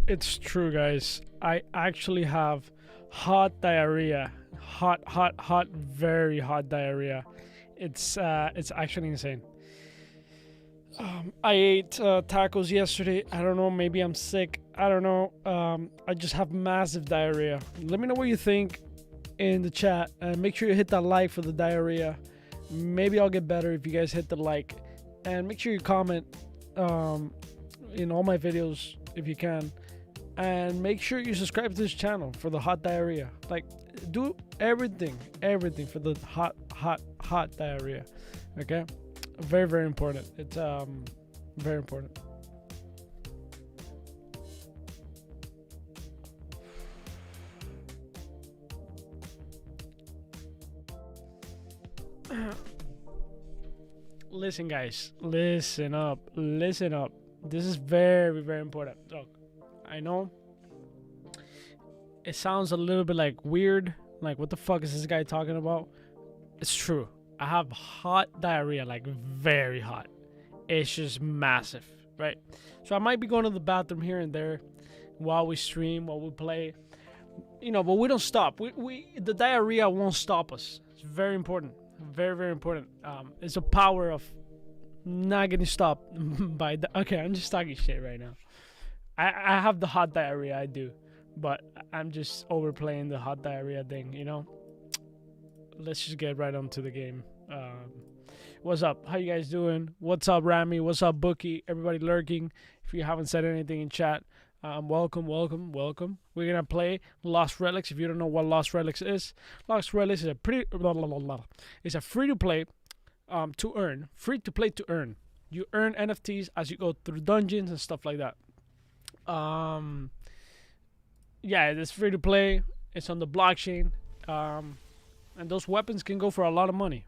It's true, guys. I actually have hot diarrhea. Hot, very hot diarrhea. It's actually insane. I ate tacos yesterday. I don't know. Maybe I'm sick. I don't know. I just have massive diarrhea. Let me know what you think in the chat, and make sure you hit that like for the diarrhea. Maybe I'll get better if you guys hit the like, and make sure you comment in all my videos if you can, and make sure you subscribe to this channel for the hot diarrhea. Like, do everything for the hot diarrhea. Okay, very important. It's very important. Listen, guys, listen up. This is very important. Look, I know it sounds a little bit like weird, like what the fuck is this guy talking about? It's true. I have hot diarrhea, like very hot. It's just massive, right? So I might be going to the bathroom here and there while we stream, while we play, you know, but we don't stop. The diarrhea won't stop us. It's very important. Very important. It's a power of not getting stopped by okay, I'm just talking shit right now. I have the hot diarrhea, I do, but I'm just overplaying the hot diarrhea thing, you know. Let's just get right onto the game. What's up? How you guys doing? What's up, Rami? What's up, Bookie? Everybody lurking. If you haven't said anything in chat, welcome. We're gonna play Lost Relics. If you don't know what Lost Relics is, Lost Relics is a it's a free to play to earn. Free to play to earn. You earn NFTs as you go through dungeons and stuff like that. Yeah, it's free to play. It's on the blockchain. And those weapons can go for a lot of money.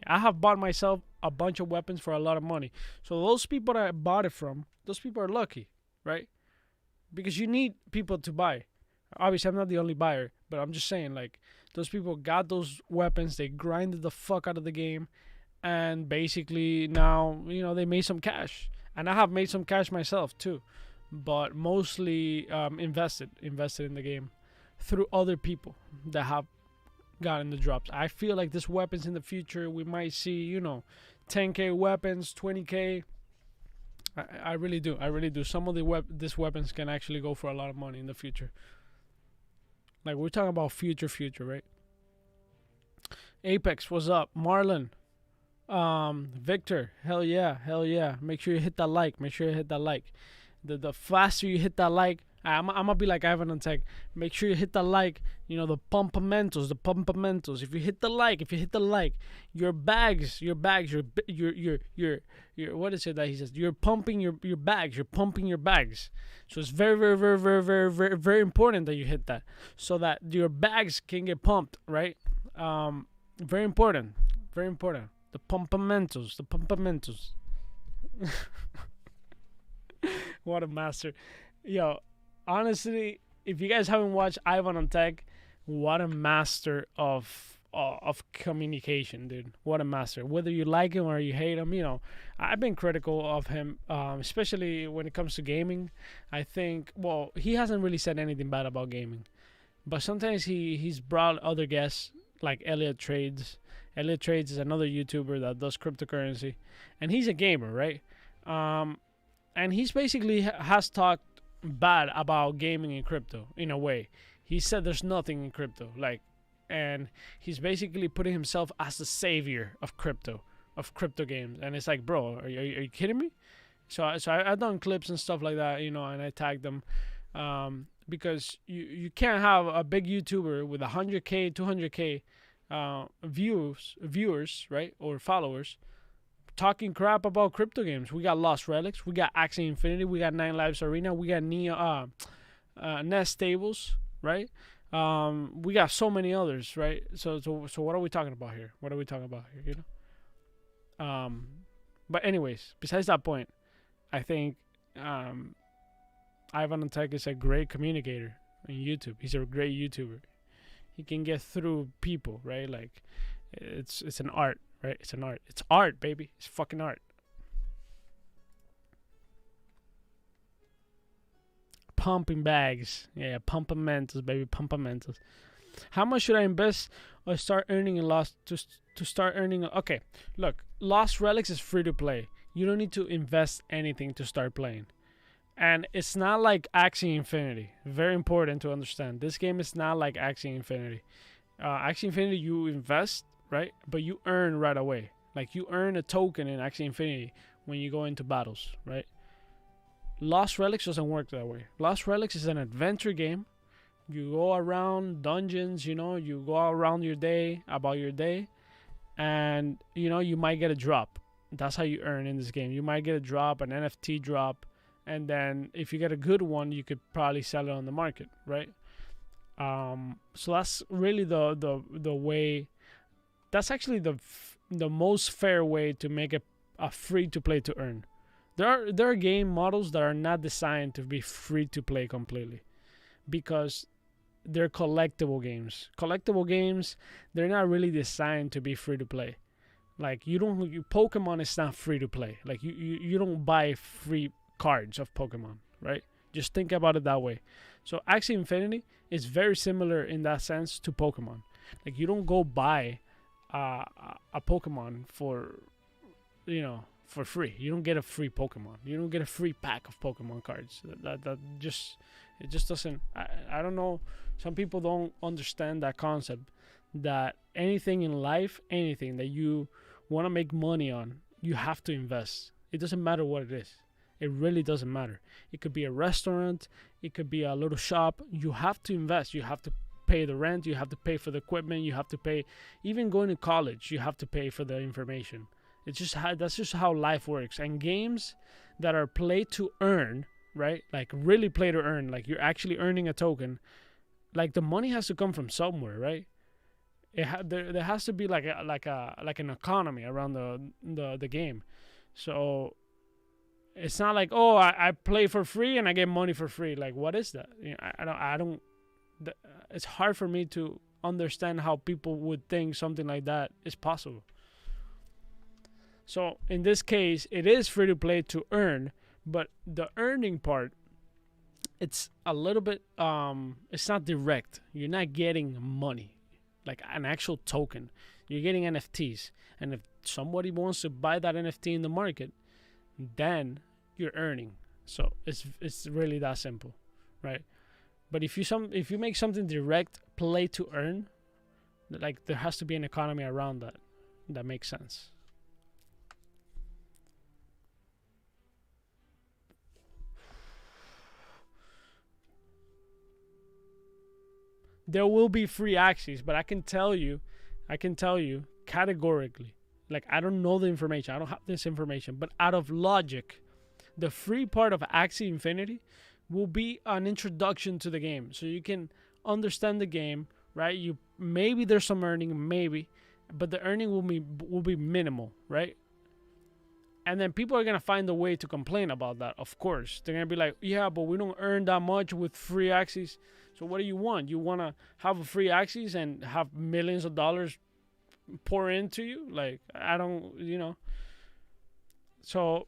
I have bought myself a bunch of weapons for a lot of money. So those people that I bought it from, those people are lucky, right? Because you need people to buy. Obviously, I'm not the only buyer, but I'm just saying, like, those people got those weapons. They grinded the fuck out of the game, and basically now, you know, they made some cash. And I have made some cash myself too, but mostly invested in the game through other people that have gotten the drops. I feel like this weapons in the future, we might see, you know, 10k weapons, 20k. I really do. Some of these weapons can actually go for a lot of money in the future. Like, we're talking about future, right? Apex, what's up? Marlon, Victor, hell yeah. Make sure you hit that like. The faster you hit that like, I'm gonna be like Ivan on Tech. Make sure you hit the like. You know, the pumpamentos. If you hit the like, your bags, your what is it that he says? You're pumping your bags. You're pumping your bags. So it's very important that you hit that, so that your bags can get pumped, right? Very important. The pumpamentos. What a master. Yo, honestly, if you guys haven't watched Ivan on Tech, what a master of of communication, dude. What a master. Whether you like him or you hate him, I've been critical of him, especially when it comes to gaming. I think, well, he hasn't really said anything bad about gaming, but sometimes he's brought other guests like Elliot Trades. Elliot Trades is another YouTuber that does cryptocurrency, and he's a gamer, right? And he's basically has talked bad about gaming in crypto in a way. He said there's nothing in crypto, and he's basically putting himself as the savior of crypto games. And it's like, bro, are you kidding me? So I've done clips and stuff like that, and I tagged them, because you can't have a big YouTuber with 100K, 200K viewers, right, or followers, talking crap about crypto games. We got Lost Relics, we got Axie Infinity, we got Nine Lives Arena, we got Nest Tables, right? We got so many others, right? So what are we talking about here? But anyways, besides that point, I think Ivan Tech is a great communicator on YouTube. He's a great YouTuber. He can get through people, right? Like, it's an art, right? It's an art. It's art, baby. It's fucking art. Pumping bags. Yeah, pumpamentos, baby. Pumpamentos. How much should I invest or start earning in Lost to start earning? Okay, look, Lost Relics is free to play. You don't need to invest anything to start playing. And it's not like Axie Infinity. Very important to understand. This game is not like Axie Infinity. Axie Infinity, you invest, right? But you earn right away. Like, you earn a token in Axie Infinity when you go into battles, right? Lost Relics doesn't work that way. Lost Relics is an adventure game. You go around dungeons, you go around about your day, and, you might get a drop. That's how you earn in this game. You might get a drop, an NFT drop, and then if you get a good one, you could probably sell it on the market, right? So that's really the way. That's actually the most fair way to make a free to play to earn. There are game models that are not designed to be free to play completely, because they're collectible games. Collectible games, they're not really designed to be free to play. Like, Pokemon is not free to play. Like, you don't buy free cards of Pokemon, right? Just think about it that way. So Axie Infinity is very similar in that sense to Pokemon. Like, you don't go buy a Pokemon for free. You don't get a free Pokemon. You don't get a free pack of Pokemon cards. It just doesn't. I don't know. Some people don't understand that concept, that anything in life, anything that you want to make money on, you have to invest. It doesn't matter what it is. It really doesn't matter. It could be a restaurant. It could be a little shop. You have to invest. You have to pay the rent. You have to pay for the equipment. You have to pay. Even going to college, you have to pay for the information. That's just how life works. And games that are play to earn, right? Like, really play to earn. Like, you're actually earning a token. Like, the money has to come from somewhere, right? There has to be like an economy around the game. So it's not like, oh, I play for free and I get money for free. Like, what is that? I don't. It's hard for me to understand how people would think something like that is possible. So in this case, it is free to play to earn, but the earning part, it's a little bit it's not direct. You're not getting money, like an actual token. You're getting NFTs, and if somebody wants to buy that NFT in the market, then you're earning. So it's really that simple, right? But if you make something direct play to earn, like, there has to be an economy around that makes sense. There will be free Axies, but I can tell you categorically, like, I don't know the information. I don't have this information, but out of logic, the free part of Axie Infinity will be an introduction to the game, so you can understand the game, right? Maybe there's some earning, maybe, but the earning will be minimal, right? And then people are gonna find a way to complain about that. Of course, they're gonna be like, yeah, but we don't earn that much with free Axies. So what do you want? You wanna have a free Axies and have millions of dollars pour into you. Like, I don't, So,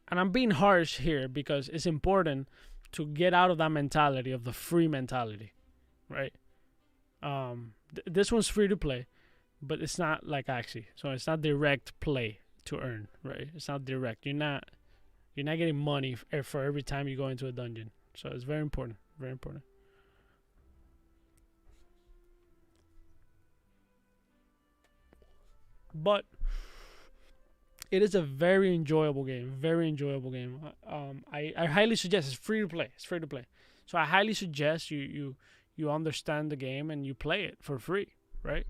and I'm being harsh here because it's important to get out of that mentality of the free mentality, right? This one's free to play, but it's not like Axie, so it's not direct play to earn, right? It's not direct. You're not getting money for every time you go into a dungeon. So it's very important, very important. But it is a very enjoyable game, very enjoyable game. I highly suggest. It's free to play. It's free to play. So I highly suggest you understand the game and you play it for free, right?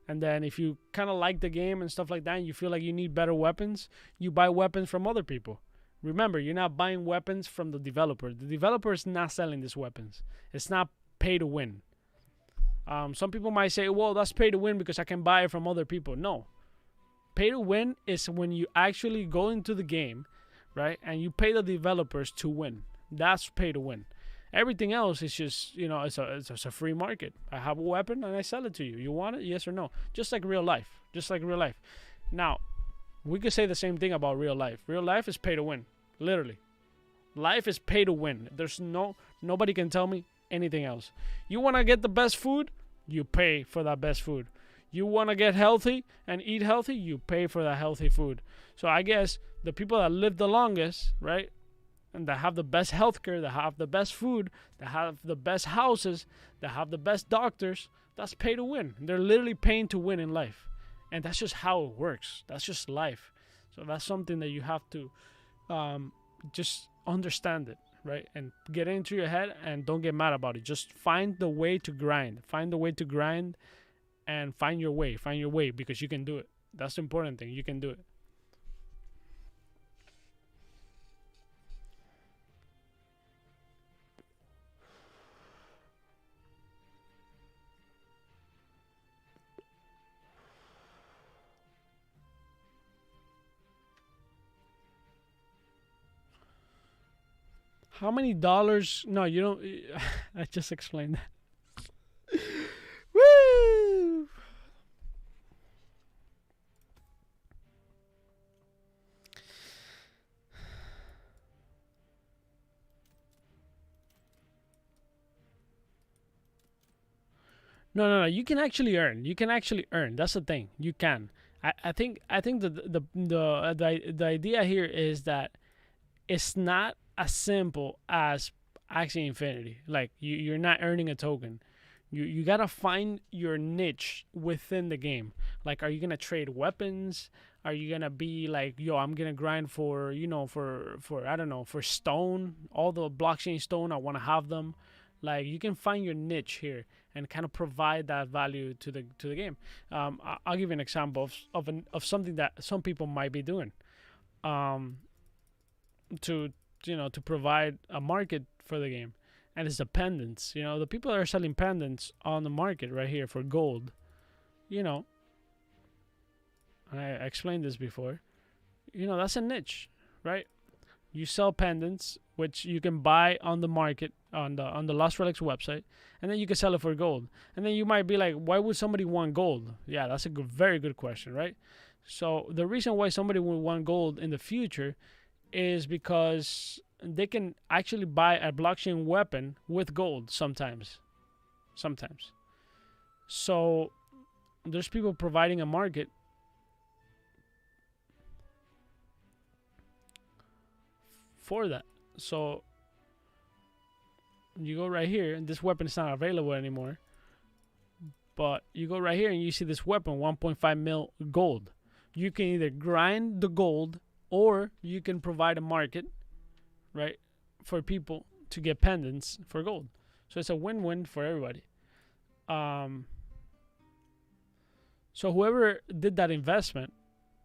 And then if you kind of like the game and stuff like that, and you feel like you need better weapons, you buy weapons from other people. Remember, you're not buying weapons from the developer. The developer is not selling these weapons. It's not pay to win. Some people might say, well, that's pay to win because I can buy it from other people. No. Pay to win is when you actually go into the game, right, and you pay the developers to win. That's pay to win. Everything else is just, it's a free market. I have a weapon and I sell it to you. You want it? Yes or no? Just like real life. Just like real life. Now, we could say the same thing about real life. Real life is pay to win. Literally. Life is pay to win. Nobody can tell me anything else. You want to get the best food? You pay for that best food. You want to get healthy and eat healthy? You pay for that healthy food. So I guess the people that live the longest, right, and that have the best healthcare, that have the best food, that have the best houses, that have the best doctors, that's pay to win. They're literally paying to win in life. And that's just how it works. That's just life. So that's something that you have to just understand it, right? And get it into your head and don't get mad about it. Just find the way to grind. Find the way to grind and find your way. Find your way because you can do it. That's the important thing. You can do it. How many dollars? No, you don't. I just explained that. Woo! No. You can actually earn. You can actually earn. That's the thing. You can. I think the idea here is that it's not as simple as Axie Infinity. Like you're not earning a token. You gotta find your niche within the game. Like, are you gonna trade weapons? Are you gonna be like, yo, I'm gonna grind for for I don't know, for stone, all the blockchain stone. I want to have them. Like, you can find your niche here and kind of provide that value to the game. I'll give you an example of something that some people might be doing. Um, to to provide a market for the game, and it's the pendants. The people that are selling pendants on the market right here for gold. you know I explained this before. That's a niche, right? You sell pendants, which you can buy on the market on the Lost Relics website, and then you can sell it for gold. And then you might be like, why would somebody want gold? Yeah, that's a very good question, right? So the reason why somebody would want gold in the future is because they can actually buy a blockchain weapon with gold sometimes. So there's people providing a market for that. So you go right here, and this weapon is not available anymore. But you go right here and you see this weapon, 1.5 mil gold. You can either grind the gold, or you can provide a market, right, for people to get pendants for gold. So it's a win-win for everybody. So whoever did that investment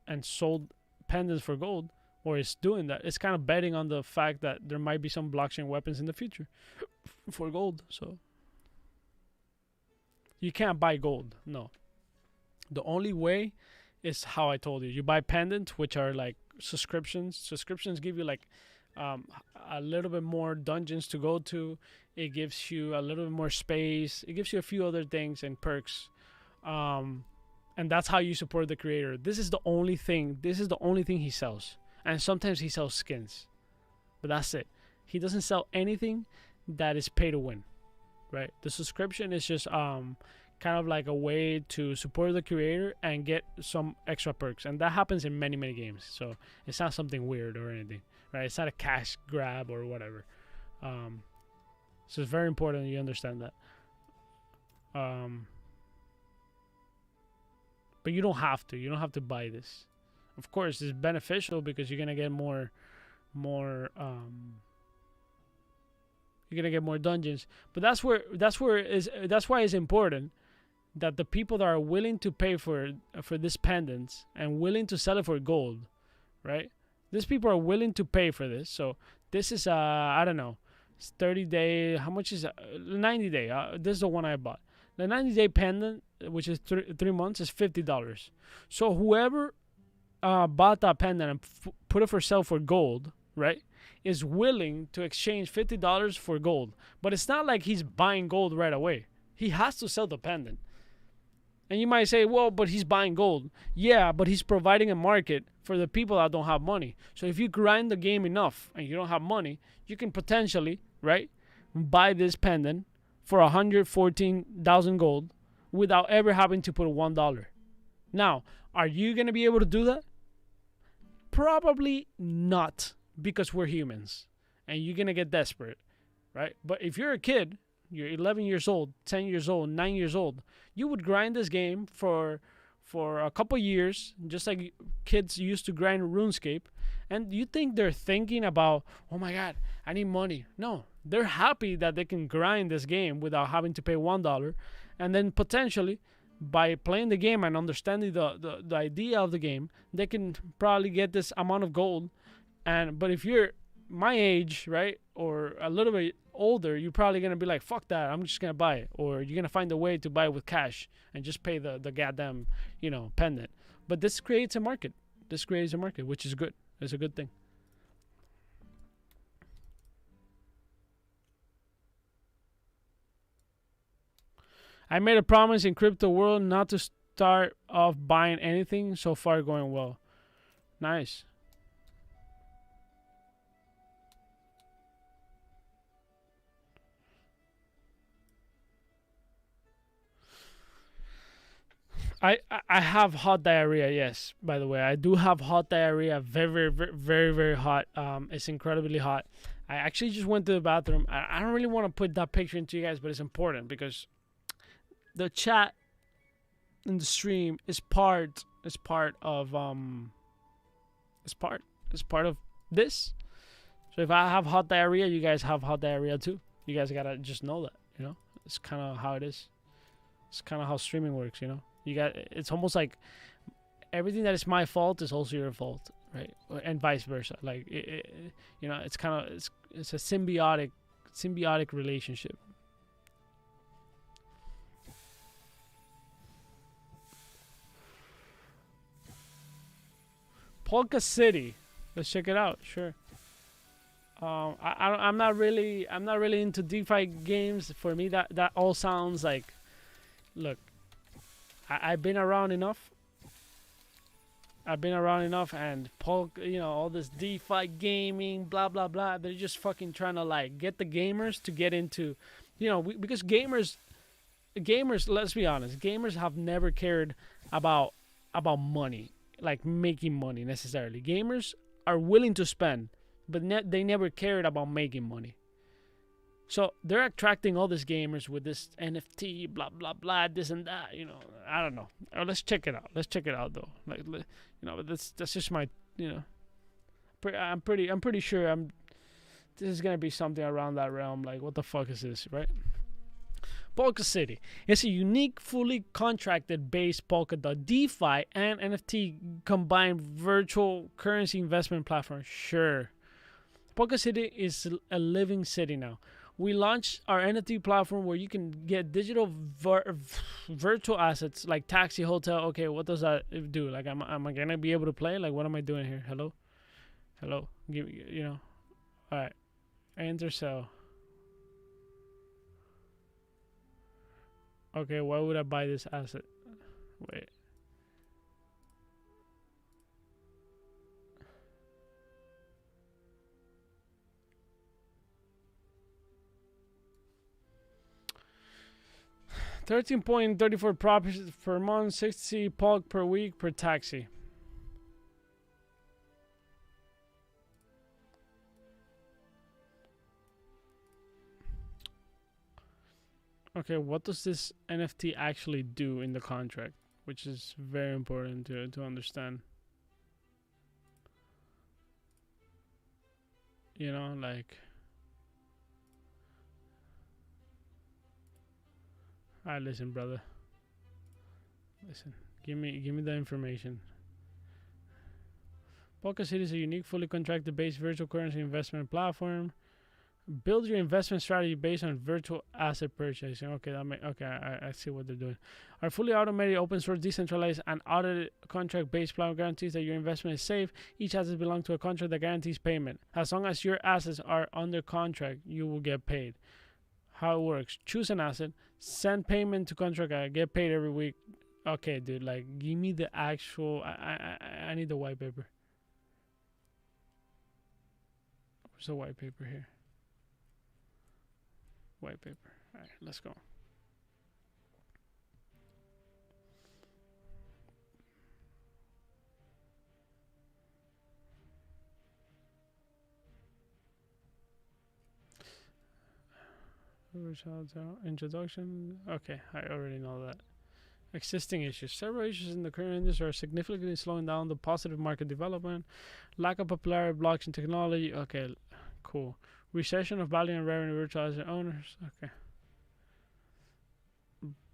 and sold pendants for gold, or is doing that, it's kind of betting on the fact that there might be some blockchain weapons in the future for gold. So you can't buy gold. No. The only way is how I told you. You buy pendants, which are like subscriptions. Subscriptions give you like a little bit more dungeons to go to. It gives you a little bit more space. It gives you a few other things and perks. and that's how you support the creator. This is the only thing. This is the only thing he sells, and sometimes he sells skins, but that's it. He doesn't sell anything that is pay to win, right? The subscription is just kind of like a way to support the creator and get some extra perks, and that happens in many games. So it's not something weird or anything, right? It's not a cash grab or whatever. So it's very important you understand that. But you don't have to. You don't have to buy this. Of course, it's beneficial because you're gonna get more. You're gonna get more dungeons. But that's why it's important that the people that are willing to pay for this pendants and willing to sell it for gold, right? These people are willing to pay for this. So this is I don't know, it's 30-day. How much is it? 90-day. This is the one I bought. The 90-day pendant, which is 3 months, is $50. So whoever bought that pendant and put it for sale for gold, right, is willing to exchange $50 for gold. But it's not like he's buying gold right away. He has to sell the pendant. And you might say, well, but he's buying gold. Yeah, but he's providing a market for the people that don't have money. So if you grind the game enough and you don't have money, you can potentially, right, buy this pendant for 114,000 gold without ever having to put $1. Now, are you going to be able to do that? Probably not, because we're humans and you're going to get desperate, right? But if you're a kid, you're 11 years old, 10 years old, 9 years old, you would grind this game for a couple years, just like kids used to grind RuneScape. And you think they're thinking about, oh my God, I need money. No, they're happy that they can grind this game without having to pay $1. And then potentially, by playing the game and understanding the idea of the game, they can probably get this amount of gold. But if you're my age, right, or a little bit older, you're probably going to be like, fuck that, I'm just going to buy it. Or you're going to find a way to buy it with cash and just pay the goddamn, pendant. But this creates a market. This creates a market, which is good. It's a good thing. I made a promise in crypto world not to start off buying anything. So far going well. Nice. I have hot diarrhea. Yes, by the way, I do have hot diarrhea. Very hot. It's incredibly hot. I actually just went to the bathroom. I don't really want to put that picture into you guys, but it's important because the chat in the stream is part of this. So if I have hot diarrhea, you guys have hot diarrhea too. You guys gotta just know that. It's kind of how it is. It's kind of how streaming works. It's almost like everything that is my fault is also your fault, right? And vice versa. Like it's kind of it's a symbiotic relationship. Polka City, let's check it out. Sure. I'm not really into DeFi games. For me, that all sounds like, look, I've been around enough. And all this DeFi gaming, blah blah blah. They're just fucking trying to like get the gamers to get into, because gamers. Let's be honest, gamers have never cared about money, like making money necessarily. Gamers are willing to spend, but they never cared about making money. So they're attracting all these gamers with this NFT, blah blah blah, this and that. I don't know. Let's check it out. Though. But that's just my. I'm pretty sure this is gonna be something around that realm. Like, what the fuck is this, right? Polka City. It's a unique, fully contracted-based Polkadot DeFi and NFT combined virtual currency investment platform. Sure. Polka City is a living city now. We launched our NFT platform where you can get digital virtual assets like taxi, hotel. Okay, what does that do? Like, am I gonna be able to play? Like, what am I doing here? Hello? Give all right. Enter sell. Okay, why would I buy this asset? Wait. 13.34 properties per month, 60 POG per week per taxi. Okay, what does this NFT actually do in the contract? Which is very important to understand. You know, like... Alright, listen, brother. Listen, give me the information. Polka City is a unique, fully contracted-based virtual currency investment platform. Build your investment strategy based on virtual asset purchasing. Okay, I see what they're doing. Our fully automated, open source, decentralized, and audited contract-based platform guarantees that your investment is safe. Each asset belongs to a contract that guarantees payment. As long as your assets are under contract, you will get paid. How it works: choose an asset, send payment to contract guy, get paid every week. Okay, dude, like, give me the actual... I need the white paper. Where's the white paper here? White paper. All right, let's go. Introduction. Okay, I already know that. Existing issues. Several issues in the current industry are significantly slowing down the positive market development. Lack of popularity of blockchain technology. Okay, cool. Recession of value and revenue virtual asset owners. Okay.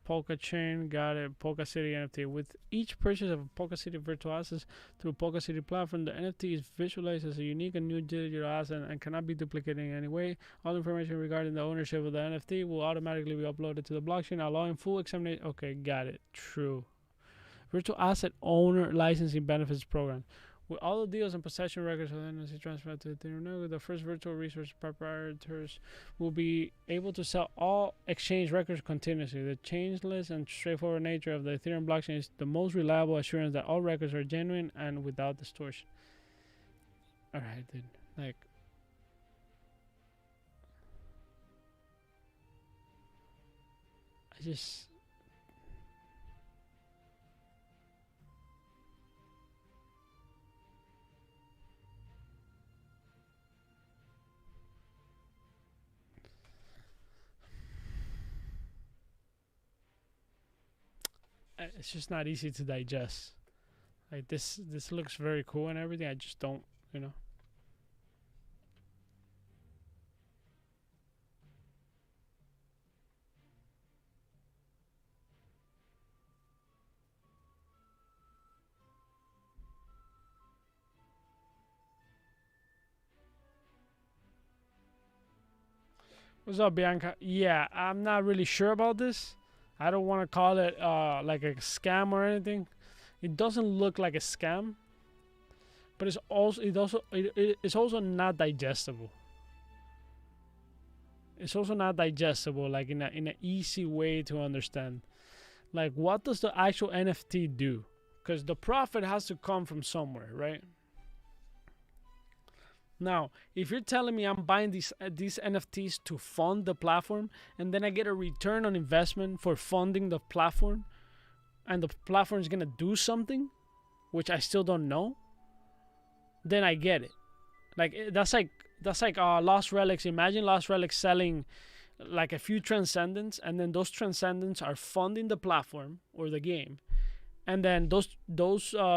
Polka chain, got it. Polka City NFT. With each purchase of a Polka City virtual assets through Polka City platform, the NFT is visualized as a unique and new digital asset and cannot be duplicated in any way. All information regarding the ownership of the NFT will automatically be uploaded to the blockchain, allowing full examination. Okay, got it. True. Virtual asset owner licensing benefits program. With all the deals and possession records of the NFT transferred to Ethereum, the first virtual resource proprietors will be able to sell all exchange records continuously. The changeless and straightforward nature of the Ethereum blockchain is the most reliable assurance that all records are genuine and without distortion. Alright, dude. Like... I just... it's just not easy to digest. Like, this looks very cool and everything. I just don't, you know. What's up, Bianca? Yeah, I'm not really sure about this. I don't want to call it like a scam or anything. It doesn't look like a scam, but it's also not digestible. It's also not digestible, like in an easy way to understand. Like, what does the actual NFT do? Because the profit has to come from somewhere, right? Now, if you're telling me I'm buying these NFTs to fund the platform, and then I get a return on investment for funding the platform, and the platform is gonna do something, which I still don't know, then I get it. Like, that's like Lost Relics. Imagine Lost Relics selling like a few transcendents, and then those transcendents are funding the platform or the game. And then those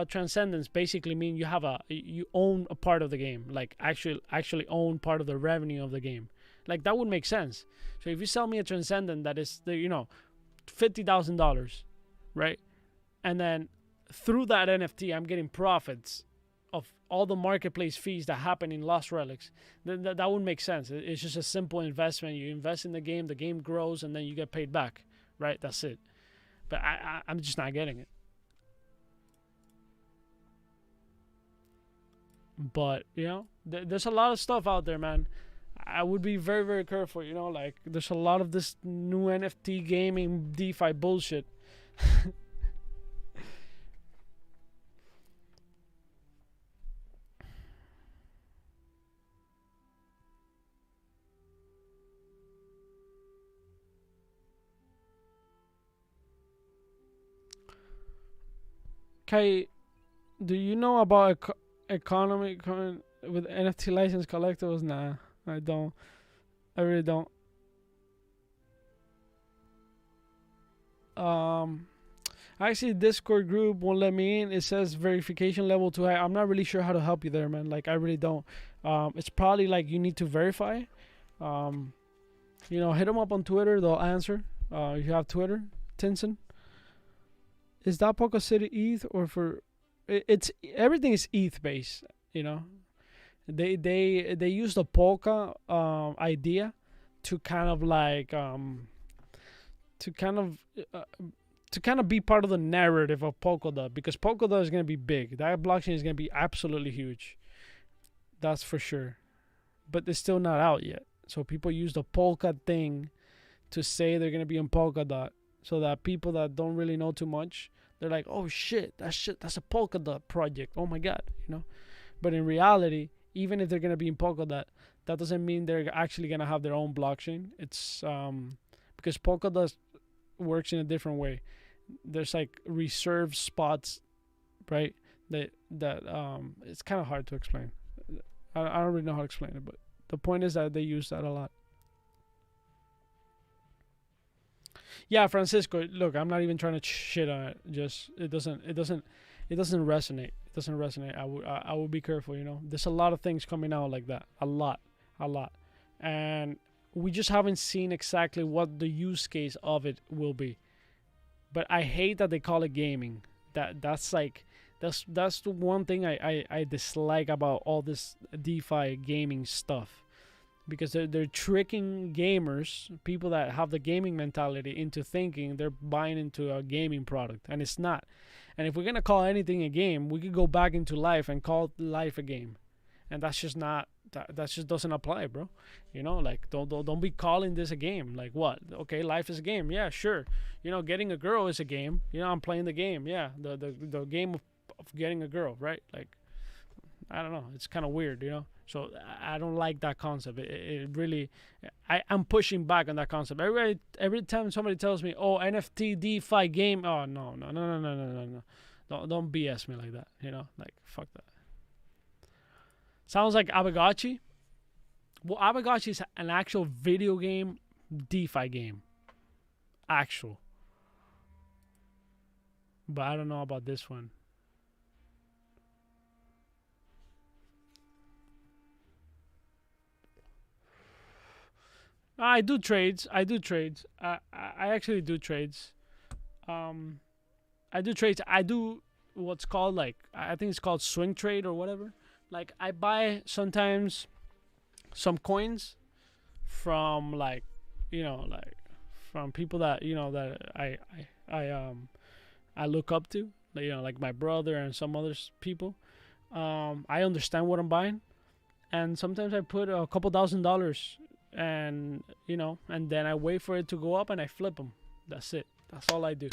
transcendents basically mean you own a part of the game, like actually own part of the revenue of the game. Like, that would make sense. So if you sell me a transcendent that is $50,000, right, and then through that NFT I'm getting profits of all the marketplace fees that happen in Lost Relics, then that would make sense. It's just a simple investment. You invest in the game grows, and then you get paid back, right? That's it. But I'm just not getting it. But, there's a lot of stuff out there, man. I would be very, very careful, like, there's a lot of this new NFT gaming DeFi bullshit. Kai, do you know about economy with NFT license collectibles? Nah, I don't. I really don't. Um, Actually, Discord group won't let me in. It says verification level too high. I'm not really sure how to help you there, man. Like, I really don't. It's probably like you need to verify. Um, hit them up on Twitter. They'll answer. If you have Twitter, Tinson. Is that Poco City ETH or for? It's everything is ETH based. You know, they use the Polka idea to kind of like to kind of be part of the narrative of Polkadot, because Polkadot is going to be big. That blockchain is going to be absolutely huge. That's for sure. But it's still not out yet. So people use the Polka thing to say they're going to be on Polkadot, so that people that don't really know too much, they're like, oh shit, that's a Polkadot project. Oh my God, But in reality, even if they're going to be in Polkadot, that doesn't mean they're actually going to have their own blockchain. It's because Polkadot works in a different way. There's like reserved spots, right? That it's kind of hard to explain. I don't really know how to explain it, but the point is that they use that a lot. Yeah, Francisco. Look, I'm not even trying to shit on it. Just it doesn't resonate. It doesn't resonate. I will be careful. There's a lot of things coming out like that. A lot, and we just haven't seen exactly what the use case of it will be. But I hate that they call it gaming. That's the one thing I dislike about all this DeFi gaming stuff, because they're tricking gamers, people that have the gaming mentality, into thinking they're buying into a gaming product, and it's not. And if we're gonna call anything a game, we could go back into life and call life a game, and that's just not. That just doesn't apply, bro. Like don't be calling this a game. Like what? Okay, life is a game. Yeah, sure. Getting a girl is a game. I'm playing the game. Yeah, the game of getting a girl, right? Like, I don't know. It's kind of weird, So I don't like that concept. It really, I'm pushing back on that concept. Every time somebody tells me, oh, NFT DeFi game, oh no. Don't BS me like that. Like fuck that. Sounds like Aavegotchi. Well, Aavegotchi is an actual video game, DeFi game. Actual. But I don't know about this one. I do trades. I actually do trades. I do trades. I do what's called, like, I think it's called swing trade or whatever. Like, I buy sometimes some coins from like from people that that I look up to, like my brother and some other people. I understand what I'm buying, and sometimes I put a couple $1,000, and and then I wait for it to go up and I flip them. That's it. That's all I do.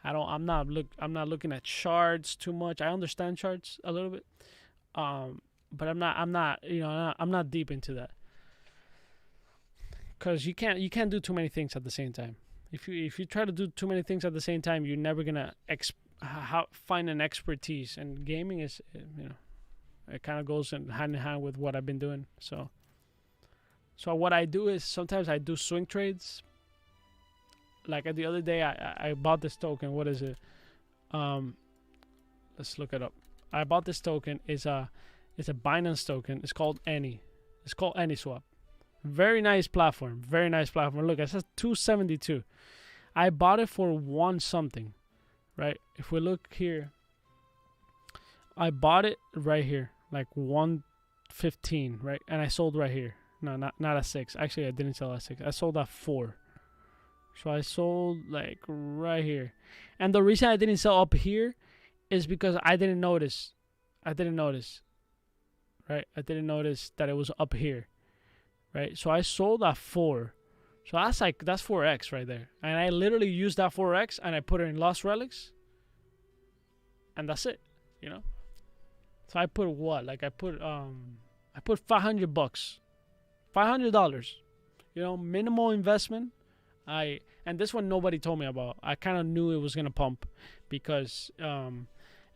I'm not looking at charts too much. I understand charts a little bit, but I'm not deep into that, because you can't do too many things at the same time. If you try to do too many things at the same time, you're never gonna find an expertise. And gaming is, it kind of goes hand in hand with what I've been doing. So what I do is sometimes I do swing trades. Like the other day, I bought this token. What is it? Let's look it up. I bought this token. It's a Binance token. It's called Any. It's called AnySwap. Very nice platform. Very nice platform. Look, it says 272. I bought it for one something, right? If we look here, I bought it right here, like 115, right? And I sold right here. No, not at 6. Actually, I didn't sell at 6. I sold at 4. So I sold like right here. And the reason I didn't sell up here is because I didn't notice. Right? I didn't notice that it was up here. Right? So I sold at 4. So that's 4x right there. And I literally used that 4x and I put it in Lost Relics. And that's it. So I put what? Like I put $500. $500. Minimal investment. And this one nobody told me about. I kind of knew it was gonna pump because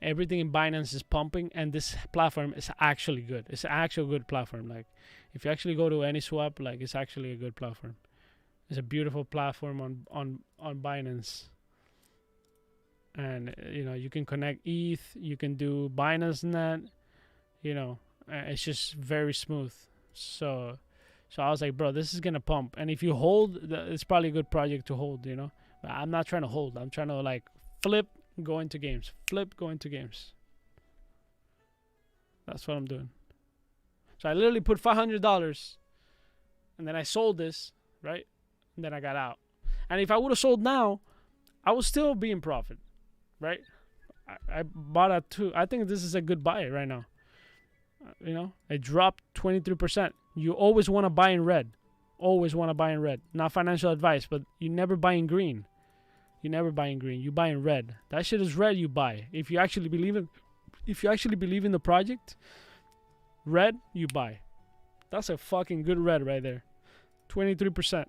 Everything in Binance is pumping, and this platform is actually good. It's an actual good platform. Like, if you actually go to any swap, like, it's actually a good platform. It's a beautiful platform on Binance. And you can connect ETH, you can do Binance Net, it's just very smooth. So I was like, bro, this is gonna pump. And if you hold, it's probably a good project to hold. But I'm not trying to hold. I'm trying to like flip, go into games. Flip, go into games. That's what I'm doing. So I literally put $500, and then I sold this, right? And then I got out. And if I would have sold now, I would still be in profit, right? I bought at 2. I think this is a good buy right now. It dropped 23%. You always want to buy in red. Always want to buy in red. Not financial advice, but you never buy in green. You never buy in green. You buy in red. That shit is red, you buy. If you actually believe in the project, red, you buy. That's a fucking good red right there. 23%.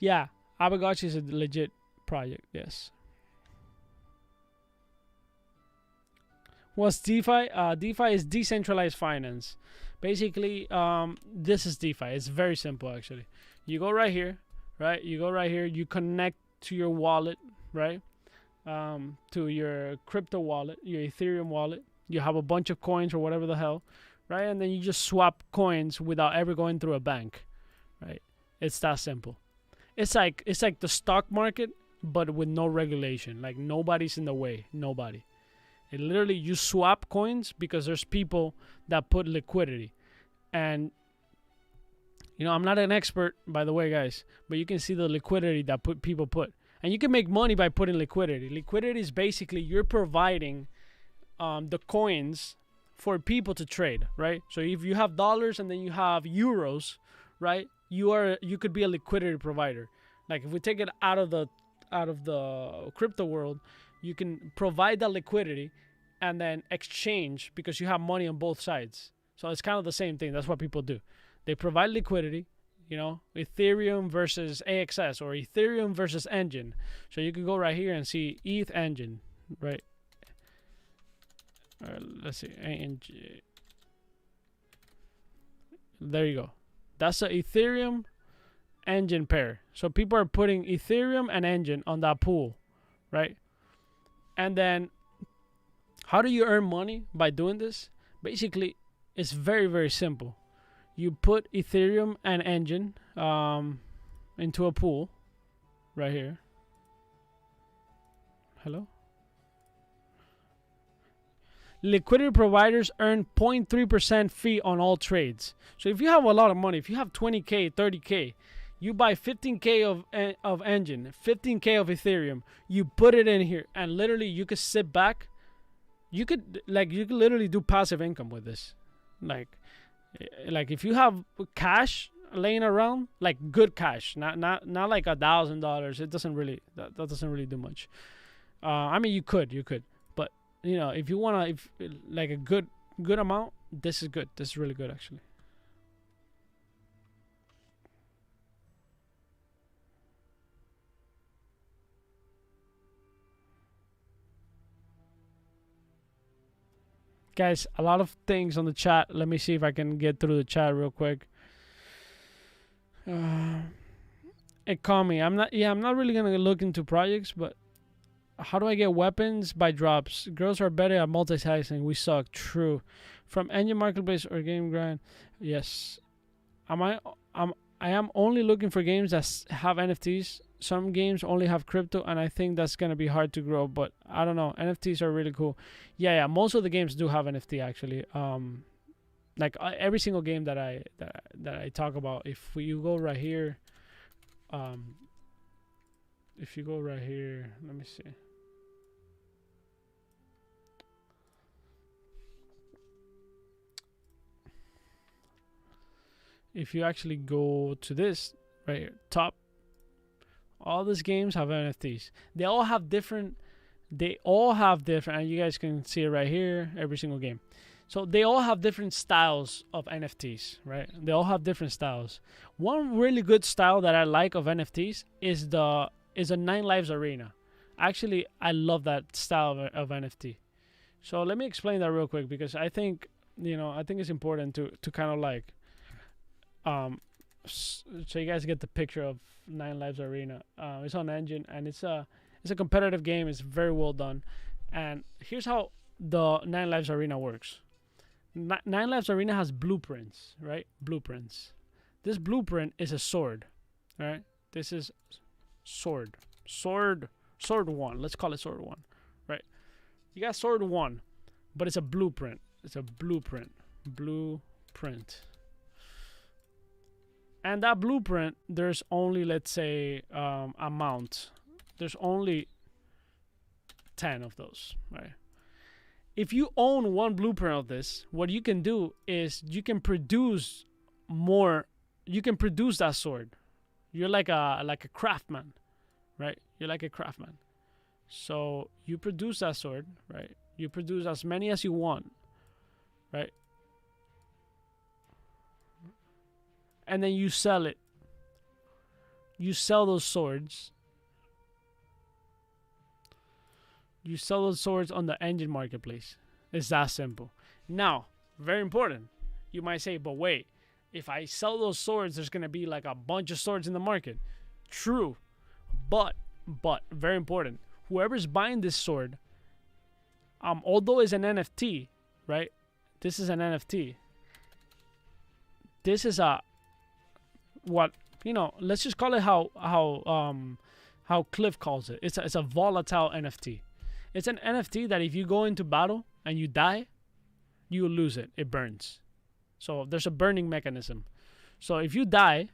Yeah, Aavegotchi is a legit project, yes. What's DeFi? DeFi is decentralized finance. Basically, this is DeFi. It's very simple, actually. You go right here, right? You connect to your wallet, right? To your crypto wallet, your Ethereum wallet. You have a bunch of coins or whatever the hell, right? And then you just swap coins without ever going through a bank, right? It's that simple. It's like the stock market, but with no regulation. Like, nobody's in the way. Nobody. It literally, you swap coins because there's people that put liquidity. And, I'm not an expert, by the way, guys, but you can see the liquidity that people put. And you can make money by putting liquidity. Liquidity is basically you're providing the coins for people to trade, right? So if you have dollars and then you have euros, right? You could be a liquidity provider. Like, if we take it out of the crypto world, you can provide that liquidity and then exchange because you have money on both sides. So it's kind of the same thing. That's what people do. They provide liquidity, Ethereum versus AXS or Ethereum versus Engine. So you can go right here and see ETH Engine, right? Let's see, there you go. That's the Ethereum Engine pair. So people are putting Ethereum and Engine on that pool, right? And then how do you earn money by doing this? Basically, it's very, very simple. You put Ethereum and Engine into a pool right here. Hello? Liquidity providers earn 0.3% fee on all trades. So if you have a lot of money, if you have 20K, 30K, you buy 15K of Engine, 15K of Ethereum, you put it in here, and literally you could sit back. You could literally do passive income with this. Like if you have cash laying around, like good cash, not like $1,000. It doesn't really that doesn't really do much. I mean, you could. But if you wanna, like a good amount, this is good. This is really good, actually. Guys, a lot of things on the chat. Let me see if I can get through the chat real quick. Economy. I'm not really gonna look into projects, but how do I get weapons? By drops. Girls are better at multitasking. We suck. True. From Engine Marketplace or Game Grind. Yes. I am only looking for games that have NFTs. Some games only have crypto, and I think that's gonna be hard to grow. But I don't know. NFTs are really cool. Yeah. Most of the games do have NFT, actually. Like every single game that I talk about. If you go right here, let me see. If you actually go to this right here, top, all these games have NFTs. They all have different, and you guys can see it right here, every single game. So they all have different styles of NFTs, right? They all have different styles. One really good style that I like of NFTs is a 9 Lives Arena. Actually, I love that style of NFT. So let me explain that real quick, because I think it's important to kind of like so you guys get the picture of 9 Lives Arena. It's on Engine, and it's a competitive game. It's very well done. And here's how the 9 Lives Arena works. 9 Lives Arena has blueprints, right? Blueprints. This blueprint is a sword, right? This is sword 1. Let's call it sword 1, right? You got sword 1, but it's a blueprint. It's a blueprint. And that blueprint, there's only, let's say, amount. There's only 10 of those, right? If you own one blueprint of this, what you can do is you can produce more. You can produce that sword. You're like a craftsman, right? You're like a craftsman. So you produce that sword, right? You produce as many as you want, right? And then you sell it. You sell those swords. You sell those swords on the Engine marketplace. It's that simple. Now, very important. You might say, but wait, if I sell those swords, there's going to be like a bunch of swords in the market. True. But, very important. Whoever's buying this sword, although it's an NFT, right? This is an NFT. This is let's just call it how Cliff calls it. It's a volatile NFT. It's an NFT that if you go into battle and you die, you will lose it. It burns. So there's a burning mechanism. So if you die,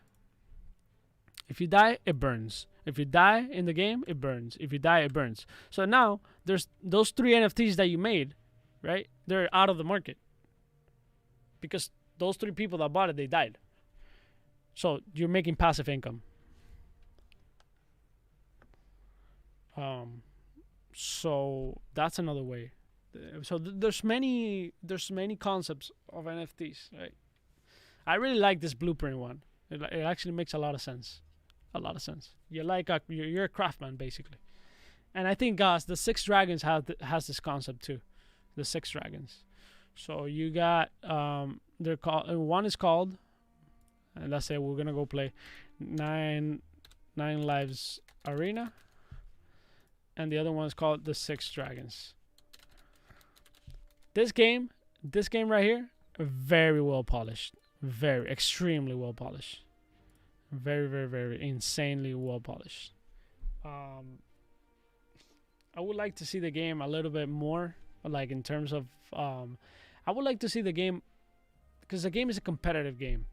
it burns. If you die in the game, it burns. If you die, it burns. So now there's those 3 NFTs that you made, right? They're out of the market because those 3 people that bought it, they died. So you're making passive income. So that's another way. So there's many concepts of NFTs, right? I really like this blueprint one. It actually makes a lot of sense. You're a craftsman basically, and I think the 6 Dragons has this concept too. The 6 Dragons. So you got they're called. One is called, and let's say we're gonna go play 9 Lives Arena, and the other one is called the 6 Dragons. This game right here, very well polished, very extremely well polished, very, very, very insanely well polished. I would like to see the game a little bit more, like in terms of I would like to see the game, because the game is a competitive game,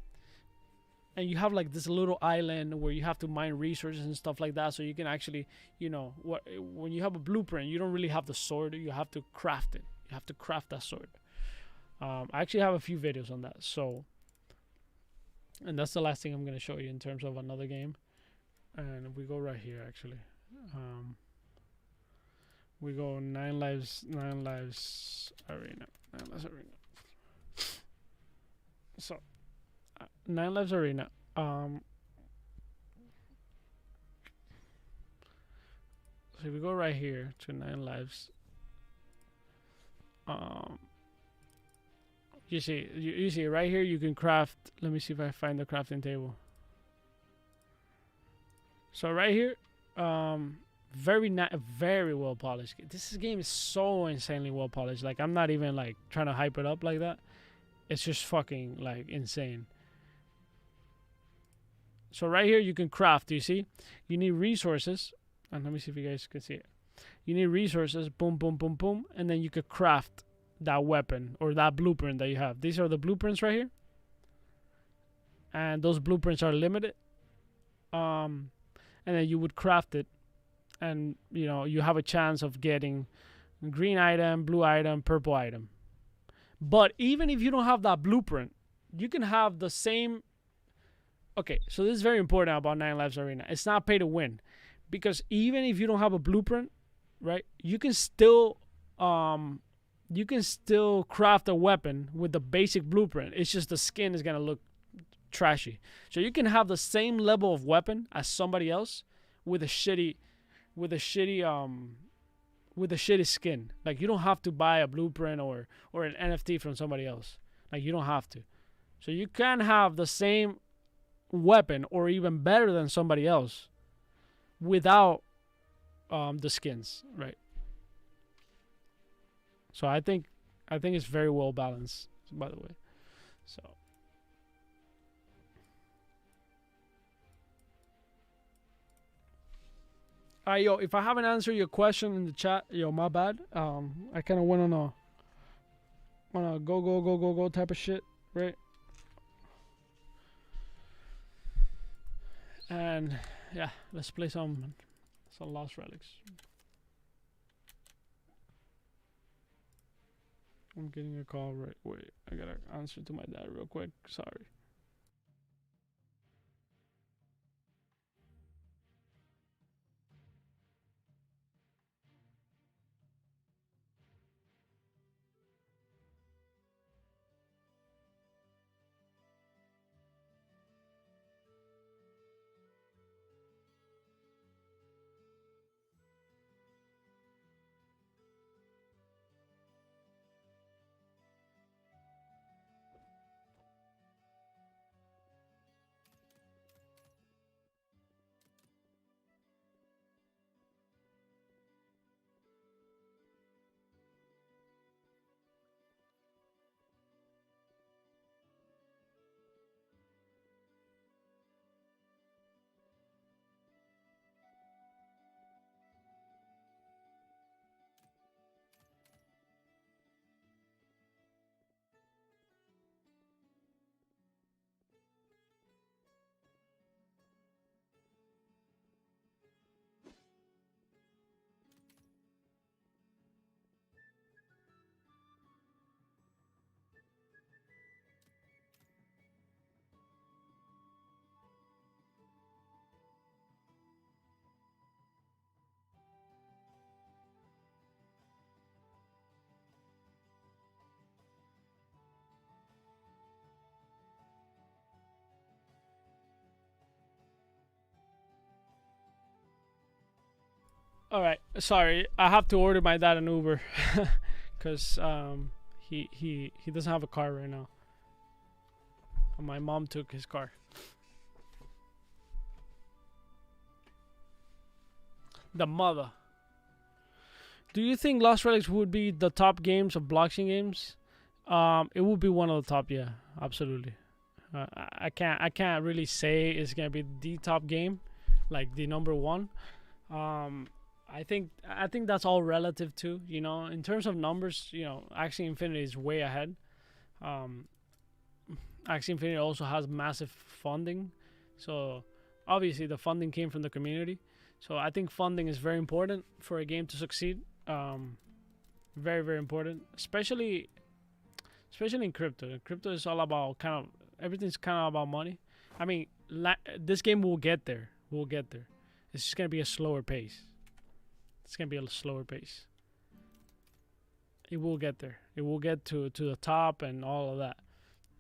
and you have like this little island where you have to mine resources and stuff like that, so you can actually, when you have a blueprint, you don't really have the sword, you have to craft it. You have to craft that sword. I actually have a few videos on that. So, and that's the last thing I'm going to show you in terms of another game. And we go right here actually. We go 9 Lives Arena. 9 Lives Arena. So, 9 Lives Arena. So we go right here to 9 Lives. You see right here you can craft. Let me see if I find the crafting table. So right here, very well polished. This game is so insanely well polished. Like, I'm not even like trying to hype it up like that. It's just fucking like insane. So right here you can craft. Do you see? You need resources, and let me see if you guys can see it. You need resources, boom, boom, boom, boom, and then you could craft that weapon or that blueprint that you have. These are the blueprints right here, and those blueprints are limited. And then you would craft it, and you have a chance of getting green item, blue item, purple item. But even if you don't have that blueprint, you can have the same. Okay, so this is very important about 9 Lives Arena. It's not pay to win, because even if you don't have a blueprint, right, you can still you can still craft a weapon with the basic blueprint. It's just the skin is gonna look trashy. So you can have the same level of weapon as somebody else with a shitty with a shitty skin. Like, you don't have to buy a blueprint or an NFT from somebody else. Like, you don't have to. So you can have the same weapon or even better than somebody else without the skins, right? So I think it's very well balanced, by the way. So yo, if I haven't answered your question in the chat, yo, my bad. I kind of went on a go type of shit, right? And yeah, let's play some Lost Relics. I'm getting a call, right? Wait, I gotta answer to my dad real quick. Sorry. All right, sorry. I have to order my dad an Uber because he doesn't have a car right now. My mom took his car. The mother. Do you think Lost Relics would be the top games of blockchain games? It would be one of the top. Yeah, absolutely. I can't really say it's gonna be the top game, like the number one. I think that's all relative too. You know, in terms of numbers, you know, Axie Infinity is way ahead. Axie Infinity also has massive funding, so obviously the funding came from the community. So I think funding is very important for a game to succeed. Very, very important, especially in crypto. Crypto is all about everything's kind of about money. I mean, this game will get there. We'll get there. It's just gonna be a slower pace. It's gonna be a slower pace. It will get there. It will get to the top and all of that.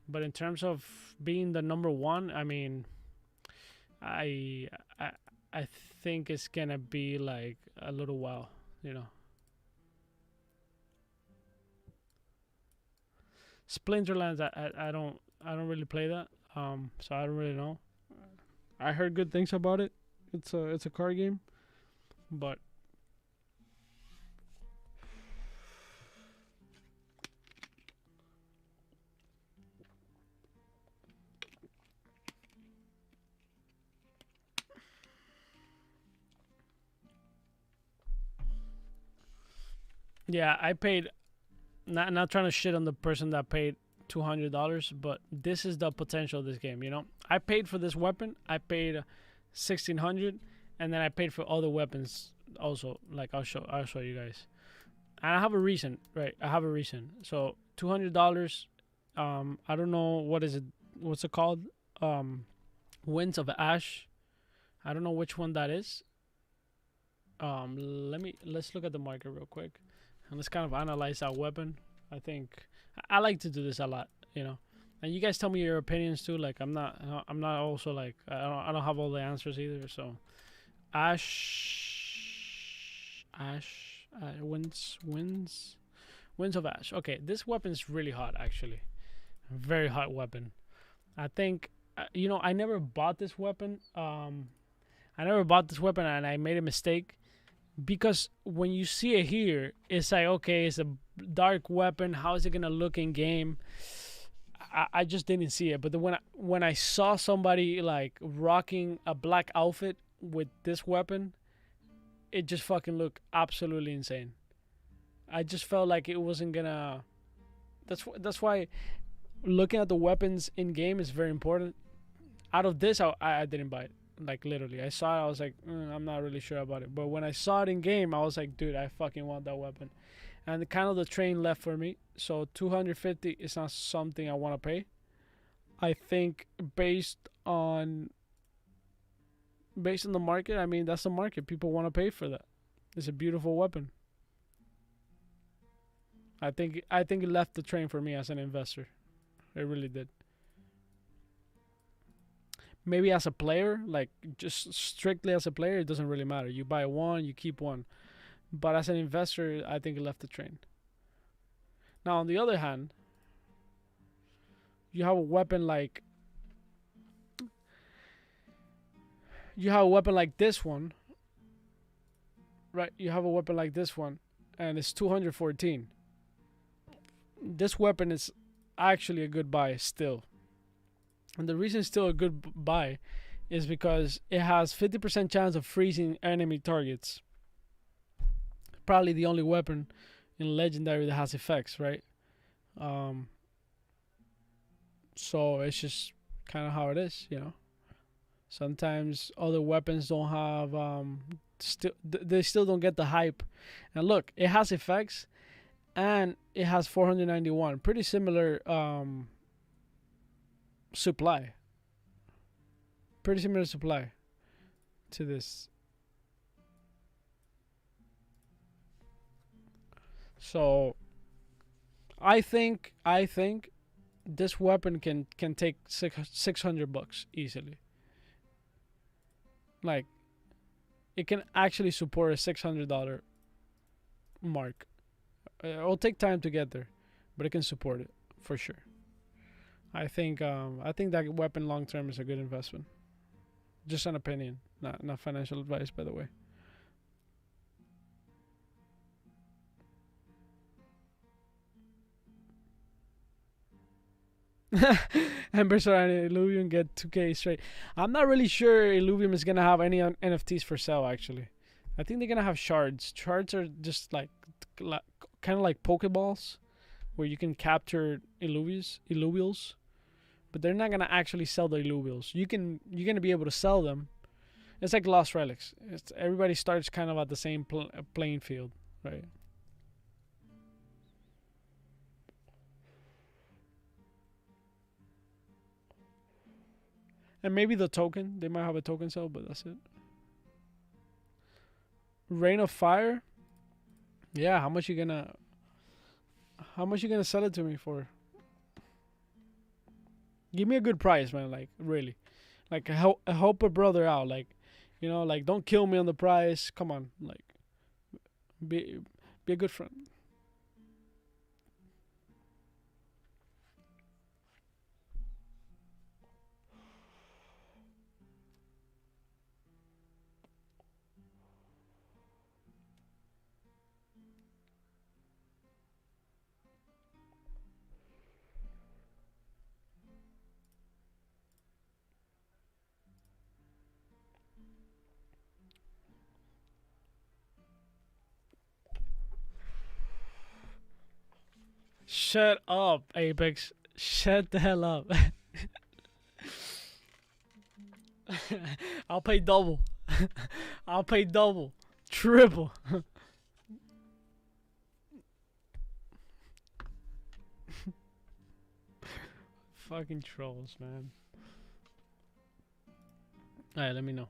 But in terms of being the number one, I mean, I think it's gonna be like a little while, you know. Splinterlands, I don't really play that, so I don't really know. I heard good things about it. It's a card game, but yeah, I paid. Not trying to shit on the person that paid $200, but this is the potential of this game. You know, I paid for this weapon. I paid 1,600, and then I paid for other weapons also. Like I'll show you guys. And I have a reason, right? I have a reason. So $200. I don't know what's it called? Winds of Ash. I don't know which one that is. Let's look at the market real quick. and let's kind of analyze that weapon. I think I like to do this a lot, you know. And you guys tell me your opinions too. Like I'm not also like I don't have all the answers either. So winds of ash. Okay, this weapon is really hot actually, very hot weapon. I think you know, I never bought this weapon. I never bought this weapon, and I made a mistake because when you see it here, it's like, okay, it's a dark weapon. How is it gonna look in game? I just didn't see it. But then when I saw somebody like rocking a black outfit with this weapon, it just fucking looked absolutely insane. I just felt like it wasn't gonna. That's why looking at the weapons in game is very important. Out of this, I didn't buy it. Like literally, I saw it. I was like, I'm not really sure about it. But when I saw it in game, I was like, dude, I fucking want that weapon. And kind of the train left for me. So 250 is not something I want to pay. I think based on the market, I mean that's the market. People want to pay for that. It's a beautiful weapon. I think it left the train for me as an investor. It really did. Maybe as a player, like just strictly as a player, it doesn't really matter. You buy one, you keep one. But as an investor, I think it left the train. Now, on the other hand, you have a weapon like this one, right? You have a weapon like this one, and it's 214. This weapon is actually a good buy still. And the reason it's still a good buy is because it has 50% chance of freezing enemy targets. Probably the only weapon in Legendary that has effects, right? So it's just kind of how it is, you know. Sometimes other weapons don't have they still don't get the hype. And look, it has effects, and it has 491, pretty similar supply. Pretty similar supply to this. So I think this weapon can take $600 easily. Like it can actually support a $600 mark. It'll take time to get there, but it can support it for sure. I think that weapon long term is a good investment. Just an opinion, not financial advice, by the way. Ember and Illuvium get 2K straight. I'm not really sure Illuvium is gonna have any NFTs for sale. Actually, I think they're gonna have shards. Shards are just like kind of like Pokeballs, where you can capture illuvials, but they're not gonna actually sell the illuvials. You're gonna be able to sell them. It's like Lost Relics. Everybody starts kind of at the same playing field, right? And maybe the token. They might have a token sale, but that's it. Rain of Fire. Yeah, how much you gonna sell it to me for? Give me a good price, man. Like really, like help a brother out. Like, you know, like don't kill me on the price. Come on, like be a good friend. Shut up, Apex. Shut the hell up. I'll pay double. I'll pay double. Triple. Fucking trolls, man. Alright, let me know.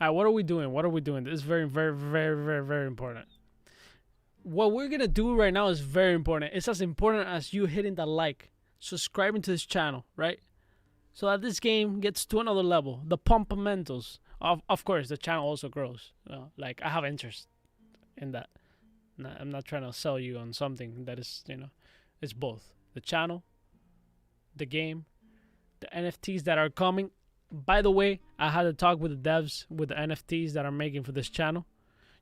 All right, what are we doing? What are we doing? This is very, very, very, very, very important. What we're gonna do right now is very important. It's as important as you hitting the like, subscribing to this channel, right? So that this game gets to another level. The pumpamentos. Of course, the channel also grows. Like, I have interest in that. No, I'm not trying to sell you on something that is, it's both. The channel, the game, the NFTs that are coming. By the way, I had a talk with the devs with the NFTs that I'm making for this channel.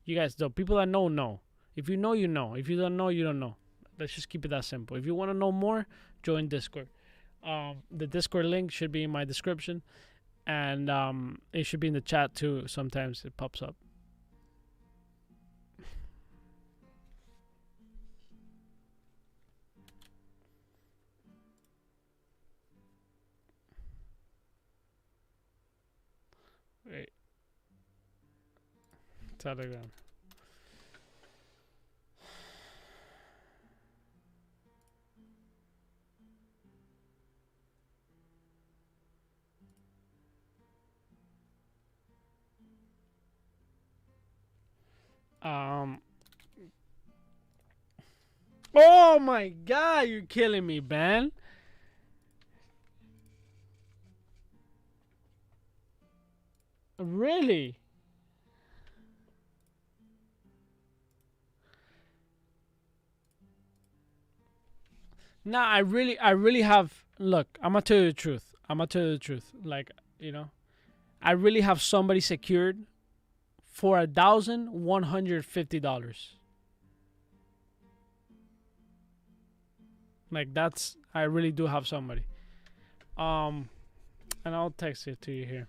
You guys, the people that know. If you know, you know. If you don't know, you don't know. Let's just keep it that simple. If you want to know more, join Discord. The Discord link should be in my description, and it should be in the chat too. Sometimes it pops up. Wait. Telegram. Oh my god, you're killing me, Ben. Really? Nah, I really have. Look, I'm gonna tell you the truth. Like, I really have somebody secured for $1,150. Like, that's, I really do have somebody. And I'll text it to you here.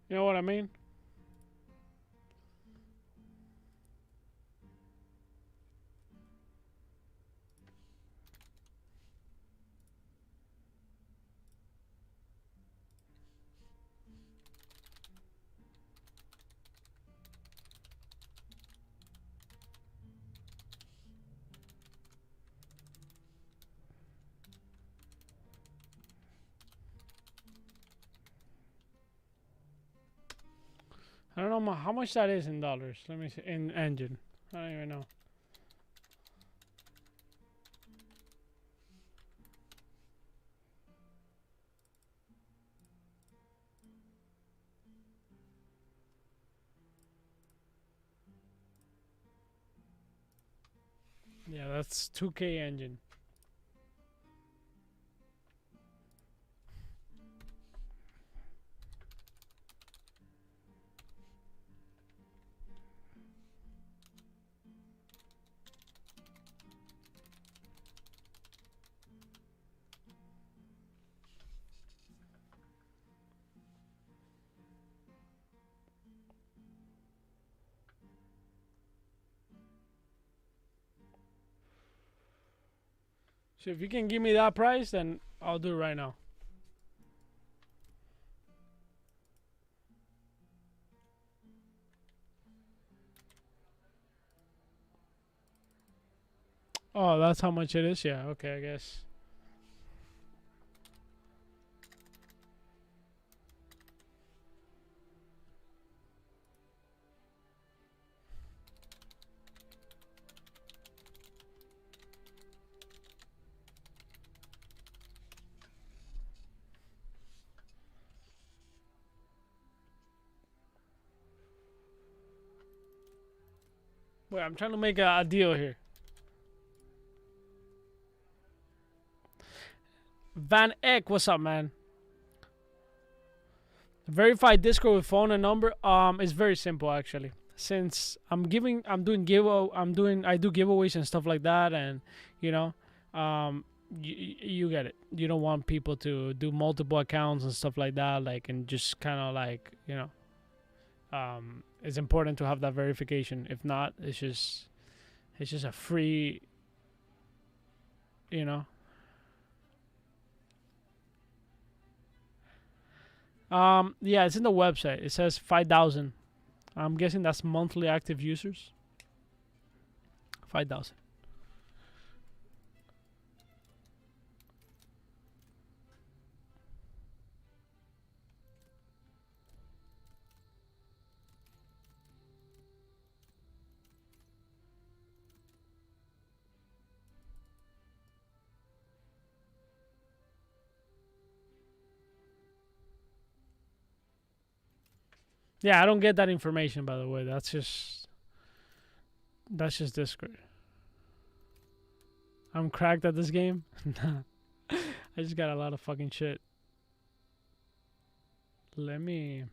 You know what I mean? I don't know how much that is in dollars. Let me see. In engine. I don't even know. Yeah, that's 2K engine. So if you can give me that price, then I'll do it right now. Oh, that's how much it is? Yeah, okay, I guess. Wait, I'm trying to make a deal here. Van Eck, what's up, man? Verify Discord with phone and number. It's very simple actually. Since I do giveaways and stuff like that, and you know, you get it. You don't want people to do multiple accounts and stuff like that, like, and just kind of like, you know, it's important to have that verification. If not, it's just a free, you know. Yeah, it's in the website. It says 5,000. I'm guessing that's monthly active users. 5,000. Yeah, I don't get that information, by the way. That's just Discord. I'm cracked at this game. Nah. I just got a lot of fucking shit. Let me.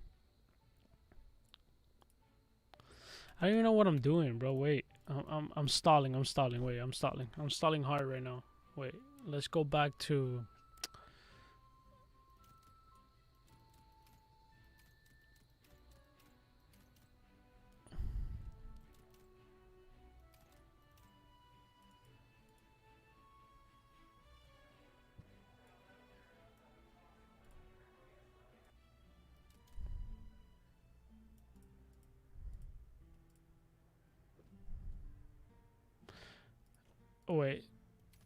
I don't even know what I'm doing, bro. Wait, I'm stalling. I'm stalling. Wait, I'm stalling. I'm stalling hard right now. Wait, let's go back to. Wait,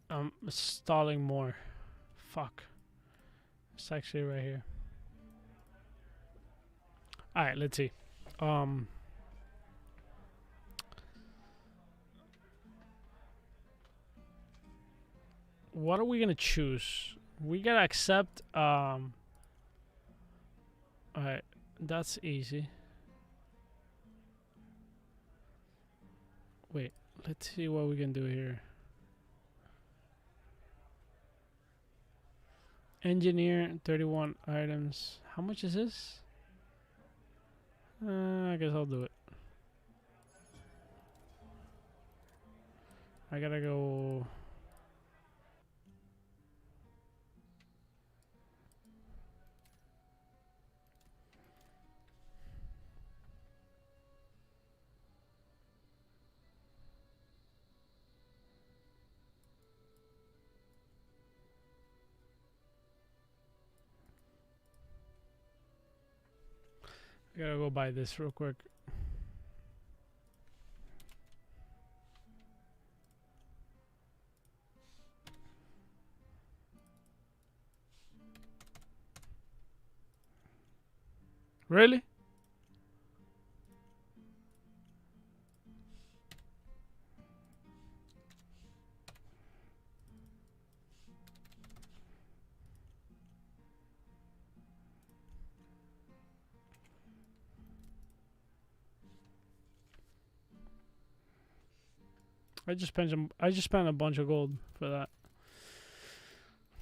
I'm stalling more. Fuck. It's actually right here. All right, let's see. What are we gonna choose? We gotta accept. All right, that's easy. Wait, let's see what we can do here. Engineer 31 items. How much is this? I guess I'll do it. I gotta go. I gotta go buy this real quick. Really? I just spent a bunch of gold for that.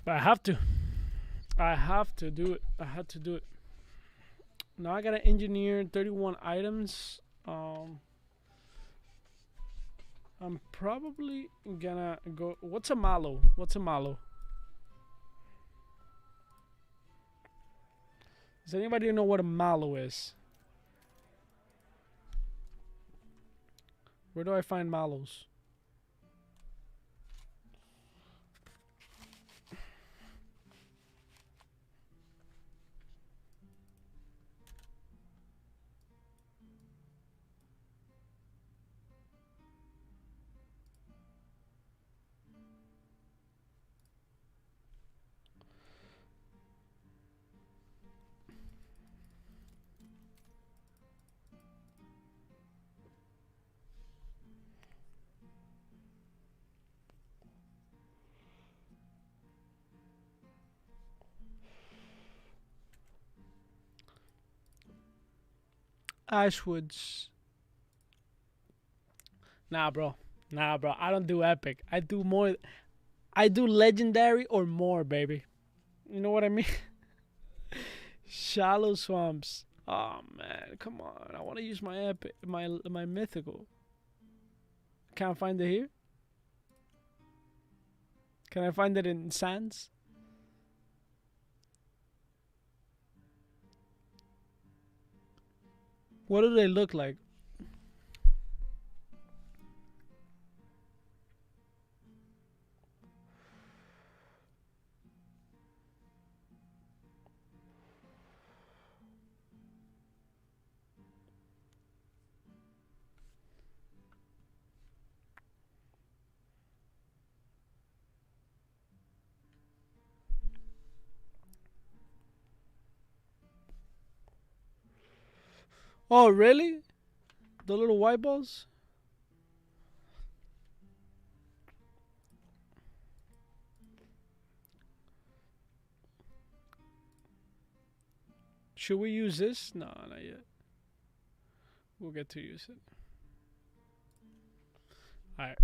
But I have to. I have to do it. I had to do it. Now I gotta engineer 31 items. I'm probably gonna go. What's a malo? What's a malo? Does anybody know what a malo is? Where do I find malos? Ashwoods. Nah, bro. Nah, bro. I don't do epic. I do more. I do legendary or more, baby. You know what I mean? Shallow swamps. Oh man, come on. I want to use my epic, my mythical. Can't find it here. Can I find it in sands? What do they look like? Oh, really? The little white balls? Should we use this? No, not yet. We'll get to use it. Alright.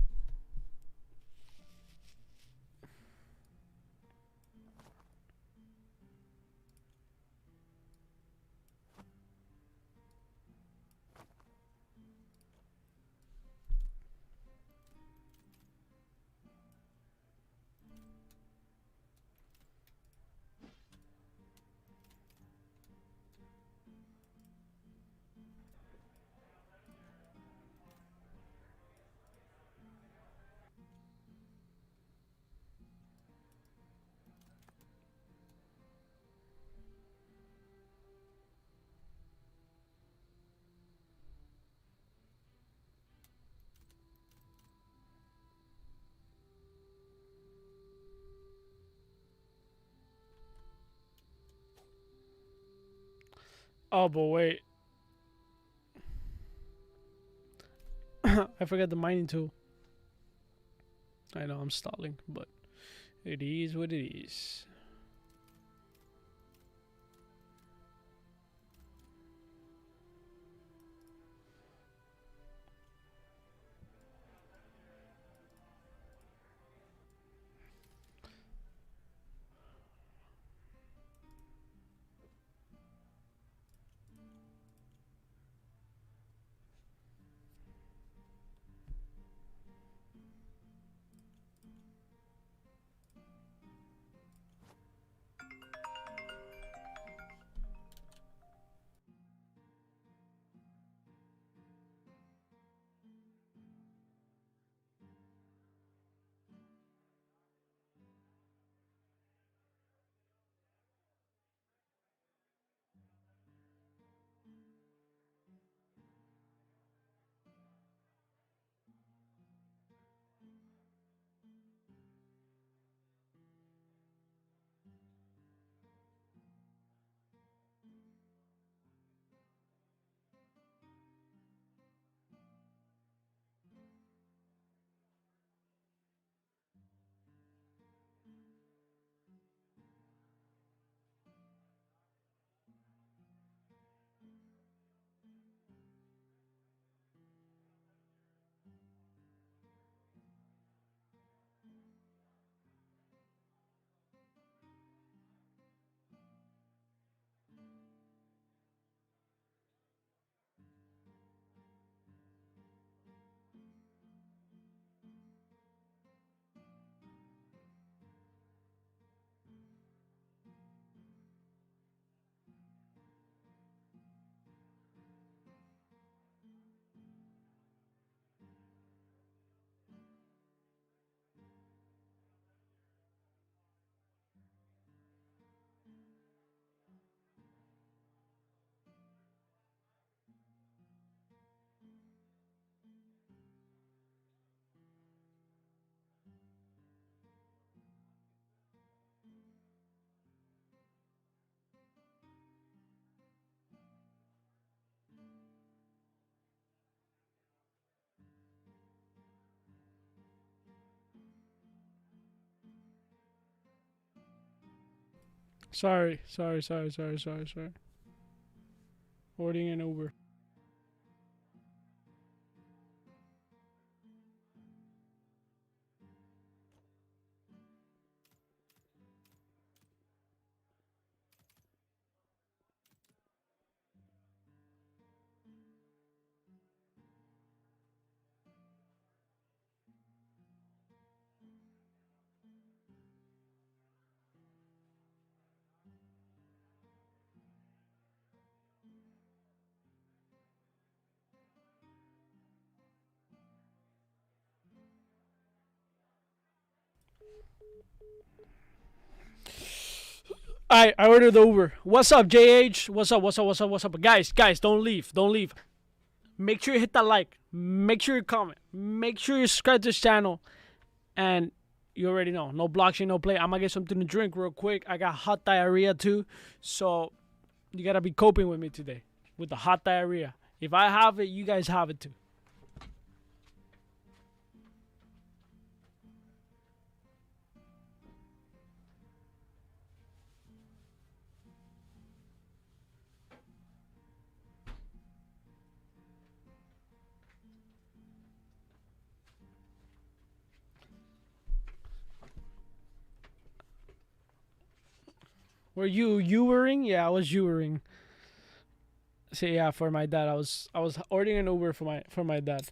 Oh, but wait. I forgot the mining tool. I know I'm stalling, but it is what it is. Sorry. Ordering an Uber. I ordered the Uber. What's up, JH? What's up? What's up? What's up? What's up? Guys, don't leave. Don't leave. Make sure you hit that like. Make sure you comment. Make sure you subscribe to this channel. And you already know. No blockchain, no play. I'm going to get something to drink real quick. I got hot diarrhea too. So you got to be coping with me today. With the hot diarrhea. If I have it, you guys have it too. Were you Ubering? Yeah, I was Ubering. So yeah, for my dad, I was ordering an Uber for my dad,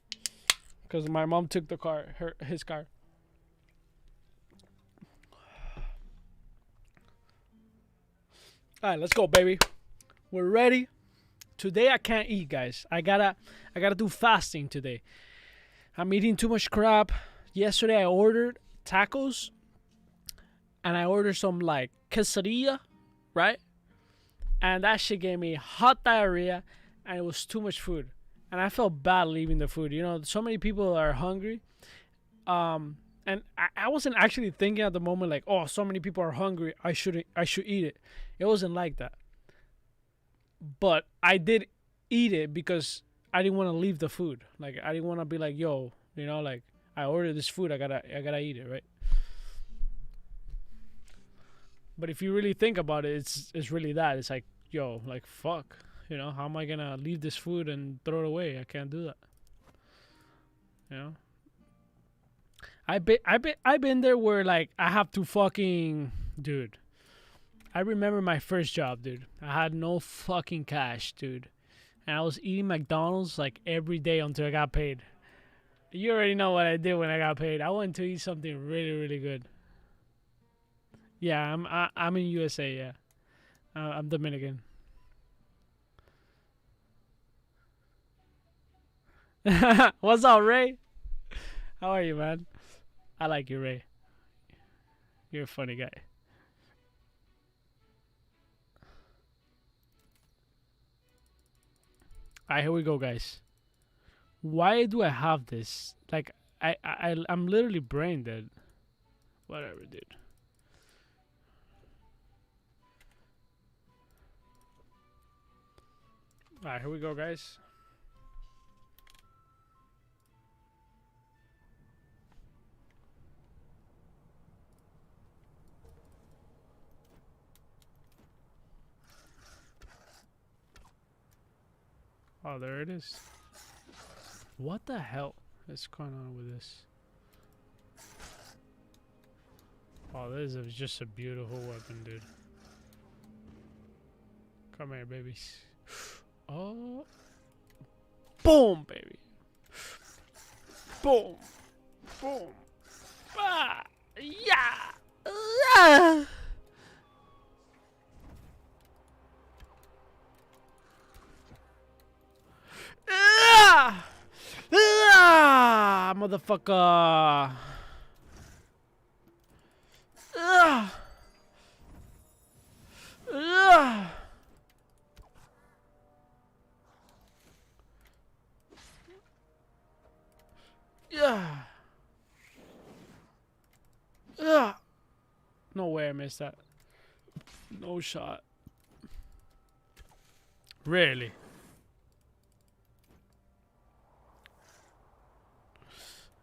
because my mom took the car, his car. All right, let's go, baby. We're ready. Today I can't eat, guys. I gotta do fasting today. I'm eating too much crap. Yesterday I ordered tacos, and I ordered some like quesadilla, right? And that shit gave me hot diarrhea, and it was too much food. And I felt bad leaving the food. You know, so many people are hungry. And I wasn't actually thinking at the moment like, oh, so many people are hungry, I should eat it. It wasn't like that. But I did eat it because I didn't want to leave the food. Like, I didn't want to be like, yo, you know, like, I ordered this food, I gotta eat it, right? But if you really think about it, it's really that. It's like, yo, like, fuck. You know, how am I gonna leave this food and throw it away? I can't do that. You know? I've been there where like I have to fucking, dude. I remember my first job, dude. I had no fucking cash, dude. And I was eating McDonald's like every day until I got paid. You already know what I did when I got paid. I went to eat something really, really good. Yeah, I'm in USA. Yeah, I'm Dominican. What's up, Ray? How are you, man? I like you, Ray. You're a funny guy. Alright, here we go, guys. Why do I have this? Like, I'm literally brain dead. Whatever, dude. Alright, here we go, guys. Oh, there it is. What the hell is going on with this? Oh, this is just a beautiful weapon, dude. Come here, babies. Oh. Boom, baby. Boom. Boom. Ah. Yeah. Ah. Ah. Ah. Motherfucker. Ah. Ah. Yeah. Yeah. No way I missed that. No shot. Really?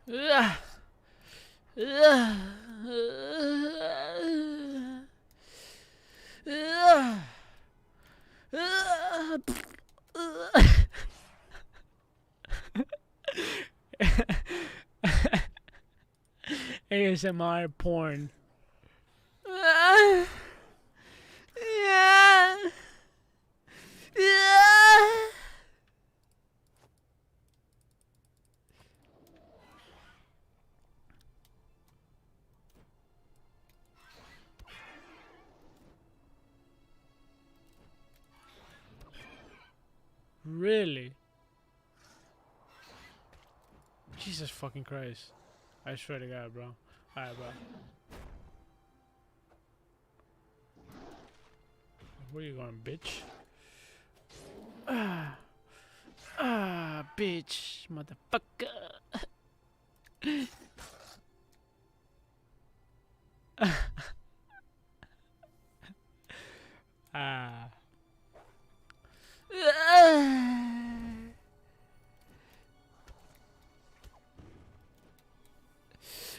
Yeah. Yeah. Yeah. ASMR porn. Yeah. Yeah. Really? Jesus fucking Christ. I swear to God, bro. Alright, bro. Where you going, bitch? Bitch, motherfucker. Ah.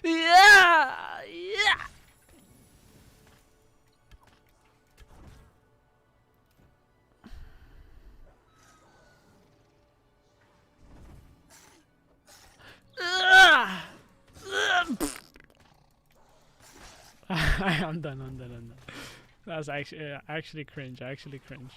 Yeah, yeah. I'm done. I'm done. That's actually cringe. Actually cringe.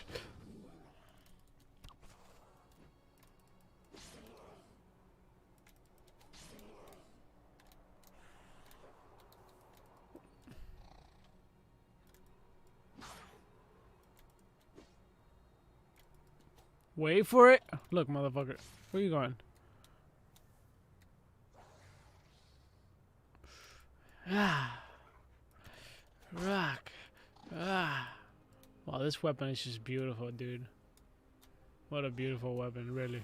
Wait for it. Look, motherfucker. Where you going? Ah. Rock. Ah. Wow, this weapon is just beautiful, dude. What a beautiful weapon, really.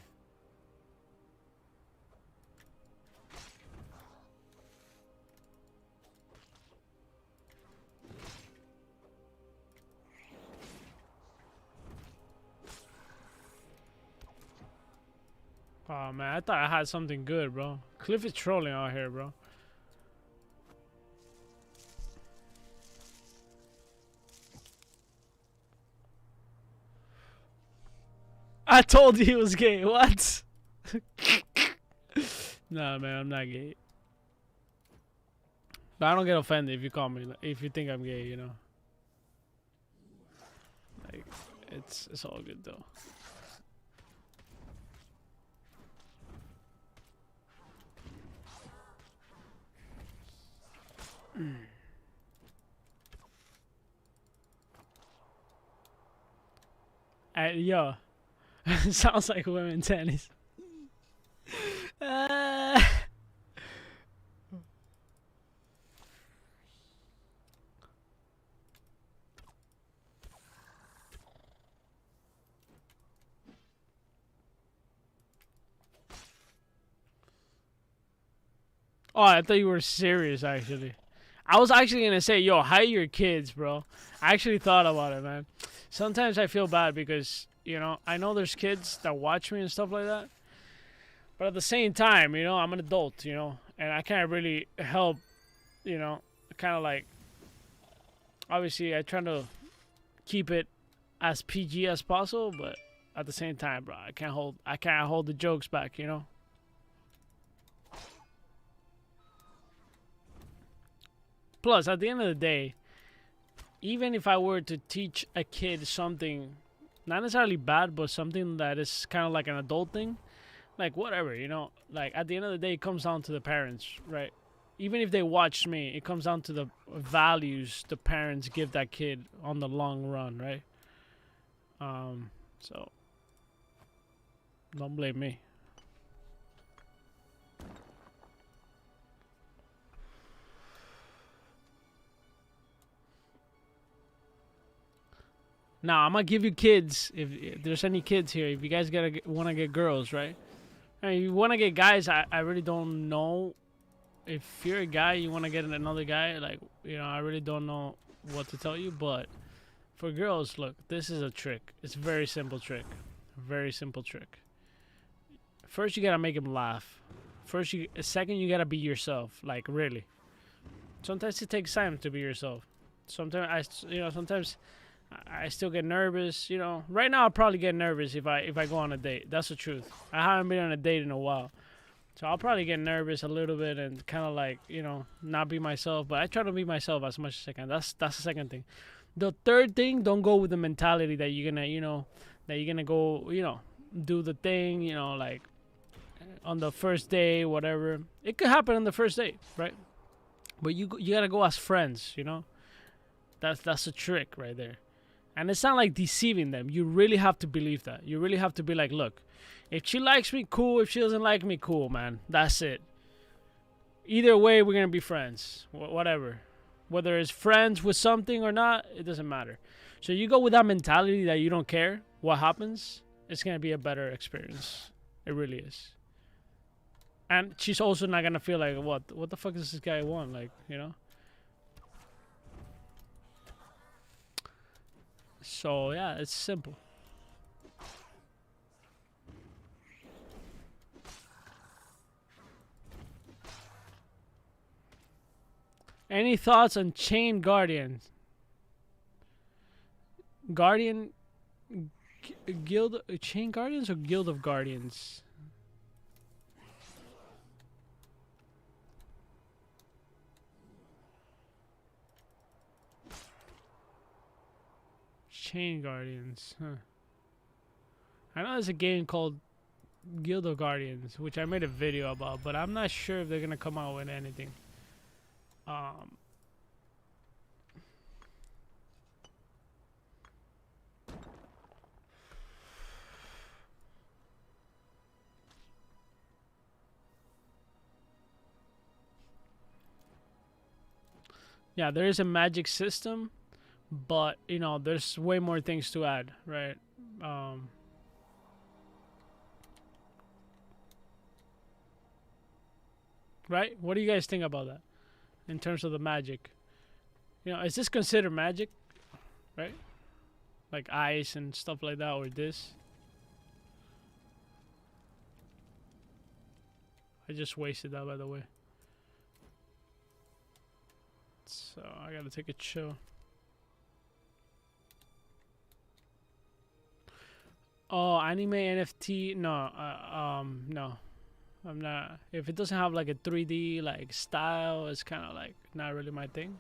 Oh man, I thought I had something good, bro. Cliff is trolling out here, bro. I told you he was gay. What? Nah, man, I'm not gay. But I don't get offended if you call me, if you think I'm gay, you know. Like, it's all good though. Yo, sounds like women tennis. Oh, I thought you were serious, actually. I was actually gonna say, yo, hide your kids, bro. I actually thought about it, man. Sometimes I feel bad because, you know, I know there's kids that watch me and stuff like that. But at the same time, you know, I'm an adult, you know, and I can't really help, you know, kind of like, obviously I try to keep it as PG as possible, but at the same time, bro, I can't hold the jokes back, you know. Plus, at the end of the day, even if I were to teach a kid something, not necessarily bad, but something that is kind of like an adult thing, like whatever, you know, like at the end of the day, it comes down to the parents, right? Even if they watch me, it comes down to the values the parents give that kid on the long run, right? So don't blame me. Now I'm gonna give you kids. If there's any kids here, if you guys want to get girls, right? I mean, you want to get guys. I really don't know. If you're a guy, you want to get another guy. Like, you know, I really don't know what to tell you. But for girls, look, this is a trick. It's a very simple trick. Very simple trick. First, you gotta make them laugh. Second, you gotta be yourself. Like, really. Sometimes it takes time to be yourself. Sometimes I still get nervous, you know. Right now, I'll probably get nervous if I go on a date. That's the truth. I haven't been on a date in a while, so I'll probably get nervous a little bit and kind of like, you know, not be myself. But I try to be myself as much as I can. That's the second thing. The third thing, don't go with the mentality that you're gonna go, you know, do the thing, you know, like on the first day, whatever. It could happen on the first date, right? But you gotta go as friends, you know. That's a trick right there. And it's not like deceiving them. You really have to believe that. You really have to be like, look, if she likes me, cool. If she doesn't like me, cool, man. That's it. Either way, we're going to be friends. Whatever. Whether it's friends with something or not, it doesn't matter. So you go with that mentality that you don't care what happens, it's gonna be a better experience. It really is. And she's also not gonna feel like, what the fuck does this guy want? Like, you know? So yeah, it's simple. Any thoughts on Chain Guardian? Guardian Guild Chain Guardians or Guild of Guardians? Chain Guardians, huh? I know there's a game called Guild of Guardians, which I made a video about, but I'm not sure if they're gonna come out with anything. Yeah, there is a magic system, but you know, there's way more things to add, right? Right? What do you guys think about that in terms of the magic? You know, is this considered magic, right? Like ice and stuff like that, or this? I just wasted that, by the way. So I gotta take a chill. Oh, anime NFT? No, no, I'm not. If it doesn't have like a 3D like style, it's kind of like not really my thing.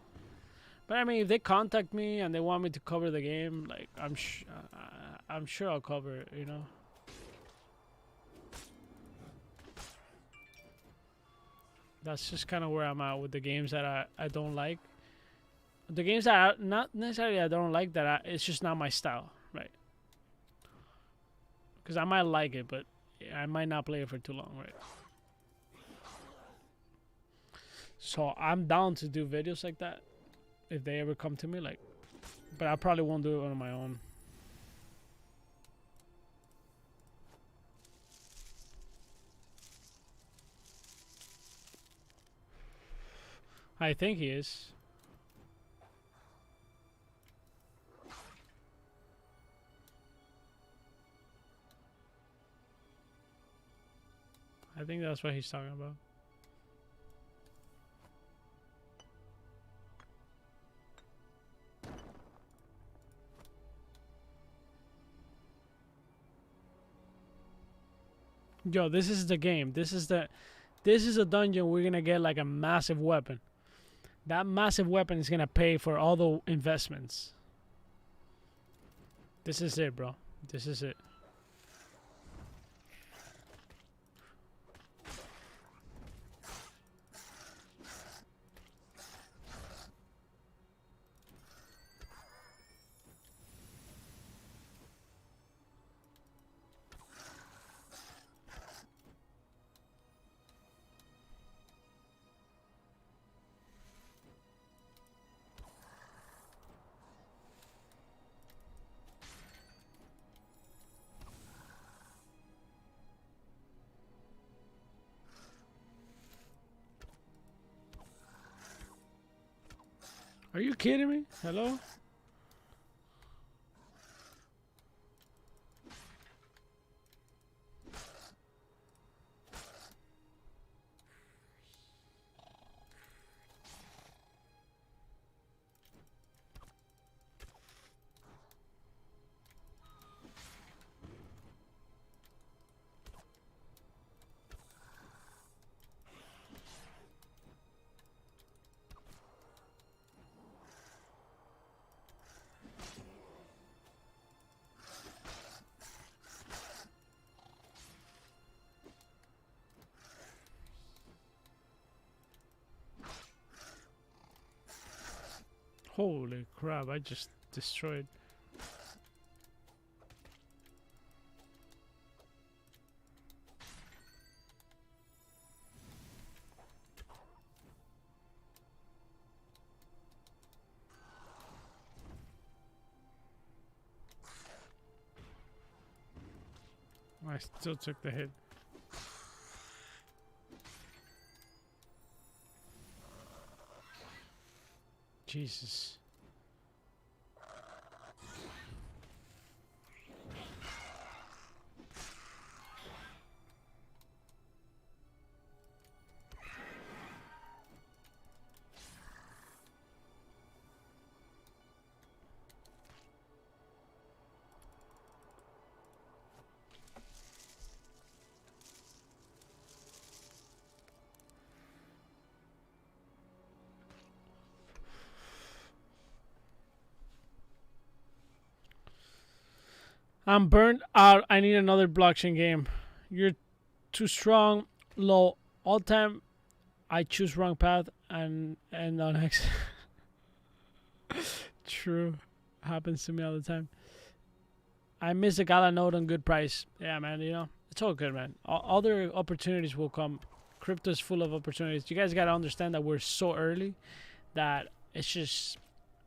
But I mean, if they contact me and they want me to cover the game, like I'm sure I'll cover it. You know. That's just kind of where I'm at with the games that I don't like. The games that not necessarily I don't like, it's just not my style, right? Because I might like it, but I might not play it for too long, right? So I'm down to do videos like that if they ever come to me, like, but I probably won't do it on my own. I think he is. I think that's what he's talking about. Yo, this is the game. This is a dungeon. We're gonna get like a massive weapon. That massive weapon is gonna pay for all the investments. This is it, bro. This is it. Are you kidding me? Hello? Holy crap, I just destroyed. I still took the hit. Jesus. I'm burnt out. I need another blockchain game. You're too strong. Low. All time I choose wrong path and on X. True. Happens to me all the time. I miss a gala node on good price. Yeah, man, you know, it's all good, man. Other opportunities will come. Crypto's full of opportunities. You guys got to understand that we're so early that it's just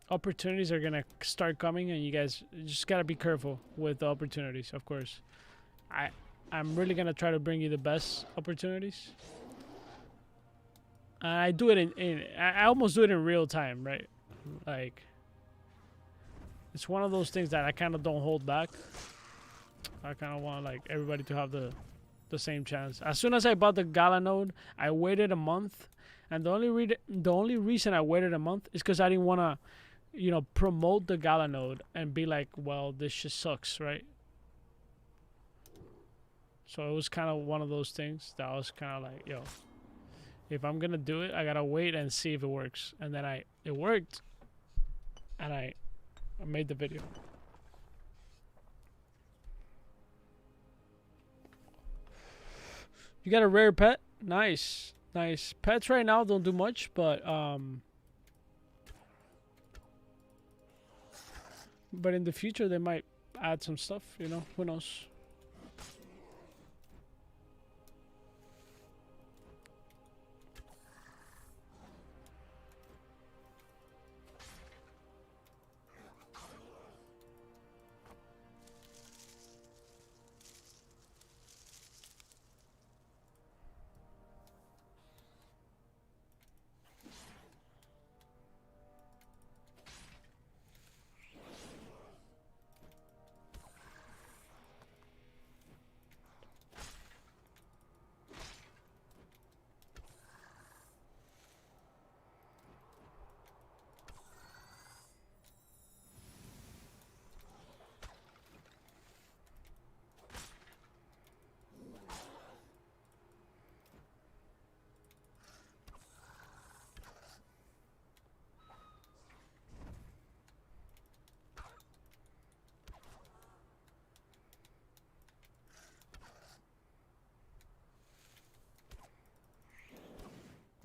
opportunities are going to start coming, and you guys just got to be careful with the opportunities, of course. I'm really going to try to bring you the best opportunities. I do it I almost do it in real time, right? Like, it's one of those things that I kind of don't hold back. I kind of want like everybody to have the same chance. As soon as I bought the Gala node, I waited a month, and the only reason I waited a month is because I didn't want to, you know, promote the Gala node and be like, well, this just sucks, right? So it was kind of one of those things that I was kind of like, yo, if I'm gonna do it, I gotta wait and see if it works. And then it worked, and I made the video. You got a rare pet? Nice. Nice. Pets right now don't do much, but in the future they might add some stuff, you know, who knows.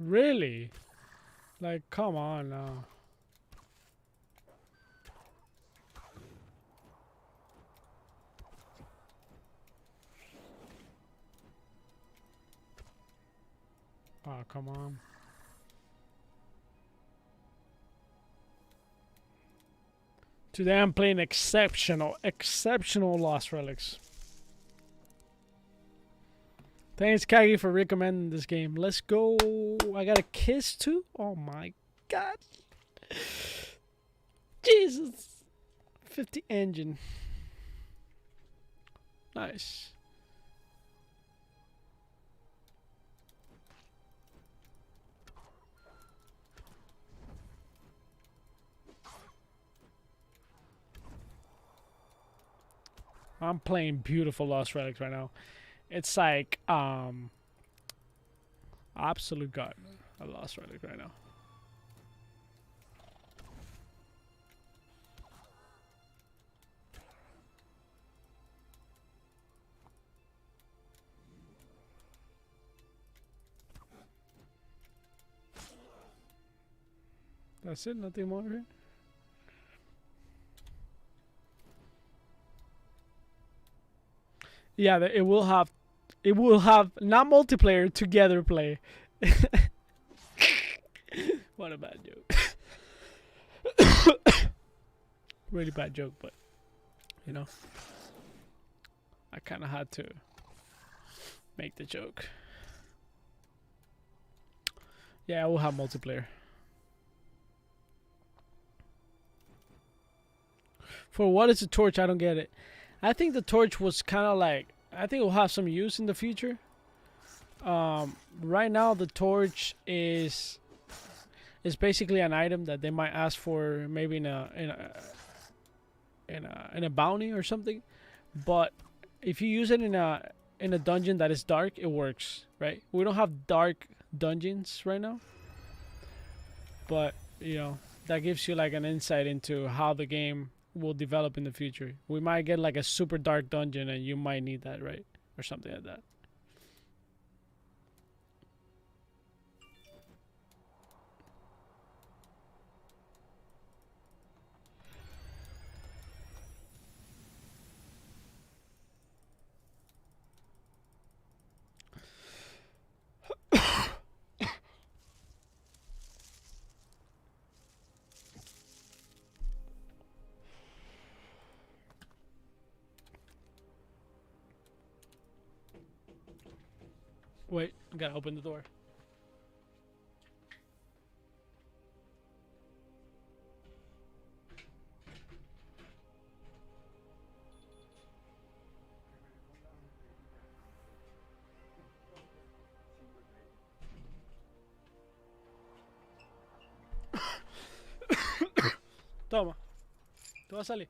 Really? Like, come on now. Oh, come on. Today I'm playing exceptional Lost Relics. Thanks, Kagi, for recommending this game. Let's go. I got a kiss too? Oh my god. Jesus. 50 engine. Nice. I'm playing beautiful Lost Relics right now. It's like absolute god. I Lost Relic right now. That's it, nothing more here. Yeah, it will have not multiplayer, together play. What a bad joke. Really bad joke, but you know, I kind of had to Make the joke. Yeah, we'll have multiplayer. For what is the torch? I don't get it. I think the torch was kind of like, I think it will have some use in the future. Right now the torch is basically an item that they might ask for, maybe in a bounty or something. But if you use it in a dungeon that is dark, it works, right? We don't have dark dungeons right now, but you know, that gives you like an insight into how the game will develop in the future. We might get like a super dark dungeon and you might need that, right? Or something like that. Wait, I gotta open the door. Toma. Tú vas a salir.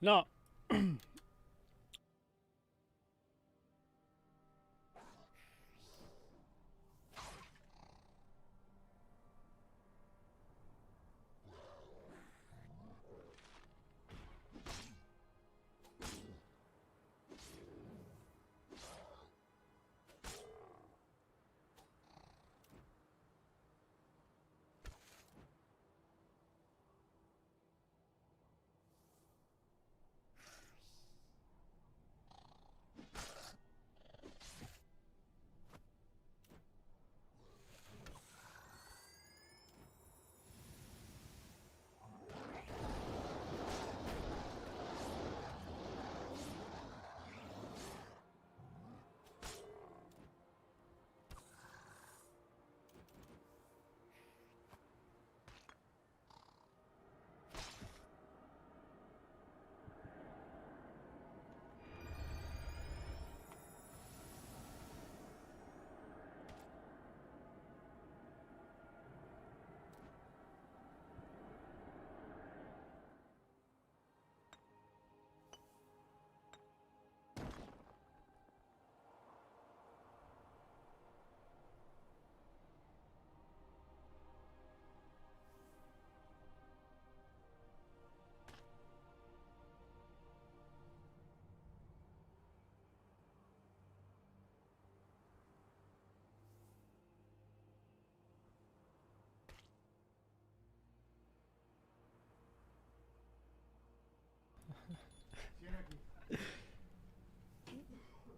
No.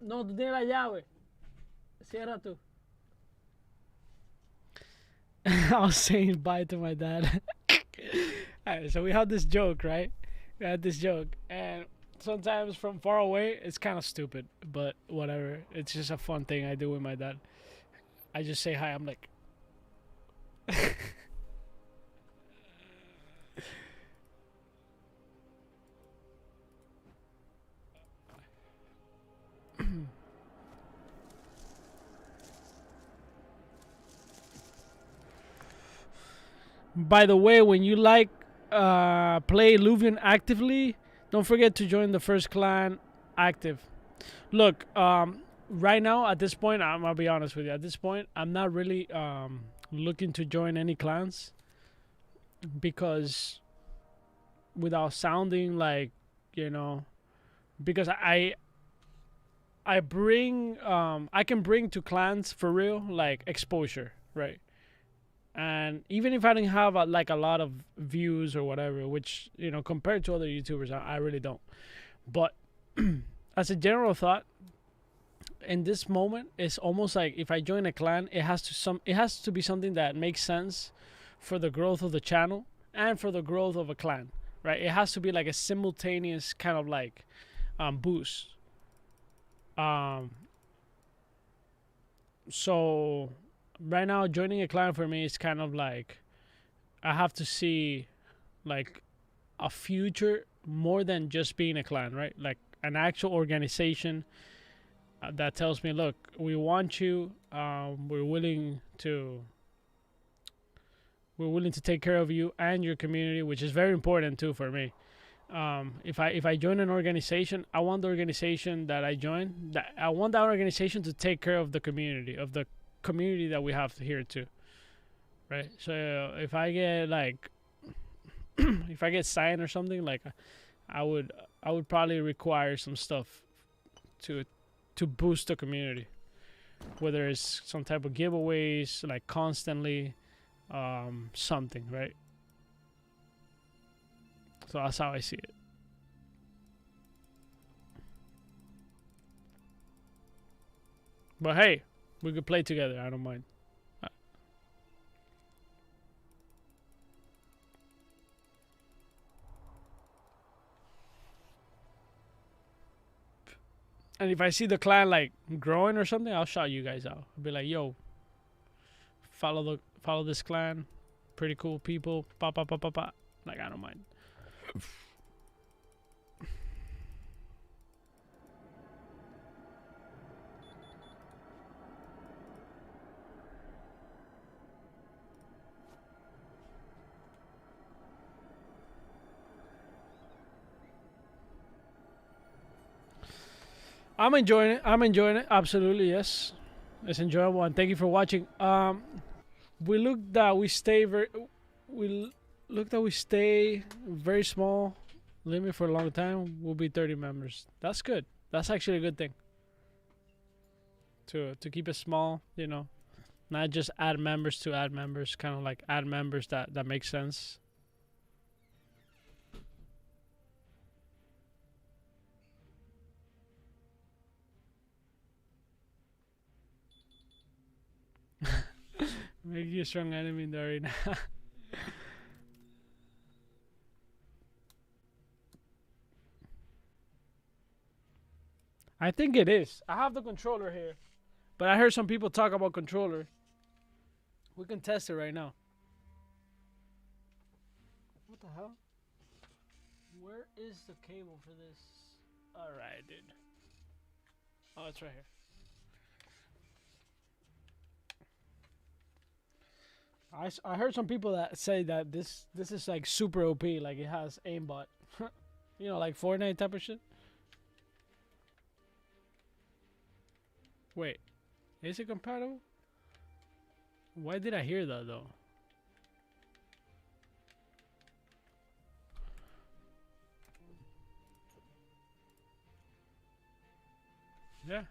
No, tú tienes la llave. Cierra tú. I was saying bye to my dad. Alright, so we had this joke, right? We had this joke, and sometimes from far away, it's kind of stupid, but whatever. It's just a fun thing I do with my dad. I just say hi. I'm like, by the way, when you like play Luvian actively, don't forget to join the first clan active. Look, right now at this point, I'm gonna be honest with you. At this point, I'm not really looking to join any clans because without sounding like, you know, because I bring I can bring to clans for real like exposure, right? And even if I didn't have like a lot of views or whatever, which, you know, compared to other YouTubers, I really don't. But as a general thought, in this moment, it's almost like if I join a clan, it has to be something that makes sense for the growth of the channel and for the growth of a clan, right? It has to be like a simultaneous kind of like boost. So right now, joining a clan for me is kind of like I have to see like a future more than just being a clan, right? Like an actual organization that tells me, look, we want you. We're willing to take care of you and your community, which is very important too for me. If I join an organization, I want the organization that I join. I want that organization to take care of the community that we have here too, right? So if I get like if I get signed or something, like I would probably require some stuff to boost the community, whether it's some type of giveaways, like constantly, something, right? So that's how I see it. But hey, we could play together. I don't mind. And if I see the clan like growing or something, I'll shout you guys out. I'll be like, yo, follow this clan. Pretty cool people. Pa pa pa pa pa. Like, I don't mind. I'm enjoying it. Absolutely, yes. It's enjoyable, and thank you for watching. We look that we stay very small. Limit for a long time. We'll be 30 members. That's good. That's actually a good thing. To keep it small, you know, not just add members to add members. Kind of like add members that makes sense. Make you a strong enemy in the arena. I think it is. I have the controller here, but I heard some people talk about controller. We can test it right now. What the hell? Where is the cable for this? Alright, dude. Oh, it's right here. I heard some people that say that this is like super OP, like it has aimbot. You know, like Fortnite type of shit. Wait, is it compatible? Why did I hear that though? Yeah.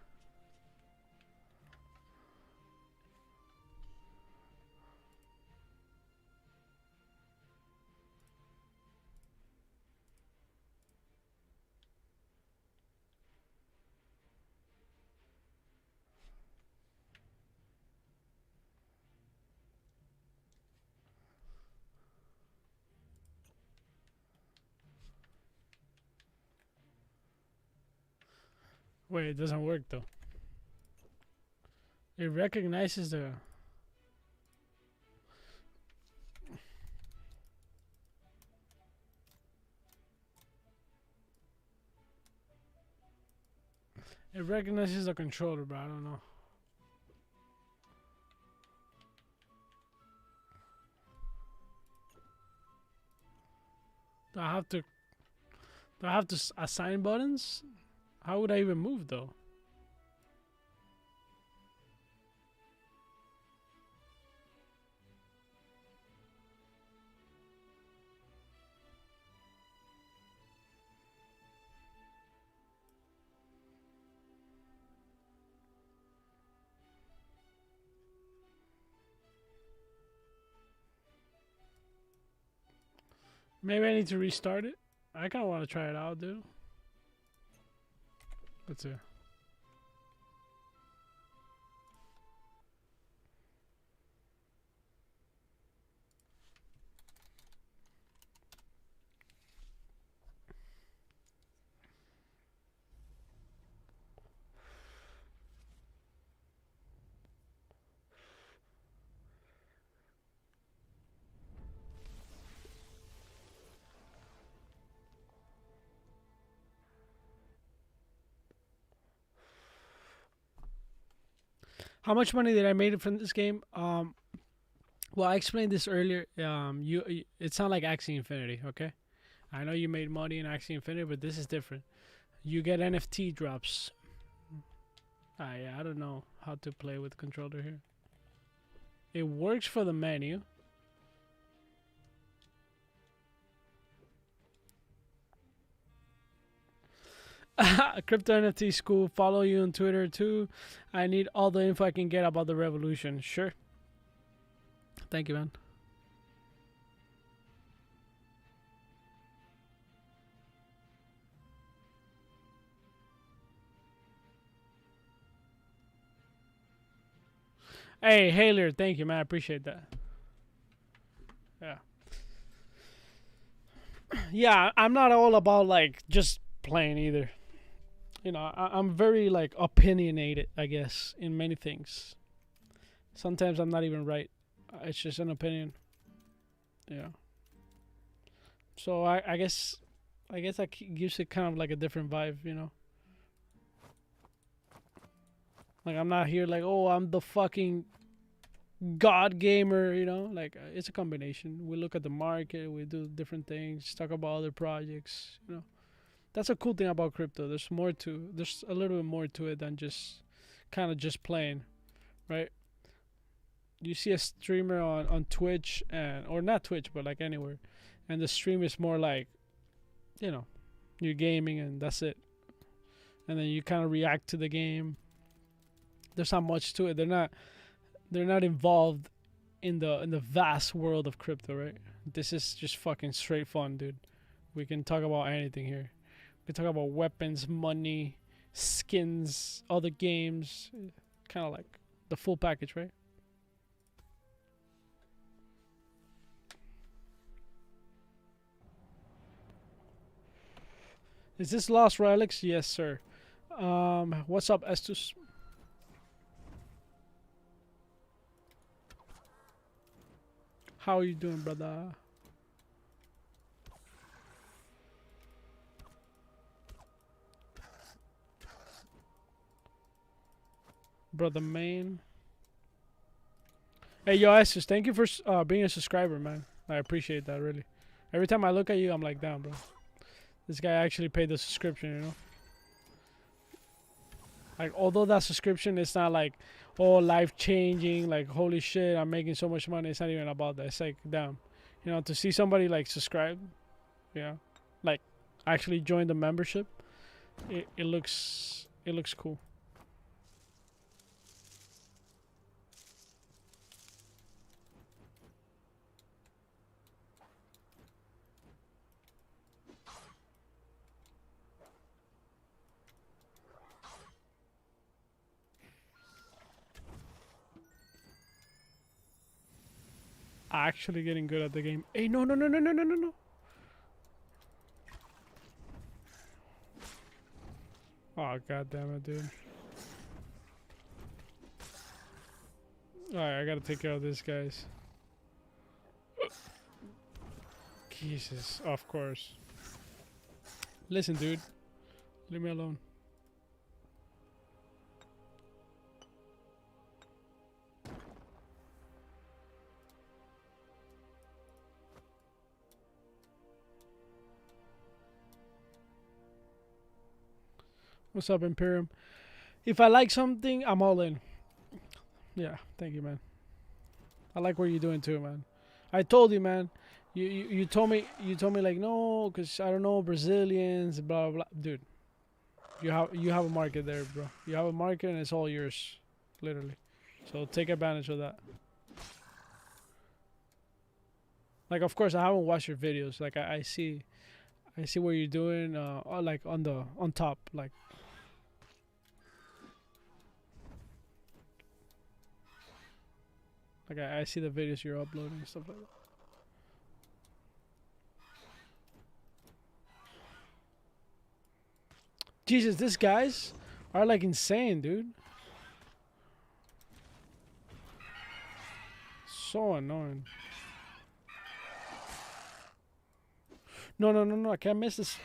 Wait, it doesn't work though. It recognizes the... It recognizes the controller, but I don't know. Do I have to assign buttons? How would I even move though? Maybe I need to restart it. I kind of want to try it out, dude. Let's see. How much money did I made from this game? Well, I explained this earlier. It's not like Axie Infinity, okay? I know you made money in Axie Infinity, but this is different. You get NFT drops. I don't know how to play with controller here. It works for the menu. Crypto NFT school. Follow you on Twitter too. I need all the info I can get about the revolution. Sure. Thank you, man. Hey, Haler, thank you, man. I appreciate that. Yeah. Yeah, I'm not all about like just playing either. You know, I'm very like opinionated, I guess, in many things. Sometimes I'm not even right. It's just an opinion. Yeah. So I guess that gives it kind of like a different vibe, you know. Like I'm not here like, oh, I'm the fucking god gamer, you know. Like it's a combination. We look at the market, we do different things, talk about other projects, you know. That's a cool thing about crypto. There's a little bit more to it than just kind of just playing, right? You see a streamer on Twitch or not Twitch, but like anywhere, and the stream is more like, you know, you're gaming and that's it. And then you kind of react to the game. There's not much to it. They're not involved in the vast world of crypto, right? This is just fucking straight fun, dude. We can talk about anything here. We can talk about weapons, money, skins, other games, kind of like the full package, right? Is this Lost Relics? Yes, sir. What's up, Estus? How are you doing, brother? Brother Main. Hey, yo, Estus, thank you for being a subscriber, man. I appreciate that, really. Every time I look at you, I'm like, damn, bro. This guy actually paid the subscription, you know? Like, although that subscription is not like, oh, life-changing, like, holy shit, I'm making so much money. It's not even about that. It's like, damn. You know, to see somebody, like, subscribe, you know? Like, actually join the membership, it looks cool. Actually getting good at the game. Hey, no. Oh, god damn it, dude. Alright, I gotta take care of this, guys. Jesus, of course. Listen, dude. Leave me alone. What's up, Imperium? If I like something, I'm all in. Yeah, thank you, man. I like what you're doing too, man. I told you, man. You told me like no, cause I don't know Brazilians, blah blah. Blah. Dude, you have a market there, bro. You have a market and it's all yours, literally. So take advantage of that. Like, of course, I haven't watched your videos. Like I see what you're doing. Like on top, like. Like I see the videos you're uploading and stuff like that. Jesus, these guys are like insane, dude. So annoying. No, I can't miss this.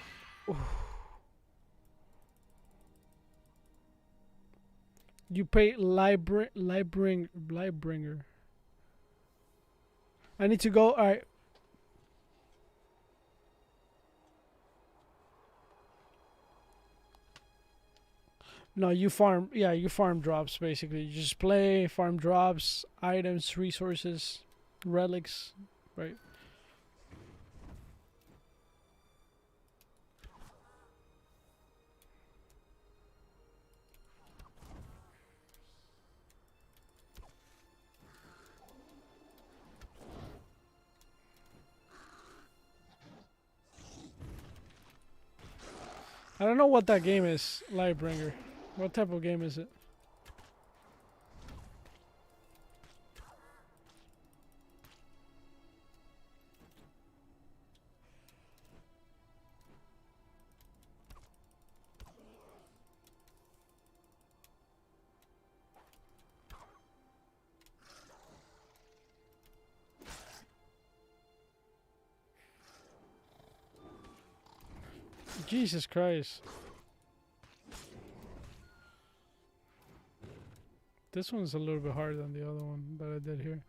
Oof. You pay Lightbringer. I need to go. All right. No, you farm. Yeah, you farm drops basically. You just play, farm drops, items, resources, relics, right? I don't know what that game is, Lightbringer. What type of game is it? Jesus Christ. This one's a little bit harder than the other one that I did here.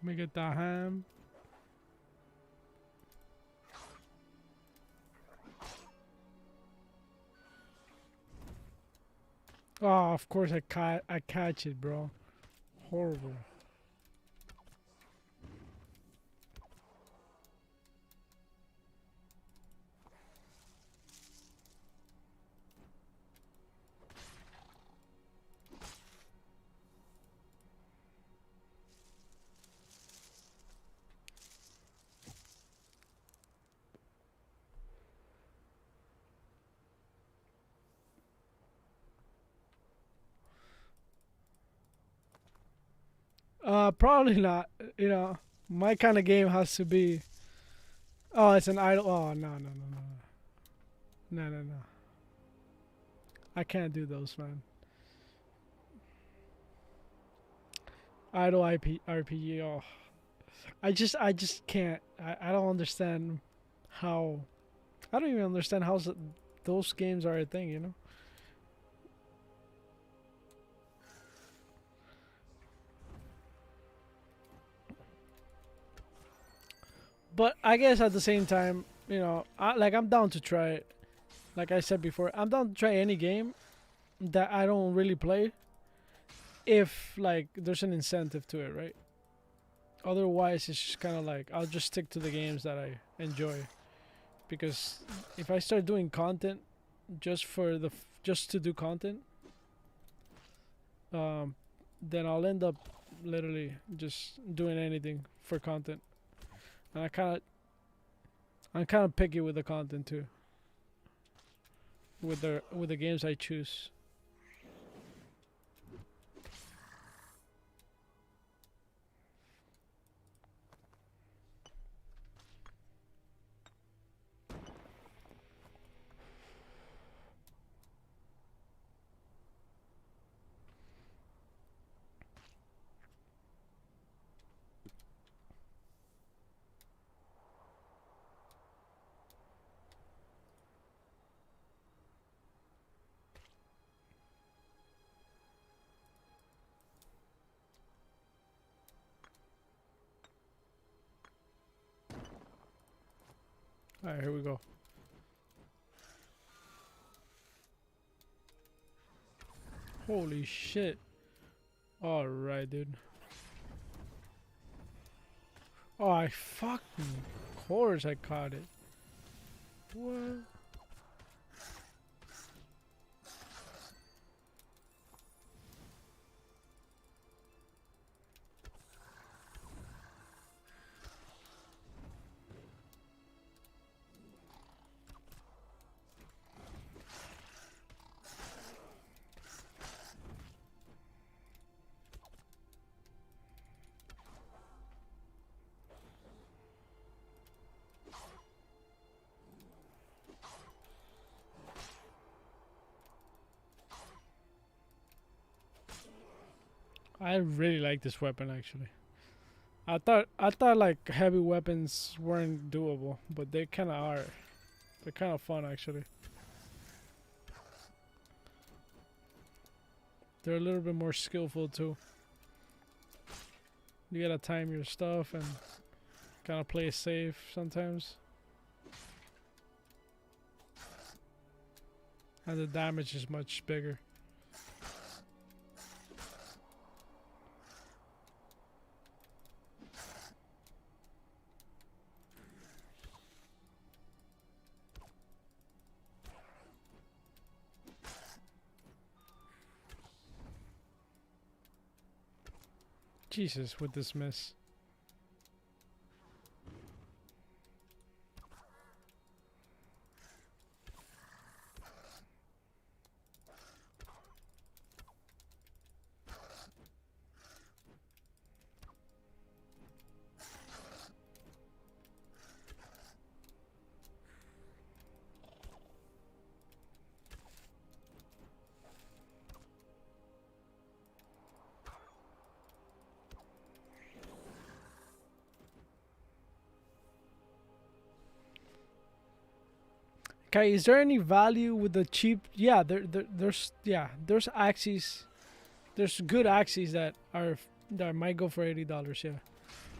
Let me get that ham. Oh, of course I catch it, bro. Horrible. Probably not. You know, my kind of game has to be. Oh, it's an idle. Oh, no, no, no, no, no, no, no. I can't do those, man. Idle RPG. Oh, I just can't. I don't understand how. I don't even understand how those games are a thing. You know. But I guess at the same time, you know, I'm down to try it. Like I said before, I'm down to try any game that I don't really play if like there's an incentive to it, right? Otherwise, it's just kind of like I'll just stick to the games that I enjoy. Because if I start doing content just for just to do content, um, then I'll end up literally just doing anything for content. And I'm kind of picky with the content too. With the games I choose. Alright, here we go. Holy shit. Alright, dude. Oh, I fucking course I caught it. What? I really like this weapon actually. I thought like heavy weapons weren't doable, but they kind of are. They're kind of fun actually. They're a little bit more skillful too. You gotta time your stuff and kind of play it safe sometimes. And the damage is much bigger. Jesus, with this miss. Okay, is there any value with the cheap? Yeah, there's axes. There's good axes that might go for $80. Yeah,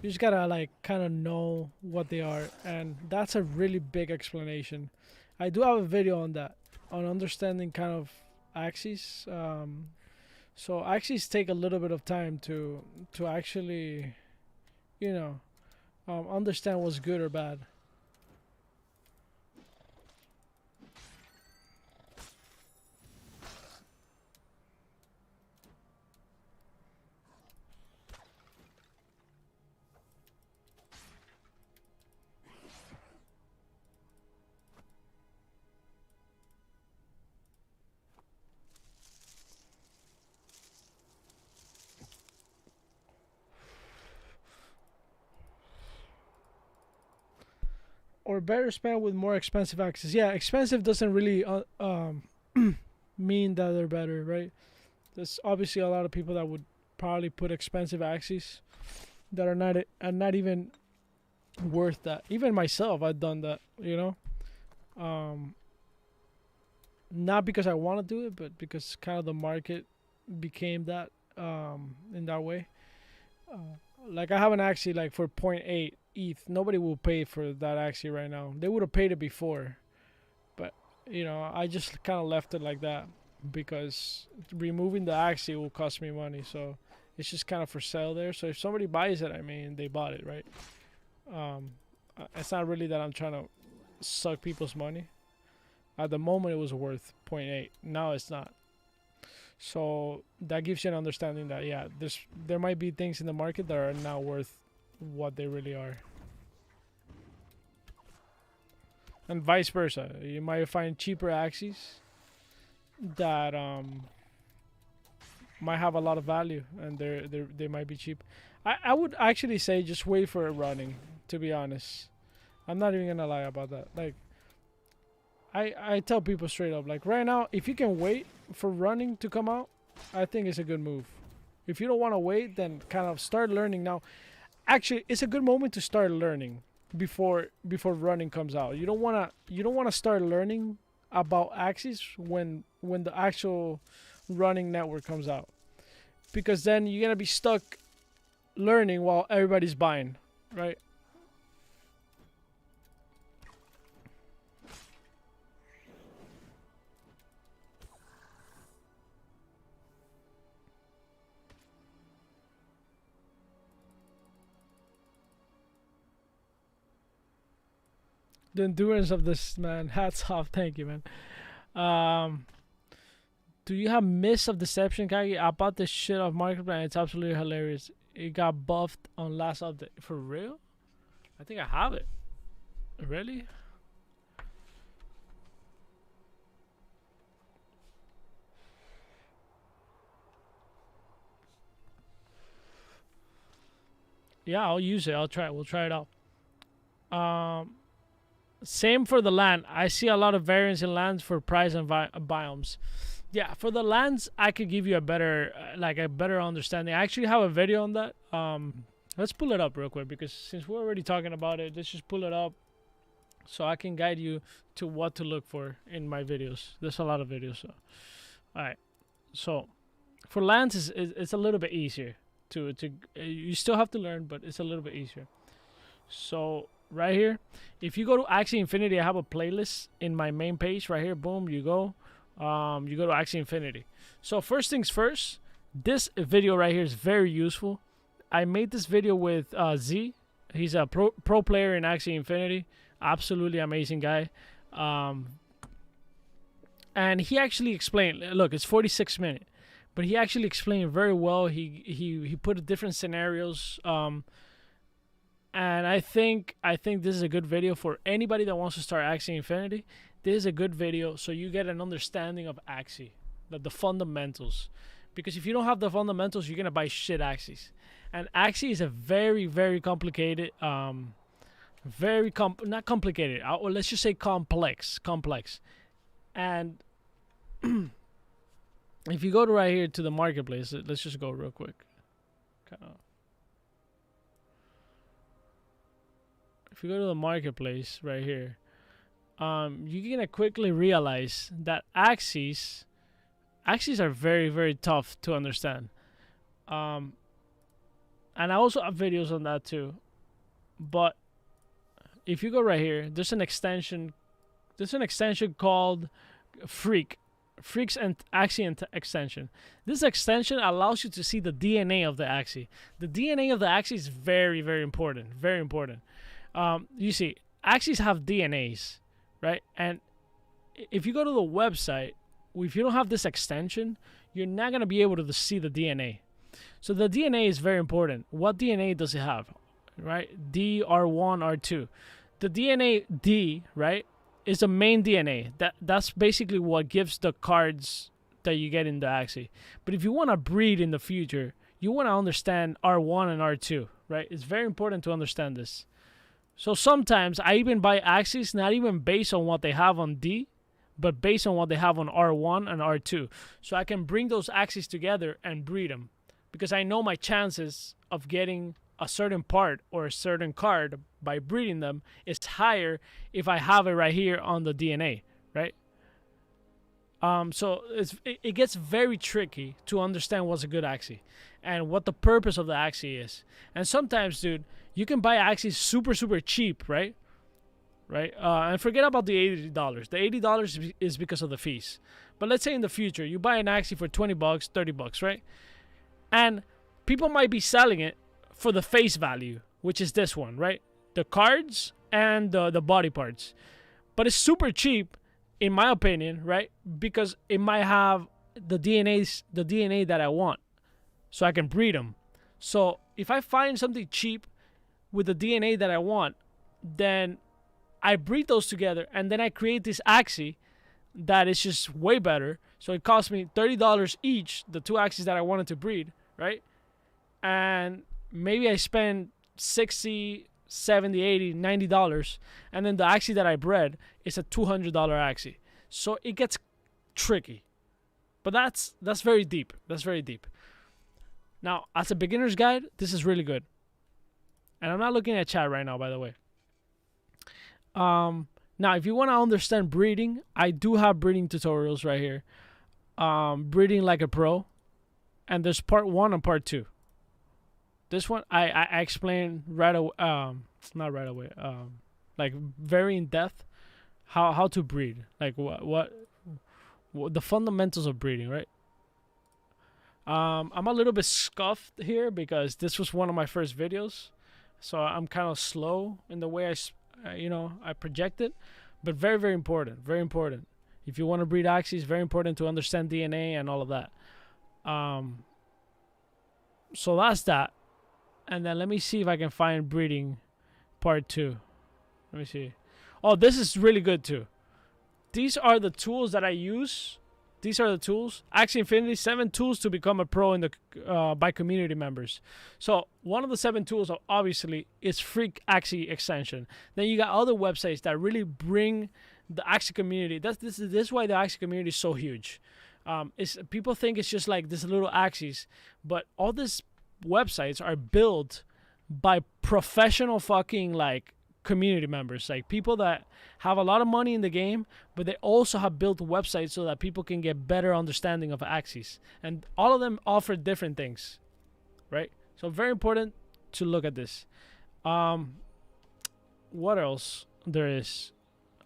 you just gotta like kind of know what they are, and that's a really big explanation. I do have a video on that, on understanding kind of axes. So axes take a little bit of time to actually, you know, understand what's good or bad. Or better spent with more expensive axes. Yeah, expensive doesn't really mean that they're better, right? There's obviously a lot of people that would probably put expensive axes that are not even worth that. Even myself, I've done that, you know. Not because I want to do it, but because kind of the market became that in that way. Like I have an axie like for point 0.8 ETH. Nobody will pay for that axie right now. They would have paid it before, but you know I just kind of left it like that because removing the axie will cost me money. So it's just kind of for sale there. So if somebody buys it, I mean they bought it, right? It's not really that I'm trying to suck people's money. At the moment, it was worth point 0.8. Now it's not. So that gives you an understanding that yeah, there might be things in the market that are not worth what they really are. And vice versa. You might find cheaper axes that might have a lot of value and they might be cheap. I would actually say just wait for it running, to be honest. I'm not even gonna lie about that. Like I tell people straight up, like right now, if you can wait for running to come out, I think it's a good move. If you don't want to wait, then kind of start learning now. Actually, it's a good moment to start learning before running comes out. You don't wanna start learning about axes when the actual running network comes out, because then you're gonna be stuck learning while everybody's buying, right? The endurance of this man, hats off. Thank you, man. Do you have Miss of Deception, Kagi? I bought this shit off Marketplace. It's absolutely hilarious. It got buffed on last update. For real? I think I have it. Really? Yeah, I'll use it. I'll try it. We'll try it out. Same for the land. I see a lot of variance in lands for price and biomes. Yeah, for the lands, I could give you a better, a better understanding. I actually have a video on that. Let's pull it up real quick because since we're already talking about it, let's just pull it up so I can guide you to what to look for in my videos. There's a lot of videos. So, all right. So, for lands, it's a little bit easier to you still have to learn, but it's a little bit easier. So right here, if you go to Axie Infinity, I have a playlist in my main page right here. Boom, you go to Axie Infinity. So first things first, this video right here is very useful. I made this video with Z. He's a pro player in Axie Infinity. Absolutely amazing guy. And he actually explained, look, it's 46 minutes, but he actually explained very well. He put different scenarios. And I think this is a good video for anybody that wants to start Axie Infinity. This is a good video so you get an understanding of Axie, the fundamentals. Because if you don't have the fundamentals, you're gonna buy shit Axies. And Axie is a very, very complicated, not complicated. Let's just say complex. And if you go to right here to the marketplace, let's just go real quick. If you go to the marketplace right here, you're gonna quickly realize that Axies are very, very tough to understand. And I also have videos on that too. But if you go right here, there's an extension. There's an extension called Freaks and Axie extension. This extension allows you to see the DNA of the Axie. The DNA of the Axie is very, very important. Very important. You see, Axies have DNAs, right? And if you go to the website, if you don't have this extension, you're not going to be able to see the DNA. So the DNA is very important. What DNA does it have, right? D, R1, R2. The DNA D, right, is the main DNA. That's basically what gives the cards that you get in the Axie. But if you want to breed in the future, you want to understand R1 and R2, right? It's very important to understand this. So sometimes I even buy Axies not even based on what they have on D, but based on what they have on R1 and R2. So I can bring those Axies together and breed them. Because I know my chances of getting a certain part or a certain card by breeding them is higher if I have it right here on the DNA, right? So it gets very tricky to understand what's a good Axie and what the purpose of the Axie is. And sometimes, dude, you can buy Axies super, super cheap, right? And forget about the $80. The $80 is because of the fees. But let's say in the future, you buy an Axie for $20, $30, right? And people might be selling it for the face value, which is this one, right? The cards and the body parts. But it's super cheap, in my opinion, right? Because it might have the DNA that I want, so I can breed them. So if I find something cheap with the DNA that I want, then I breed those together, and then I create this Axie that is just way better. So it cost me $30 each, the two Axies that I wanted to breed, right? And maybe I spend $60, $70, $80, $90, and then the Axie that I bred is a $200 Axie. So it gets tricky. But that's very deep. That's very deep. Now, as a beginner's guide, this is really good. And I'm not looking at chat right now, by the way. Now, if you want to understand breeding, I do have breeding tutorials right here. Breeding like a pro. And there's part 1 and part 2. This one, I explain right away, not right away, like very in depth how to breed. Like what the fundamentals of breeding, right? I'm a little bit scuffed here because this was one of my first videos. So I'm kind of slow in the way I project it, but very, very important. Very important. If you want to breed Axies, very important to understand DNA and all of that. So that's that. And then let me see if I can find breeding part 2. Let me see. Oh, this is really good too. These are the tools that I use. These are the tools. Axie Infinity, 7 tools to become a pro in the by community members. So one of the 7 tools, obviously, is Freak Axie extension. Then you got other websites that really bring the Axie community. This is why the Axie community is so huge. Is people think it's just like this little axis, but all these websites are built by professional fucking like community members, like people that have a lot of money in the game, but they also have built websites so that people can get better understanding of axes, and all of them offer different things, right? So very important to look at this. What else there is?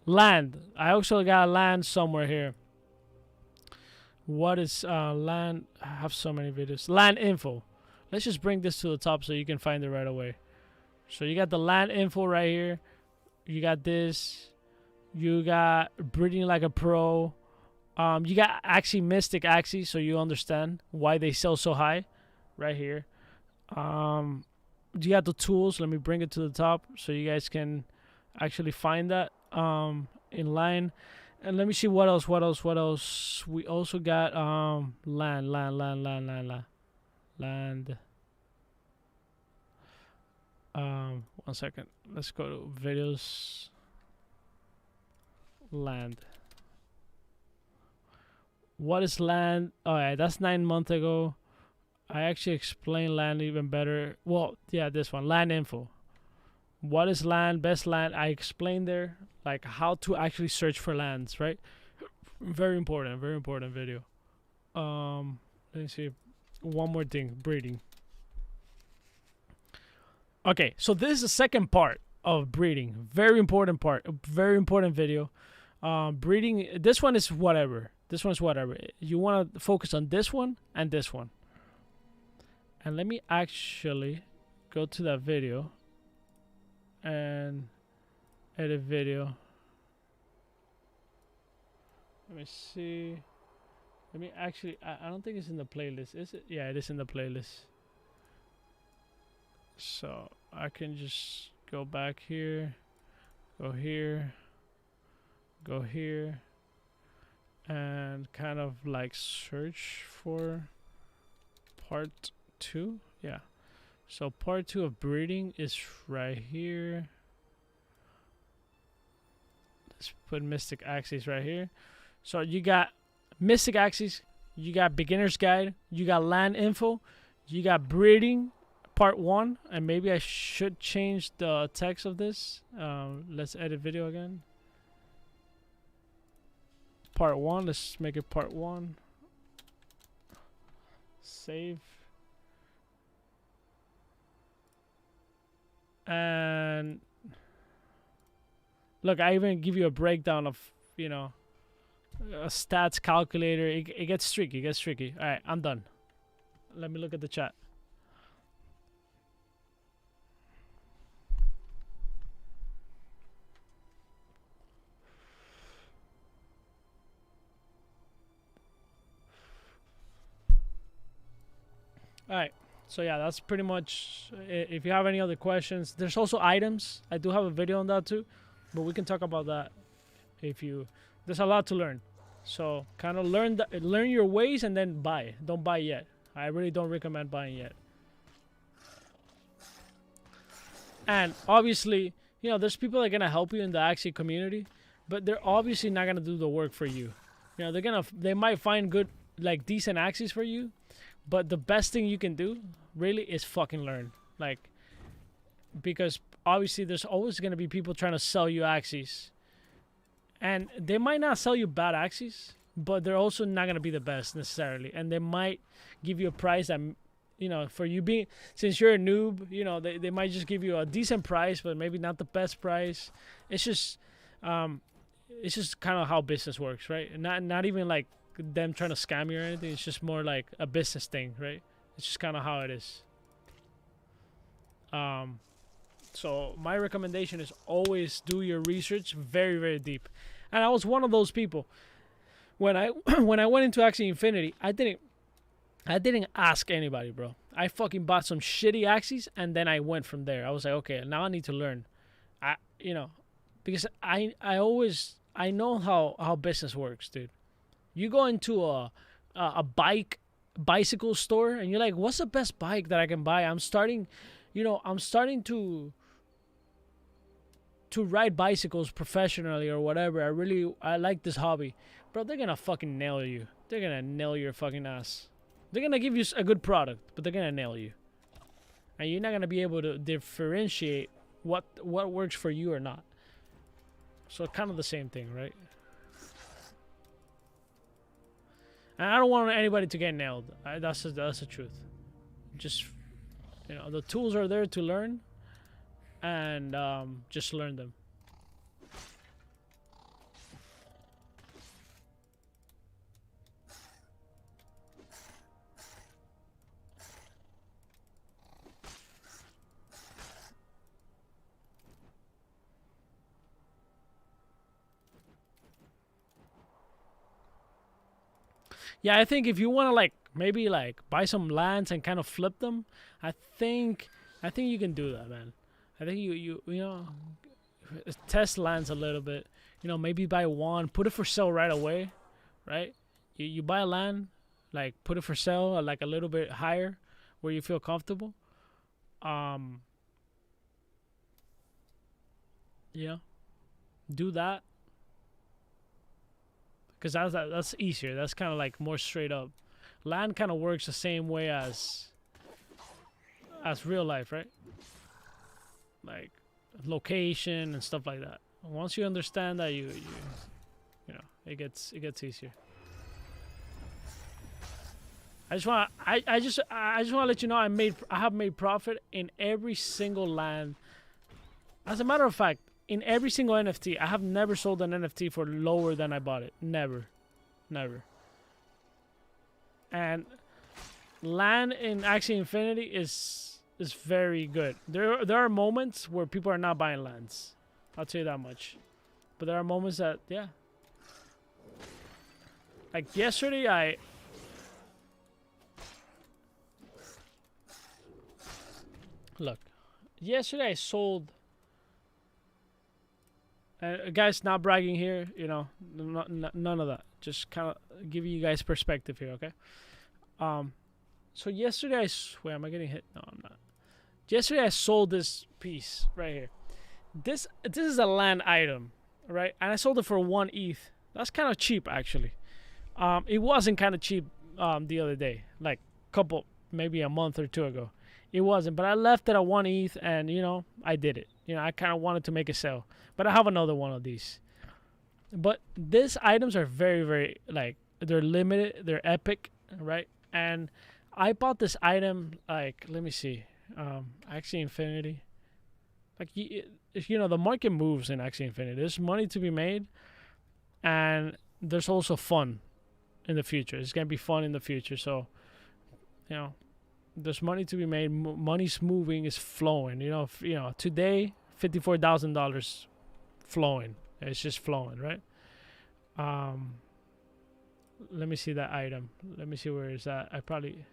Land. I also got land somewhere here. What is land? I have so many videos. Land info. Let's just bring this to the top so you can find it right away. So you got the land info right here. You got this. You got breeding like a pro. You got actually mystic axes, so you understand why they sell so high right here. You got the tools. Let me bring it to the top so you guys can actually find that in line. And let me see what else. We also got land. One second. Let's go to videos. Land. What is land? Oh yeah, that's 9 months ago. I actually explained land even better. Well, yeah, this one, land info. What is land? Best land. I explained there, like how to actually search for lands, right? Very important video. Let me see. One more thing, breeding. Okay, so this is the second part of breeding. Very important part. A very important video. Breeding. This one is whatever. You want to focus on this one and this one. And let me actually go to that video and edit video. Let me see. Let me actually, I don't think it's in the playlist, is it? Yeah, it is in the playlist. So I can just go back here, go here, go here, and kind of like search for part 2. Yeah, so part 2 of breeding is right here. Let's put mystic axes right here. So you got mystic axes, you got beginner's guide, you got land info, you got breeding part 1. And maybe I should change the text of this. Let's edit video again. Part 1. Let's make it part 1. Save. And look, I even give you a breakdown of, you know, a stats calculator. It gets tricky. All right, I'm done. Let me look at the chat. All right, so yeah, that's pretty much it. If you have any other questions, there's also items. I do have a video on that too, but we can talk about that if you. There's a lot to learn, so kind of learn your ways and then buy. Don't buy yet. I really don't recommend buying yet. And obviously, you know, there's people that are gonna help you in the Axie community, but they're obviously not gonna do the work for you. You know, they might find good, like decent Axies for you, but the best thing you can do really is fucking learn. Like, because obviously there's always gonna be people trying to sell you Axies. And they might not sell you bad Axies, but they're also not going to be the best necessarily. And they might give you a price that, you know, for you being, since you're a noob, you know, they might just give you a decent price, but maybe not the best price. It's just kind of how business works, right? Not even like them trying to scam you or anything. It's just more like a business thing, right? It's just kind of how it is. So my recommendation is always do your research very, very deep. And I was one of those people. When I went into Axie Infinity, I didn't ask anybody, bro. I fucking bought some shitty Axies and then I went from there. I was like, okay, now I need to learn. Because I know how business works, dude. You go into a bicycle store and you're like, what's the best bike that I can buy? I'm starting to ride bicycles professionally or whatever. I like this hobby, bro, they're gonna fucking nail you. They're gonna nail your fucking ass. They're gonna give you a good product, but they're gonna nail you. And you're not gonna be able to differentiate what works for you or not. So kind of the same thing, right? And I don't want anybody to get nailed. That's the truth. Just, you know, the tools are there to learn, and just learn them. Yeah, I think if you want to like maybe like buy some lands and kind of flip them, I think you can do that, man. I think you know, test lands a little bit. You know, maybe buy one, put it for sale right away, right? You buy a land, like put it for sale like a little bit higher, where you feel comfortable. Yeah, do that. Because that's easier. That's kind of like more straight up. Land kind of works the same way as real life, right? Like location and stuff like that. Once you understand that, you know, it gets easier. I just want to let you know I have made profit in every single land. As a matter of fact, in every single NFT, I have never sold an NFT for lower than I bought it. Never. And land in Axie Infinity is very good. There are moments where people are not buying lands. I'll tell you that much. But there are moments that, yeah. Like yesterday, yesterday I sold. Guys, not bragging here, you know, none of that. Just kind of giving you guys perspective here, okay? So yesterday wait, am I getting hit? No, I'm not. Yesterday I sold this piece right here. This is a land item, right? And I sold it for 1 ETH. That's kind of cheap, actually. It wasn't kind of cheap the other day, like maybe a month or two ago. It wasn't, but I left it at 1 ETH, and you know, I did it. You know, I kind of wanted to make a sale, but I have another one of these. But these items are very, very, like, they're limited, they're epic, right? And I bought this item, like, let me see, Axie Infinity. Like, you know, the market moves in Axie Infinity. There's money to be made, and there's also fun in the future. It's gonna be fun in the future, so, you know, there's money to be made. Money's moving, is flowing. You know, today $54,000 flowing. It's just flowing, right? Let me see that item. Let me see where is that. I can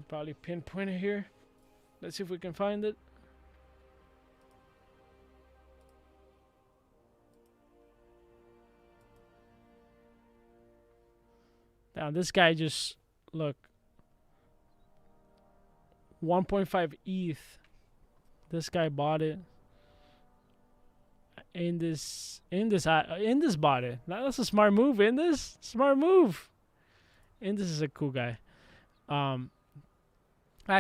probably pinpoint it here. Let's see if we can find it. Now this guy just look. 1.5 ETH. This guy bought it. In this bought it. That's a smart move. Smart move. This is a cool guy. Alright,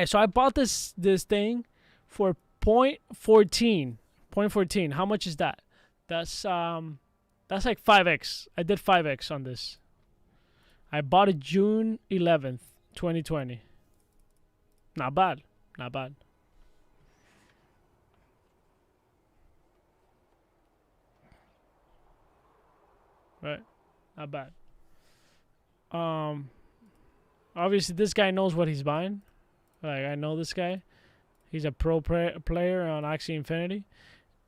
so I bought this thing for 0.14. 0.14. How much is that? That's like 5x. I did 5x on this. I bought it June 11th, 2020. Not bad. Right? Not bad. Obviously this guy knows what he's buying. Like, I know this guy. He's a pro player on Axie Infinity,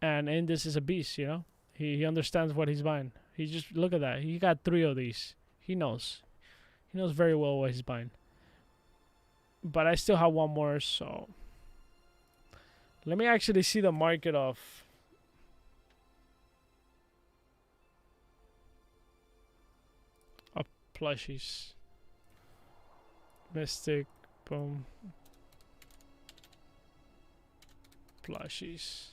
and this is a beast, you know? He understands what he's buying. He just, look at that. He got 3 of these. He knows very well what he's buying. But I still have one more, so let me actually see the market of plushies. Mystic, boom. Plushies.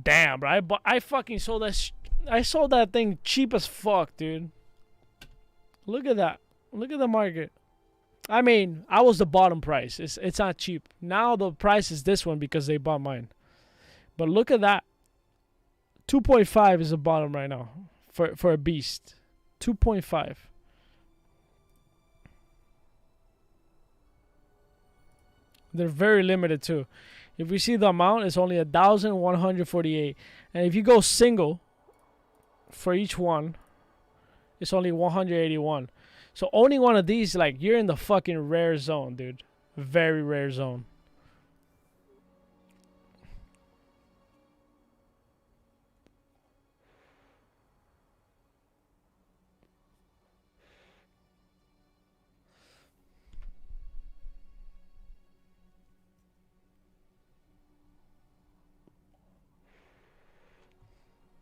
Damn, bro. I fucking sold that. I sold that thing cheap as fuck, dude. Look at that. Look at the market. I mean, I was the bottom price. It's not cheap. Now the price is this one because they bought mine. But look at that. 2.5 is the bottom right now for a beast. 2.5. They're very limited too. If we see the amount, it's only 1,148. And if you go single for each one, it's only 181. So owning one of these, like, you're in the fucking rare zone, dude. Very rare zone.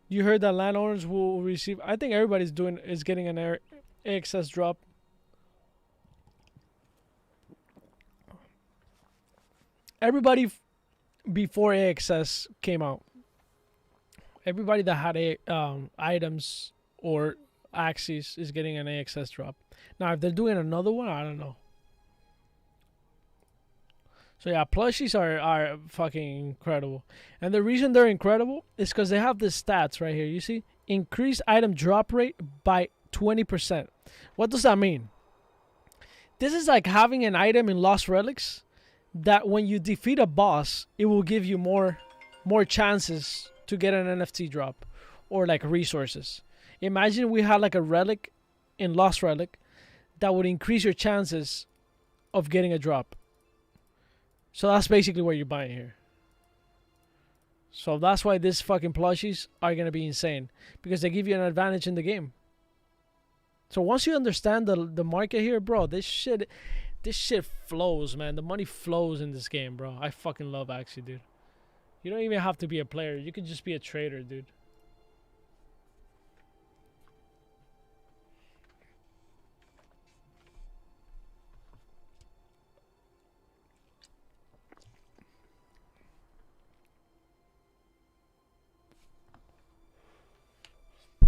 You heard that landowners will receive. I think everybody's getting an AXS drop. Everybody before AXS came out. Everybody that had items or axes is getting an AXS drop. Now, if they're doing another one, I don't know. So yeah, plushies are fucking incredible. And the reason they're incredible is because they have the stats right here. You see? Increased item drop rate by 20%. What does that mean? This is like having an item in Lost Relics that when you defeat a boss, it will give you more chances to get an NFT drop or like resources. Imagine we had like a relic in Lost Relic that would increase your chances of getting a drop. So that's basically what you're buying here. So that's why these fucking plushies are going to be insane. Because they give you an advantage in the game. So once you understand the market here, bro, this shit flows, man. The money flows in this game, bro. I fucking love Axie, dude. You don't even have to be a player. You can just be a trader, dude.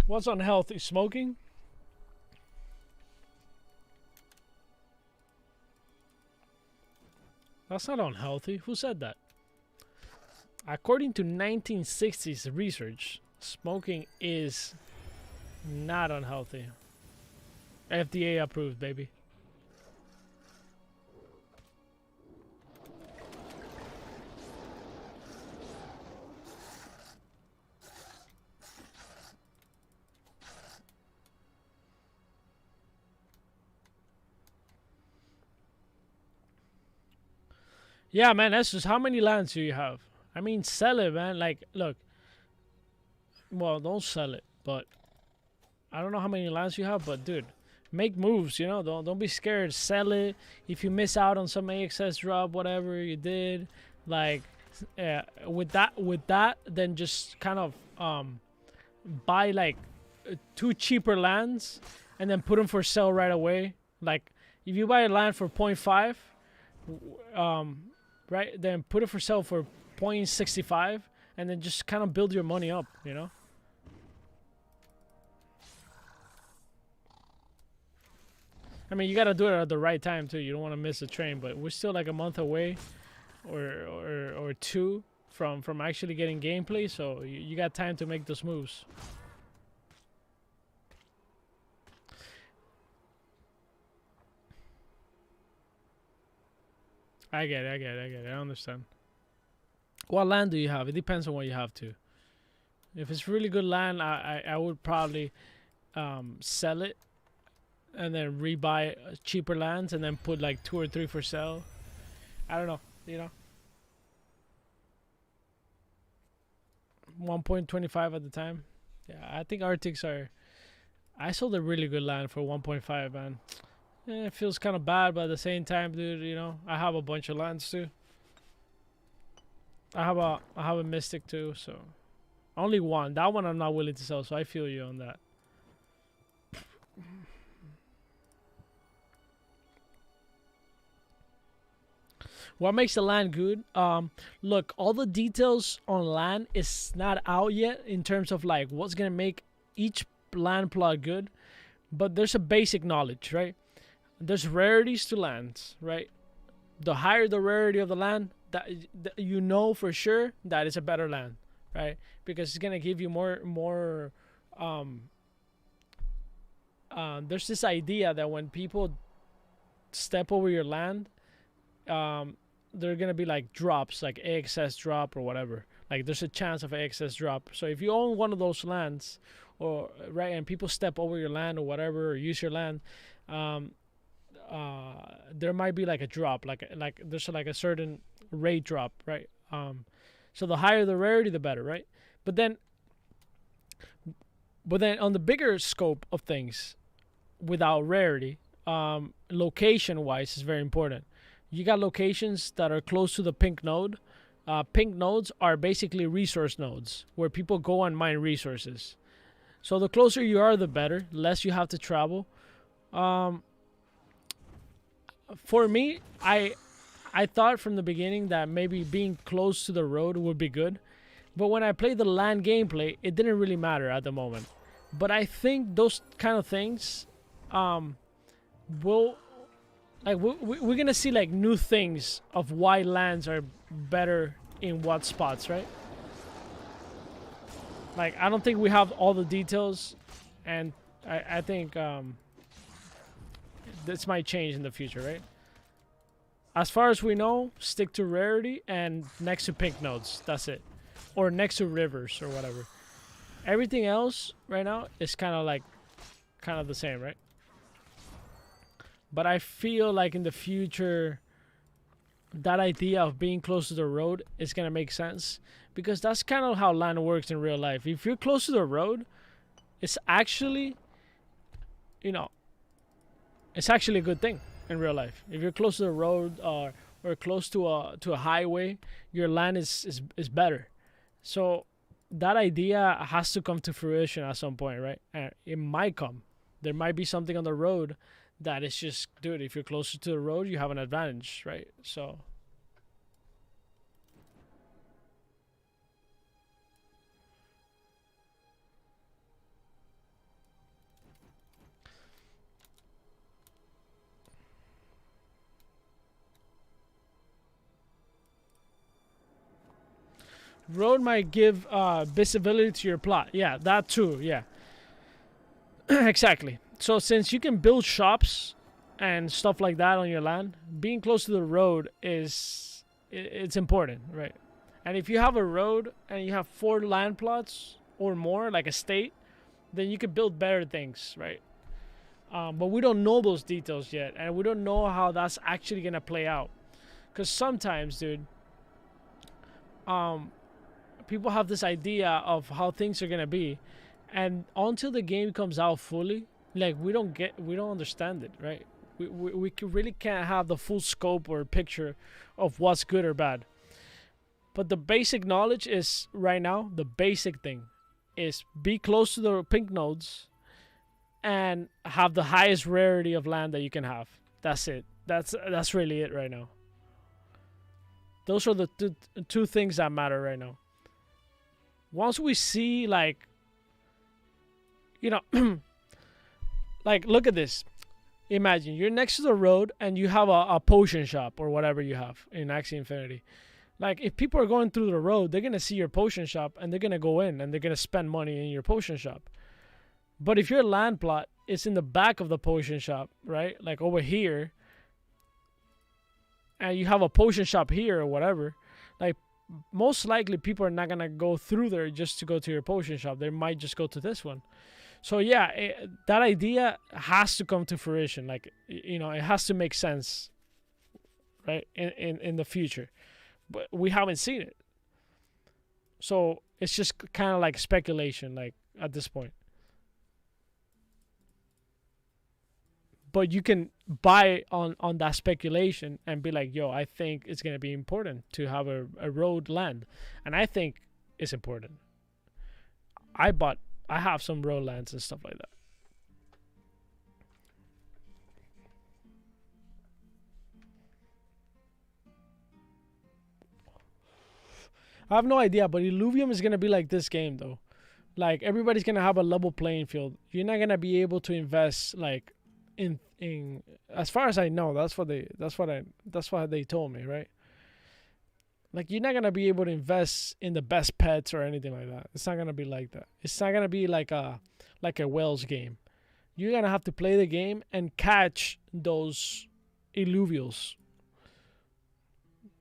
What's unhealthy? Smoking? That's not unhealthy. Who said that? According to 1960s research, smoking is not unhealthy. FDA approved, baby. Yeah, man, that's just how many lands do you have? I mean, sell it, man. Like, look. Well, don't sell it, but I don't know how many lands you have, but dude, make moves, you know? Don't be scared. Sell it. If you miss out on some AXS drop, whatever you did, like with that, then just kind of buy like 2 cheaper lands and then put them for sale right away. Like if you buy a land for 0.5, right, then put it for sale for 0.65 and then just kind of build your money up, you know? I mean, you got to do it at the right time too. You don't want to miss the train, but we're still like a month away or 2 from actually getting gameplay, so you got time to make those moves. I get it. I understand. What land do you have? It depends on what you have too. If it's really good land, I would probably sell it and then rebuy cheaper lands and then put like 2 or 3 for sale. I don't know, you know. 1.25 at the time. Yeah, I think Arctics are. I sold a really good land for 1.5, man. It feels kind of bad, but at the same time, dude, you know, I have a bunch of lands too. I have a Mystic too, so only one. That one I'm not willing to sell, so I feel you on that. What makes the land good? Look, all the details on land is not out yet in terms of like what's gonna make each land plot good, but there's a basic knowledge, right? There's rarities to lands, right? The higher the rarity of the land, that you know for sure that it's a better land, right? Because it's gonna give you more. There's this idea that when people step over your land, there are gonna be like drops, like AXS drop or whatever. Like there's a chance of AXS drop. So if you own one of those lands, or right, and people step over your land or whatever, or use your land, there might be like a drop, like there's like a certain rate drop, right? So the higher the rarity, the better, right? But then on the bigger scope of things, without rarity, location wise is very important. You got locations that are close to the pink node. Pink nodes are basically resource nodes where people go and mine resources. So the closer you are, the better. Less you have to travel. For me, I thought from the beginning that maybe being close to the road would be good. But when I played the land gameplay, it didn't really matter at the moment. But I think those kind of things will, like, we're gonna see like new things of why lands are better in what spots, right? Like, I don't think we have all the details, and I think this might change in the future, right? As far as we know, stick to rarity and next to pink nodes. That's it. Or next to rivers or whatever. Everything else right now is kind of the same, right? But I feel like in the future, that idea of being close to the road is going to make sense, because that's kind of how land works in real life. If you're close to the road, it's actually, it's actually a good thing in real life. If you're close to the road or close to a highway, your land is better. So that idea has to come to fruition at some point, right? And it might come. There might be something on the road that is just, dude, if you're closer to the road, you have an advantage, right? So road might give visibility to your plot. Yeah, that too. Yeah. Exactly. So since you can build shops and stuff like that on your land, being close to the road it's important, right? And if you have a road and you have 4 land plots or more, like a state, then you can build better things, right? But we don't know those details yet, and we don't know how that's actually gonna play out. Because sometimes, dude, people have this idea of how things are gonna be, and until the game comes out fully, like we don't understand it, right? We really can't have the full scope or picture of what's good or bad. But the basic knowledge is, right now, the basic thing is be close to the pink nodes and have the highest rarity of land that you can have. That's it. That's really it right now. Those are the two things that matter right now. Once we see, like, like, look at this. Imagine you're next to the road and you have a potion shop or whatever you have in Axie Infinity. Like, if people are going through the road, they're going to see your potion shop and they're going to go in and they're going to spend money in your potion shop. But if your land plot is in the back of the potion shop, right? Like over here, and you have a potion shop here or whatever, like, most likely people are not going to go through there just to go to your potion shop. They might just go to this one. So yeah, that idea has to come to fruition. Like, it has to make sense, right? In the future, but we haven't seen it. So it's just kind of like speculation, like, at this point. But you can buy on that speculation and be like, yo, I think it's gonna be important to have a road land, and I think it's important. I have some road lands and stuff like that. I have no idea, but Illuvium is gonna be like this game though. Like everybody's gonna have a level playing field. You're not gonna be able to invest like in as far as I know. That's what they told me, right? Like you're not gonna be able to invest in the best pets or anything like that. It's not gonna be like that. It's not gonna be like a Wells game. You're gonna have to play the game and catch those illuvials.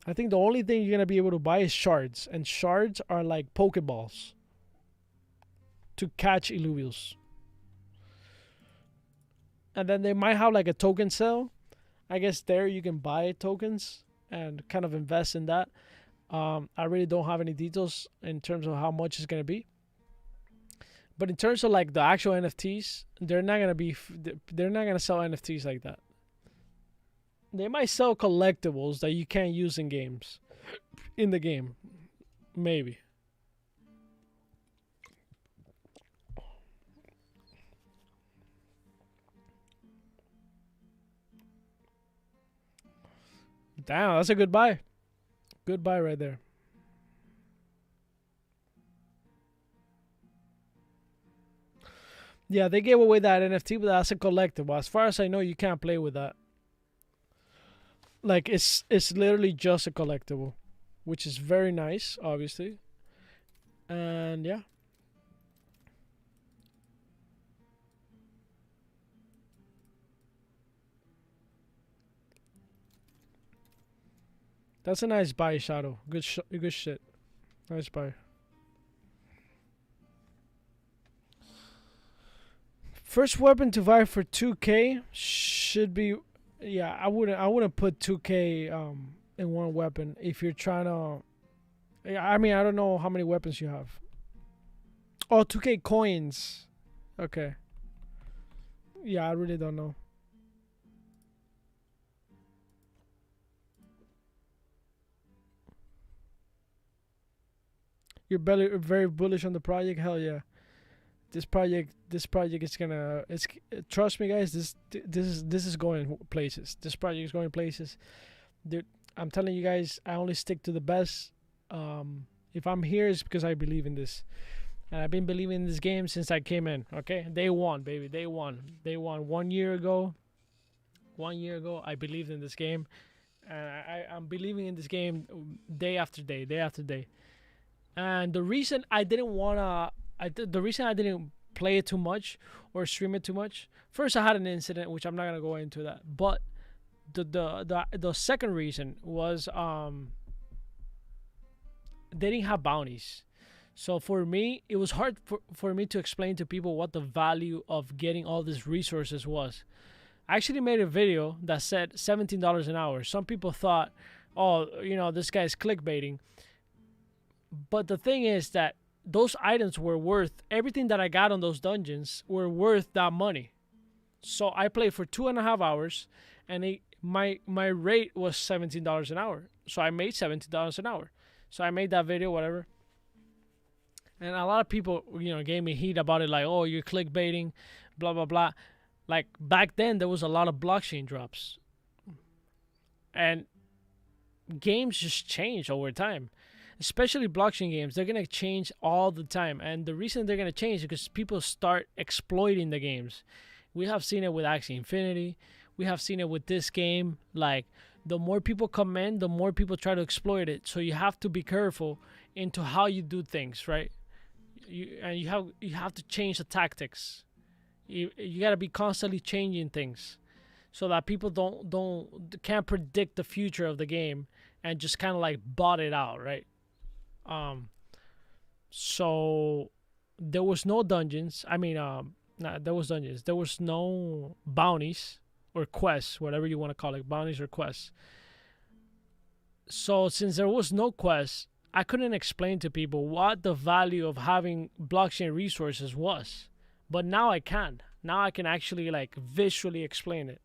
I think the only thing you're gonna be able to buy is shards, and shards are like Pokeballs to catch illuvials. And then they might have like a token sale. I guess there you can buy tokens and kind of invest in that. I really don't have any details in terms of how much it's gonna be. But in terms of like the actual NFTs, they're not gonna sell NFTs like that. They might sell collectibles that you can't use in games, in the game, maybe. Damn, that's a good buy. Good buy right there. Yeah, they gave away that NFT, but that's a collectible. As far as I know, you can't play with that. Like it's literally just a collectible, which is very nice, obviously. And yeah. That's a nice buy, Shadow. Good shit. Nice buy. First weapon to buy for 2K should be, yeah. I wouldn't put 2K in one weapon if you're trying to. Yeah, I mean I don't know how many weapons you have. Oh, 2K coins. Okay. Yeah, I really don't know. You're very bullish on the project. Hell yeah. This project is gonna. It's trust me, guys. This is going places. This project is going places. Dude, I'm telling you guys. I only stick to the best. If I'm here, it's because I believe in this, and I've been believing in this game since I came in. Okay, day one, baby, day one. Day one. 1 year ago. 1 year ago, I believed in this game, and I'm believing in this game day after day, day after day. And the reason I didn't wanna, the reason I didn't play it too much or stream it too much. First, I had an incident, which I'm not gonna go into that. But the second reason was they didn't have bounties. So for me, it was hard for me to explain to people what the value of getting all these resources was. I actually made a video that said $17 an hour. Some people thought, oh, this guy's clickbaiting. But the thing is that those items were worth, everything that I got on those dungeons were worth that money. So I played for 2.5 hours, and my rate was $17 an hour. So I made $17 an hour. So I made that video, whatever. And a lot of people, gave me heat about it, like, oh, you're clickbaiting, blah, blah, blah. Like, back then, there was a lot of blockchain drops. And games just change over time. Especially blockchain games, they're going to change all the time. And the reason they're going to change is because people start exploiting the games. We have seen it with Axie Infinity. We have seen it with this game. Like, the more people come in, the more people try to exploit it. So you have to be careful into how you do things, right? You have to change the tactics. You got to be constantly changing things so that people can't predict the future of the game and just kind of like bot it out, right? So there was no dungeons. I mean, there was dungeons. There was no bounties or quests, whatever you want to call it, bounties or quests. So since there was no quests, I couldn't explain to people what the value of having blockchain resources was. But now I can. Now I can actually like visually explain it.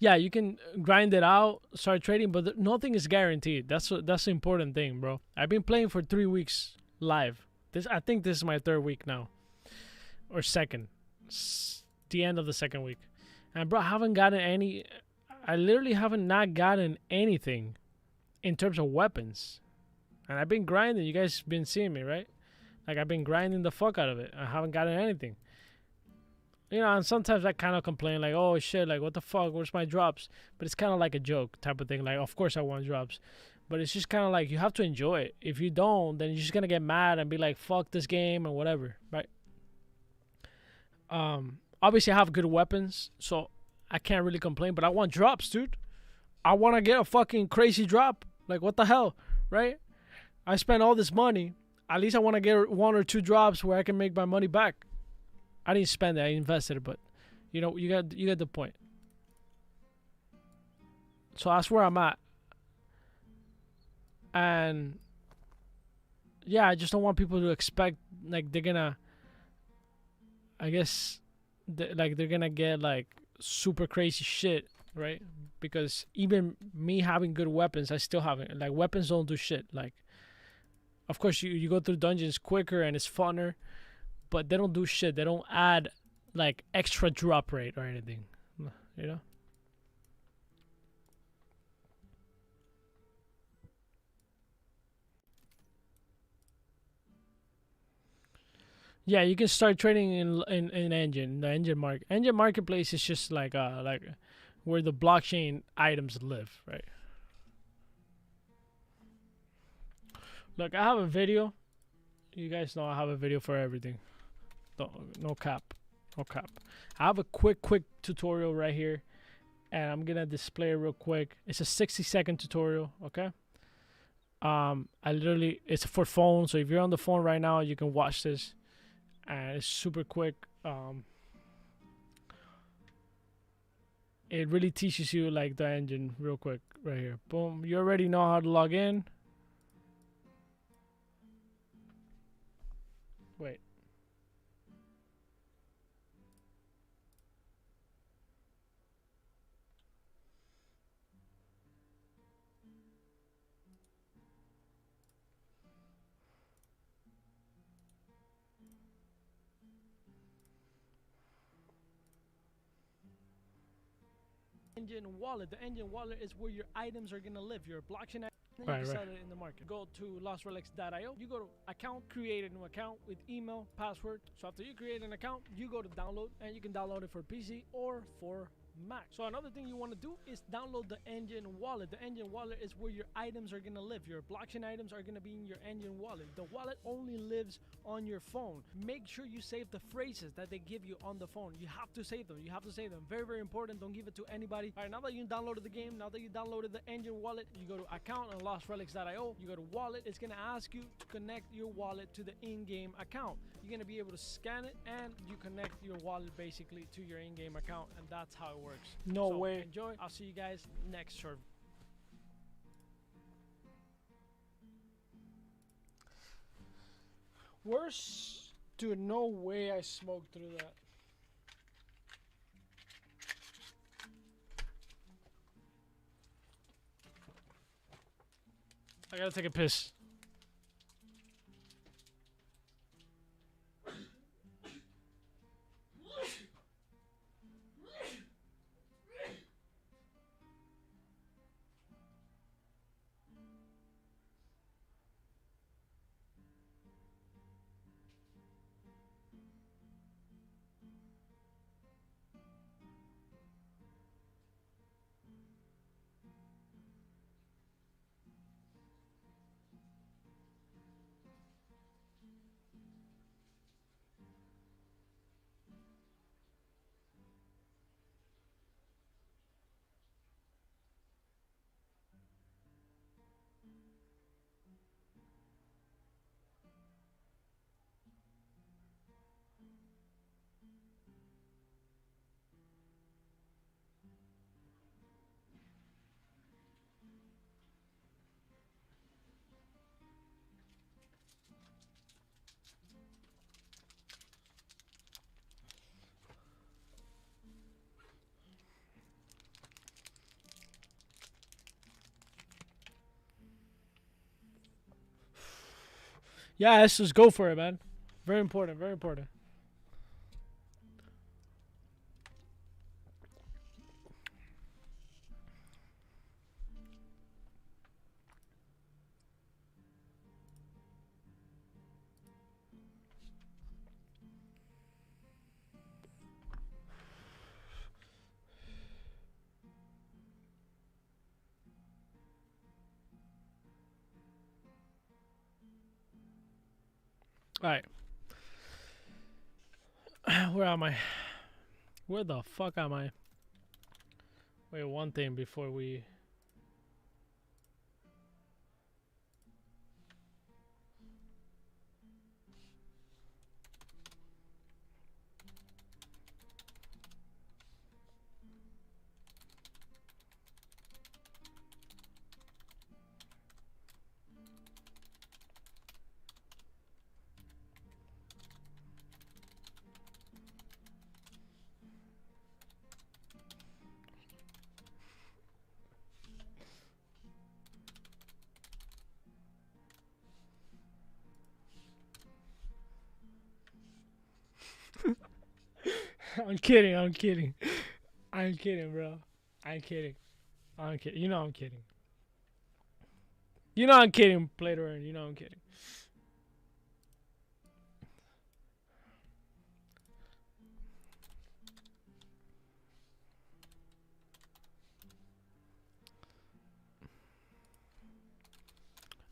Yeah, you can grind it out, start trading, but nothing is guaranteed. That's the important thing, bro. I've been playing for 3 weeks live. I think this is my third week now, or second, the end of the second week, and bro, I haven't gotten any. I literally haven't not gotten anything in terms of weapons, and I've been grinding. You guys been seeing me, right? Like I've been grinding the fuck out of it. I haven't gotten anything. You know, and sometimes I kind of complain like, oh shit, like what the fuck, where's my drops? But it's kind of like a joke type of thing. Like, of course I want drops, but it's just kind of like you have to enjoy it. If you don't, then you're just gonna get mad and be like, fuck this game and whatever, right? Obviously I have good weapons, so I can't really complain. But I want drops, dude. I want to get a fucking crazy drop. Like what the hell, right? I spent all this money. At least I want to get 1 or 2 drops where I can make my money back. I didn't spend it, I invested it, but you know, you get the point. So that's where I'm at. And yeah, I just don't want people to expect like they're gonna, I guess like they're gonna get like super crazy shit, right? Because even me having good weapons, I still haven't, like, weapons don't do shit. Like, of course you go through dungeons quicker and it's funner, but they don't do shit. They don't add like extra drop rate or anything, you know? Yeah, you can start trading in engine, the engine marketplace is just like where the blockchain items live, right? Look, I have a video. You guys know I have a video for everything. No cap. No cap. I have a quick tutorial right here, and I'm gonna display it real quick. It's a 60-second tutorial, okay? It's for phone, so if you're on the phone right now, you can watch this, and it's super quick. It really teaches you like the engine real quick right here. Boom. You already know how to log in. Wait. Engine wallet. The engine wallet is where your items are gonna live. Your blockchain. Then you can sell it in the market. Go to lostrelics.io. You go to account, create a new account with email, password. So after you create an account, you go to download, and you can download it for PC or for Mac. So another thing you want to do is download the engine wallet. The engine wallet is where your items are going to live. Your blockchain items are going to be in your engine wallet. The wallet only lives on your phone. Make sure you save the phrases that they give you on the phone. You have to save them. You have to save them. Very, very important. Don't give it to anybody. All right, now that you downloaded the game, now that you downloaded the engine wallet, you go to account on lostrelics.io. You go to wallet. It's going to ask you to connect your wallet to the in-game account. You're going to be able to scan it, and you connect your wallet basically to your in-game account, and that's how it works. No way. Enjoy. I'll see you guys next server. Worse? Dude, no way I smoked through that. I gotta take a piss. Yeah, let's just go for it, man. Very important, very important. All right. Where am I? Where the fuck am I? Wait, one thing before we... I'm kidding, I'm kidding. I'm kidding, bro. I'm kidding. I'm kidding. You know I'm kidding. You know I'm kidding, play to earn. You know I'm kidding.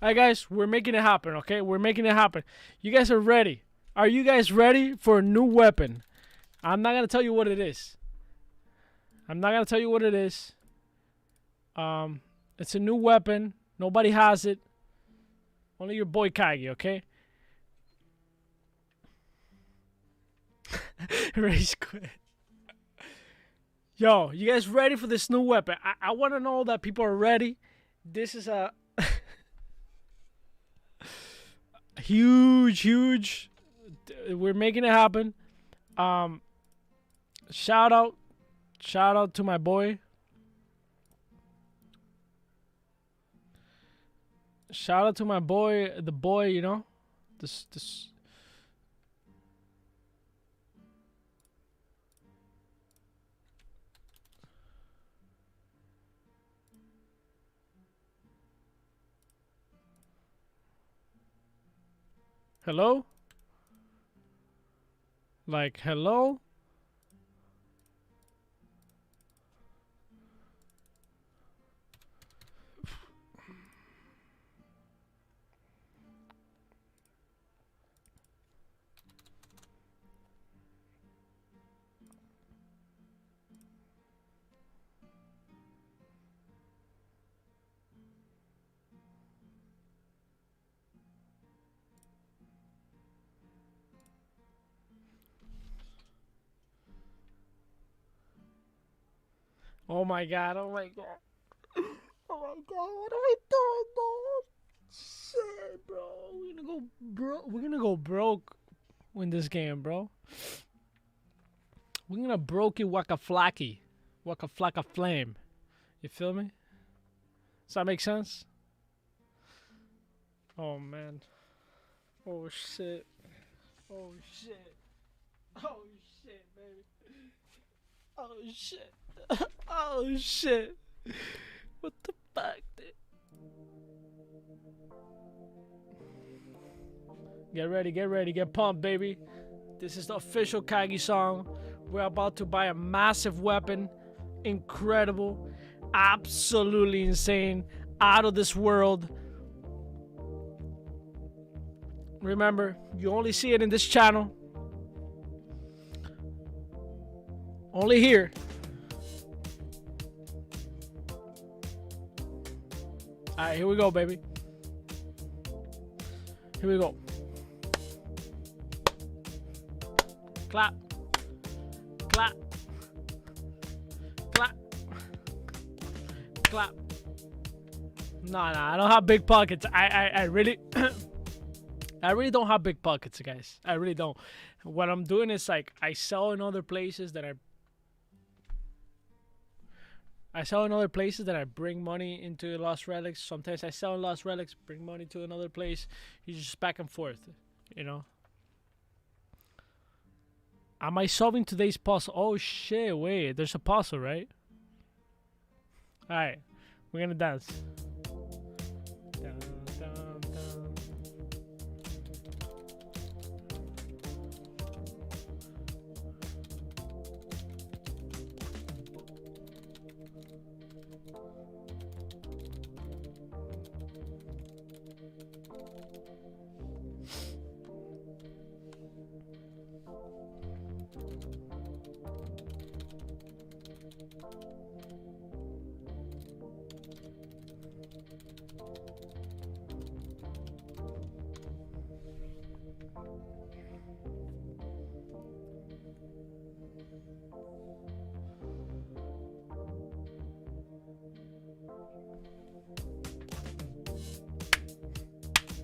Alright, guys, we're making it happen, okay? We're making it happen. You guys are ready. Are you guys ready for a new weapon? I'm not going to tell you what it is. I'm not going to tell you what it is. It's a new weapon. Nobody has it. Only your boy Kagi, okay? Race quit. Yo, you guys ready for this new weapon? I want to know that people are ready. This is a huge. We're making it happen. Shout out to my boy. Shout out to my boy, the boy, you know. This. Hello? Like, hello? Oh my god, oh my god. Oh my god, what are we doing, bro? Shit, bro. We're gonna go broke in this game, bro. We're gonna broke it waka flacky. Waka flacka flame. You feel me? Does that make sense? Oh man. Oh shit. Oh shit. Oh shit, baby. Oh shit. Oh shit. What the fuck, dude? Get ready, get pumped, baby. This is the official Kagi song. We're about to buy a massive weapon. Incredible. Absolutely insane. Out of this world. Remember, you only see it in this channel. Only here. Alright, here we go, baby. Here we go. Clap. Clap. Clap. Clap. Nah, I don't have big pockets. I really I really don't have big pockets, guys. I really don't. What I'm doing is like I sell in other places that I sell in other places that I bring money into Lost Relics. Sometimes I sell in Lost Relics, bring money to another place. You just back and forth, you know. Am I solving today's puzzle? Oh shit, wait, there's a puzzle, right? Alright, we're gonna dance. Dun, dun, dun.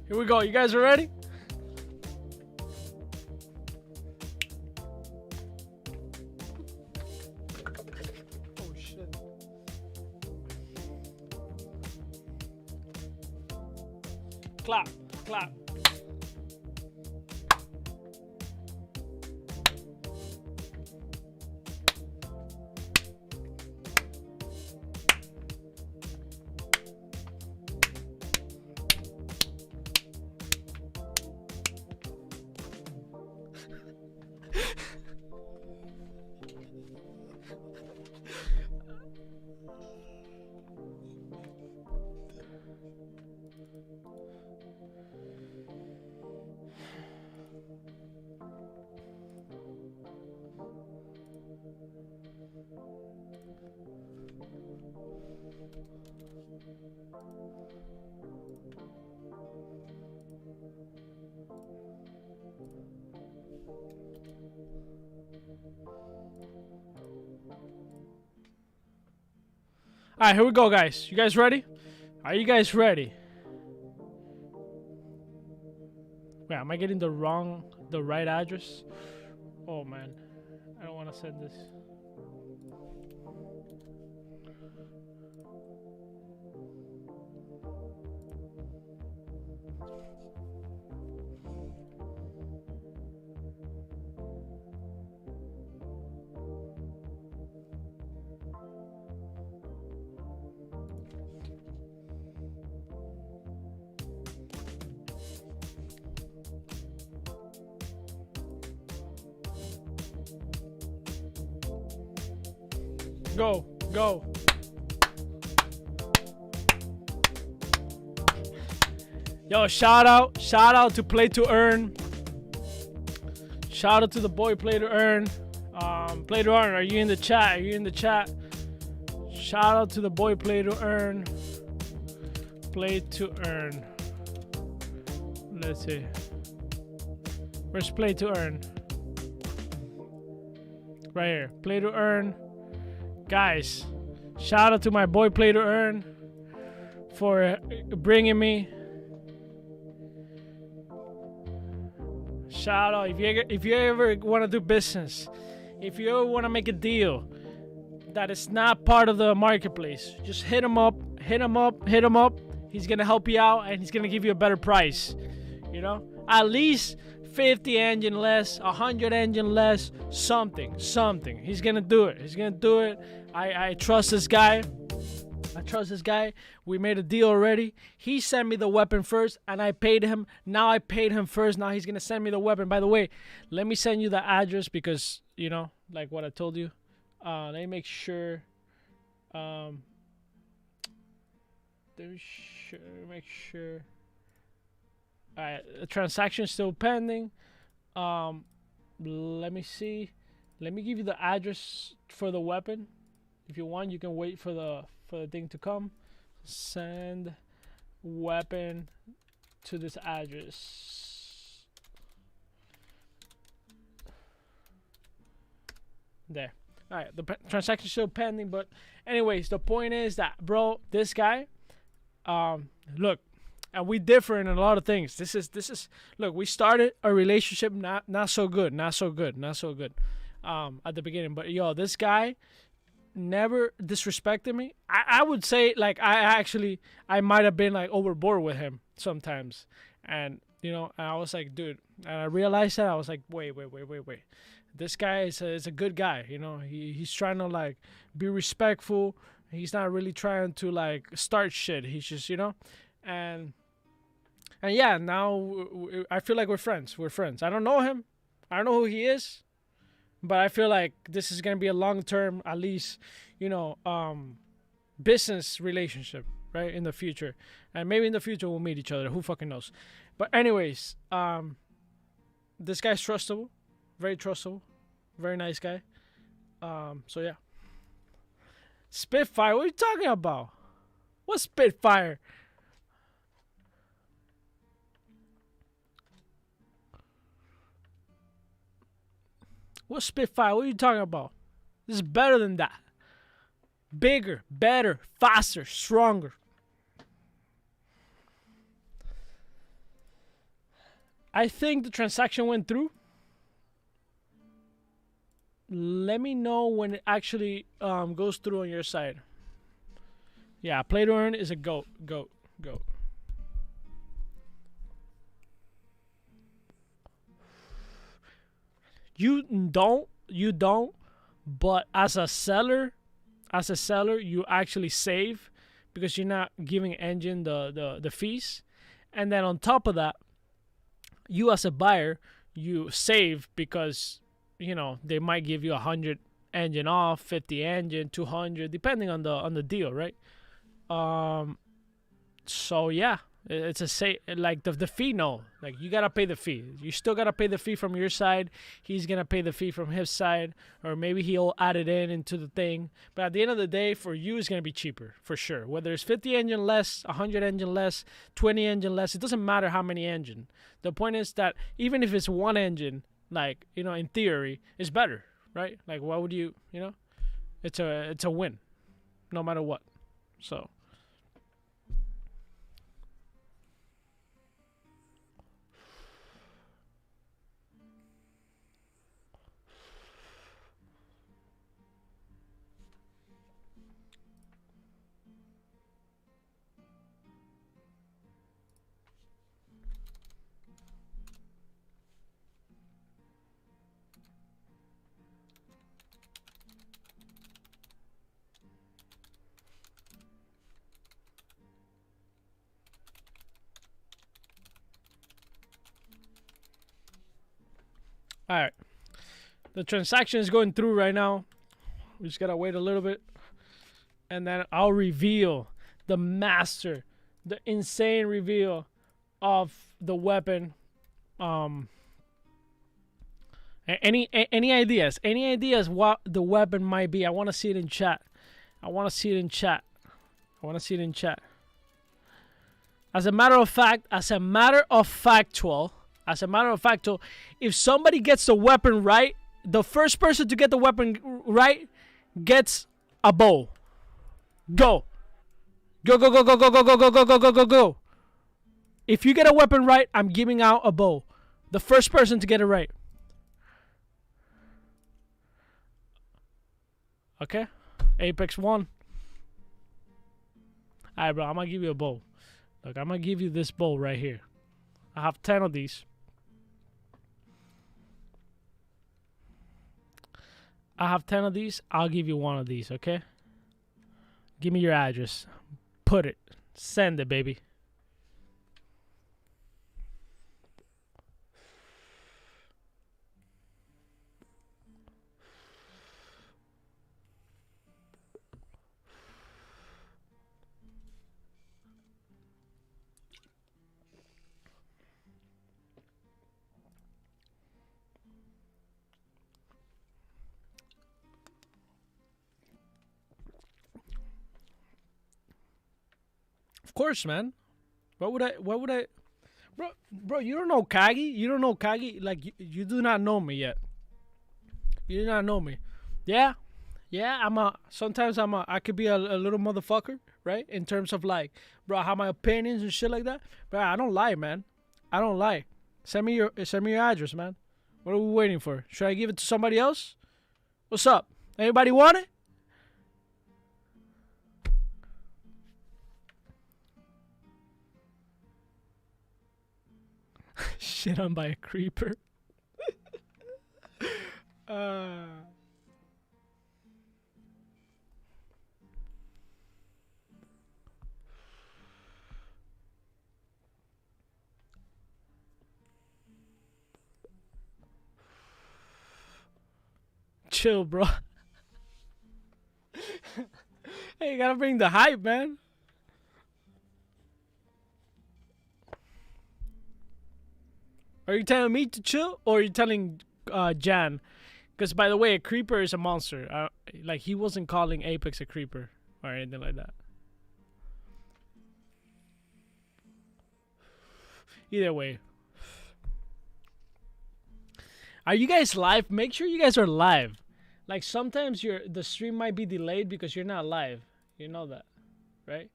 Here we go. You guys are ready? Oh shit. Clap, clap. All right, here we go, guys. You guys ready? Are you guys ready? Wait, am I getting the right address? Oh man, I don't want to send this. Go, go. Yo, shout out to Play to Earn. Shout out to the boy Play to Earn. Play to Earn, are you in the chat? Are you in the chat? Shout out to the boy Play to Earn. Play to Earn. Let's see. Where's Play to Earn? Right here. Play to Earn. Guys, shout out to my boy Play to Earn for bringing me. Shout out if you ever want to do business, if you ever want to make a deal that is not part of the marketplace, just hit him up. He's gonna help you out and he's gonna give you a better price. You know, at least 50 engine less, 100 engine less, something. He's gonna do it. I trust this guy. We made a deal already. He sent me the weapon first and I paid him. Now I paid him first. Now he's gonna send me the weapon. By the way, let me send you the address because, you know, like what I told you. Let me make sure. Make sure. Alright, the transaction is still pending. Let me see. Let me give you the address for the weapon. If you want, you can wait for the thing to come. Send weapon to this address. There. Alright, the transaction is still pending, but anyways, the point is that, bro, this guy, look, and we differ in a lot of things. This is look, we started a relationship not so good at the beginning, but yo, this guy never disrespected me. I would say like I might have been like overboard with him sometimes, and I was like, dude, and I realized that I was like, wait. This guy is a good guy. He's trying to like be respectful. He's not really trying to like start shit. He's just and yeah, now I feel like we're friends. I don't know him. I don't know who he is. But I feel like this is going to be a long-term, at least, business relationship, right, in the future. And maybe in the future we'll meet each other. Who fucking knows? But anyways, this guy's trustable. Very trustable. Very nice guy. So, yeah. Spitfire? What are you talking about? What's Spitfire? What's Spitfire? What are you talking about? This is better than that. Bigger, better, faster, stronger. I think the transaction went through. Let me know when it actually goes through on your side. Yeah, play to earn is a goat. You don't, but as a seller, you actually save because you're not giving Engine the fees. And then on top of that, you as a buyer, you save because, they might give you 100 Engine off, 50 Engine, 200, depending on the deal, right? So yeah. It's like the fee. No, like you gotta pay the fee. You still gotta pay the fee from your side. He's gonna pay the fee from his side, or maybe he'll add it into the thing. But at the end of the day, for you, it's gonna be cheaper for sure. Whether it's 50 Engine less, 100 Engine less, 20 Engine less, it doesn't matter how many Engine. The point is that even if it's one Engine, like in theory, it's better, right? Like why would you? It's a win, no matter what. So. All right, the transaction is going through right now. We just gotta wait a little bit, and then I'll reveal the insane reveal of the weapon. Any ideas? Any ideas what the weapon might be? I want to see it in chat. As a matter of factual, if somebody gets the weapon right, the first person to get the weapon right gets a bow. Go. If you get a weapon right, I'm giving out a bow. The first person to get it right. Okay? Apex 1. Alright, bro, I'm gonna give you a bow. Look, I'm gonna give you this bow right here. I have 10 of these. I'll give you one of these, okay? Give me your address. Put it. Send it, baby. Of course, man. What would I? Bro, you don't know Kagi? Like, you do not know me yet. You do not know me. Yeah, sometimes I could be a little motherfucker, right? In terms of like, bro, I have my opinions and shit like that. But I don't lie, man. I don't lie. Send me your address, man. What are we waiting for? Should I give it to somebody else? What's up? Anybody want it? Shit on by a creeper. uh, chill, bro. Hey, you gotta bring the hype, man. Are you telling me to chill, or are you telling Jan? Because by the way, a creeper is a monster. Like he wasn't calling Apex a creeper or anything like that. Either way, are you guys live? Make sure you guys are live. Like sometimes the stream might be delayed because you're not live. You know that, right?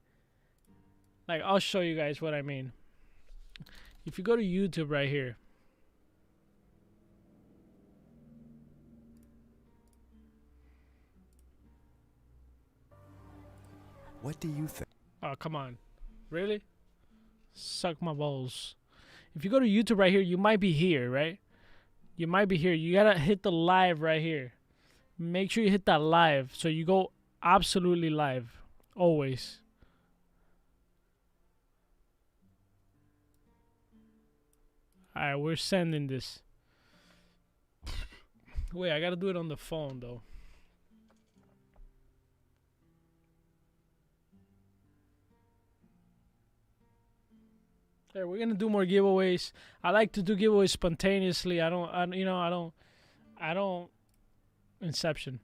Like I'll show you guys what I mean. If you go to YouTube right here. What do you think? Oh, come on. Really? Suck my balls. If you go to YouTube right here, you might be here, right? You might be here. You gotta hit the live right here. Make sure you hit that live so you go absolutely live. Always. Alright, we're sending this. Wait, I gotta do it on the phone though. There, we're gonna do more giveaways. I like to do giveaways spontaneously. I don't Inception.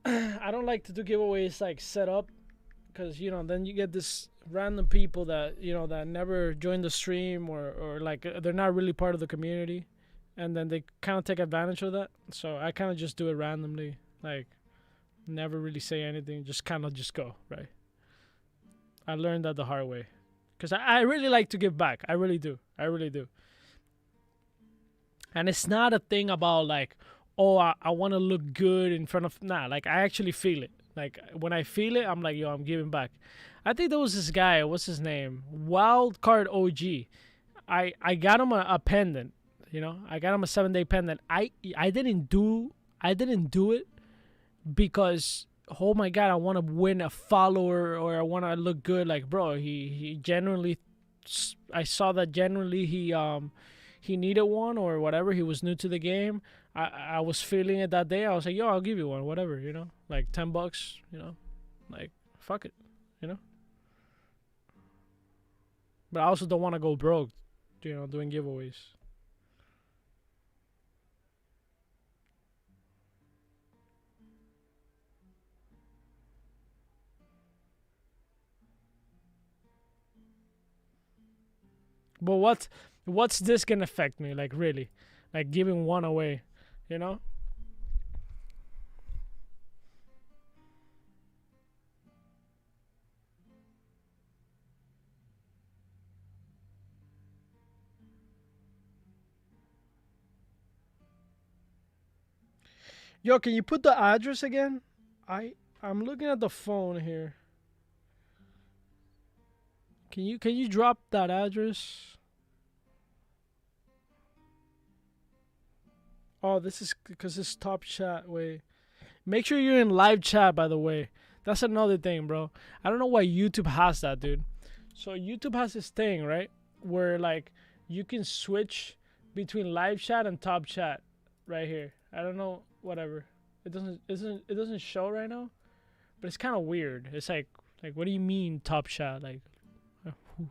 I don't like to do giveaways like set up, because then you get this random people that that never join the stream, or like they're not really part of the community, and then they kind of take advantage of that. So I kind of just do it randomly, like never really say anything, just kind of just go, right? I learned that the hard way, because I really like to give back. I really do. And it's not a thing about like, oh, I want to look good in front of, nah, like I actually feel it. Like when I feel it, I'm like, yo, I'm giving back. I think there was this guy, what's his name? Wildcard OG. I got him a pendant, I got him a 7-day pendant. I didn't do it because, oh my God, I want to win a follower, or I want to look good. Like, bro, he genuinely, I saw that genuinely he needed one or whatever. He was new to the game. I was feeling it that day. I was like, yo, I'll give you one, whatever, like $10, like fuck it, But I also don't want to go broke, doing giveaways. But what's this gonna affect me? Like really, like giving one away, Yo, can you put the address again? I'm looking at the phone here. Can you drop that address? Oh, this is because it's top chat. Wait. Make sure you're in live chat, by the way. That's another thing, bro. I don't know why YouTube has that, dude. So YouTube has this thing, right? Where like you can switch between live chat and top chat right here. I don't know, whatever. It doesn't show right now, but it's kind of weird. It's like what do you mean top chat? Like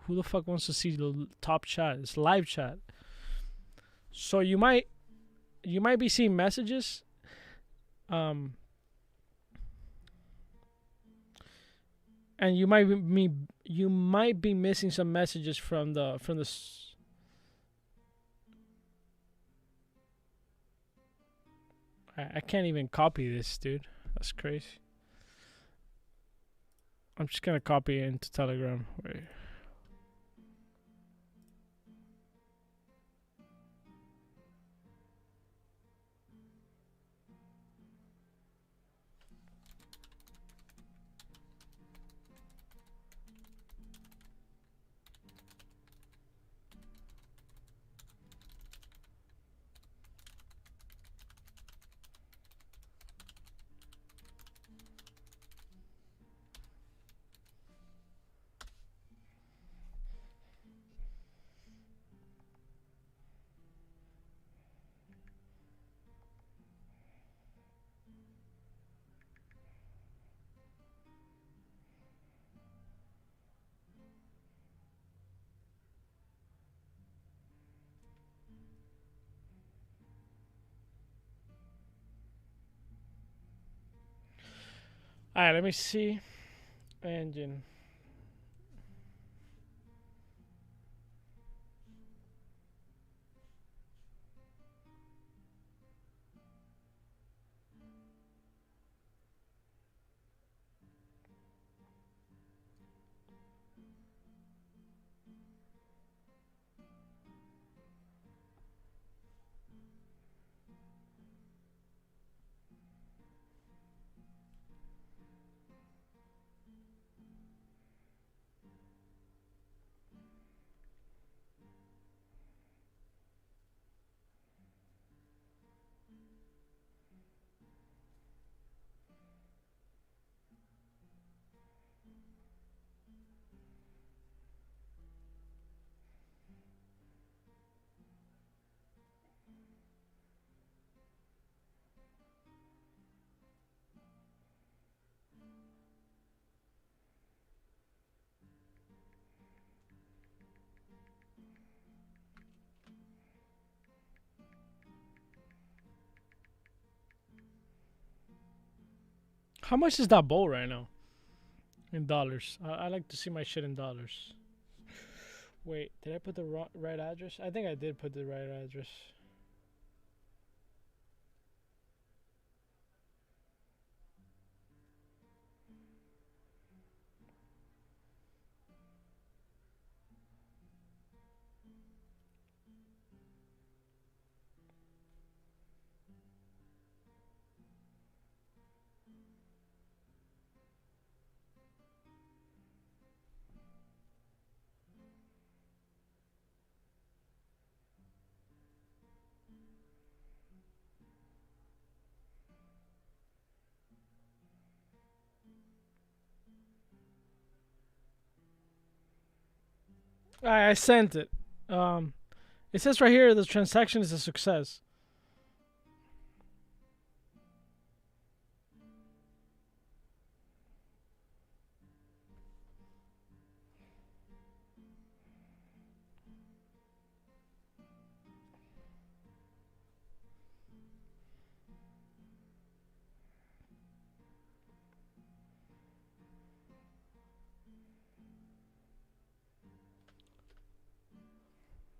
who the fuck wants to see the top chat? It's live chat. So you might be seeing messages, and you might be missing some messages from the I can't even copy this, dude. That's crazy. I'm just gonna copy it into Telegram. Wait. All right, let me see. Engine. How much is that bowl right now? In dollars. I like to see my shit in dollars. Wait, did I put the right address? I think I did put the right address. I sent it. It says right here the transaction is a success.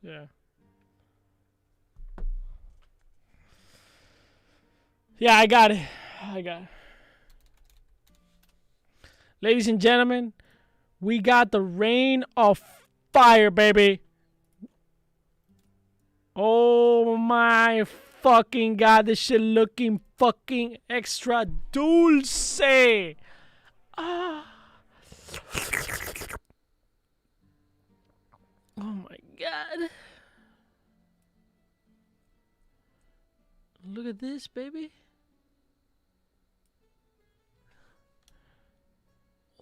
Yeah. Yeah, I got it. I got it. Ladies and gentlemen, we got the rain of fire, baby. Oh my fucking god, this shit looking fucking extra dulce. Ah. Oh my god. Look at this, baby.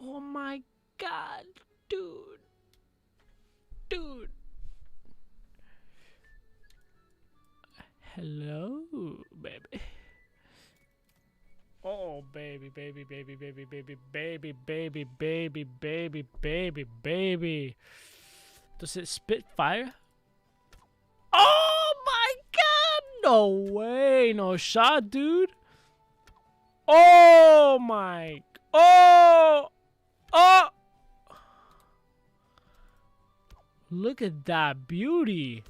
Oh my god, dude. Dude. Hello, baby. Oh, baby, baby, baby, baby, baby, baby, baby, baby, baby, baby, baby. Does it spit fire? Oh my god! No way, no shot, dude. Oh my. Oh! Oh! Look at that beauty.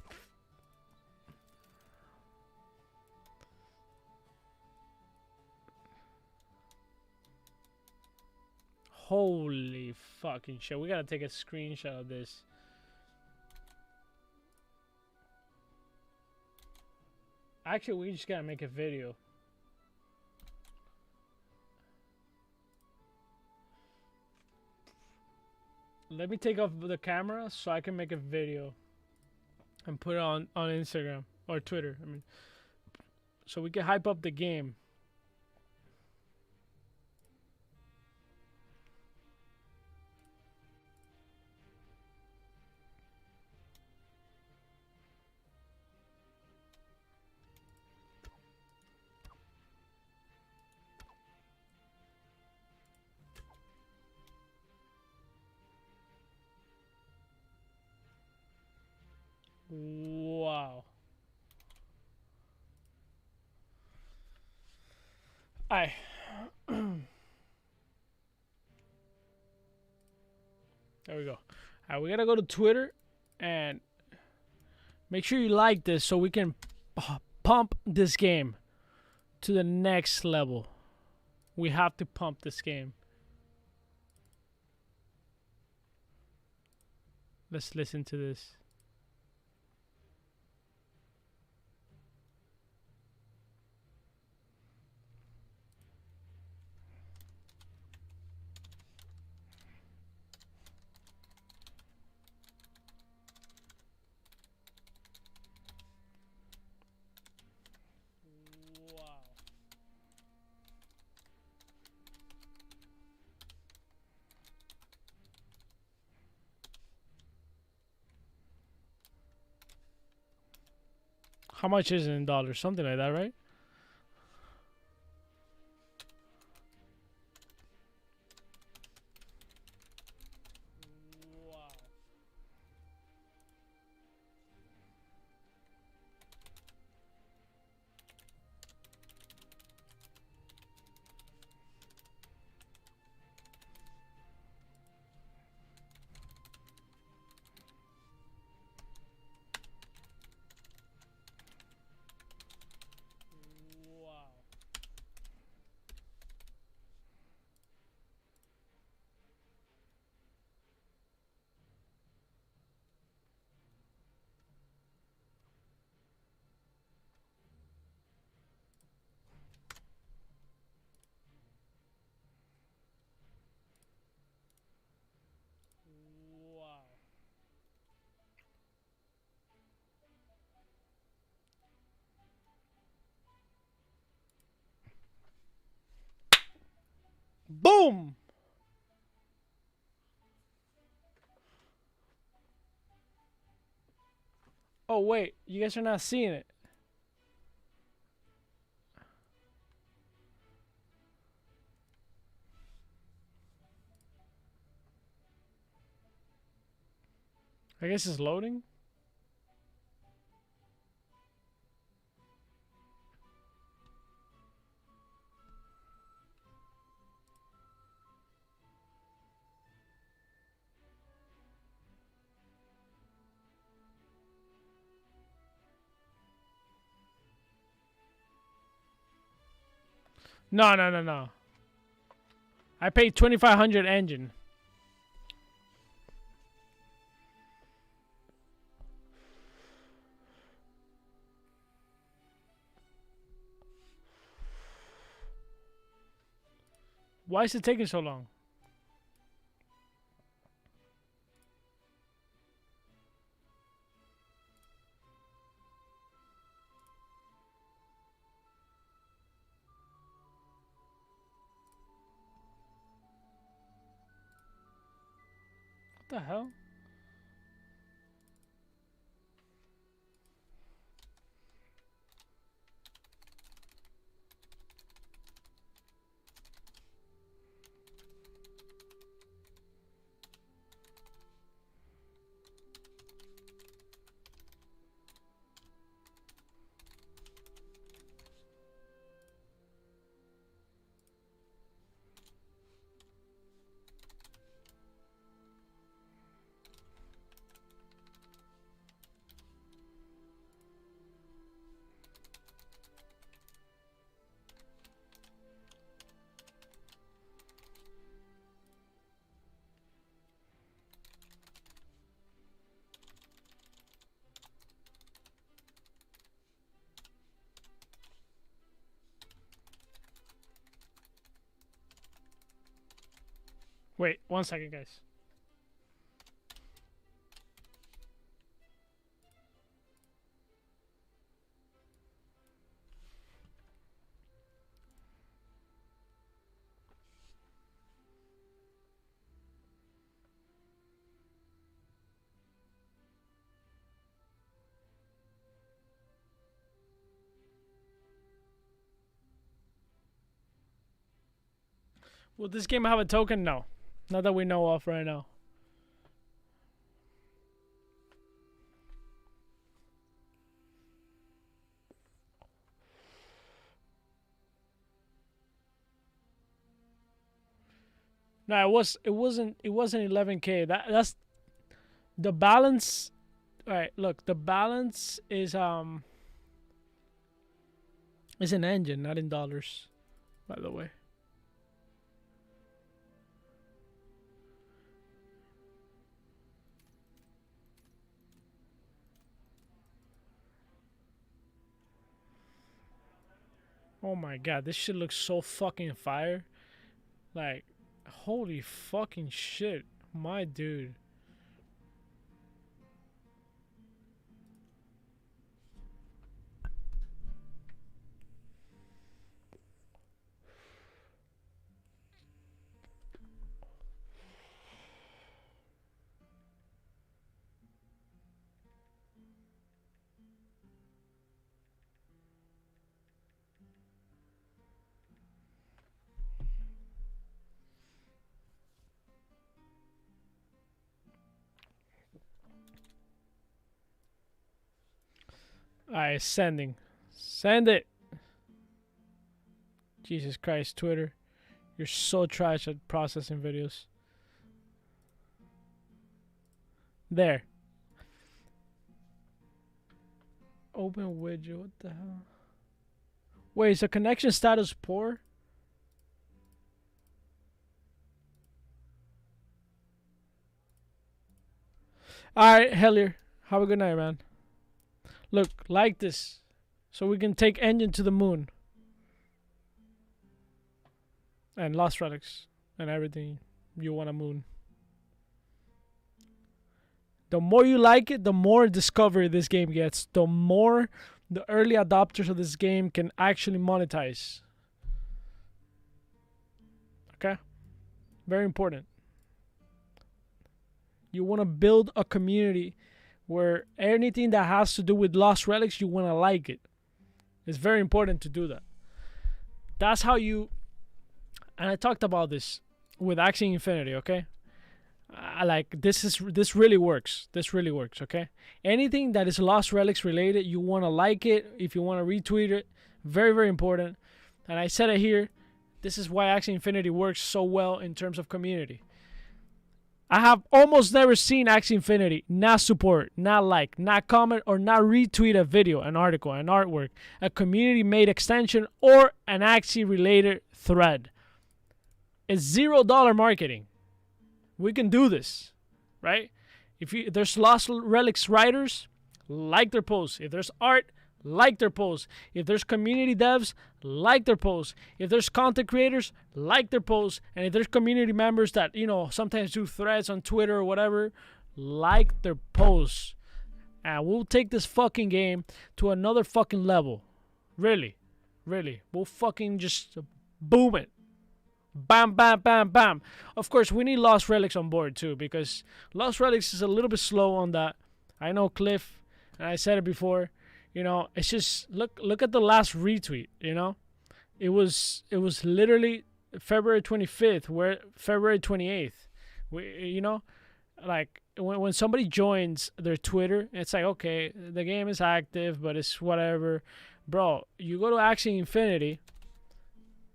Holy fucking shit. We gotta take a screenshot of this. Actually, we just gotta make a video. Let me take off the camera so I can make a video and put it on Instagram or Twitter. I mean, so we can hype up the game. Wow. Alright. There we go. All right, we gotta go to Twitter and make sure you like this so we can pump this game to the next level. We have to pump this game. Let's listen to this. Wow. How much is it in dollars? Something like that, right? Wow. Wow. Wow. Boom! Oh, wait. You guys are not seeing it. I guess it's loading. No, no, no, no. I paid 2,500 engine. Why is it taking so long? What the hell? Wait, 1 second, guys. Will this game have a token? No. Not that we know of right now. No, it wasn't 11K. That's the balance. All right, look, the balance is an engine, not in dollars, by the way. Oh my god, this shit looks so fucking fire. Like, holy fucking shit, my dude. Alright, sending. Send it. Jesus Christ, Twitter. You're so trash at processing videos. There. Open widget. What the hell? Wait, is the connection status poor? Alright, Hellier. Have a good night, man. Look, like this. So we can take engine to the moon. And Lost Relics. And everything you want to moon. The more you like it, the more discovery this game gets. The more the early adopters of this game can actually monetize. Okay? Very important. You want to build a community where anything that has to do with Lost Relics, you want to like it. It's very important to do that. That's how you... And I talked about this with Axie Infinity, okay? This really works. This really works, okay? Anything that is Lost Relics related, you want to like it. If you want to retweet it, very, very important. And I said it here. This is why Axie Infinity works so well in terms of community. I have almost never seen Axie Infinity not support, not like, not comment, or not retweet a video, an article, an artwork, a community-made extension, or an Axie-related thread. It's $0 marketing. We can do this, right? If there's Lost Relics writers, like their posts. If there's art, like their posts. If there's community devs, like their posts. If there's content creators, like their posts. And if there's community members that, sometimes do threads on Twitter or whatever, like their posts. And we'll take this fucking game to another fucking level. Really. Really. We'll fucking just boom it. Bam, bam, bam, bam. Of course, we need Lost Relics on board too, because Lost Relics is a little bit slow on that. I know Cliff, and I said it before. It's just look at the last retweet. It was literally February 25th, where February 28th. Like when somebody joins their Twitter, it's like, okay, the game is active, but it's whatever, bro. You go to Axie Infinity,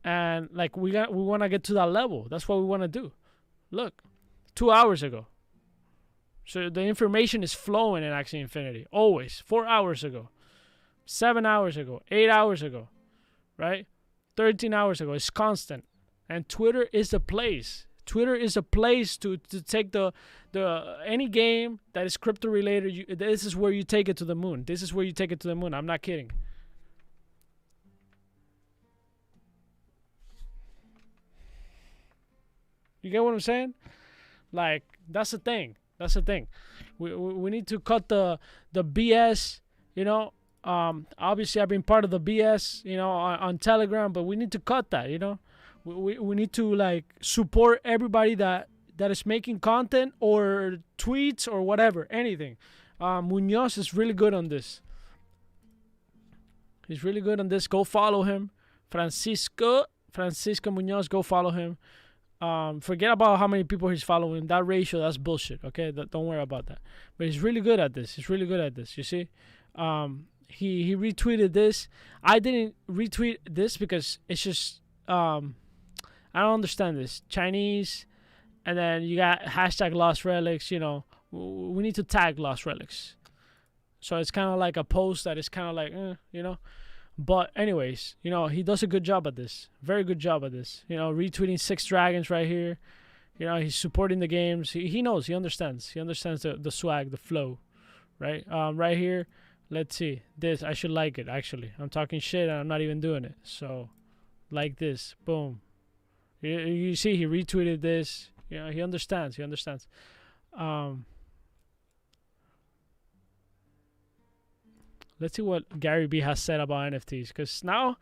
and like we want to get to that level. That's what we want to do. Look, 2 hours ago. So the information is flowing in Axie Infinity always. 4 hours ago. 7 hours ago, 8 hours ago, right? 13 hours ago. It's constant. And Twitter is the place. Twitter is a place to take the any game that is crypto related. This is where you take it to the moon. This is where you take it to the moon. I'm not kidding. You get what I'm saying? Like, that's the thing. That's the thing. We need to cut the BS, obviously I've been part of the BS, on Telegram, but we need to cut that, We need to like support everybody that is making content or tweets or whatever, anything. Munoz is really good on this. He's really good on this. Go follow him. Francisco Munoz, go follow him. Forget about how many people he's following. That ratio, that's bullshit, okay? Don't worry about that. But he's really good at this. You see? He retweeted this. I didn't retweet this because it's just I don't understand this. Chinese And then you got hashtag Lost Relics. You know, we need to tag Lost Relics. So it's kind of like a post that is kind of like, you know. But anyways, you know, he does a good job at this. Very good job at this. You know, retweeting Six Dragons right here. You know, he's supporting the games. He knows. He understands. He understands the swag, the flow, right? Right here, let's see. This, I should like it, actually. I'm talking shit and I'm not even doing it. So, like this. Boom. You see, he retweeted this. You know, he understands. He understands. Let's see what Gary B has said about NFTs. Because now,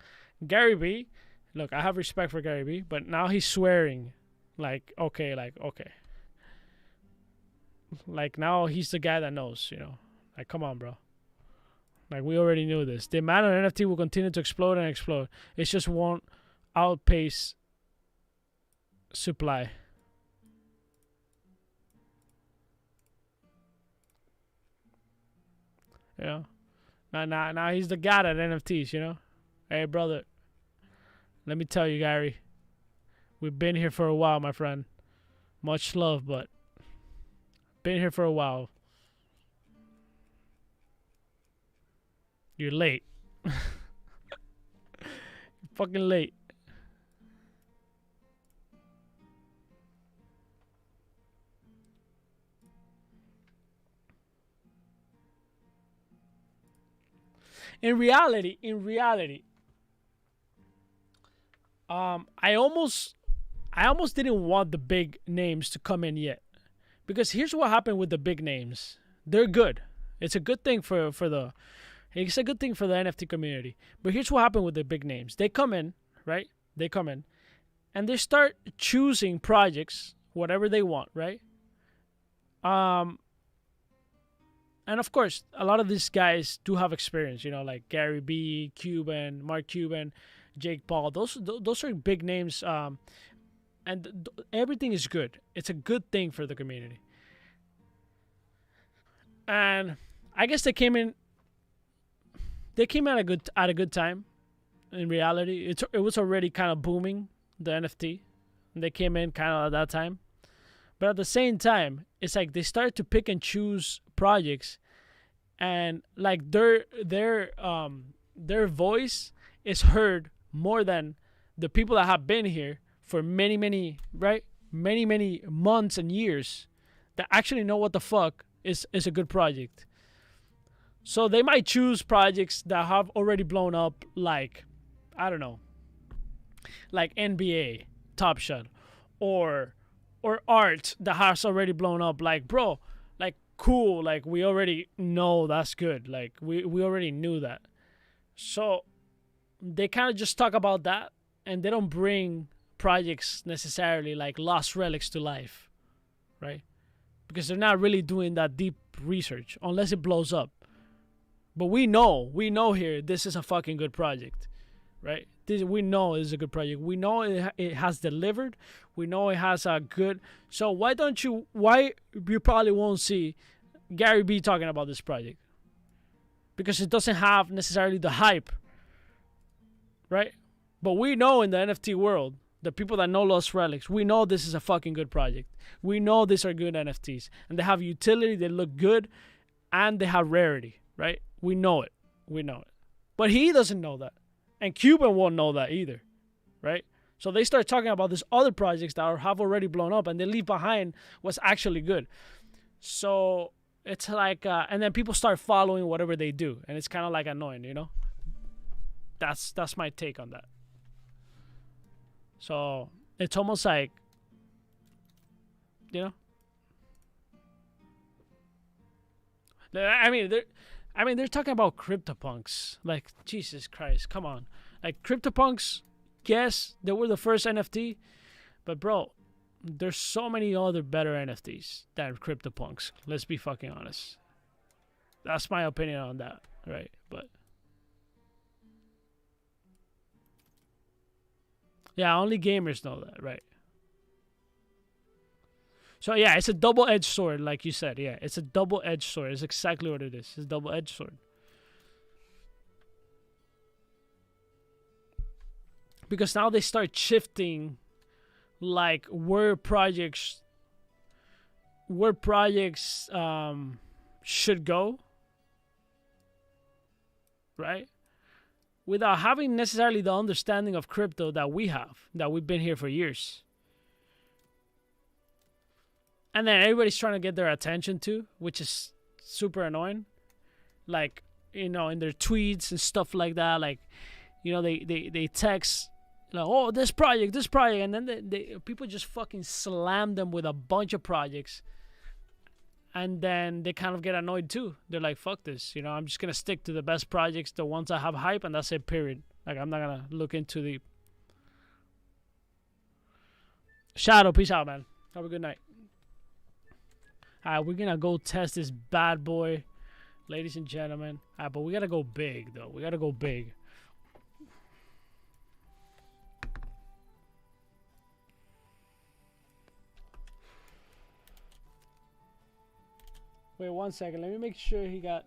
Gary B, look, I have respect for Gary B, but now he's swearing. Like, okay. Like, now he's the guy that knows, you know. Like, come on, bro. Like, we already knew this. The demand on NFT will continue to explode and explode. It just won't outpace supply. You know? Now he's the god at NFTs, you know? Hey, brother. Let me tell you, Gary. We've been here for a while, my friend. Much love, but been here for a while. You're late. You're fucking late. In reality, I almost didn't want the big names to come in yet, because here's what happened with the big names. They're good. It's a good thing for the NFT community. But here's what happened with the big names. They come in, right? They come in, and they start choosing projects, whatever they want, right? And of course, a lot of these guys do have experience, you know, like Gary B, Cuban, Mark Cuban, Jake Paul. Those are big names, and everything is good. It's a good thing for the community. And I guess they came in. They came at a good time. In reality, it was already kind of booming, the NFT. And they came in kind of at that time. But at the same time, it's like they started to pick and choose projects, and like their voice is heard more than the people that have been here for many months and years, that actually know what the fuck is a good project. So they might choose projects that have already blown up, like, I don't know, like NBA, Top Shot, or art that has already blown up. Like, bro, like, cool, like, we already know that's good. Like, we already knew that. So they kind of just talk about that, and they don't bring projects necessarily like Lost Relics to life, right? Because they're not really doing that deep research unless it blows up. But we know here this is a fucking good project, right? We know it's a good project. We know it has delivered. We know it has a good. So why you probably won't see Gary B talking about this project? Because it doesn't have necessarily the hype, right? But we know in the NFT world, the people that know Lost Relics, we know this is a fucking good project. We know these are good NFTs. And they have utility, they look good, and they have rarity, right? We know it. But he doesn't know that. And Cuban won't know that either, right? So they start talking about these other projects that have already blown up, and they leave behind what's actually good. So it's like, and then people start following whatever they do, and it's kind of like annoying, you know? That's my take on that. So it's almost like, you know? I mean, they're talking about CryptoPunks. Like, Jesus Christ, come on. Like, CryptoPunks, yes, they were the first NFT, but bro, there's so many other better NFTs than CryptoPunks. Let's be fucking honest. That's my opinion on that, right? But yeah, only gamers know that, right? So yeah, it's a double-edged sword, like you said. Yeah, it's a double-edged sword. It's exactly what it is. It's a double-edged sword. Because now they start shifting, like, where projects where projects should go, right? Without having necessarily the understanding of crypto that we've been here for years. And then everybody's trying to get their attention too, which is super annoying. Like, in their tweets and stuff like that, like, they text like, oh, this project, and then people just fucking slam them with a bunch of projects, and then they kind of get annoyed too. They're like, fuck this, I'm just gonna stick to the best projects, the ones that have hype, and that's it, period. Like, I'm not gonna look into the Shadow. Peace out, man. Have a good night. Alright, we're gonna go test this bad boy, ladies and gentlemen. Alright, but we gotta go big though. We gotta go big. Wait 1 second. Let me make sure he got.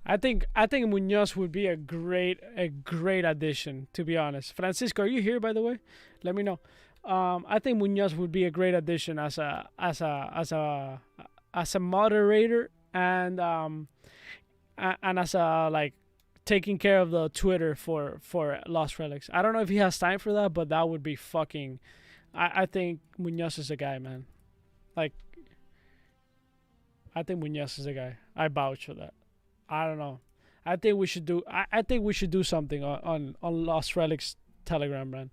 I think Munoz would be a great addition, to be honest. Francisco, are you here, by the way? Let me know. I think Munoz would be a great addition as a moderator, and as a, like, taking care of the Twitter for Lost Relics. I don't know if he has time for that, but that would be fucking. I think Munoz is a guy, man. Like, I think Munoz is a guy. I vouch for that. I don't know. I think we should do. I think we should do something on Lost Relics Telegram, man.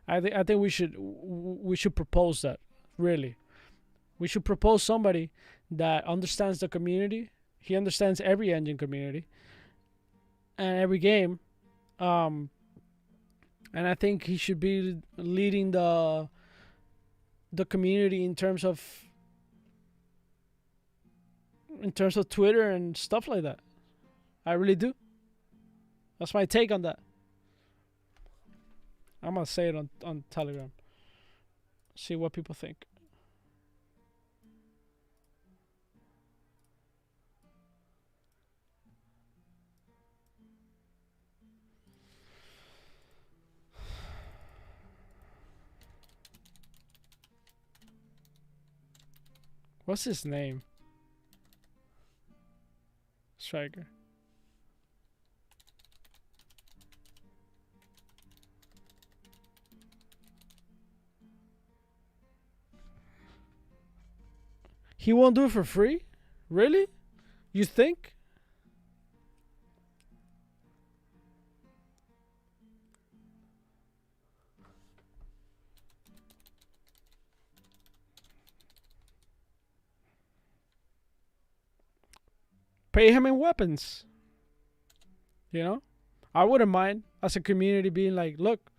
I think we should propose that. Really, we should propose somebody that understands the community. He understands every engine community and every game, and I think he should be leading the community in terms of Twitter and stuff like that. I really do. That's my take on that. I'm gonna say it on Telegram. See what people think. What's his name? Striker. He won't do it for free? Really? You think? Pay him in weapons. I wouldn't mind, as a community, being like, look,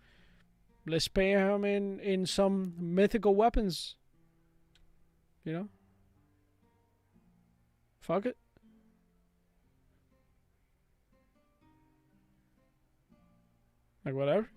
let's pay him in some mythical weapons. Fuck it. Like, whatever,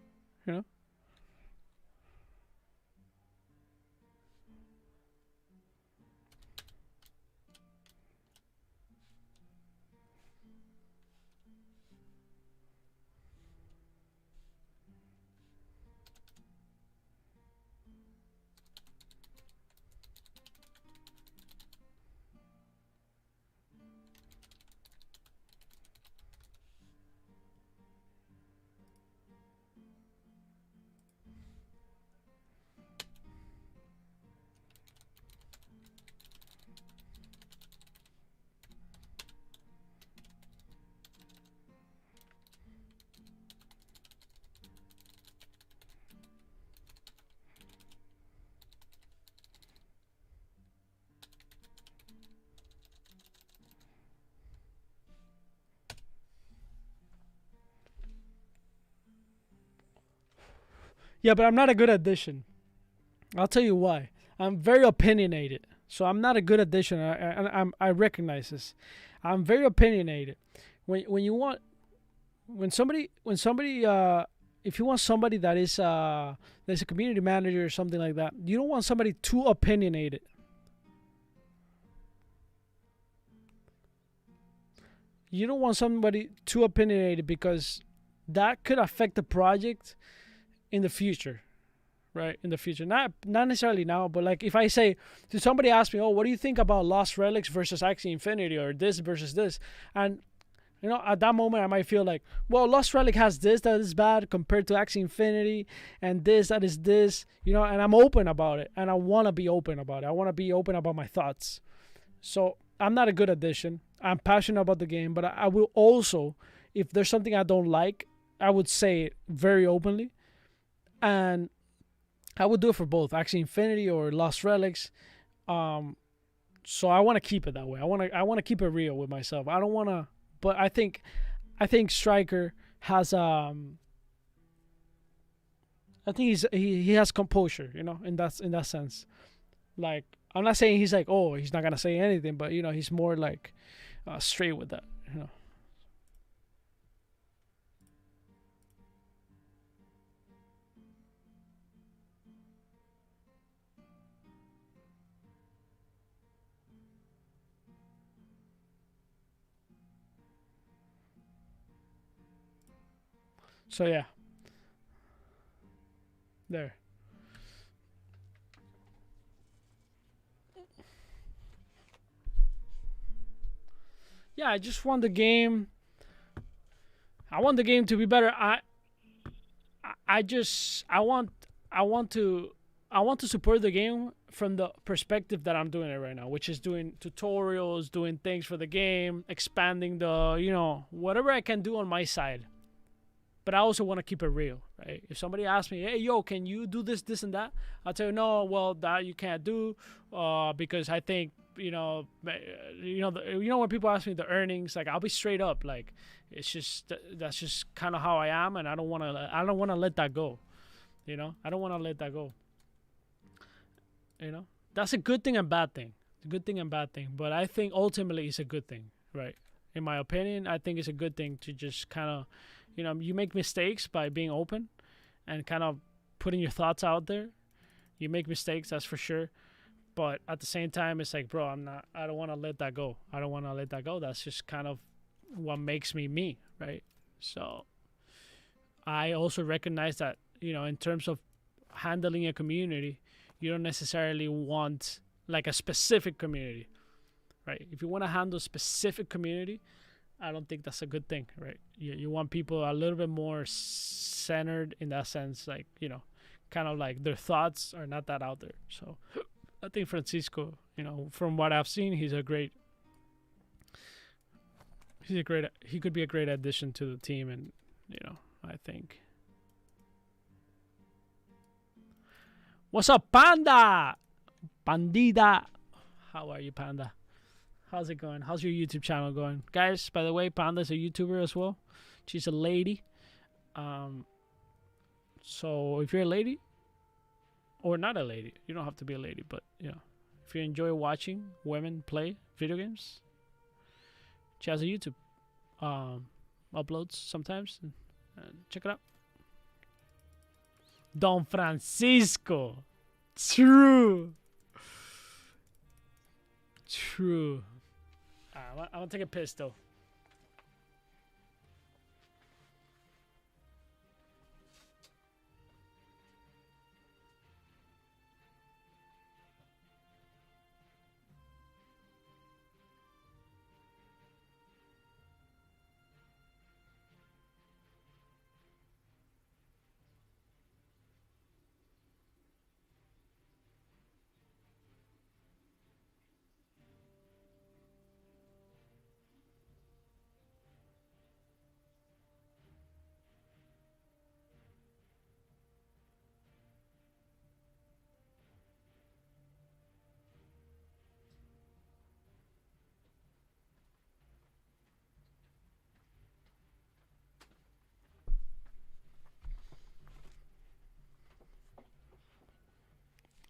Yeah, but I'm not a good addition. I'll tell you why. I'm very opinionated, so I'm not a good addition. I recognize this. I'm very opinionated. When you want when somebody if you want somebody that is that's a community manager or something like that, you don't want somebody too opinionated. You don't want somebody too opinionated because that could affect the project in the future, right? In the future, not necessarily now, but like if I say to somebody, ask me, oh, what do you think about Lost Relics versus Axie Infinity, or this versus this, and at that moment I might feel like, well, Lost Relic has this that is bad compared to Axie Infinity, and this that is this, and I'm open about it, and I want to be open about it. I want to be open about my thoughts. So I'm not a good addition. I'm passionate about the game, but I will also, if there's something I don't like, I would say it very openly, and I would do it for both Axie Infinity or Lost Relics. So I want to keep it that way. I want to keep it real with myself. I don't want to, but I think Striker has I think he has composure, in that sense. Like, I'm not saying he's like, oh, he's not gonna say anything, but he's more like straight with that. So yeah, there. Yeah, I just want the game. I want the game to be better. I want to support the game from the perspective that I'm doing it right now, which is doing tutorials, doing things for the game, expanding the whatever I can do on my side. But I also want to keep it real, right? If somebody asks me, hey, yo, can you do this, this, and that? I'll tell you, no, well, that you can't do, because I think, when people ask me the earnings, like, I'll be straight up, like, it's just that's just kind of how I am, and I don't want to let that go, I don't want to let that go, That's a good thing and bad thing. It's a good thing and bad thing, but I think ultimately it's a good thing, right? In my opinion, I think it's a good thing to just kind of, you make mistakes by being open and kind of putting your thoughts out there. You make mistakes, that's for sure. But at the same time, it's like, bro, I don't want to let that go. I don't want to let that go. That's just kind of what makes me, right? So I also recognize that, in terms of handling a community, you don't necessarily want like a specific community, right? If you want to handle a specific community, I don't think that's a good thing, right? You want people a little bit more centered in that sense, like, kind of like their thoughts are not that out there. So I think Francisco, from what I've seen, he could be a great addition to the team, and I think. What's up, Panda? Pandida. How are you, Panda? How's it going? How's your YouTube channel going? Guys, by the way, Panda's a YouTuber as well. She's a lady. So if you're a lady, or not a lady, you don't have to be a lady, but if you enjoy watching women play video games, she has a YouTube. Uploads sometimes, and check it out. Don Francisco. True. I'm gonna take a piss though.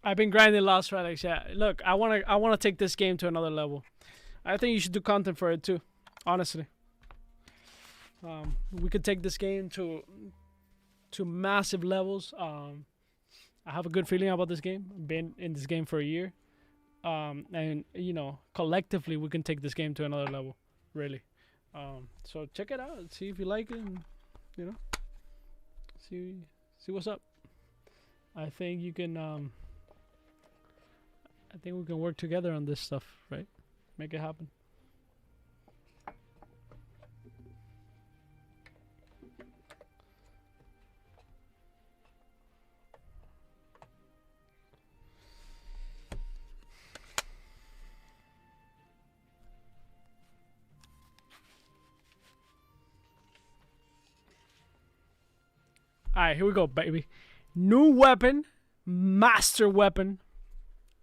I've been grinding Lost Relics. Yeah, look, I wanna take this game to another level. I think you should do content for it too. Honestly, we could take this game to massive levels. I have a good feeling about this game. Been in this game for a year, and you know, collectively we can take this game to another level. Really. So check it out. See if you like it. And, you know, see what's up. I think you can. I think we can work together on this stuff, right? Make it happen. Alright, here we go, baby. New weapon. Master weapon.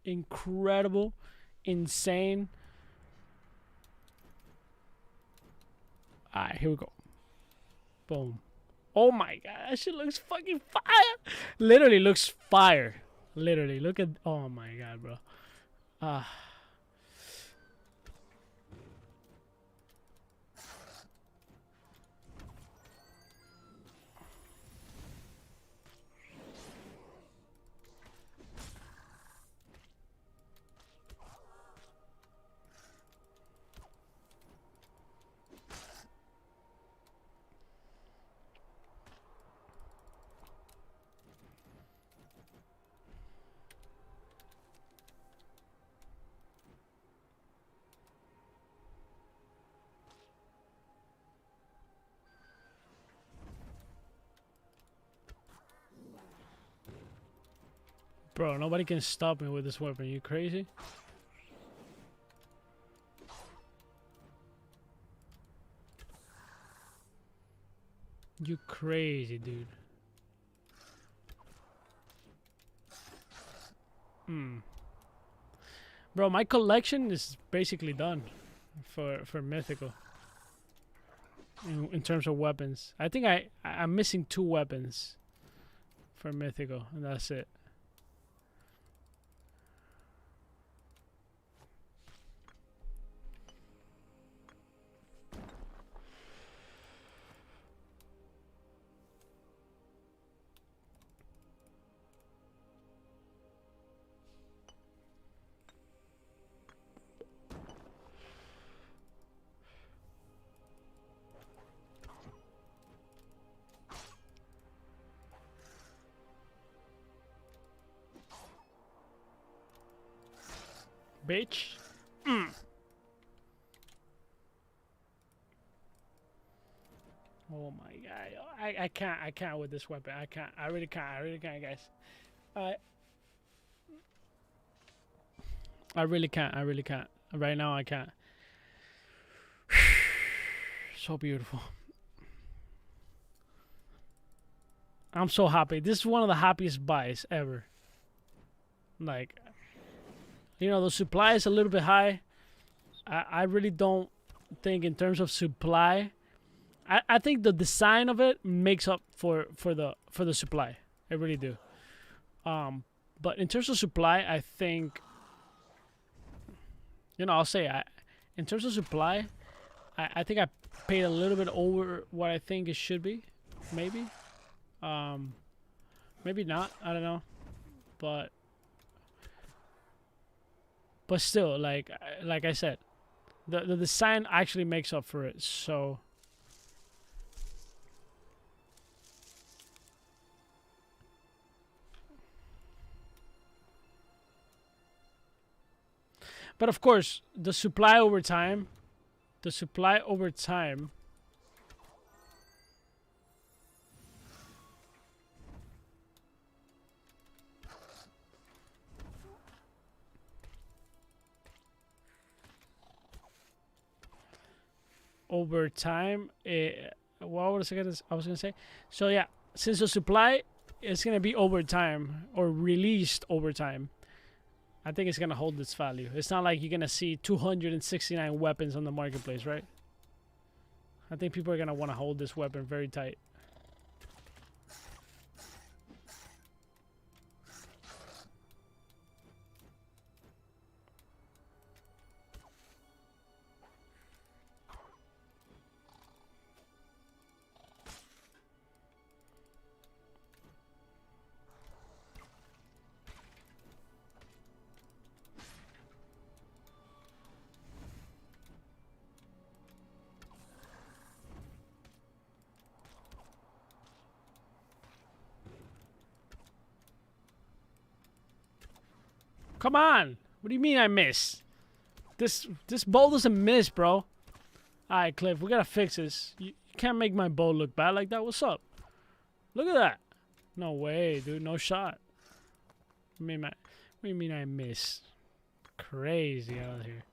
Incredible. Insane. Alright, here we go. Boom. Oh my god, that shit looks fucking fire. Literally looks fire. Literally, look at. Oh my god, bro. Bro, nobody can stop me with this weapon. You crazy? You crazy, dude. Bro, my collection is basically done for mythical. In terms of weapons, I think I'm missing 2 weapons for mythical, and that's it. Bitch. Oh my god. I can't with this weapon. I can't. I really can't, guys. I really can't. Right now I can't. So beautiful. I'm so happy. This is one of the happiest buys ever. Like, you know, the supply is a little bit high. I really don't think in terms of supply. I think the design of it makes up for the supply. I really do. But in terms of supply, I think, you know, I'll say in terms of supply, I think I paid a little bit over what I think it should be. Maybe. Maybe not. I don't know. But still, like I said, the design actually makes up for it. So but of course, the supply over time what was I was gonna say? So yeah, since the supply is gonna be over time or released over time, I think it's gonna hold its value. It's not like you're gonna see 269 weapons on the marketplace, right? I think people are gonna want to hold this weapon very tight. Come on. What do you mean I miss? This bow doesn't miss, bro. Alright, Cliff, we gotta fix this. You can't make my bow look bad like that. What's up? Look at that. No way, dude. No shot. What do you mean I miss? Crazy out here.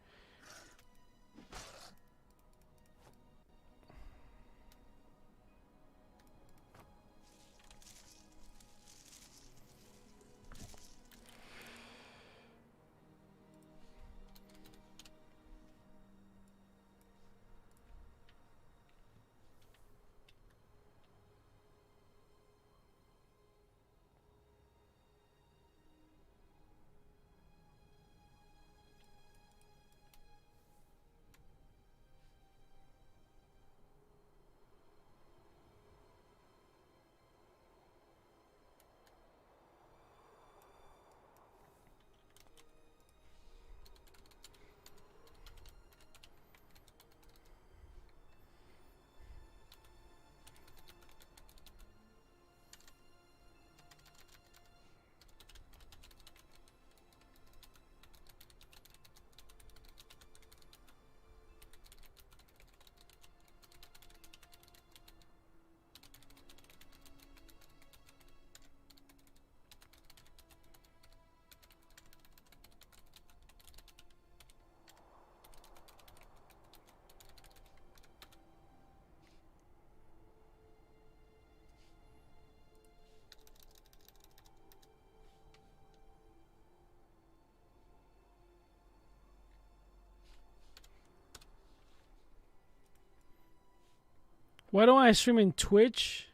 Why don't I stream in Twitch?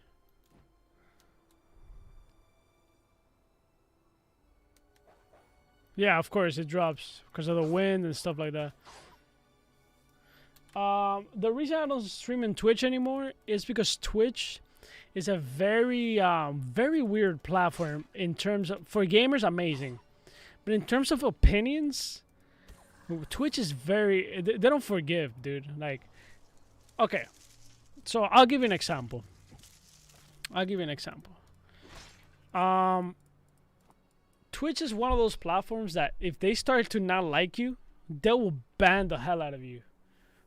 Yeah, of course it drops because of the wind and stuff like that. The reason I don't stream in Twitch anymore is because Twitch is a very, very weird platform in terms of, for gamers, amazing. But in terms of opinions, Twitch is very, they don't forgive, dude. Like, okay. So I'll give you an example. Twitch is one of those platforms that if they start to not like you, they will ban the hell out of you,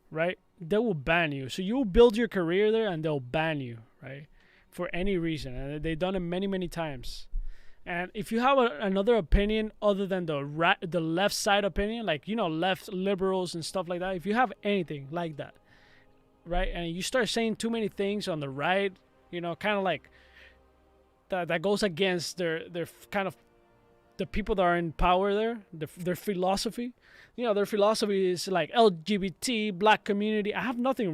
right? They will ban you. So you'll build your career there and they'll ban you, right? For any reason. And they've done it many, many times. And if you have another opinion other than the left side opinion, like, you know, left liberals and stuff like that, if you have anything like that, right, and you start saying too many things on the right, you know, kind of like that goes against their kind of the people that are in power there, their philosophy. You know, their philosophy is like LGBT, black community. I have nothing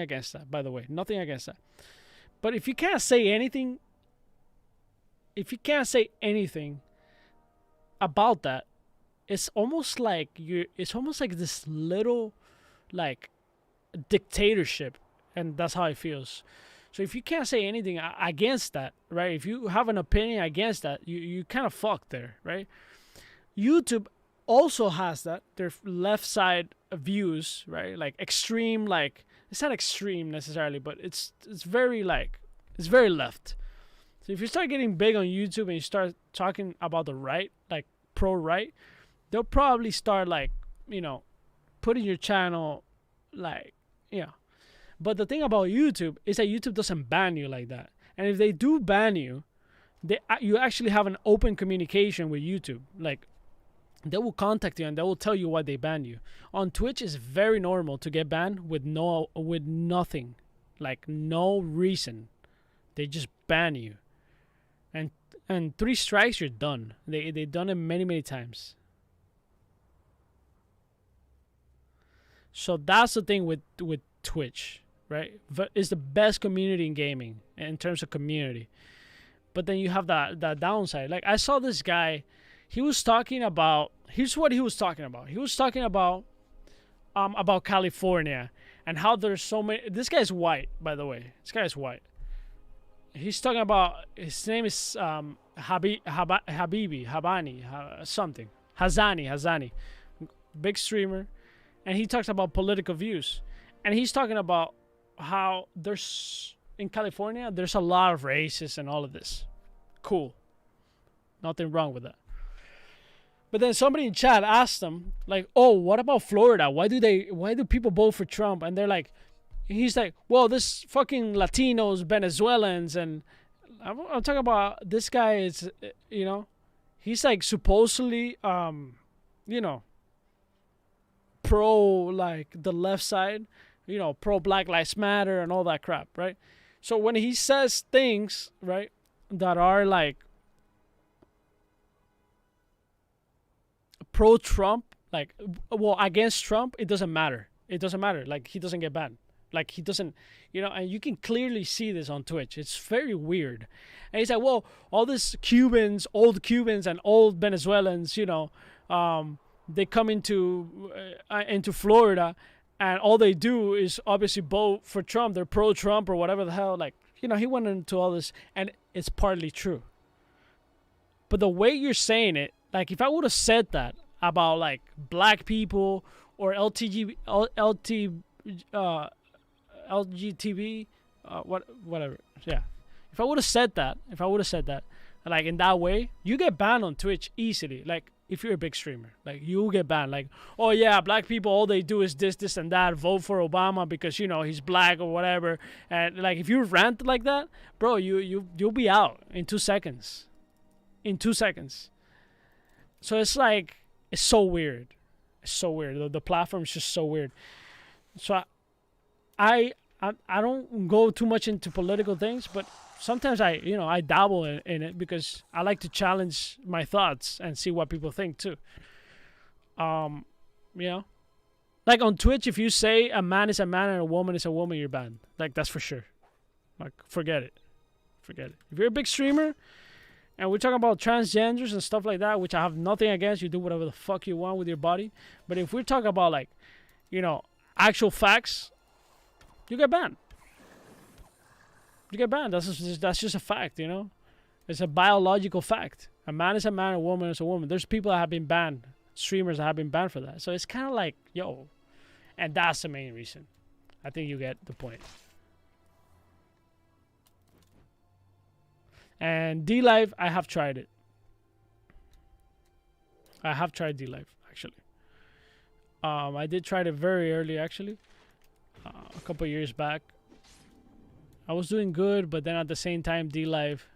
against that, by the way, nothing against that. But if you can't say anything about that, it's almost like this little like dictatorship, and that's how it feels. So if you can't say anything against that, right, if you have an opinion against that, you kind of fucked there, right? YouTube also has that, their left side views, right, like extreme, like it's not extreme necessarily, but it's very like, it's very left. So if you start getting big on YouTube and you start talking about the right, like pro-right, they'll probably start like, you know, putting your channel like, yeah. But the thing about YouTube is that YouTube doesn't ban you like that. And if they do ban you, you actually have an open communication with YouTube. Like, they will contact you and they will tell you why they banned you. On Twitch, it's very normal to get banned with nothing, like no reason. They just ban you, and 3 strikes, you're done. They've done it many, many times. So that's the thing with Twitch, right? It's the best community in gaming in terms of community. But then you have that downside. Like, I saw this guy, he was talking about, here's what he was talking about. He was talking about California and how there's so many, this guy's white, by the way. This guy's white. He's talking about, his name is Hazani, big streamer. And he talks about political views. And he's talking about how there's, in California, there's a lot of racists and all of this. Cool. Nothing wrong with that. But then somebody in chat asked them, like, "Oh, what about Florida? Why do people vote for Trump?" And they're like, he's like, "Well, this fucking Latinos, Venezuelans, and I'm talking about this guy is, he's like supposedly, you know, pro like the left side, pro Black Lives Matter and all that crap, right? So when he says things, right, that are like pro Trump, like, well, against Trump, it doesn't matter. It doesn't matter. Like, he doesn't get banned. Like, he doesn't, and you can clearly see this on Twitch. It's very weird. And he's like, well, all these Cubans, old Cubans and old Venezuelans, they come into Florida, and all they do is obviously vote for Trump. They're pro-Trump or whatever the hell. Like, he went into all this, and it's partly true. But the way you're saying it, like, if I would have said that about like black people or LGTB, whatever, yeah. If I would have said that, like in that way, you get banned on Twitch easily. Like, if you're a big streamer, like, you get banned. Like, oh yeah, black people, all they do is this, and that. Vote for Obama because he's black or whatever. And like, if you rant like that, bro, you'll be out in 2 seconds. In 2 seconds. So it's like, it's so weird. It's so weird. The platform's just so weird. So I don't go too much into political things, but sometimes I dabble in it because I like to challenge my thoughts and see what people think too. Like on Twitch, if you say a man is a man and a woman is a woman, you're banned. Like, that's for sure. Like, forget it. If you're a big streamer and we're talking about transgenders and stuff like that, which I have nothing against, you do whatever the fuck you want with your body. But if we're talking about like, actual facts, you get banned. You get banned. That's just a fact, It's a biological fact. A man is a man, a woman is a woman. There's people that have been banned, streamers that have been banned for that. So it's kind of like, yo. And that's the main reason. I think you get the point. And D-Live, I have tried it. I have tried D-Live, actually. I did try it very early, actually. A couple years back. I was doing good, but then at the same time, D-Live,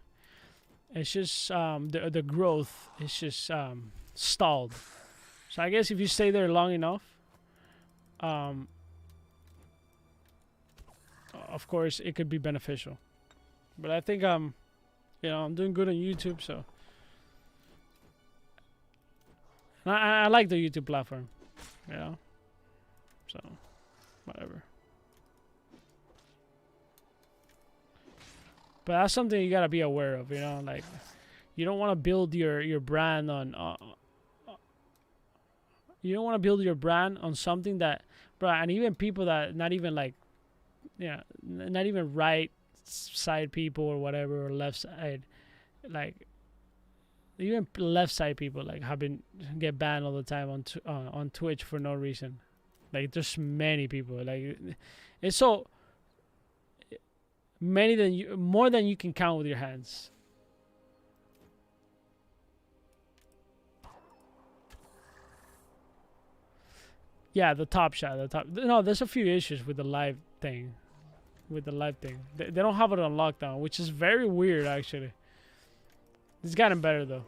it's just the growth is just stalled. So I guess if you stay there long enough, of course, it could be beneficial. But I think I'm doing good on YouTube, so. And I like the YouTube platform, so whatever. But that's something you gotta be aware of, like, you don't want to build your brand on you don't want to build your brand on something that, bro, and even people that not even like, not even right side people or whatever, or left side, like, even left side people like get banned all the time on Twitch for no reason. Like, there's many people, like, it's so many more than you can count with your hands. Yeah, the top shot, no, there's a few issues with the live thing. They don't have it on lockdown, which is very weird, actually. It's gotten better though.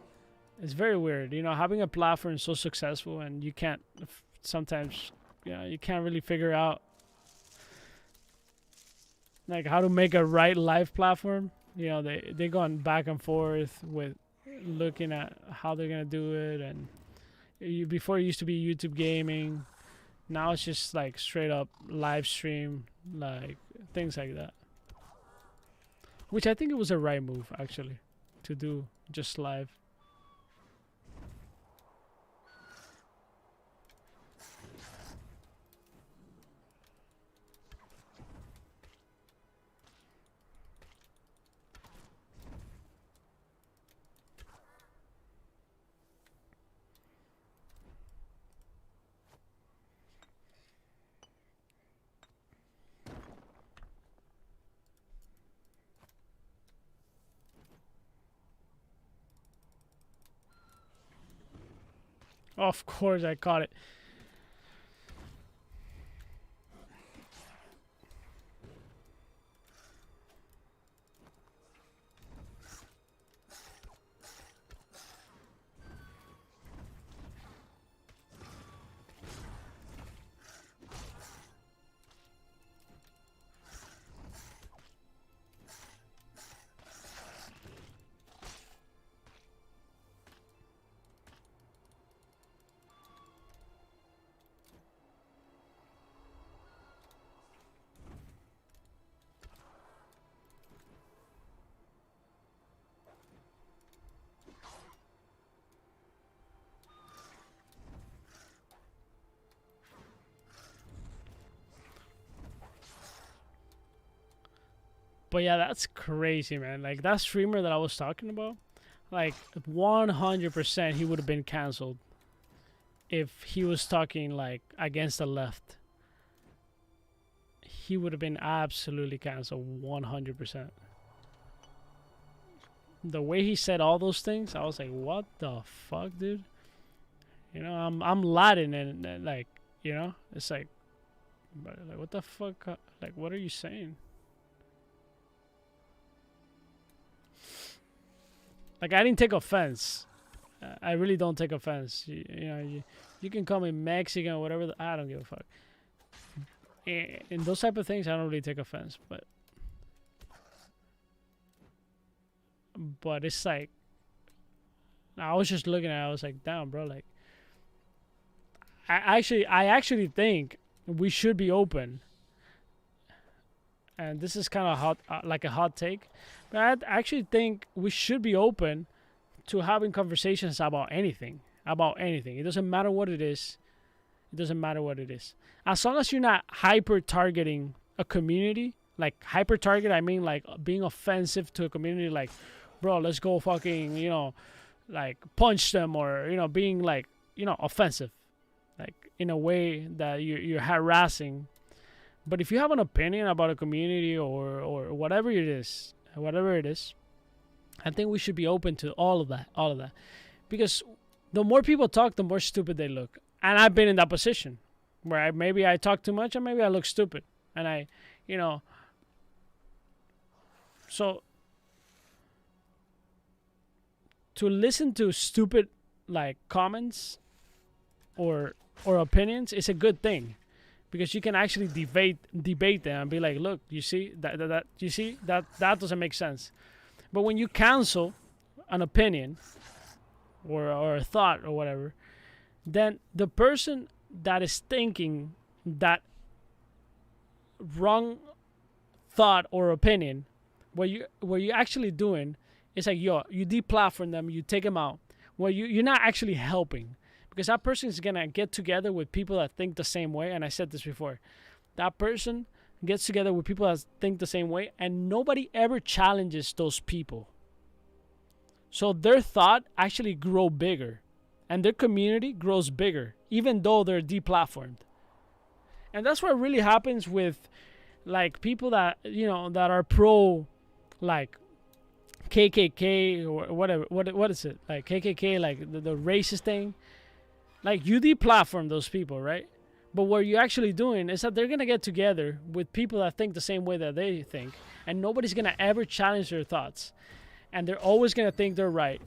It's very weird, having a platform so successful and you can't sometimes, you can't really figure out like how to make a right live platform. They gone back and forth with looking at how they're gonna do it, and before it used to be YouTube gaming, now it's just like straight up live stream, like things like that. Which I think it was a right move, actually, to do just live. Of course, I caught it. But yeah, that's crazy, man. Like that streamer that I was talking about, like 100% he would have been canceled if he was talking like against the left. He would have been absolutely canceled 100%. The way he said all those things, I was like, what the fuck, dude? You know, I'm Latin and like, you know, it's like, but like, what the fuck? Like, what are you saying? Like, I didn't take offense. I really don't take offense. You know, you can call me Mexican or whatever. I don't give a fuck. In those type of things, I don't really take offense. But it's like, I was just looking at it. I was like, damn, bro. Like, I actually think we should be open. And this is kind of hot, like a hot take. But I actually think we should be open to having conversations about anything. About anything. It doesn't matter what it is. It doesn't matter what it is. As long as you're not hyper targeting a community, like hyper target, I mean like being offensive to a community, like, bro, let's go fucking, you know, like punch them, or, you know, being like, you know, offensive, like in a way that you're harassing. But if you have an opinion about a community or whatever it is, I think we should be open to all of that, because the more people talk, the more stupid they look. And I've been in that position where maybe I talk too much and maybe I look stupid, and I, you know, so to listen to stupid like comments or opinions is a good thing, because you can actually debate them and be like, look, you see that doesn't make sense. But when you cancel an opinion or a thought or whatever, then the person that is thinking that wrong thought or opinion, what you actually doing is like, yo, you deplatform them, you take them out. Well, you're not actually helping, because that person is gonna get together with people that think the same way. And I said this before, that person gets together with people that think the same way, and nobody ever challenges those people. So their thought actually grow bigger, and their community grows bigger, even though they're deplatformed. And that's what really happens with like people that, you know, that are pro like KKK or whatever. What is it, like KKK, like the racist thing? Like, you deplatform those people, right? But what you're actually doing is that they're gonna get together with people that think the same way that they think, and nobody's gonna ever challenge their thoughts, and they're always gonna think they're right,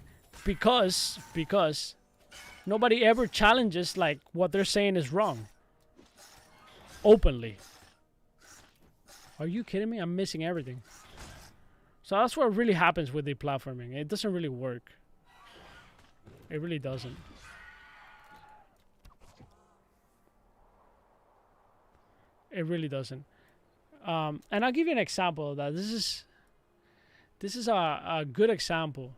because nobody ever challenges like what they're saying is wrong openly. Are you kidding me? I'm missing everything. So that's what really happens with deplatforming. It doesn't really work. It really doesn't. It really doesn't. And I'll give you an example of that. This is a good example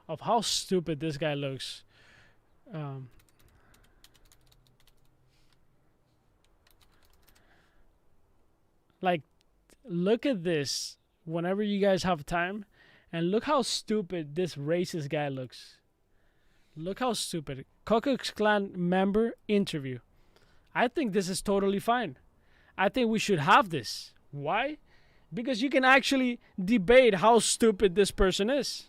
of how stupid this guy looks. Like, look at this whenever you guys have time, and look how stupid this racist guy looks. Look how stupid. Ku Klux Klan member interview. I think this is totally fine. I think we should have this. Why? Because you can actually debate how stupid this person is.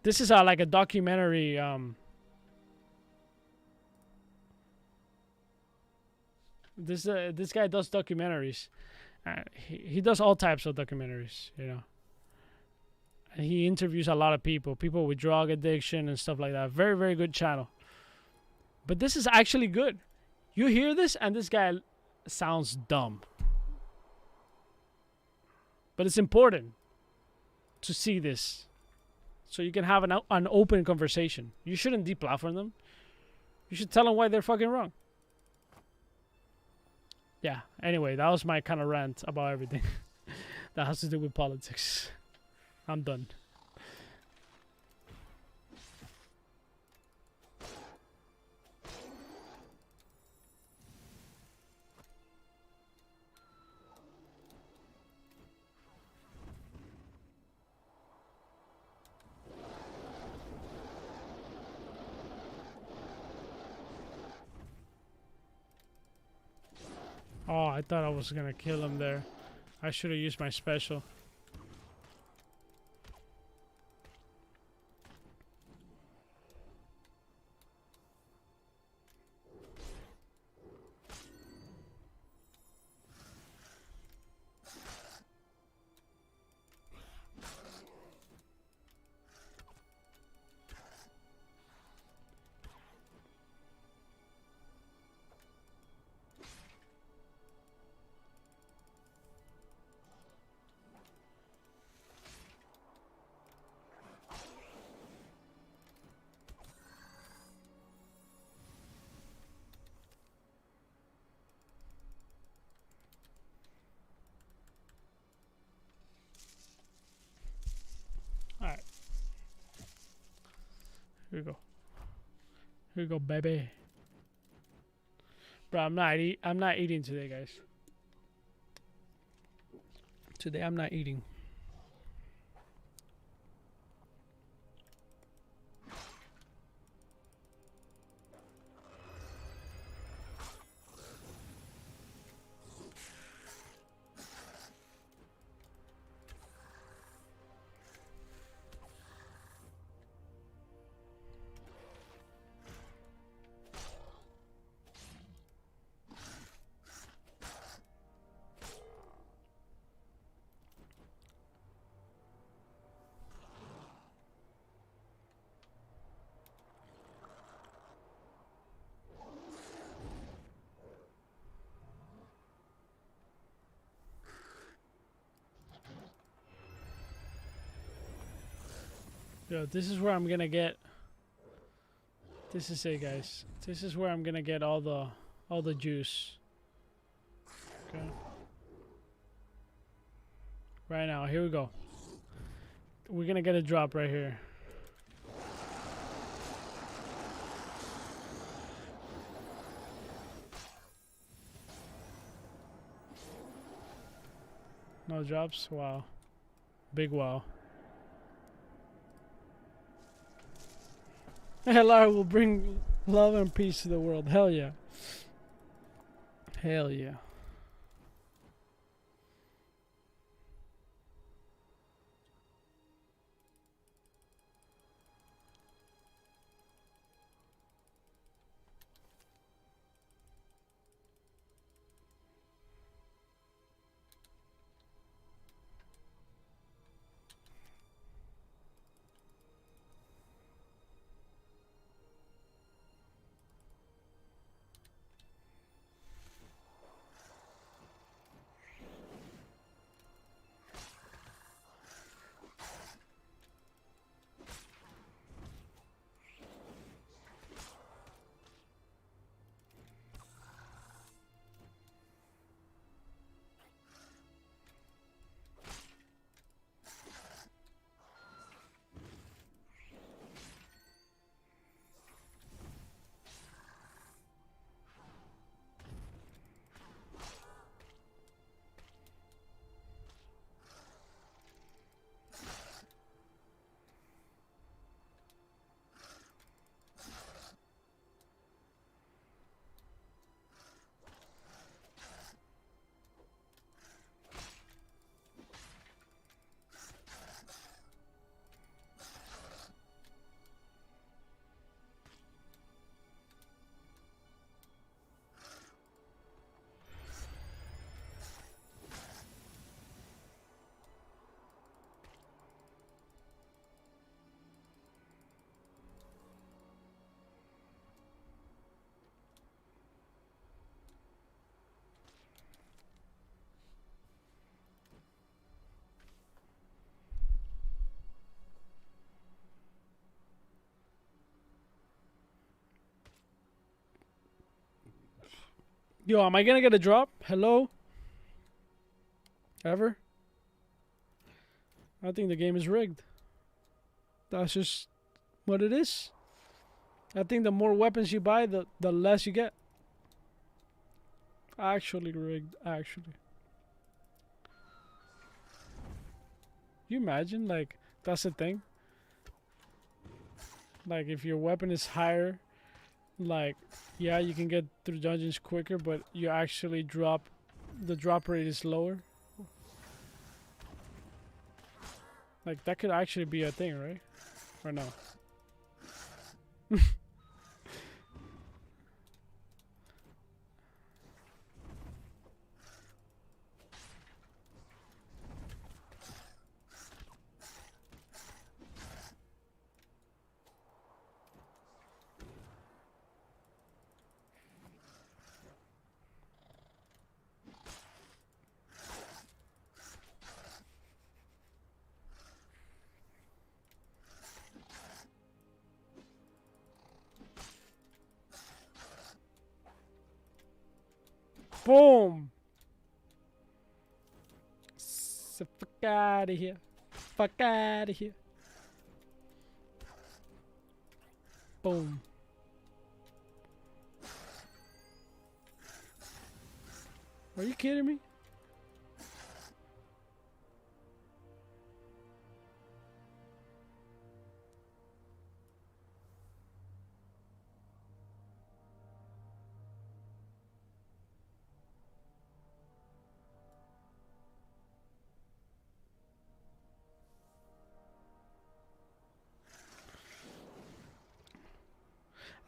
This is like a documentary. This guy does documentaries. He does all types of documentaries, you know. And he interviews a lot of people with drug addiction and stuff like that. Very, very good channel. But this is actually good. You hear this, and this guy sounds dumb. But it's important to see this, so you can have an open conversation. You shouldn't deplatform them. You should tell them why they're fucking wrong. Yeah, anyway, that was my kind of rant about everything that has to do with politics. I'm done. Oh, I thought I was gonna kill him there. I should have used my special. Alright. Here we go. Here we go, baby. Bro, I'm not eating today, guys. Today I'm not eating. Yo, this is where I'm gonna get. This is it, guys. This is where I'm gonna get all the juice. Okay. Right now, here we go. We're gonna get a drop right here. No drops? Wow. Big wow. LR will bring love and peace to the world. Hell yeah. Hell yeah. Yo, am I gonna get a drop? Hello? Ever? I think the game is rigged. That's just what it is. I think the more weapons you buy, the less you get. Actually rigged, actually. You imagine, like, that's the thing. Like, if your weapon is higher, like, yeah, you can get through dungeons quicker, but you actually the drop rate is lower. Like, that could actually be a thing, right? Or no? Boom! So fuck out of here. Fuck out of here. Boom. Are you kidding me?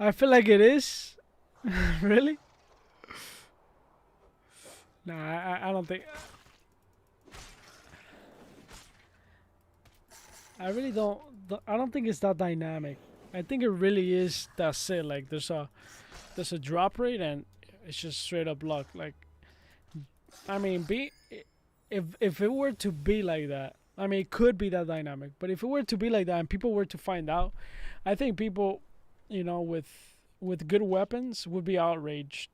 I feel like it is. Really? Nah, I don't think. I really don't. I don't think it's that dynamic. I think it really is. That's it. Like there's a drop rate and it's just straight up luck. Like, I mean, if it were to be like that, I mean, it could be that dynamic. But if it were to be like that and people were to find out, I think people, with good weapons would be outraged.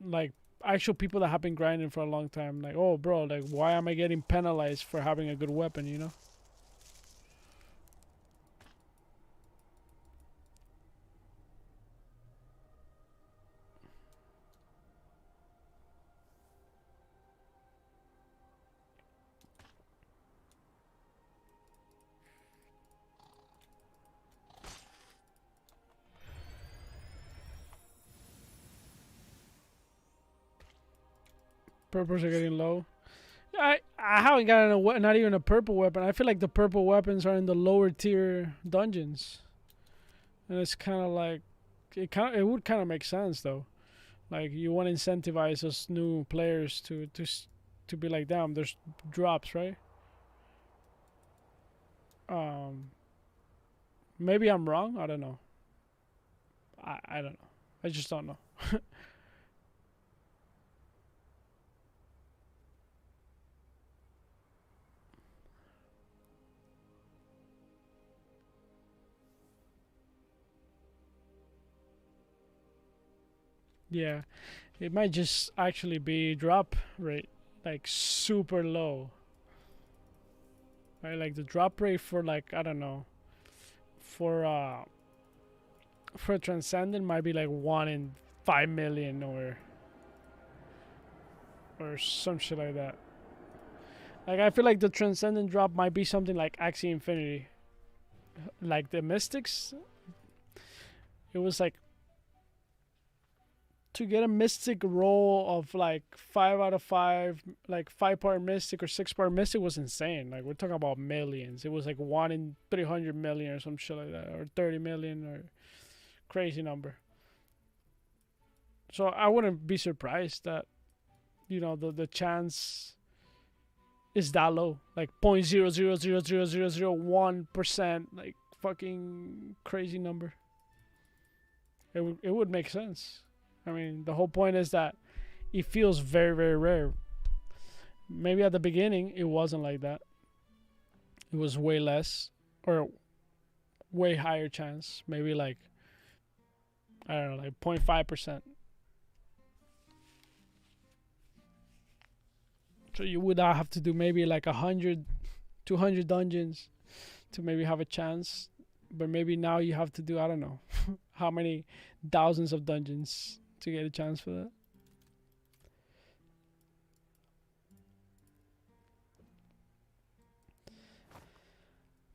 Like actual people that have been grinding for a long time. Like, oh, bro, like why am I getting penalized for having a good weapon? You know? Purples are getting low. I haven't gotten not even a purple weapon. I feel like the purple weapons are in the lower tier dungeons, and it's kind of like it would kind of make sense though. Like you want to incentivize those new players to be like, damn, there's drops, right? Um, Maybe I'm wrong. I don't know. I don't know. I just don't know. Yeah, it might just actually be drop rate like super low. Right, like the drop rate for like I don't know for Transcendent might be like 1 in 5 million or some shit like that. Like I feel like the Transcendent drop might be something like Axie Infinity. Like the Mystics, it was like to get a Mystic roll of like 5 out of 5, like 5-part Mystic or 6-part Mystic was insane. Like we're talking about millions. It was like 1 in 300 million or some shit like that, or 30 million or crazy number. So I wouldn't be surprised that the chance is that low, like 0.0000001%, like fucking crazy number. It would make sense. I mean, the whole point is that it feels very, very rare. Maybe at the beginning it wasn't like that. It was way less or way higher chance. Maybe like I don't know, like 0.5%. So you would have to do maybe like 100, 200 dungeons to maybe have a chance. But maybe now you have to do, I don't know, how many thousands of dungeons to get a chance for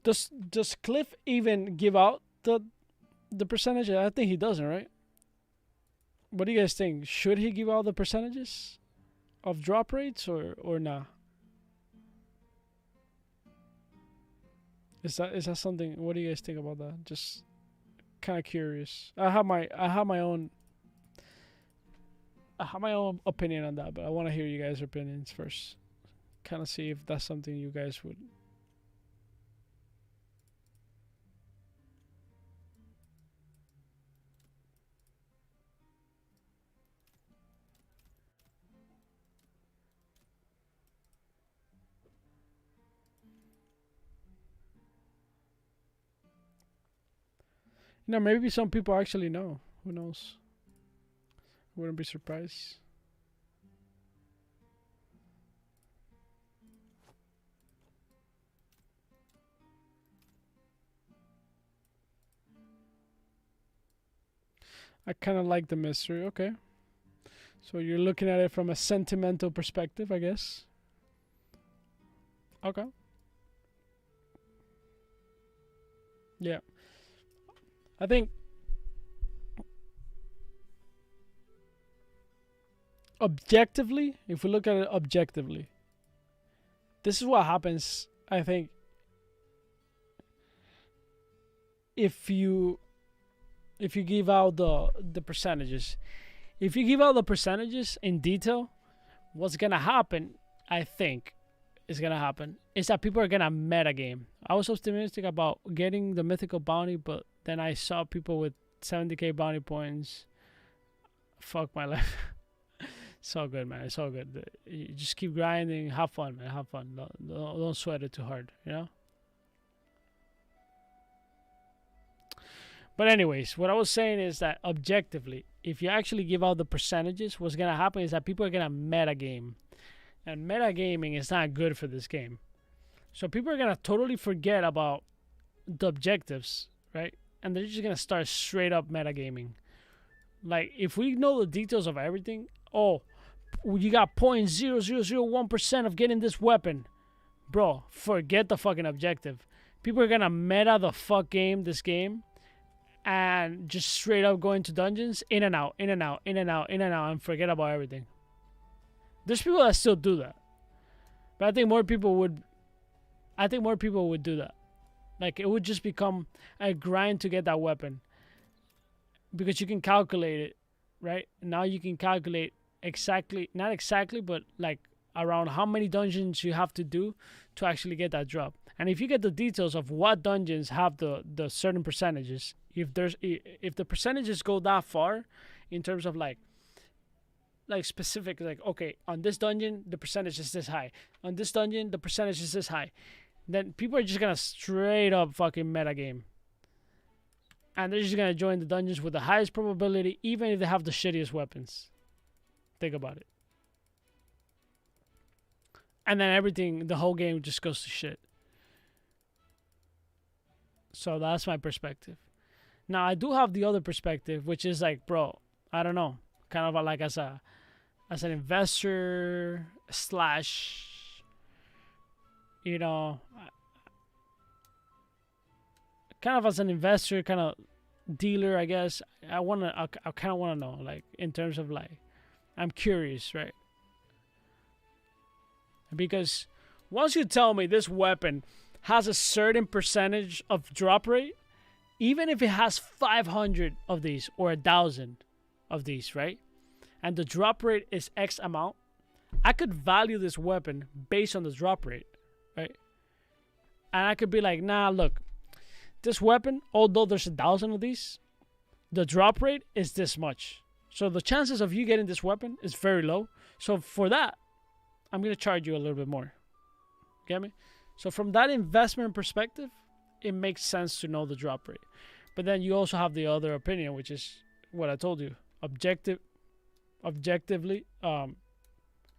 that. Does Cliff even give out the percentage? I think he doesn't, right? What do you guys think? Should he give out the percentages of drop rates or nah? Is that something? What do you guys think about that? Just kind of curious. I have my own opinion on that, but I want to hear you guys' opinions first. Kind of see if that's something you guys would. Maybe some people actually know. Who knows? Wouldn't be surprised. I kind of like the mystery. Okay. So you're looking at it from a sentimental perspective, I guess. Okay. Yeah. I think objectively, if we look at it objectively, this is what happens, I think, if you give out the percentages. If you give out the percentages in detail, what's gonna happen, I think, is that people are gonna metagame. I was optimistic about getting the mythical bounty, but then I saw people with 70k bounty points. Fuck my life. It's all good, man. It's all good. You just keep grinding. Have fun, man. Have fun. Don't sweat it too hard, you know? But anyways, what I was saying is that objectively, if you actually give out the percentages, what's going to happen is that people are going to metagame. And metagaming is not good for this game. So people are going to totally forget about the objectives, right? And they're just going to start straight up metagaming. Like, if we know the details of everything, you got 0.0001% of getting this weapon. Bro, forget the fucking objective. People are going to meta the fuck this game. And just straight up go into dungeons, in and out, in and out, in and out, in and out, and forget about everything. There's people that still do that, but I think more people would do that. Like, it would just become a grind to get that weapon, because you can calculate it, right? Now you can calculate not exactly, but like around how many dungeons you have to do to actually get that drop. And if you get the details of what dungeons have the certain percentages, if the percentages go that far in terms of like specific, like, okay, on this dungeon the percentage is this high, on this dungeon the percentage is this high, then people are just gonna straight up fucking metagame. And they're just gonna join the dungeons with the highest probability, even if they have the shittiest weapons. Think about it. And then the whole game just goes to shit. So that's my perspective. Now, I do have the other perspective, which is like, bro, I don't know, kind of like as an investor slash, you know, kind of as an investor, kind of dealer, I guess. I kind of want to know, like, in terms of like, I'm curious, right? Because once you tell me this weapon has a certain percentage of drop rate, even if it has 500 of these or 1,000 of these, right? And the drop rate is X amount, I could value this weapon based on the drop rate, right? And I could be like, nah, look, this weapon, although there's 1,000 of these, the drop rate is this much. So the chances of you getting this weapon is very low. So for that, I'm going to charge you a little bit more. Get me? So from that investment perspective, it makes sense to know the drop rate. But then you also have the other opinion, which is what I told you. Objectively,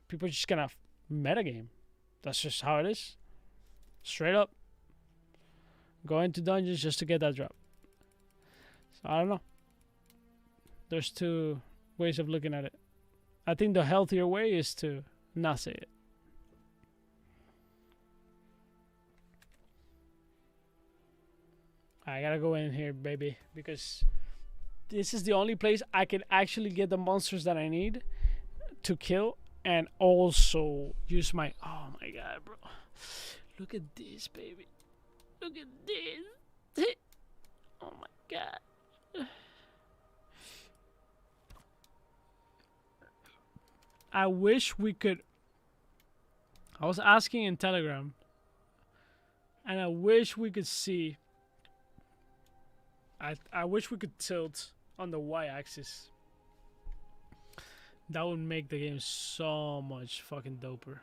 people are just gonna Metagame. That's just how it is. Straight up. Go into dungeons just to get that drop. So I don't know. There's two ways of looking at it. I think the healthier way is to not say it. I gotta go in here, baby, because this is the only place I can actually get the monsters that I need to kill and also use my... Oh my god, bro. Look at this, baby. Look at this. Oh my god. I wish we could... I was asking in Telegram, and I wish we could see... I wish we could tilt on the y-axis. That would make the game so much fucking doper.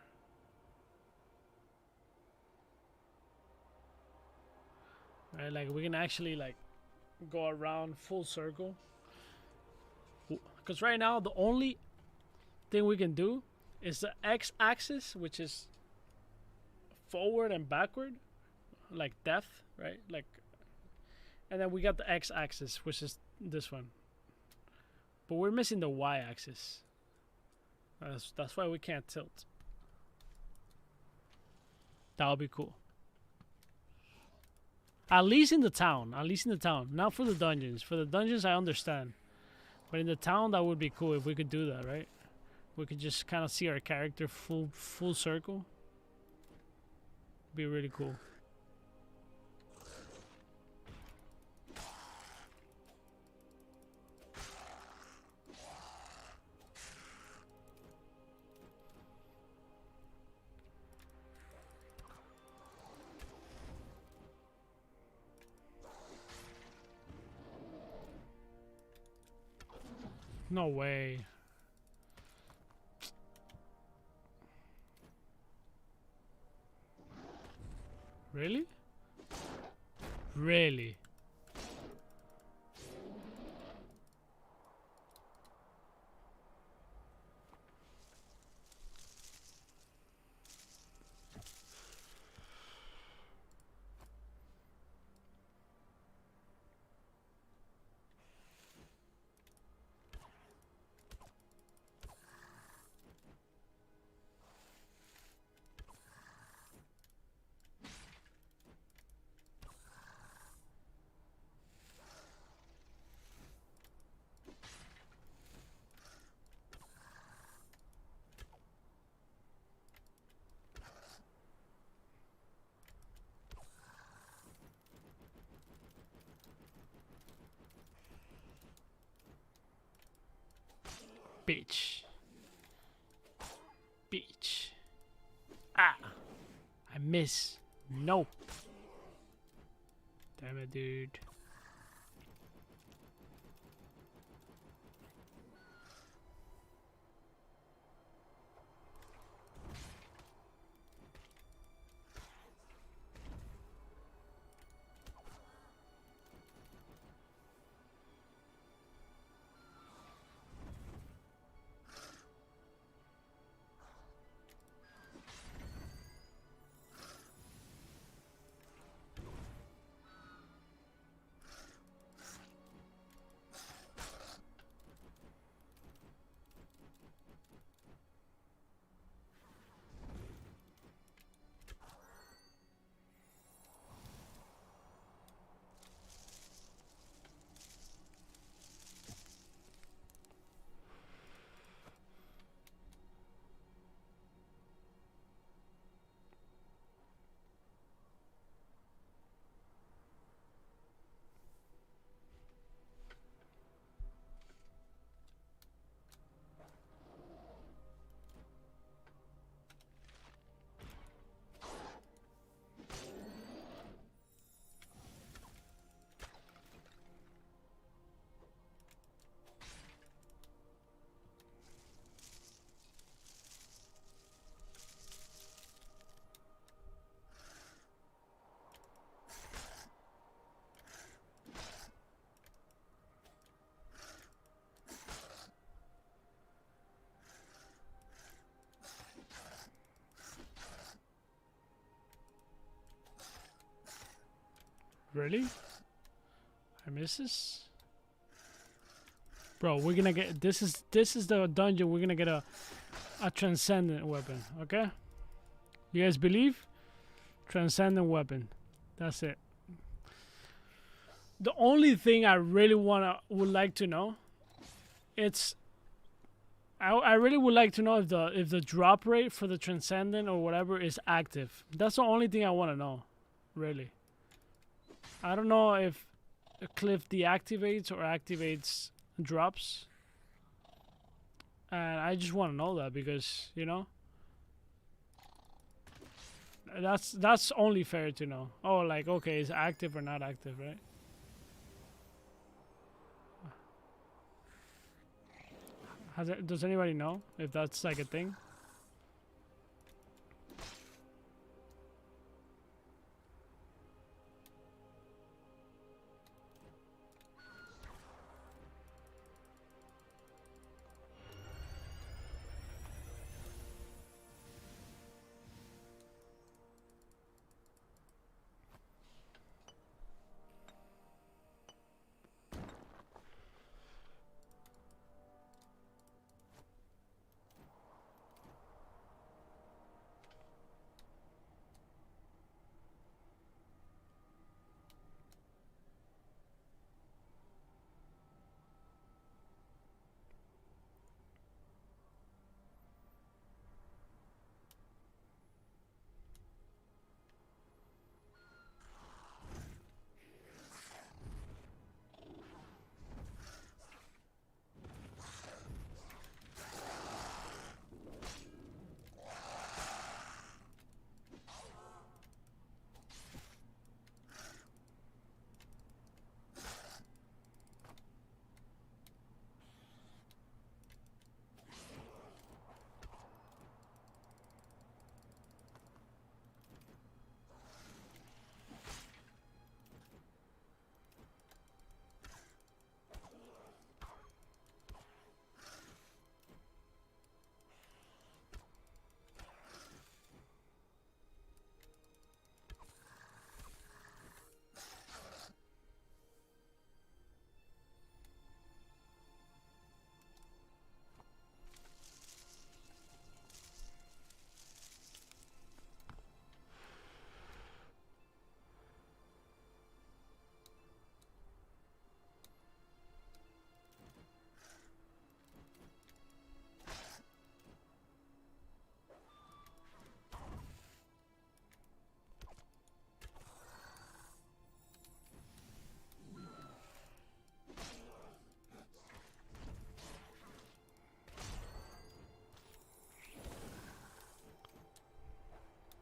Right, like we can actually like go around full circle. Because right now the only thing we can do is the x-axis, which is forward and backward, like depth, right? Like, and then we got the x-axis, which is this one. But we're missing the y-axis. That's why we can't tilt. That would be cool. At least in the town. At least in the town. Not for the dungeons. For the dungeons, I understand. But in the town, that would be cool if we could do that, right? We could just kind of see our character full circle. Be really cool. No way. Really? Really? Bitch. Bitch. Ah. I miss. No. Damn it, dude. Really? I miss this? Bro, we're gonna get this is the dungeon. We're gonna get a transcendent weapon, okay? You guys believe? Transcendent weapon. That's it. The only thing I really would like to know, it's I really would like to know if the drop rate for the transcendent or whatever is active. That's the only thing I want to know, really. I don't know if a cliff deactivates or activates drops, and I just want to know that because, you know, that's only fair to know. Oh, like, okay, is it active or not active, right? Does anybody know if that's like a thing?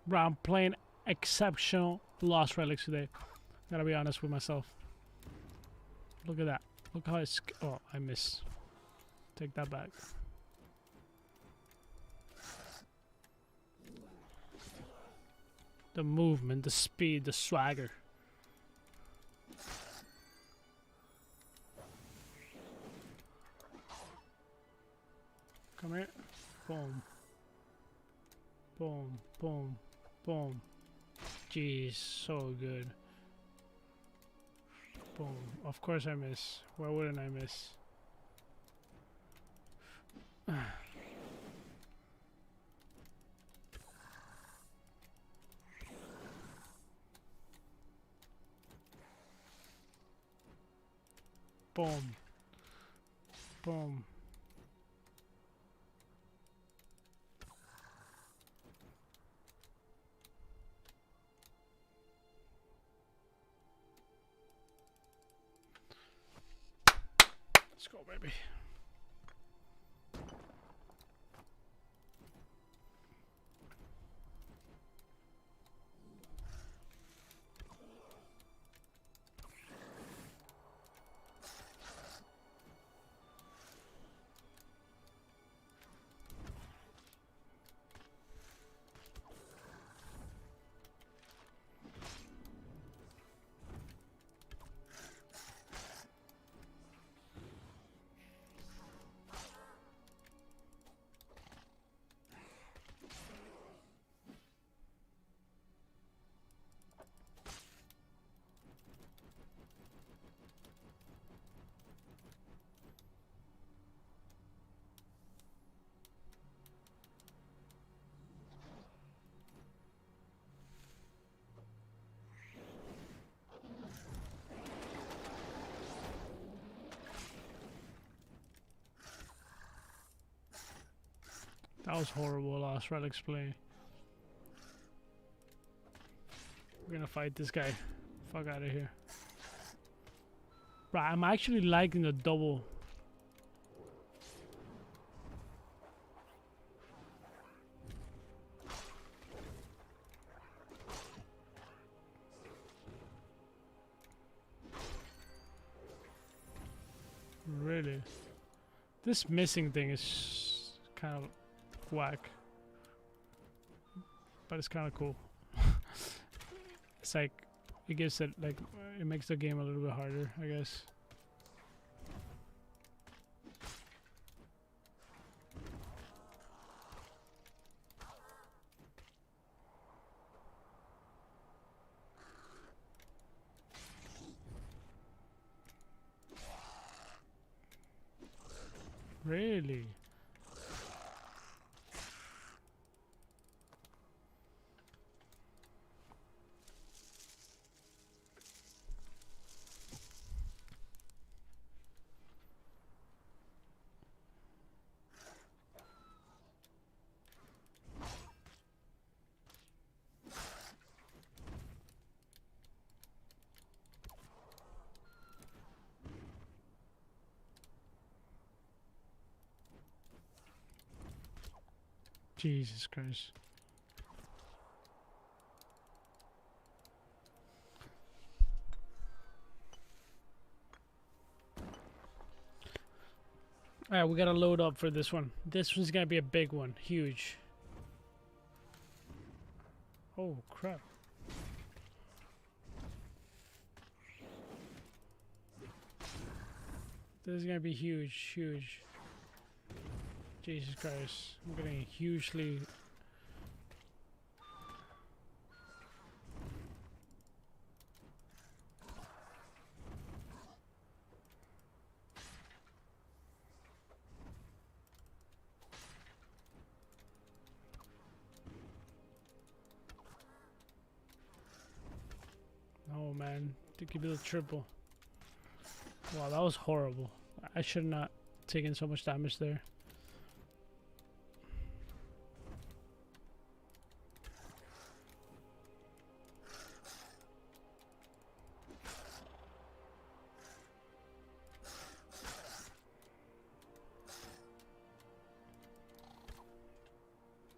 Bro, I'm playing exceptional Lost Relics today. Gotta be honest with myself. Look at that. Look how it's... Oh, I miss. Take that back. The movement, the speed, the swagger. Come here. Boom. Boom, boom, boom. Jeez, so good. Boom. Of course I miss. Why wouldn't I miss? Boom. Boom. Let's go, baby. That was horrible. Lost Relics play. We're gonna fight this guy. Fuck out of here. Right, I'm actually liking the double. Really? This missing thing is kind of whack. But it's kind of cool. It's like, it gives it, like, it makes the game a little bit harder, I guess. Really? Jesus Christ. Alright, we gotta load up for this one. This one's gonna be a big one. Huge. Oh, crap. This is gonna be huge, huge. Jesus Christ. I'm getting hugely... Oh man, to give you the triple. Wow, that was horrible. I should not taken so much damage there.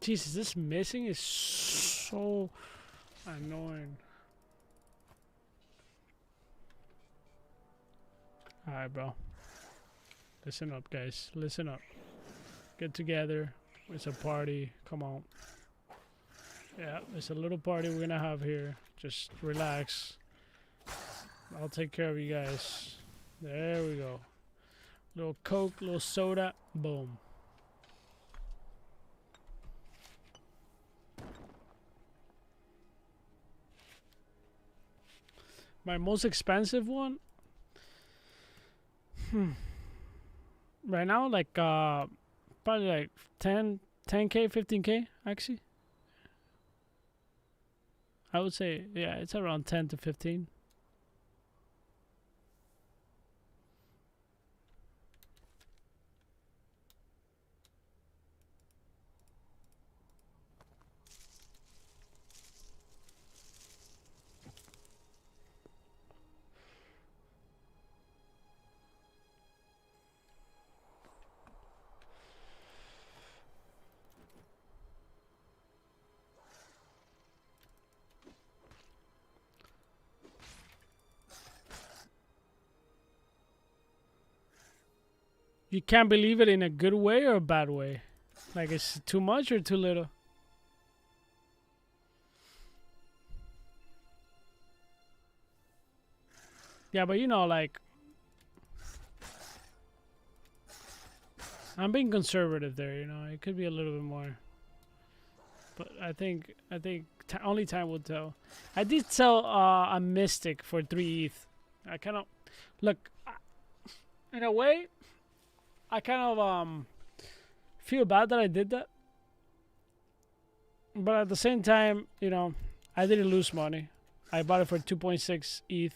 Jesus, this missing is so annoying. Alright, bro. Listen up, guys. Listen up. Get together. It's a party. Come on. Yeah, it's a little party we're gonna have here. Just relax. I'll take care of you guys. There we go. Little Coke, little soda. Boom. My most expensive one? Right now, like, probably like 10K, 15K, actually. I would say, yeah, it's around 10 to 15. You can't believe it in a good way or a bad way? Like it's too much or too little? Yeah, but you know, like, I'm being conservative there, you know. It could be a little bit more. But I think only time will tell. I did sell a Mystic for 3 ETH. I kind of, look, in a way, I kind of feel bad that I did that, but at the same time, you know, I didn't lose money. I bought it for 2.6 ETH,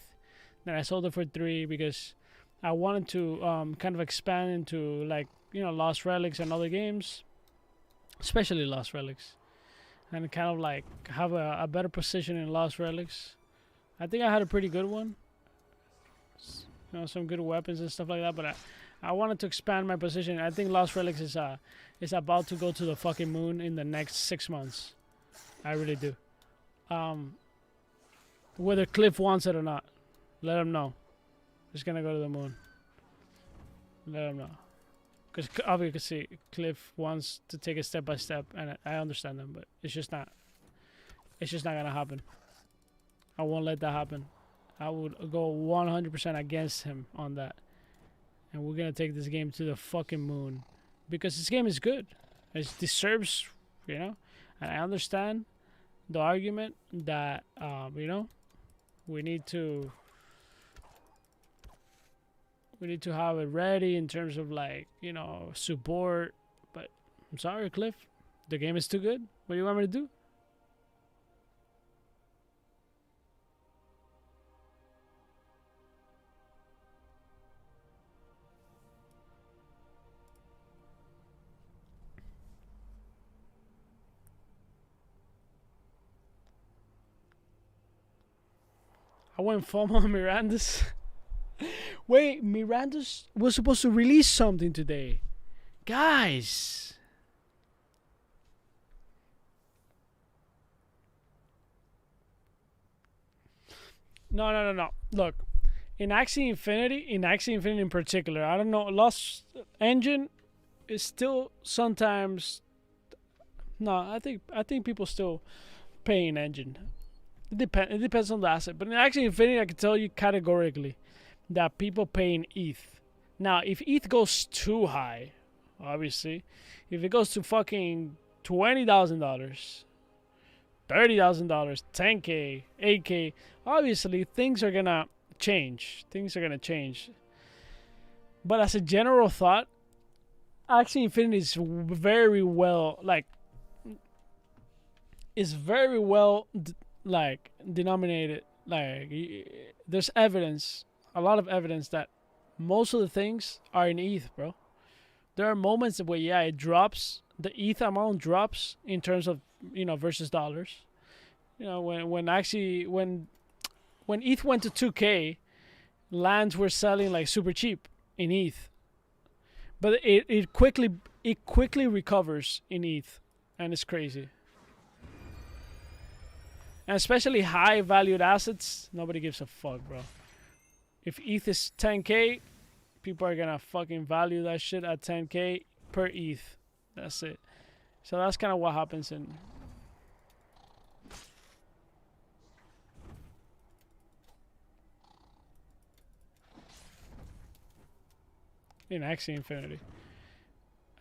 then I sold it for 3 because I wanted to kind of expand into, like, you know, Lost Relics and other games. especially Lost Relics, and kind of like have a better position in Lost Relics. I think I had a pretty good one. You know, some good weapons and stuff like that. But I wanted to expand my position. I think Lost Relics is about to go to the fucking moon in the next 6 months. I really do. Whether Cliff wants it or not, let him know. It's gonna go to the moon. Let him know. Because obviously Cliff wants to take it step by step, and I understand him, but it's just not gonna happen. I won't let that happen. I would go 100% against him on that. And we're gonna take this game to the fucking moon. Because this game is good. It deserves, you know? And I understand the argument that, you know, we need to have it ready in terms of, like, you know, support. But I'm sorry, Cliff. The game is too good. What do you want me to do? I went FOMO on Miranda's. Wait, Miranda's was supposed to release something today. Guys. No. Look, in Axie Infinity in particular, I don't know, Lost Engine is still sometimes. No, I think people still pay in Engine. It depends on the asset. But in Axie Infinity, I can tell you categorically that people pay in ETH. Now, if ETH goes too high, obviously, if it goes to fucking $20,000, $30,000, 10K, 8K, obviously things are gonna change. But as a general thought, Axie Infinity is very well, like, denominated. Like, there's evidence, a lot of evidence that most of the things are in ETH, bro. There are moments where, yeah, it drops, the ETH amount drops in terms of, you know, versus dollars. You know, when ETH went to 2K, lands were selling like super cheap in ETH. But it quickly recovers in ETH, and it's crazy. And especially high valued assets, nobody gives a fuck, bro. If ETH is 10K, people are gonna fucking value that shit at 10K per ETH. That's it. So that's kind of what happens in Axie Infinity.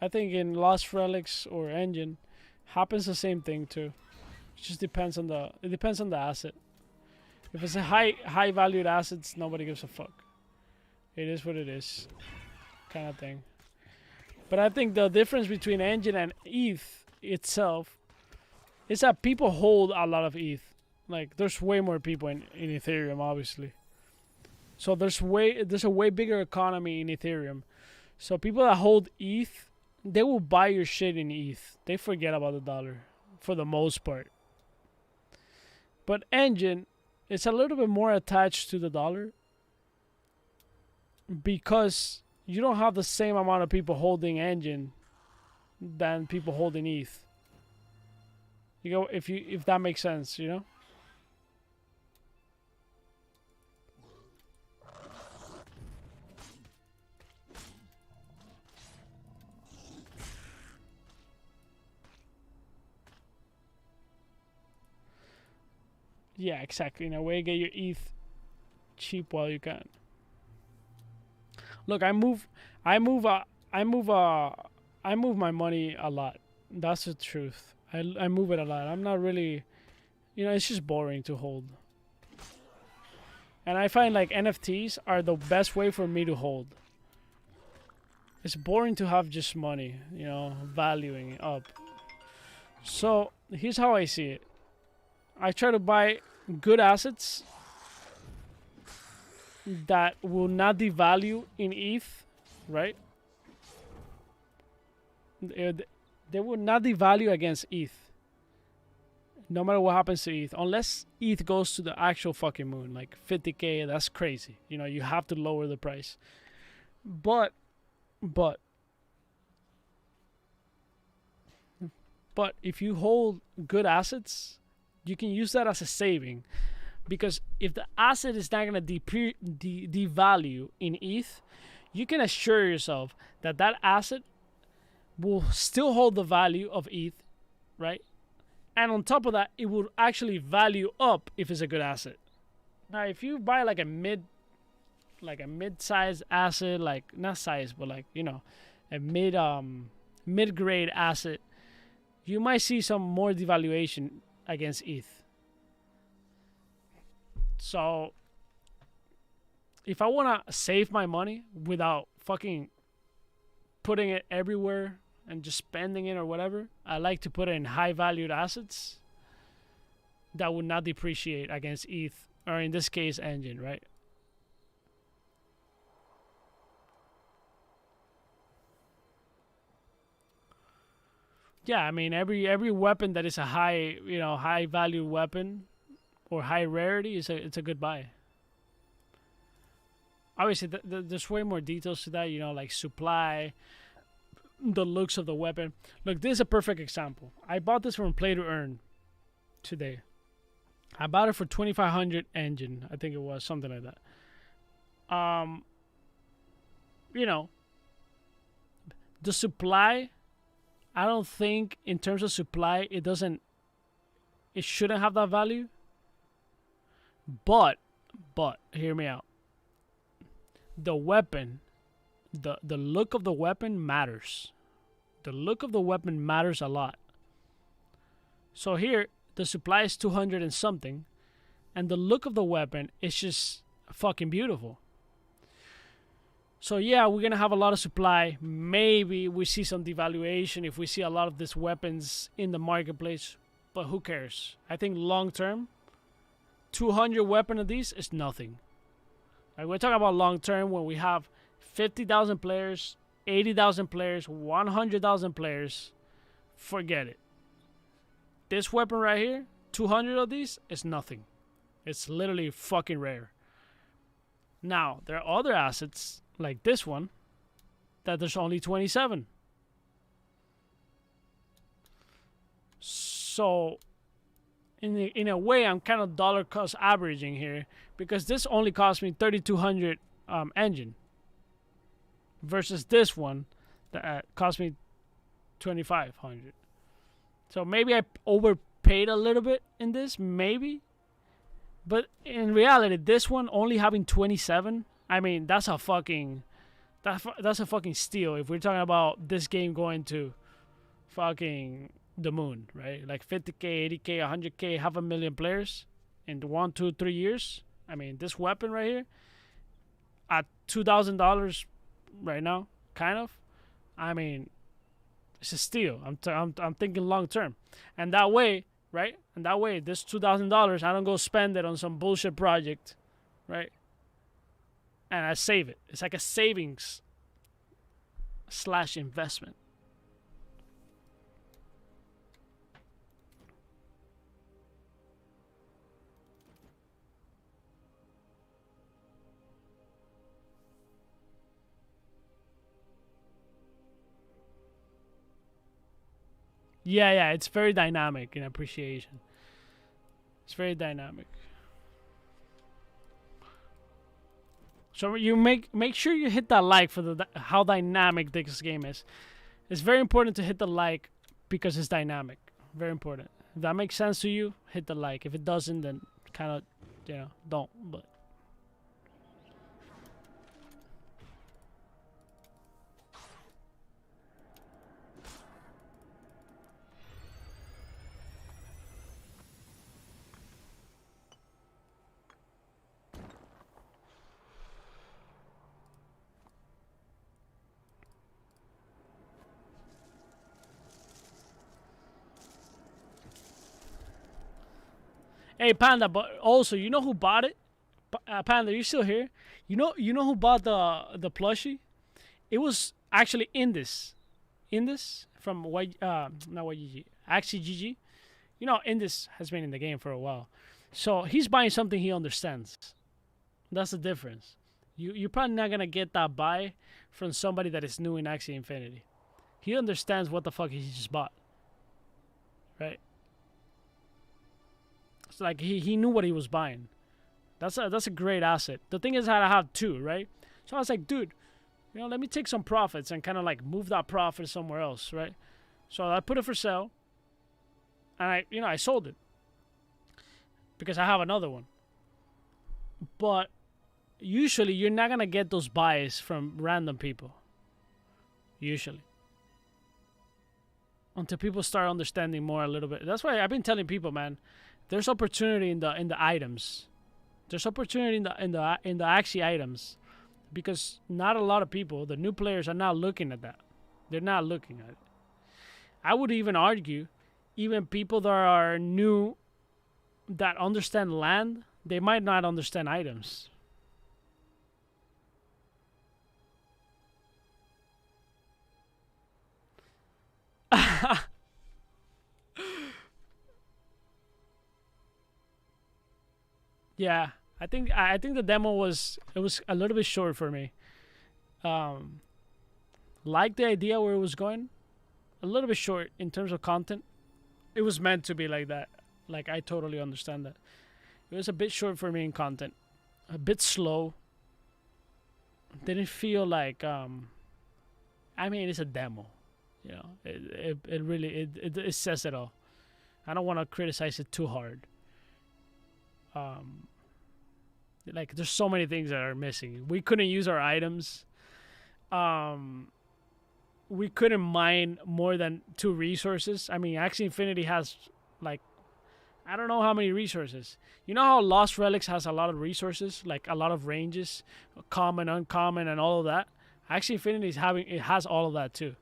I think in Lost Relics or Engine happens the same thing too. It just depends on the asset. If it's a high valued assets, nobody gives a fuck. It is what it is, kind of thing. But I think the difference between Engine and ETH itself is that people hold a lot of ETH. Like, there's way more people in Ethereum, obviously. So there's a way bigger economy in Ethereum. So people that hold ETH, they will buy your shit in ETH. They forget about the dollar for the most part. But Engine, it's a little bit more attached to the dollar because you don't have the same amount of people holding Engine than people holding ETH. You go, if that makes sense, you know? Yeah, exactly. In a way, get your ETH cheap while you can. Look, I move my money a lot. That's the truth. I move it a lot. I'm not really, you know, it's just boring to hold. And I find like NFTs are the best way for me to hold. It's boring to have just money, you know, valuing it up. So here's how I see it. I try to buy good assets that will not devalue in ETH, right? they will not devalue against ETH. No matter what happens to ETH, unless ETH goes to the actual fucking moon, like 50K, that's crazy. You know, you have to lower the price. But if you hold good assets, you can use that as a saving, because if the asset is not going to devalue in ETH, you can assure yourself that that asset will still hold the value of ETH, right? And on top of that, it will actually value up if it's a good asset. Now, if you buy like a mid-sized asset, like not size, but like, you know, a mid-grade asset, you might see some more devaluation against ETH. So if I want to save my money without fucking putting it everywhere and just spending it or whatever, I like to put it in high valued assets that would not depreciate against ETH, or in this case, Engine, right? Yeah, I mean, every weapon that is a high value weapon or high rarity it's a good buy. Obviously, there's way more details to that, you know, like supply, the looks of the weapon. Look, this is a perfect example. I bought this from Play to Earn today. I bought it for 2,500 Engine, I think it was, something like that. You know, the supply, I don't think in terms of supply it shouldn't have that value. But hear me out. The weapon, the look of the weapon matters. The look of the weapon matters a lot. So here, the supply is 200 and something, and the look of the weapon is just fucking beautiful. So yeah, we're gonna have a lot of supply. Maybe we see some devaluation if we see a lot of these weapons in the marketplace, but who cares? I think long term, 200 weapon of these is nothing. Like, we're talking about long term when we have 50,000 players, 80,000 players, 100,000 players. Forget it. This weapon right here, 200 of these is nothing. It's literally fucking rare. Now, there are other assets like this one that there's only 27. So in a way, I'm kind of dollar cost averaging here, because this only cost me 3,200 Engine versus this one that cost me 2,500. So maybe I overpaid a little bit in this, maybe. But in reality, this one only having 27, I mean, that's a fucking steal if we're talking about this game going to fucking the moon, right? Like 50K, 80K, 100K, 500,000 players in 1, 2, 3 years. I mean, this weapon right here at $2,000 right now, kind of. I mean, it's a steal. I'm thinking long term, and that way, right? And that way, this $2,000, I don't go spend it on some bullshit project, right? And I save it. It's like a savings / investment. Yeah, it's very dynamic in appreciation. It's very dynamic. So you make sure you hit that like for how dynamic this game is. It's very important to hit the like because it's dynamic. Very important. If that makes sense to you, hit the like. If it doesn't, then kind of, don't. But hey, Panda, but also, you know who bought it? Panda, you still here? You know who bought the plushie? It was actually in this from not YGG, Axie GG. You know, Indus has been in the game for a while, so he's buying something he understands. That's the difference. You're probably not gonna get that buy from somebody that is new in Axie Infinity. He understands what the fuck he just bought, right? It's like he knew what he was buying. That's a great asset. The thing is that I have two, right? So I was like, dude, you know, let me take some profits and kind of like move that profit somewhere else, right? So I put it for sale, and I sold it because I have another one. But usually you're not gonna get those buys from random people. Usually, until people start understanding more a little bit. That's why I've been telling people, man, there's opportunity in the items. There's opportunity in the Axie items, because not a lot of people, the new players, are not looking at that. They're not looking at it. I would even argue, even people that are new, that understand land, they might not understand items. Yeah, I think the demo was a little bit short for me. Like the idea where it was going, a little bit short in terms of content. It was meant to be like that. Like, I totally understand that. It was a bit short for me in content, a bit slow. Didn't feel like I mean, it's a demo, you know. It really it says it all. I don't want to criticize it too hard. Like, there's so many things that are missing. We couldn't use our items. We couldn't mine more than 2 resources. I mean, Axie Infinity has, like, I don't know how many resources. You know how Lost Relics has a lot of resources, like a lot of ranges, common, uncommon, and all of that? Axie Infinity has all of that too.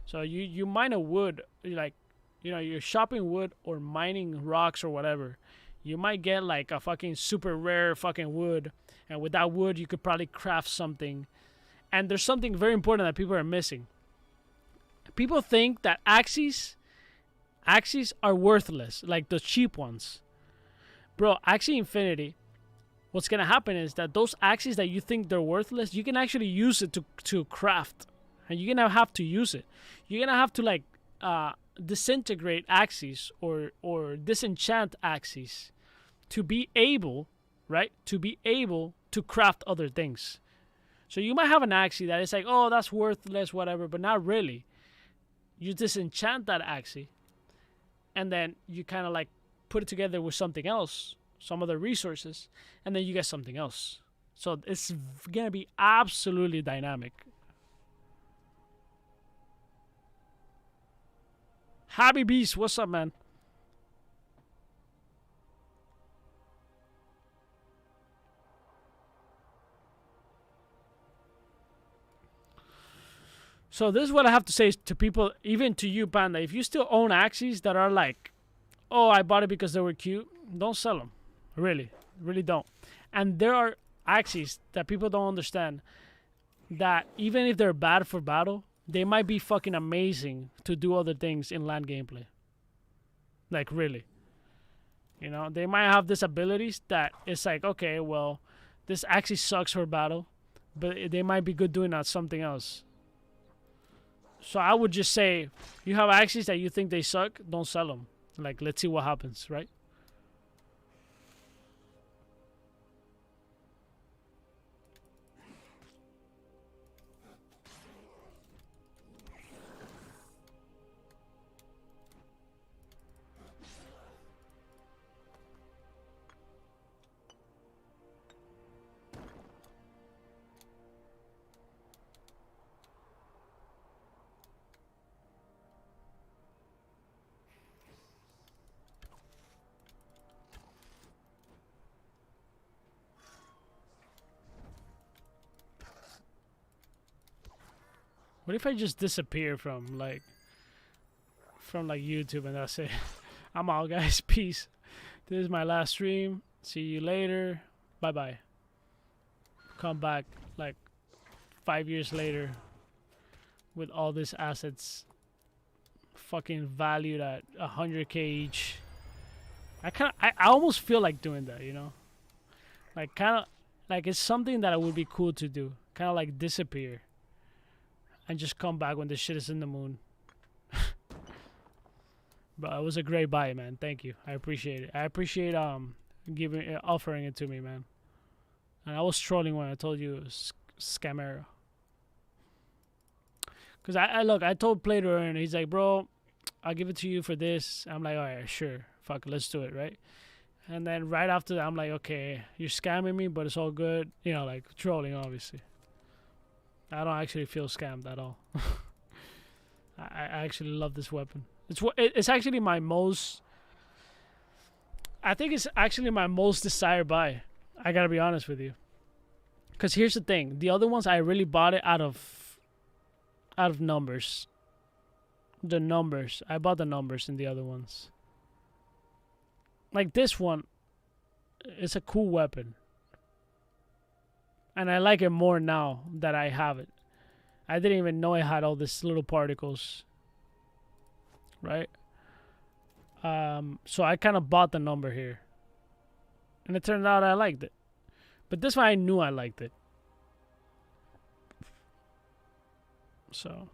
So you mine a wood, like, you know, you're shopping wood or mining rocks or whatever. You might get like a fucking super rare fucking wood, and with that wood you could probably craft something. And there's something very important that people are missing. People think that Axies are worthless, like the cheap ones. Bro, Axie Infinity, what's gonna happen is that those Axies that you think they're worthless, you can actually use it to craft. And you're gonna have to use it. You're gonna have to like disintegrate Axies or disenchant Axies to be able, right? To be able to craft other things. So you might have an Axie that is like, oh, that's worthless, whatever, but not really. You disenchant that Axie, and then you kind of like put it together with something else, some other resources, and then you get something else. So it's gonna be absolutely dynamic. Happy Beast, what's up, man? So this is what I have to say to people, even to you, Panda. If you still own Axies that are like, oh, I bought it because they were cute, don't sell them. Really don't. And there are Axies that people don't understand, that even if they're bad for battle, they might be fucking amazing to do other things in land gameplay. Like, really. You know, they might have these abilities that it's like, okay, well, this Axie sucks for battle, but they might be good doing something else. So I would just say, you have Axies that you think they suck, don't sell them. Like, let's see what happens, right? What if I just disappear from YouTube and that's it? I'm out, guys. Peace. This is my last stream. See you later. Bye bye. Come back like 5 years later with all these assets. fucking valued at 100K each. I almost feel like doing that, you know? Like kind of like it's something that would be cool to do. Kind of like disappear and just come back when the shit is in the moon. But it was a great buy, man. Thank you. I appreciate it. I appreciate offering it to me, man. And I was trolling when I told you it was scammer. Cause I told Plato and he's like, bro, I'll give it to you for this. I'm like, all right, sure, fuck, let's do it, right? And then right after that, I'm like, okay, you're scamming me, but it's all good, you know, like trolling, obviously. I don't actually feel scammed at all. I actually love this weapon. It's actually my most. I think it's actually my most desired buy. I gotta be honest with you. Cause here's the thing: the other ones I really bought it out of numbers. The numbers. I bought the numbers in the other ones. Like this one, it's a cool weapon. And I like it more now that I have it. I didn't even know it had all these little particles. Right? So I kind of bought the number here. And it turned out I liked it. But this one I knew I liked it. So...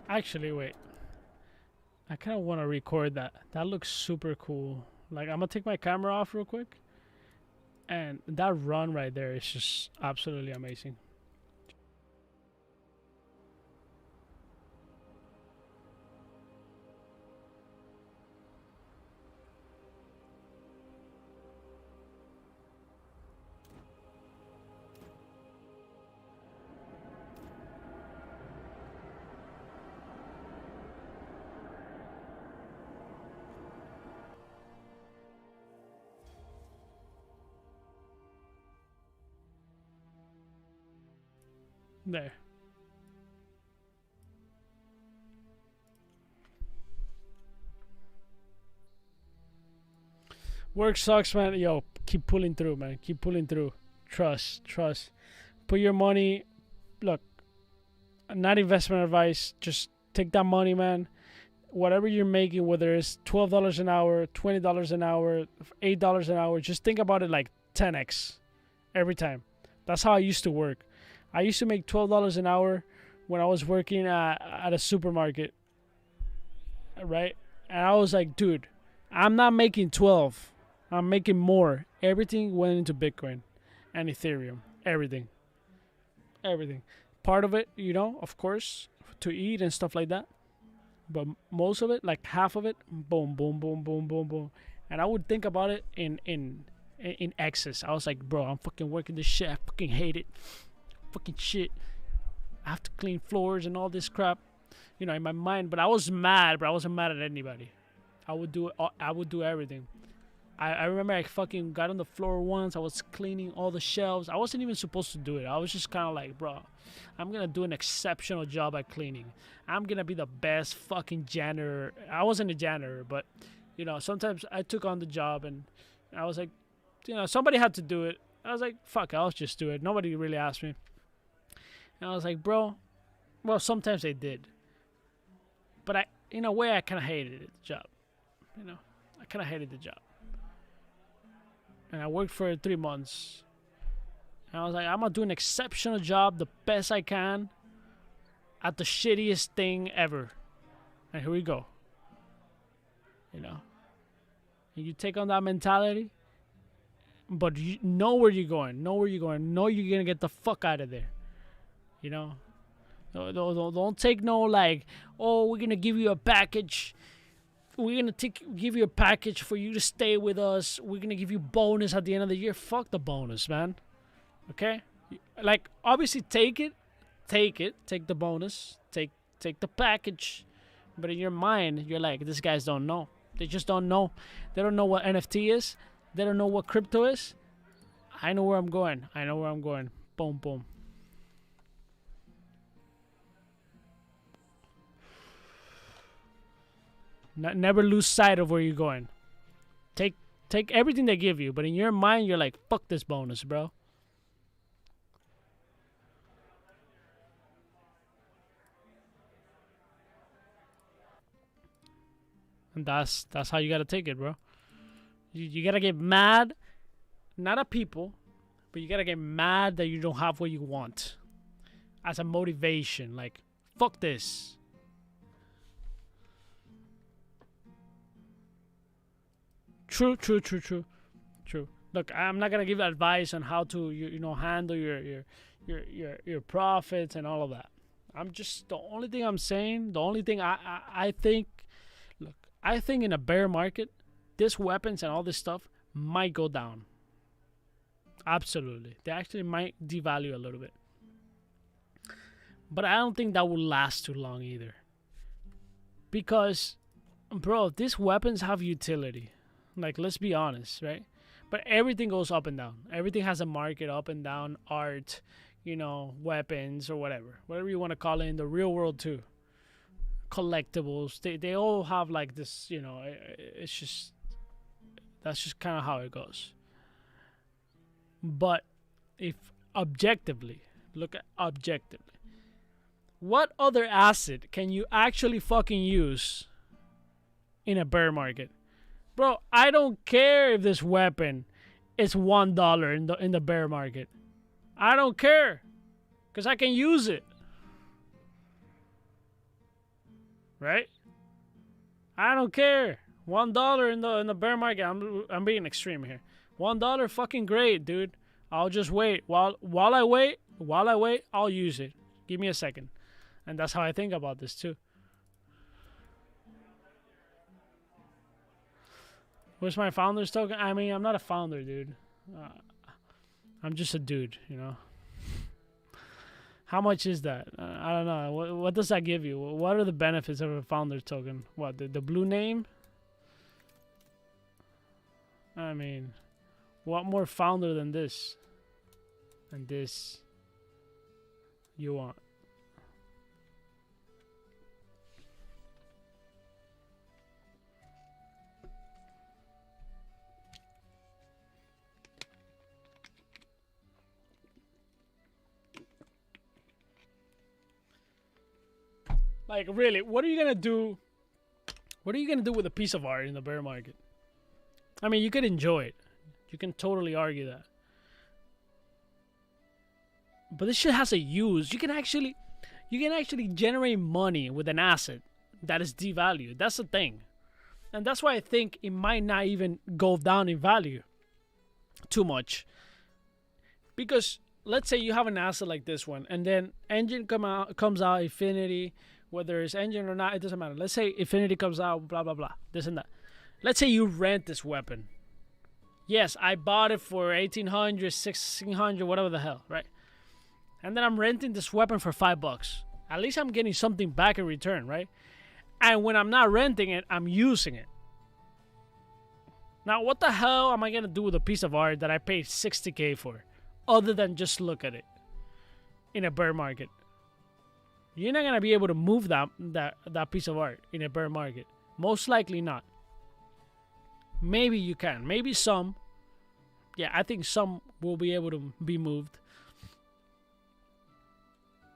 Actually, wait. I kind of want to record that. That looks super cool. Like, I'm going to take my camera off real quick. And that run right there is just absolutely amazing. There. Work sucks, man. Yo, keep pulling through, man. Keep pulling through. Trust. Put your money. Look, not investment advice. Just take that money, man. Whatever you're making, whether it's $12 an hour, $20 an hour, $8 an hour, just think about it like 10x every time. That's how I used to work. I used to make $12 an hour when I was working at a supermarket, right? And I was like, dude, I'm not making 12. I'm making more. Everything went into Bitcoin and Ethereum. Everything. Part of it, you know, of course, to eat and stuff like that. But most of it, like half of it, boom, boom, boom, boom, boom, boom. And I would think about it in excess. I was like, bro, I'm fucking working this shit. I fucking hate it. Fucking shit. I have to clean floors and all this crap, you know, in my mind. But I was mad, but I wasn't mad at anybody. I would do it. I would do everything. I remember I fucking got on the floor once. I was cleaning all the shelves. I wasn't even supposed to do it. I was just kind of like, bro, I'm gonna do an exceptional job at cleaning. I'm gonna be the best fucking janitor. I wasn't a janitor, but you know, sometimes I took on the job and I was like, you know, somebody had to do it. I was like, fuck, I'll just do it. Nobody really asked me. And I was like, bro, well, sometimes they did. But in a way, I kind of hated the job. You know, I kind of hated the job. And I worked for 3 months. And I was like, I'm going to do an exceptional job, the best I can, at the shittiest thing ever. And here we go. You know. And you take on that mentality. But you know where you're going. Know you're going to get the fuck out of there. You know, don't take no like, oh, we're gonna give you a package. We're gonna give you a package for you to stay with us. We're gonna give you bonus at the end of the year. Fuck the bonus, man. Okay, like obviously take the bonus, take the package. But in your mind, you're like, these guys don't know. They just don't know. They don't know what NFT is. They don't know what crypto is. I know where I'm going. I know where I'm going. Boom, boom. Never lose sight of where you're going. Take everything they give you, but in your mind, you're like, fuck this bonus, bro. And that's how you gotta take it, bro. You gotta get mad, not at people, but you gotta get mad that you don't have what you want as a motivation. Like, fuck this. True. Look, I'm not gonna give advice on how to handle your profits and all of that. I'm just the only thing I'm saying. The only thing I think. Look, I think in a bear market, this weapons and all this stuff might go down. Absolutely, they actually might devalue a little bit. But I don't think that will last too long either. Because, bro, these weapons have utility. Like, let's be honest, right? But everything goes up and down. Everything has a market up and down. Art, weapons or whatever you want to call it in the real world too. Collectibles, they all have like this. It's just that's just kind of how it goes. But if objectively, look at objectively, what other asset can you actually fucking use in a bear market? Bro, I don't care if this weapon is $1 in the bear market. I don't care, because I can use it. Right? I don't care. $1 in the bear market. I'm being extreme here. $1, fucking great, dude. I'll just wait. While I wait, I'll use it. Give me a second. And that's how I think about this too. What's my founder's token? I mean, I'm not a founder, dude. I'm just a dude, How much is that? I don't know. What does that give you? What are the benefits of a founder's token? What, the blue name? I mean, what more founder than this? And this you want? Like, really, what are you gonna do? What are you gonna do with a piece of art in the bear market? I mean, you could enjoy it. You can totally argue that. But this shit has a use. You can actually generate money with an asset that is devalued. That's the thing. And that's why I think it might not even go down in value too much. Because let's say you have an asset like this one, and then Engine comes out, Infinity, whether it's Engine or not, it doesn't matter. Let's say Infinity comes out, blah, blah, blah, this and that. Let's say you rent this weapon. Yes, I bought it for $1,800, $1,600, whatever the hell, right? And then I'm renting this weapon for $5. At least I'm getting something back in return, right? And when I'm not renting it, I'm using it. Now, what the hell am I going to do with a piece of art that I paid $60K for? Other than just look at it in a bear market. You're not going to be able to move that piece of art in a bear market. Most likely not. Maybe you can. Maybe some. Yeah, I think some will be able to be moved.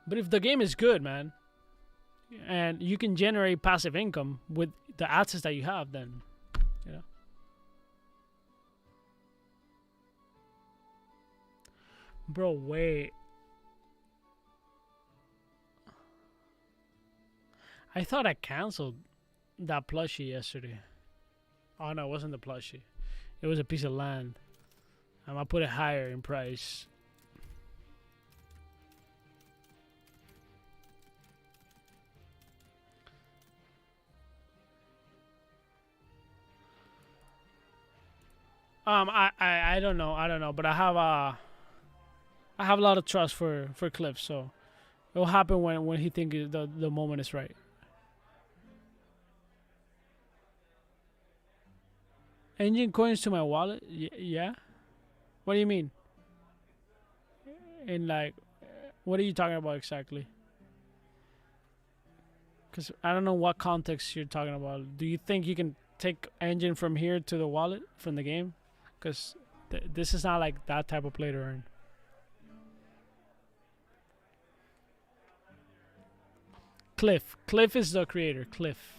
But if the game is good, man, and you can generate passive income with the assets that you have, then, Bro, wait. I thought I canceled that plushie yesterday. Oh, no, it wasn't the plushie. It was a piece of land. I'm going to put it higher in price. I don't know, but I have a lot of trust for Cliff, so it'll happen when he thinks the moment is right. Engine coins to my wallet? Yeah. What do you mean? And like, what are you talking about exactly? Because I don't know what context you're talking about. Do you think you can take engine from here to the wallet from the game? Because this is not like that type of play to earn. Cliff is the creator. Cliff.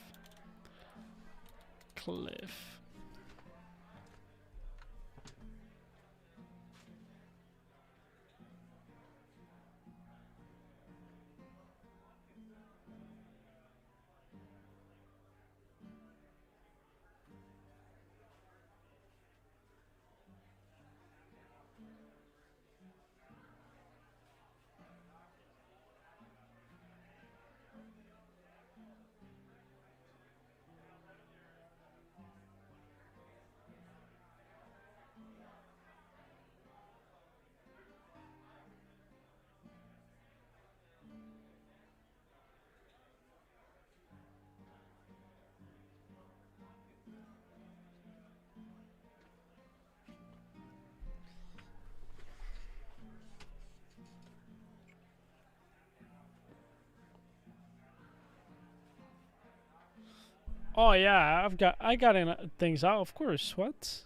Oh yeah, I got in things out, of course. What?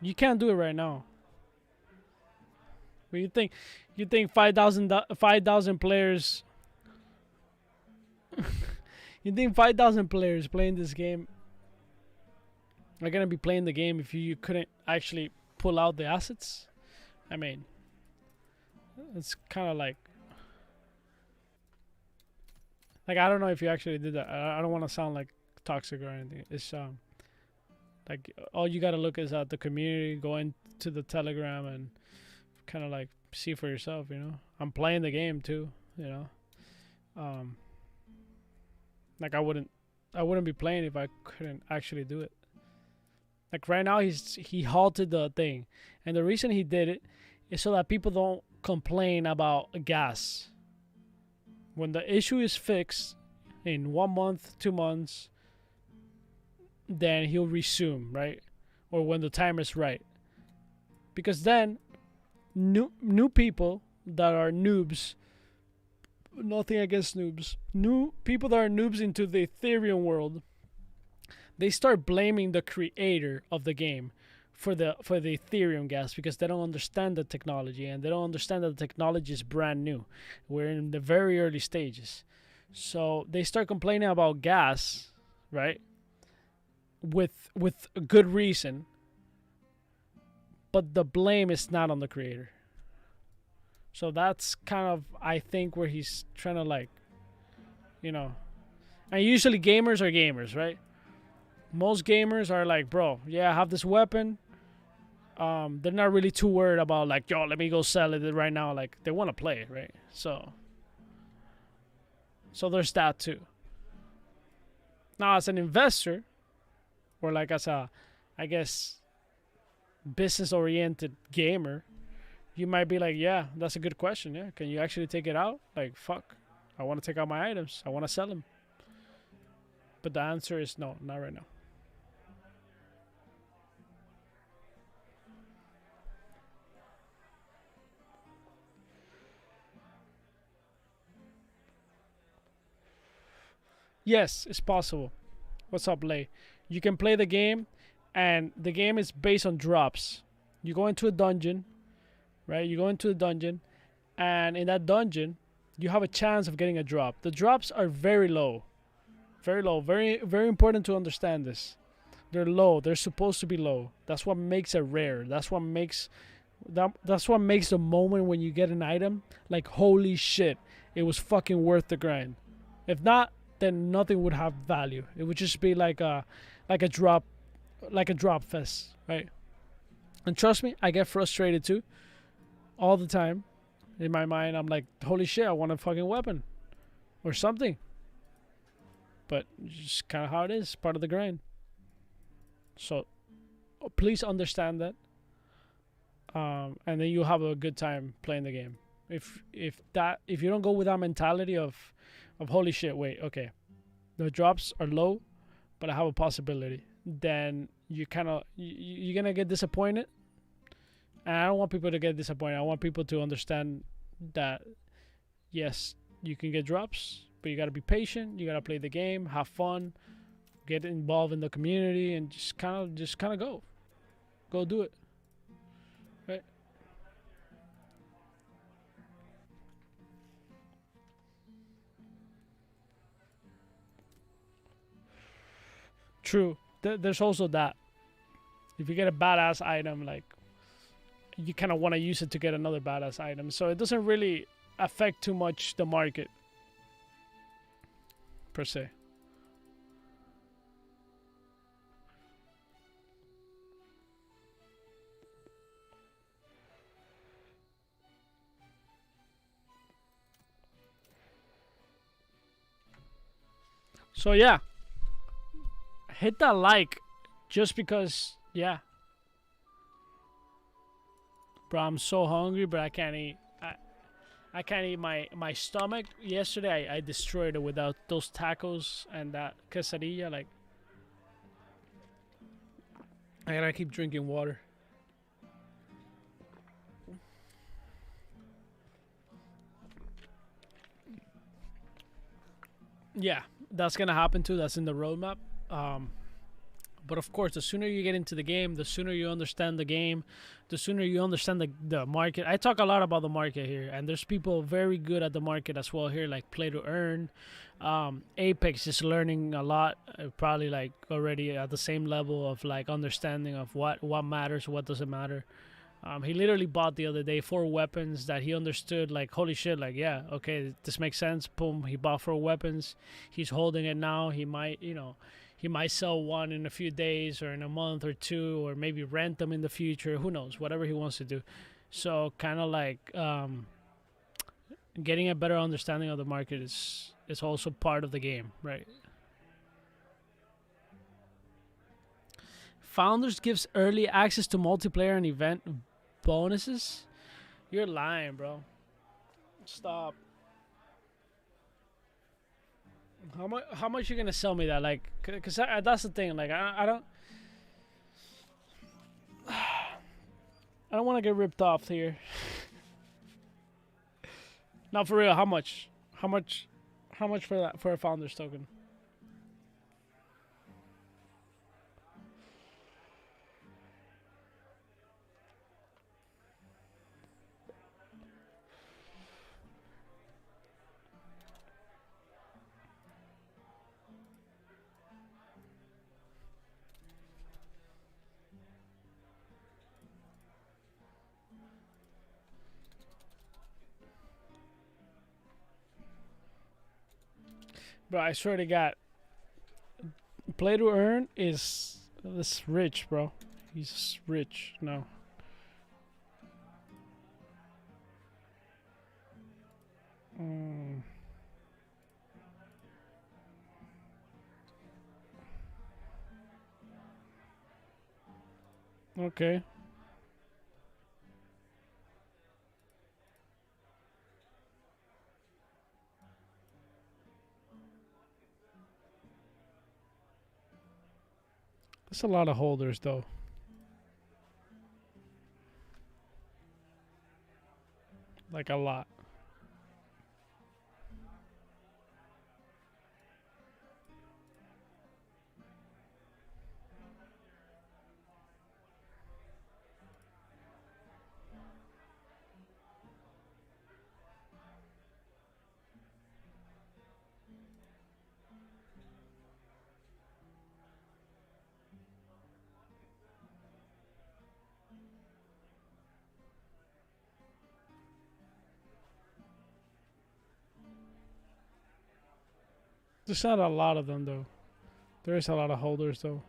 You can't do it right now. But you think 5,000 players you think 5,000 players playing this game are going to be playing the game if you couldn't actually pull out the assets? I mean, it's kind of like I don't know if you actually did that. I don't want to sound like toxic or anything. It's like all you got to look is at the community, go into the Telegram and kind of like see for yourself, you know. I'm playing the game too, you know. Like I wouldn't be playing if I couldn't actually do it. Like right now he halted the thing, and the reason he did it is so that people don't complain about gas. When the issue is fixed in 1 month, 2 months, then he'll resume, right? Or when the time is right. Because then new people that are noobs, nothing against noobs, new people that are noobs into the Ethereum world, they start blaming the creator of the game for the Ethereum gas because they don't understand the technology, and they don't understand that the technology is brand new. We're in the very early stages. So they start complaining about gas, right? With a good reason. But the blame is not on the creator. So that's kind of, I think, where he's trying to, like, you know. And usually gamers are gamers, right? Most gamers are like, bro, yeah, I have this weapon. They're not really too worried about, like, yo, let me go sell it right now. Like, they want to play it, right? So there's that too. Now, as an investor, or like as a, I guess, business-oriented gamer, you might be like, yeah, that's a good question. Yeah, can you actually take it out? Like, fuck, I want to take out my items. I want to sell them. But the answer is no, not right now. Yes, it's possible. What's up, Lay? You can play the game, and the game is based on drops. You go into a dungeon, right? You go into a dungeon, and in that dungeon, you have a chance of getting a drop. The drops are very low. Very low. Very, very important to understand this. They're low. They're supposed to be low. That's what makes it rare. That's what makes the moment when you get an item like, holy shit, it was fucking worth the grind. If not, then nothing would have value. It would just be like a drop fest, right? And trust me, I get frustrated too all the time. In my mind, I'm like, holy shit, I want a fucking weapon or something. But just kind of how it is, part of the grind. So please understand that. And then you'll have a good time playing the game. If you don't go with that mentality of holy shit, wait, okay, the drops are low, but I have a possibility, then you're gonna get disappointed. And I don't want people to get disappointed. I want people to understand that yes, you can get drops, but you gotta be patient. You gotta play the game, have fun, get involved in the community, and just kind of go do it. Right? True. There's also that. If you get a badass item, like you kind of want to use it to get another badass item, so it doesn't really affect too much the market per se. So yeah, hit that like, just because yeah, bro, I'm so hungry, but I can't eat. I can't eat my stomach. Yesterday, I destroyed it without those tacos and that quesadilla. Like, I gotta keep drinking water. Yeah, that's gonna happen too. That's in the roadmap. Um, but of course, the sooner you get into the game, the sooner you understand the game, the sooner you understand the market. I talk a lot about the market here, and there's people very good at the market as well here, like Play to Earn. Apex is learning a lot, probably like already at the same level of like understanding of what matters, what doesn't matter. He literally bought the other day 4 weapons that he understood. Like, holy shit! Like, yeah, okay, this makes sense. Boom, he bought 4 weapons. He's holding it now. He might sell one in a few days or in a month or two, or maybe rent them in the future. Who knows? Whatever he wants to do. So, kind of like getting a better understanding of the market is also part of the game, right? Founders gives early access to multiplayer and event bonuses. You're lying, bro. Stop. How much you gonna sell me that? Like, cause that's the thing. Like, I don't want to get ripped off here. Now, for real, how much? How much? How much for that, for a founders token? Bro, I swear to God, Play to Earn is this rich, bro. He's rich now. Mm, okay. That's a lot of holders, though. Like, a lot. There's not a lot of them, though. There is a lot of holders, though.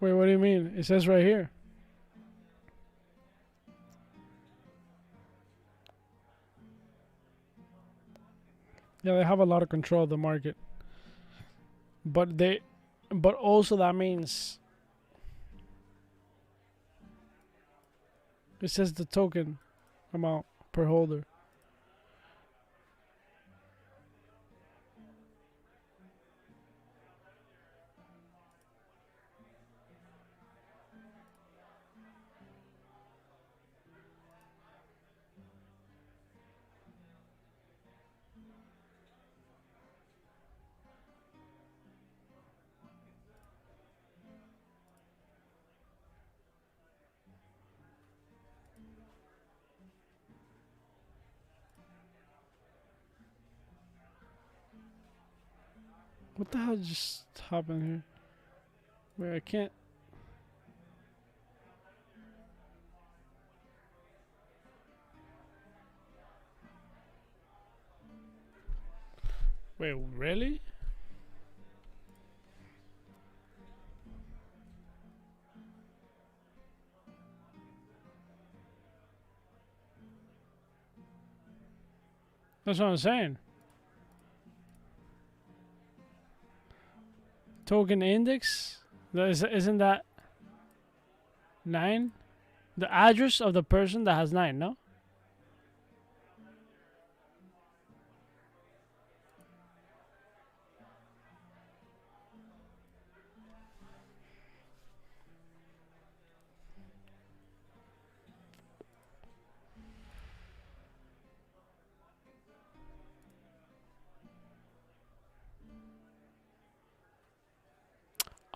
Wait, what do you mean? It says right here. Yeah, they have a lot of control of the market. But also that means it says the token amount per holder. What the hell just happened here? Wait, I can't. Wait, really? That's what I'm saying. Token index? Isn't that 9? The address of the person that has 9, no?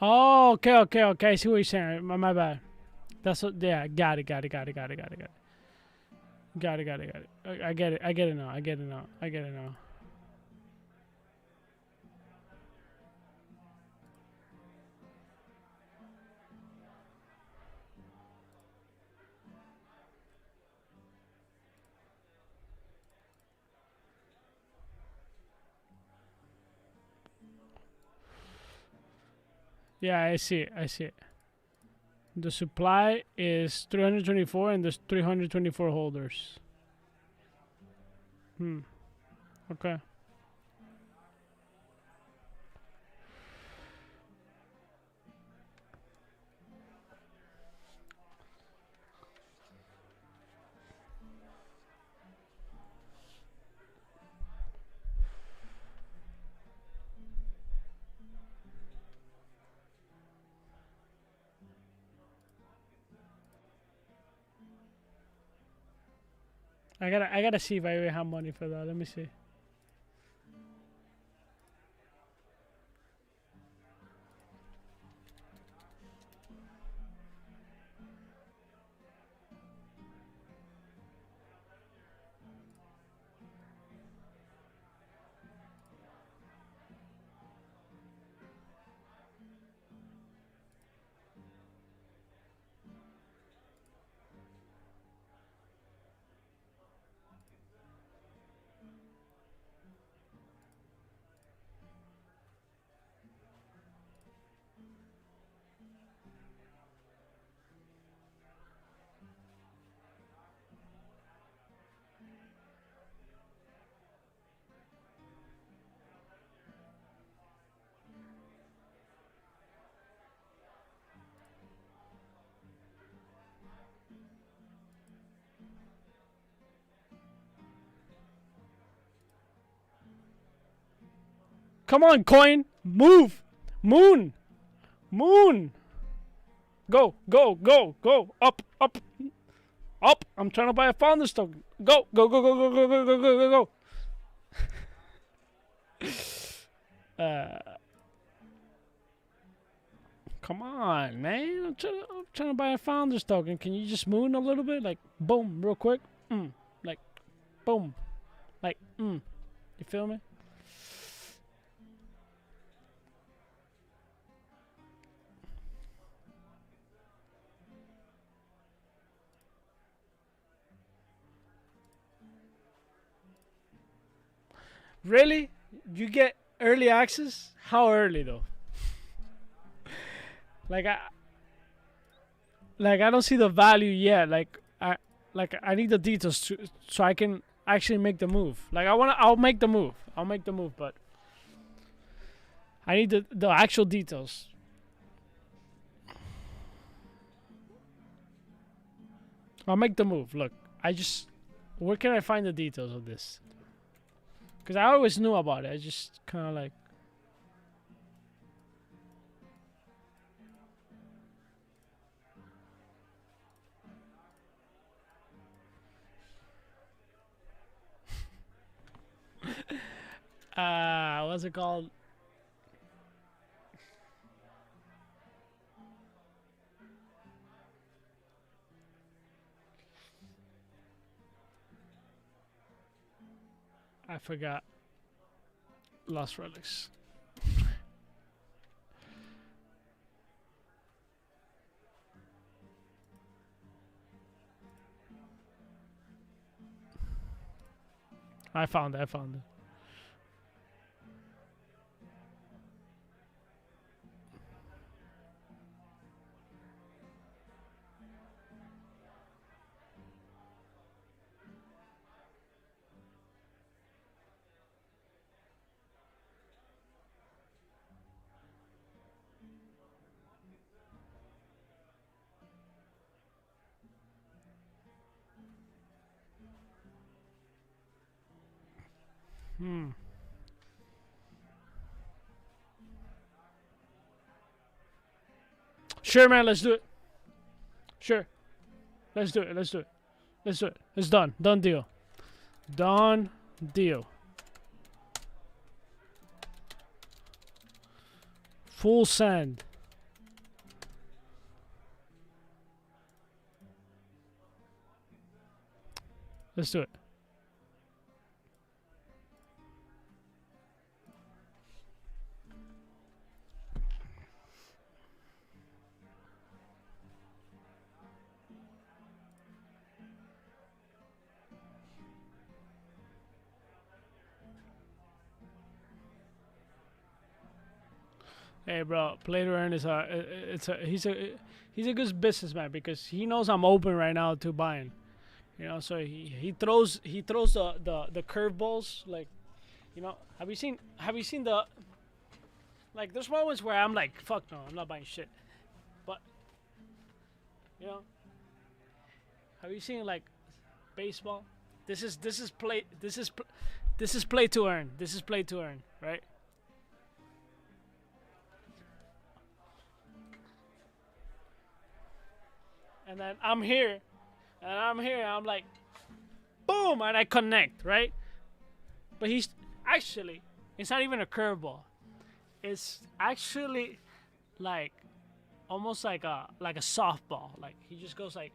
Oh, okay. I see what you're saying. My bad. That's what. Yeah, got it. Got it. I get it. I get it now. I get it now. Yeah, I see it. The supply is 324 and there's 324 holders. Okay. I gotta see if I even have money for that. Let me see. Come on, coin. Move. Moon. Go. Up. I'm trying to buy a founder's token. Go. Come on, man. I'm trying to buy a founder's token. Can you just moon a little bit? Like, boom, real quick. Like, boom. Like, You feel me? Really? You get early access? How early though? Like like I don't see the value yet. I need the details so I can actually make the move. Like I'll make the move. I'll make the move, but I need the actual details. I'll make the move. Look, where can I find the details of this? Because I always knew about it. I just kind of like. What's it called? I forgot. Lost Relics. I found it. Sure, man. Let's do it. Sure. Let's do it. It's done. Done deal. Done deal. Full send. Let's do it. Hey, bro, play to earn is he's a good businessman because he knows I'm open right now to buying. You know, so he throws the curveballs like, you know. Have you seen the like? There's moments where I'm like, fuck no, I'm not buying shit. But you know, have you seen like baseball? This is play to earn. This is play to earn, right? And then I'm here, I'm like, boom, and I connect, right? But he's actually, it's not even a curveball. It's actually like almost like a softball. Like he just goes like,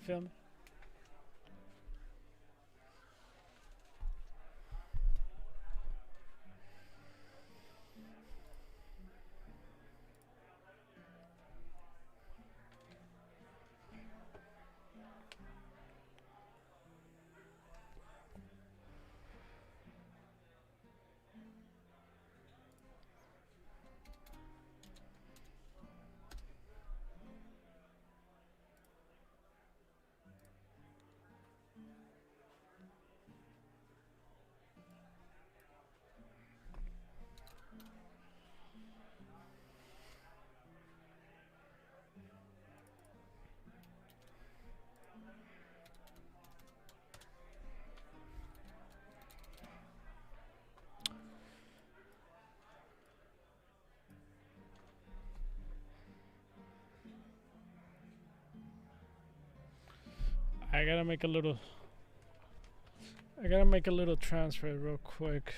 feel me? I gotta make a little transfer real quick.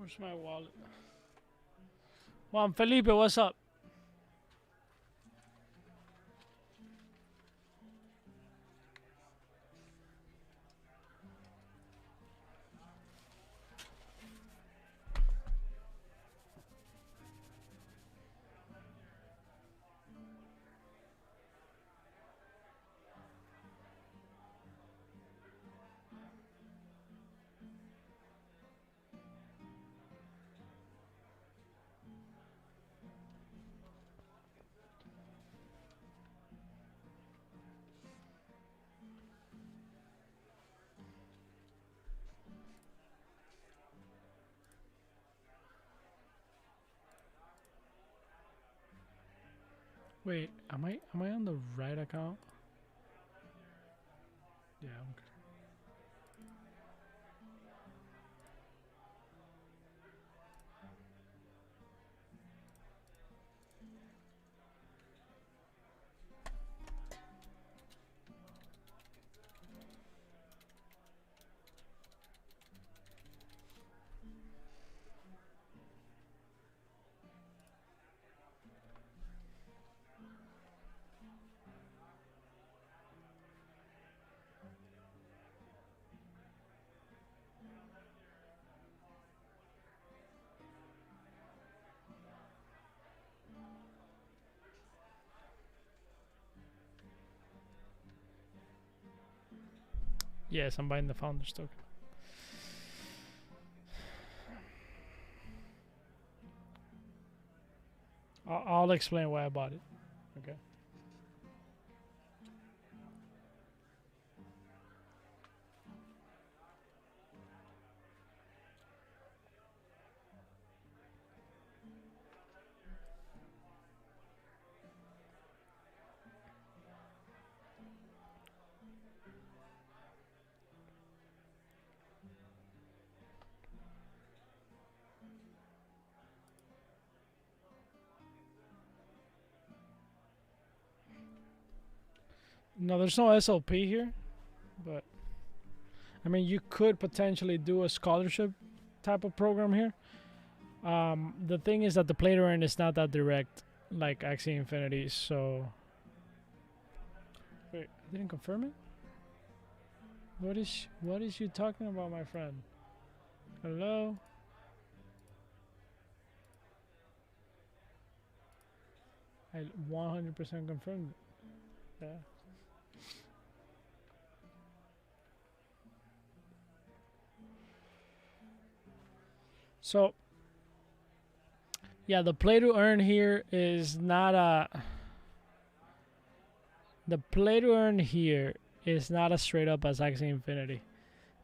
Where's my wallet? Juan Felipe, what's up? Wait, am I on the right account? Yeah, I'm good. Yes, I'm buying the founder's token. I'll explain why I bought it. Okay. No, there's no SLP here, but I mean, you could potentially do a scholarship type of program here. The thing is that the play to earn is not that direct like Axie Infinity, so. Wait, I didn't confirm it? What is you talking about, my friend? Hello? I 100% confirmed it. Yeah. So, yeah, the play to earn here is not a. The play to earn here is not as straight up as Axie Infinity.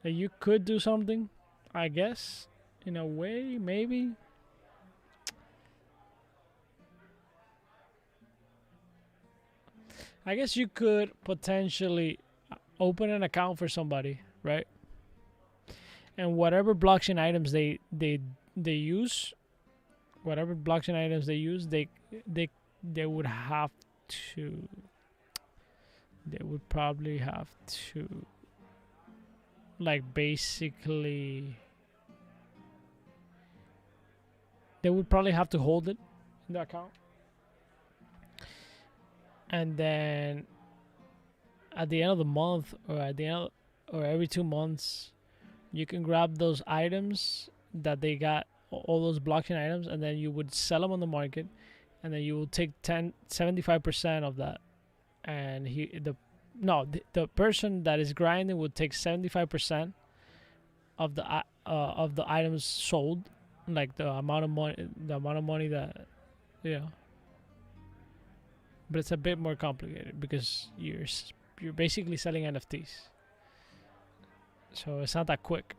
Like, you could do something, I guess, in a way, maybe. I guess you could potentially open an account for somebody, right? And whatever blockchain items they use, whatever blockchain items they use, they would have to. They would probably have to, like, basically. They would probably have to hold it in the account. And then at the end of the month, or at the end of, or every 2 months, you can grab those items that they got, all those blockchain items, and then you would sell them on the market, and then you will take 75% of that, and the person that is grinding would take 75% of the items sold, like the amount of money that, yeah. But it's a bit more complicated because you're basically selling NFTs, so it's not that quick.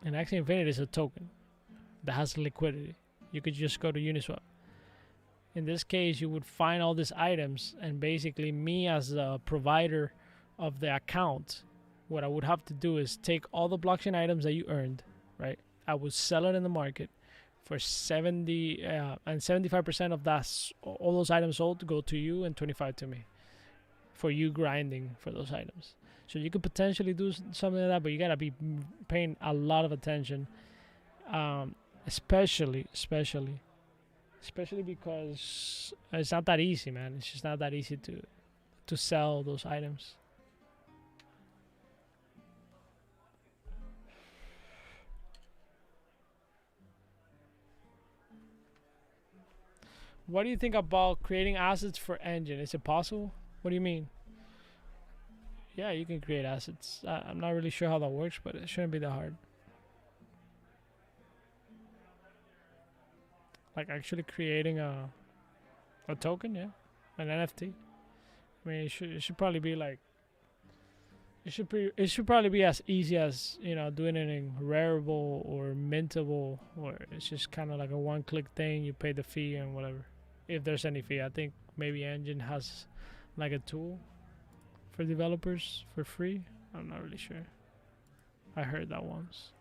And Axie Infinity is a token that has liquidity. You could just go to Uniswap. In this case, you would find all these items, and basically me as the provider of the account, what I would have to do is take all the blockchain items that you earned, right? I would sell it in the market for 70 and 75% of that, all those items sold, go to you, and 25 to me for you grinding for those items. So you could potentially do something like that, but you gotta be paying a lot of attention. especially because it's not that easy, man. It's just not that easy to sell those items. What do you think about creating assets for engine? Is it possible? What do you mean? Yeah, you can create assets. I'm not really sure how that works, but it shouldn't be that hard. Like actually creating a token, yeah, an NFT. I mean, it should probably be like it should probably be as easy as doing it in Rarible or Mintable, or it's just kind of like a one-click thing. You pay the fee and whatever, if there's any fee. I think maybe Engine has like a tool for developers for free. I'm not really sure. I heard that once.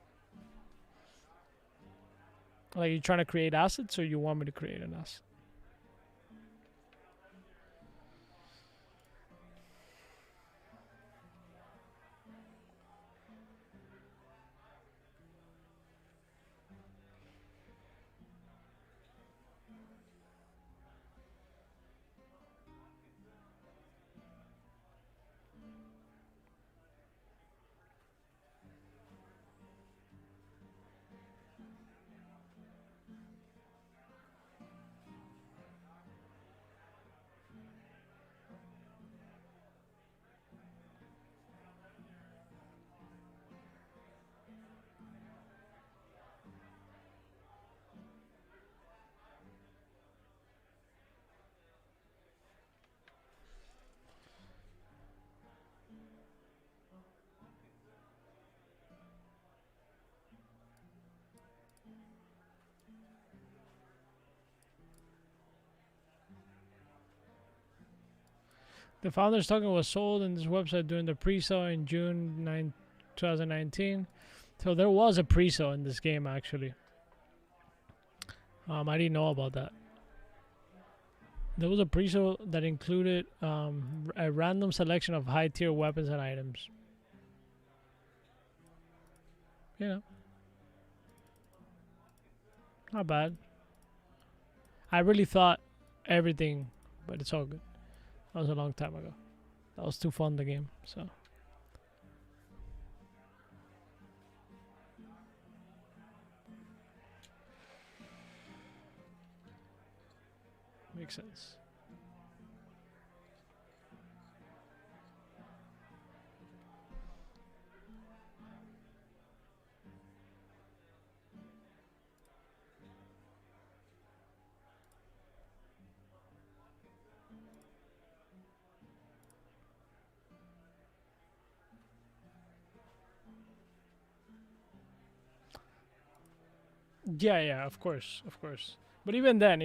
Like, you trying to create assets, or you want me to create an asset? The founder's token was sold in this website during the pre-sale in June 9, 2019. So there was a pre-sale in this game, actually. I didn't know about that. There was a pre-sale that included a random selection of high-tier weapons and items. You know, not bad. I really thought everything, but it's all good. That was a long time ago. That was too fun, the game, so. Makes sense. Yeah, of course. But even then,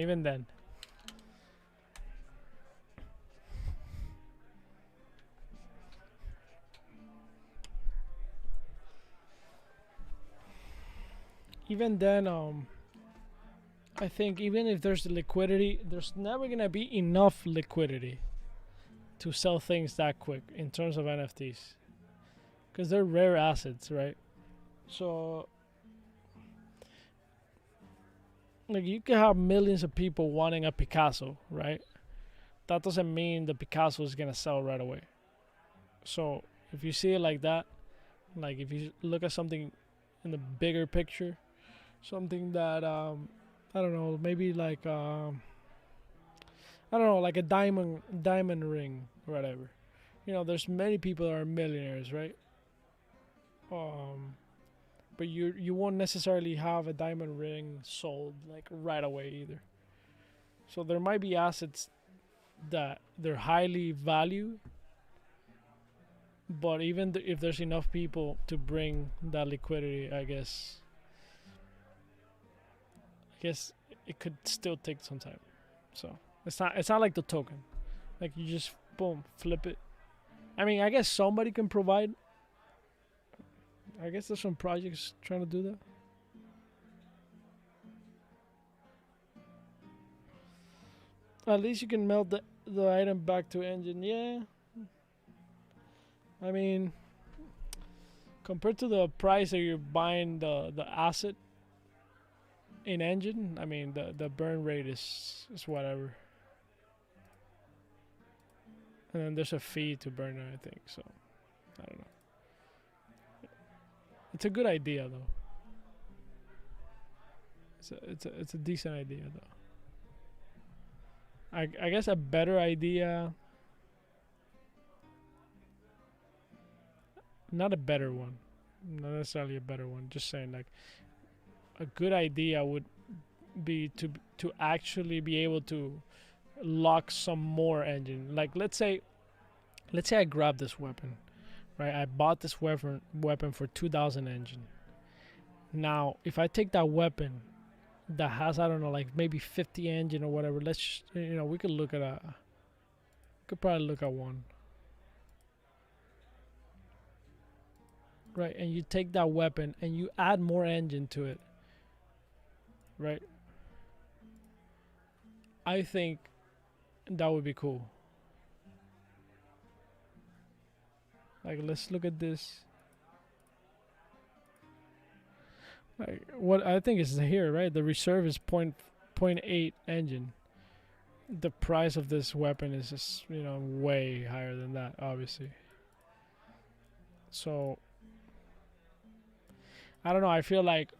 I think even if there's the liquidity, there's never gonna be enough liquidity to sell things that quick in terms of NFTs, because they're rare assets, right? So, like, you can have millions of people wanting a Picasso, right? That doesn't mean the Picasso is gonna sell right away. So if you see it like that, like if you look at something in the bigger picture, something that I don't know, maybe like I don't know, like a diamond ring or whatever. There's many people that are millionaires, right? But you won't necessarily have a diamond ring sold like right away either. So there might be assets that they're highly valued, but even if there's enough people to bring that liquidity, I guess it could still take some time. So it's not like the token, like you just boom flip it. I mean, I guess somebody can provide. I guess there's some projects trying to do that. At least you can melt the item back to engine. Yeah. I mean, compared to the price that you're buying the asset, in engine, I mean the burn rate is whatever, and then there's a fee to burn it, I think. So I don't know. It's a good idea though. It's a decent idea though. I guess a better idea, not a better one, not necessarily a better one. Just saying, like a good idea would be to actually be able to lock some more engine. Like let's say I grab this weapon, right? I bought this weapon for 2,000 engine. Now, if I take that weapon that has, I don't know, like maybe 50 engine or whatever, let's just, we could look at could probably look at one, right? And you take that weapon and you add more engine to it, right? I think that would be cool. Like, let's look at this. Like, what I think is here, right? The reserve is 0.8 engine. The price of this weapon is just, way higher than that, obviously. So, I don't know. I feel like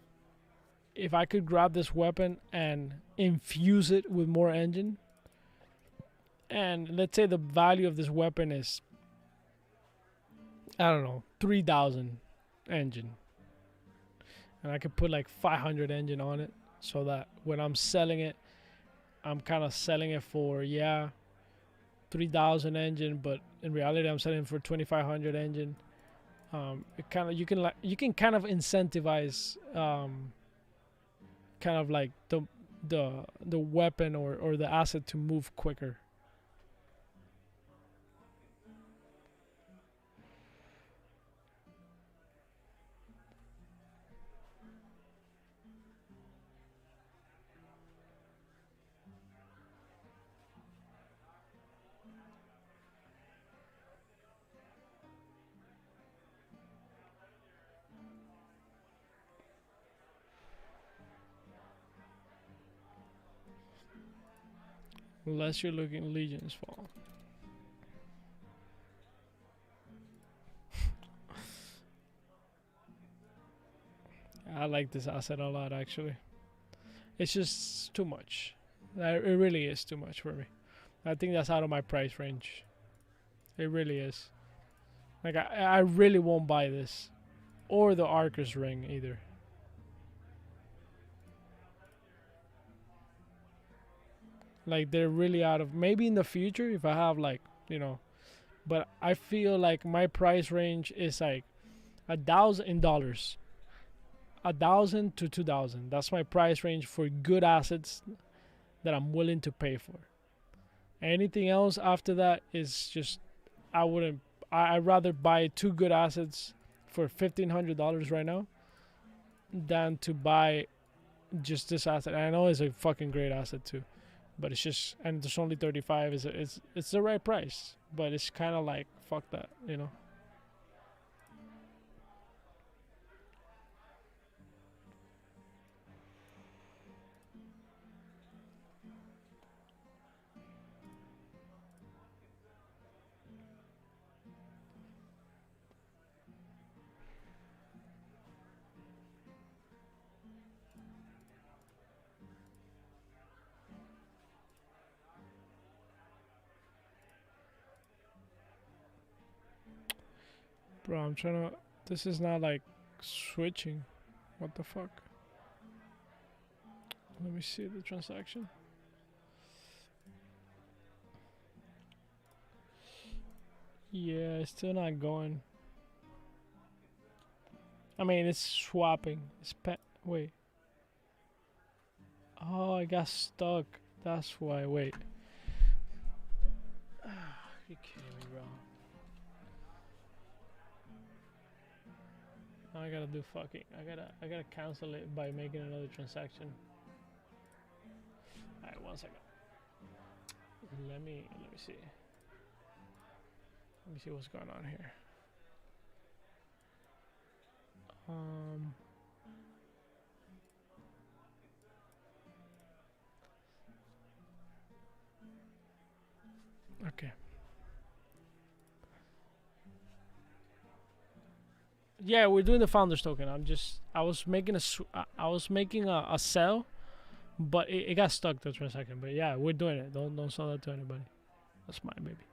if I could grab this weapon and infuse it with more engine, and let's say the value of this weapon is, I don't know, 3,000 engine, and I could put like 500 engine on it, so that when I'm selling it, I'm kind of selling it for 3,000 engine, but in reality I'm selling it for 2,500 engine. It kind of you can kind of incentivize kind of like the weapon or the asset to move quicker. Unless you're looking Legion's Fall. I like this asset a lot, actually. It's just too much. It really is too much for me. I think that's out of my price range. It really is. Like, I really won't buy this. Or the Arcus ring, either. Like, they're really out of... Maybe in the future, if I have, like, But I feel like my price range is, like, $1,000. 1,000 to 2,000. That's my price range for good assets that I'm willing to pay for. Anything else after that is just... I wouldn't... I'd rather buy two good assets for $1,500 right now than to buy just this asset. And I know it's a fucking great asset too, but it's just, and there's only 35. It's the right price, but it's kind of like fuck that, Bro, I'm trying to... This is not like switching. What the fuck? Let me see the transaction. Yeah, it's still not going. I mean, it's swapping. Wait. Oh, I got stuck. That's why. Wait. You kidding me, bro? I gotta do fucking. I gotta cancel it by making another transaction. Alright, 1 second. Let me see. Let me see what's going on here. Okay. Yeah, we're doing the founders token. I was making I was making a sell, but it got stuck there for a second. But yeah, we're doing it. Don't sell that to anybody. That's mine, baby.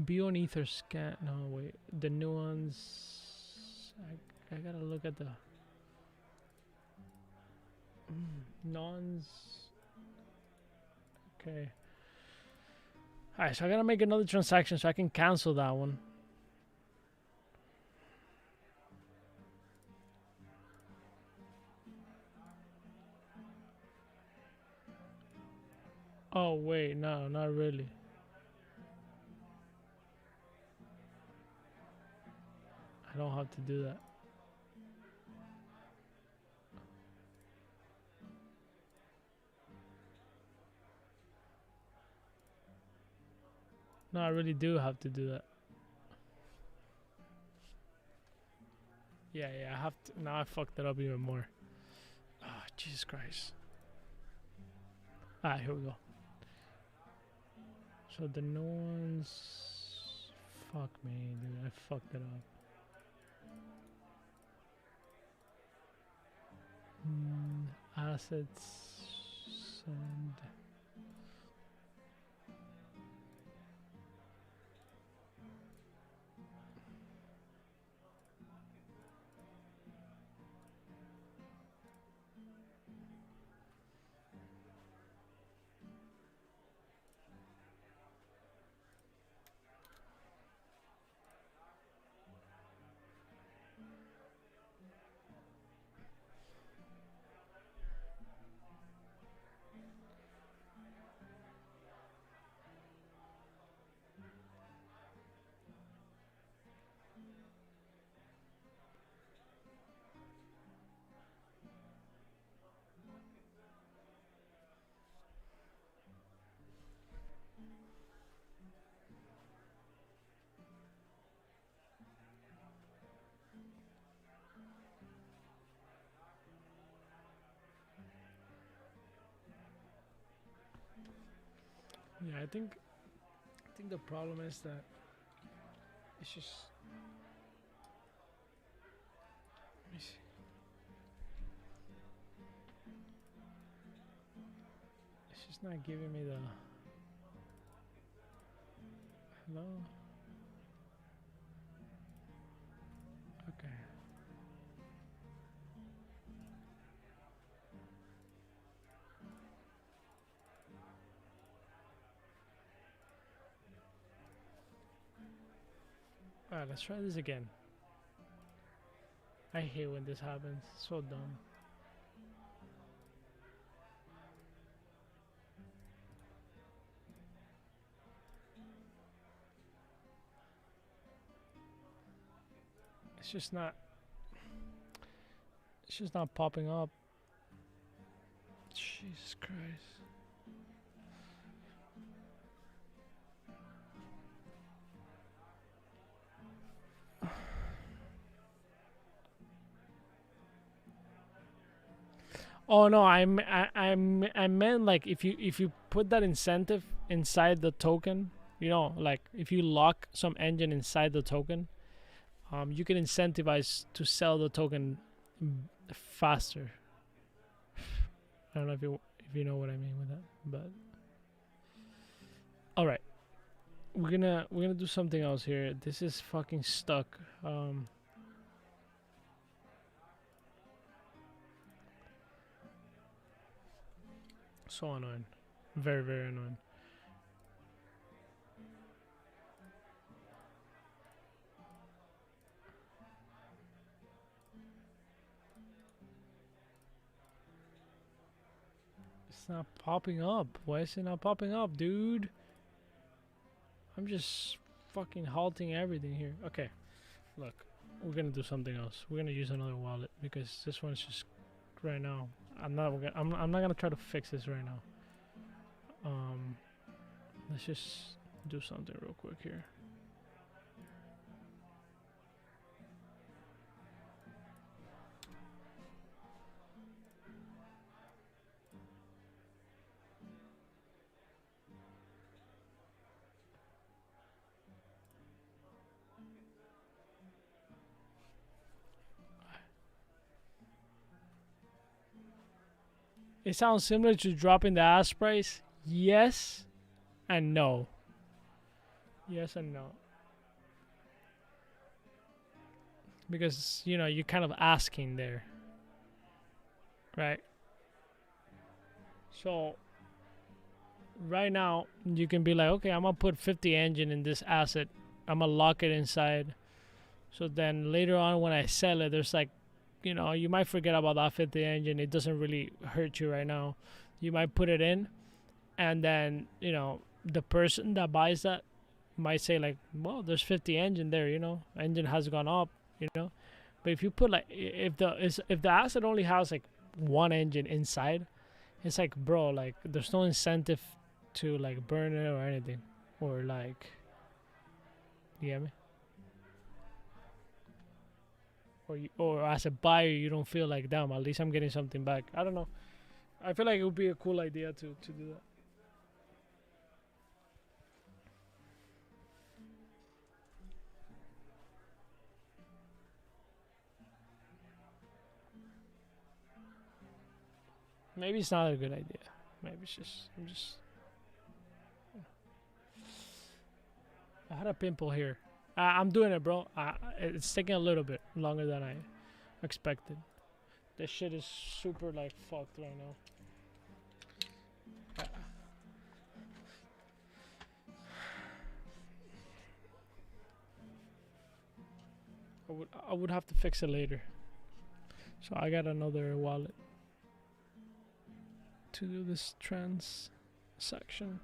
Be on Ether scan. No, wait. The new ones. I gotta look at the nons. Okay. Alright, so I gotta make another transaction so I can cancel that one. Oh, wait. No, not really. I don't have to do that. No, I really do have to do that. Yeah, I have to. Now I fucked it up even more. Oh, Jesus Christ. Alright, here we go. So the new ones. Fuck me, dude. I fucked it up. Assets. Send. Yeah, I think the problem is that it's just. Let me see. It's just not giving me the. Hello. Okay. Alright, let's try this again. I hate when this happens. It's so dumb. It's just not. It's just not popping up. Jesus Christ. Oh no, I meant like if you put that incentive inside the token, you know, like if you lock some engine inside the token, you can incentivize to sell the token faster. I don't know if you know what I mean with that, but all right, we're gonna do something else here. This is fucking stuck. So annoying, very very annoying. It's not popping up. Why is it not popping up, dude? I'm just fucking halting everything here. Okay, look, we're gonna do something else. We're gonna use another wallet because this one's just right now. I'm not gonna try to fix this right now. Let's just do something real quick here. It sounds similar to dropping the ass price. Yes and no. Yes and no. Because, you know, you're kind of asking there. Right? So, right now, you can be like, okay, I'm going to put 50 engine in this asset. I'm going to lock it inside. So then later on when I sell it, there's like, you know, you might forget about that 50 engine. It doesn't really hurt you right now. You might put it in, and then, you know, the person that buys that might say like, well, there's 50 engine there, you know, engine has gone up, you know. But if you put like, if the asset only has like one engine inside, it's like, bro, like there's no incentive to like burn it or anything, or like, you get me? Or as a buyer, you don't feel like, damn, at least I'm getting something back. I don't know. I feel like it would be a cool idea to do that. Maybe it's not a good idea. Maybe it's just, I had a pimple here. I'm doing it, bro. It's taking a little bit longer than I expected. This shit is super like fucked right now. I would have to fix it later. So I got another wallet to do this transaction.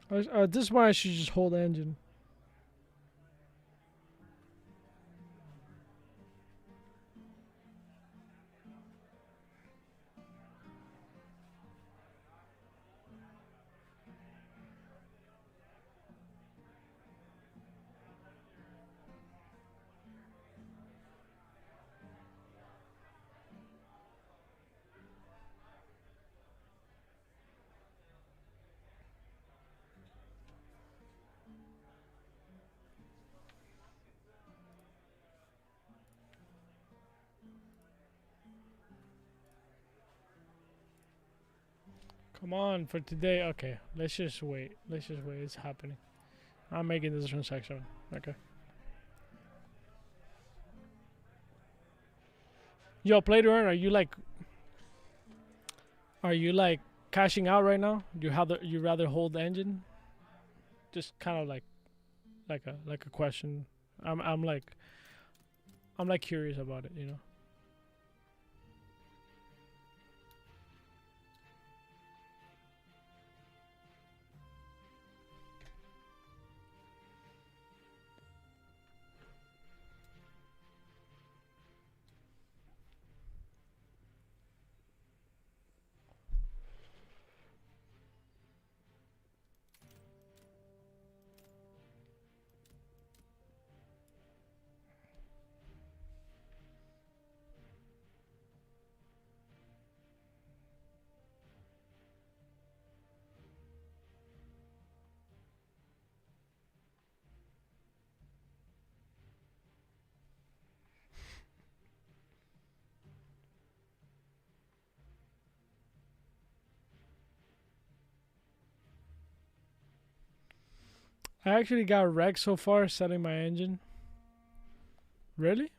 This is why I should just hold engine. Come on for today. Okay, let's just wait. Let's just wait. It's happening. I'm making this transaction. Okay. Yo, play to earn. Are you like cashing out right now? You rather hold the engine? Just kind of like a question. I'm like curious about it, you know. I actually got wrecked so far selling my engine. Really?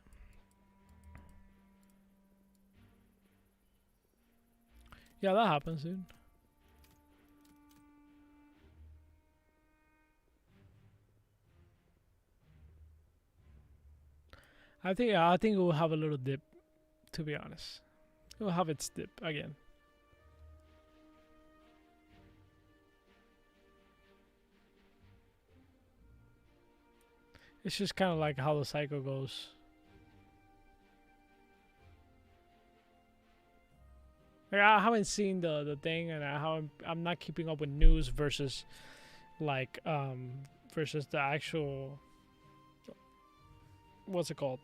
Yeah, that happens, dude. I think it will have a little dip, to be honest. It will have its dip again. It's just kind of like how the cycle goes. Like, I haven't seen the thing, and I'm not keeping up with news versus like versus the actual what's it called?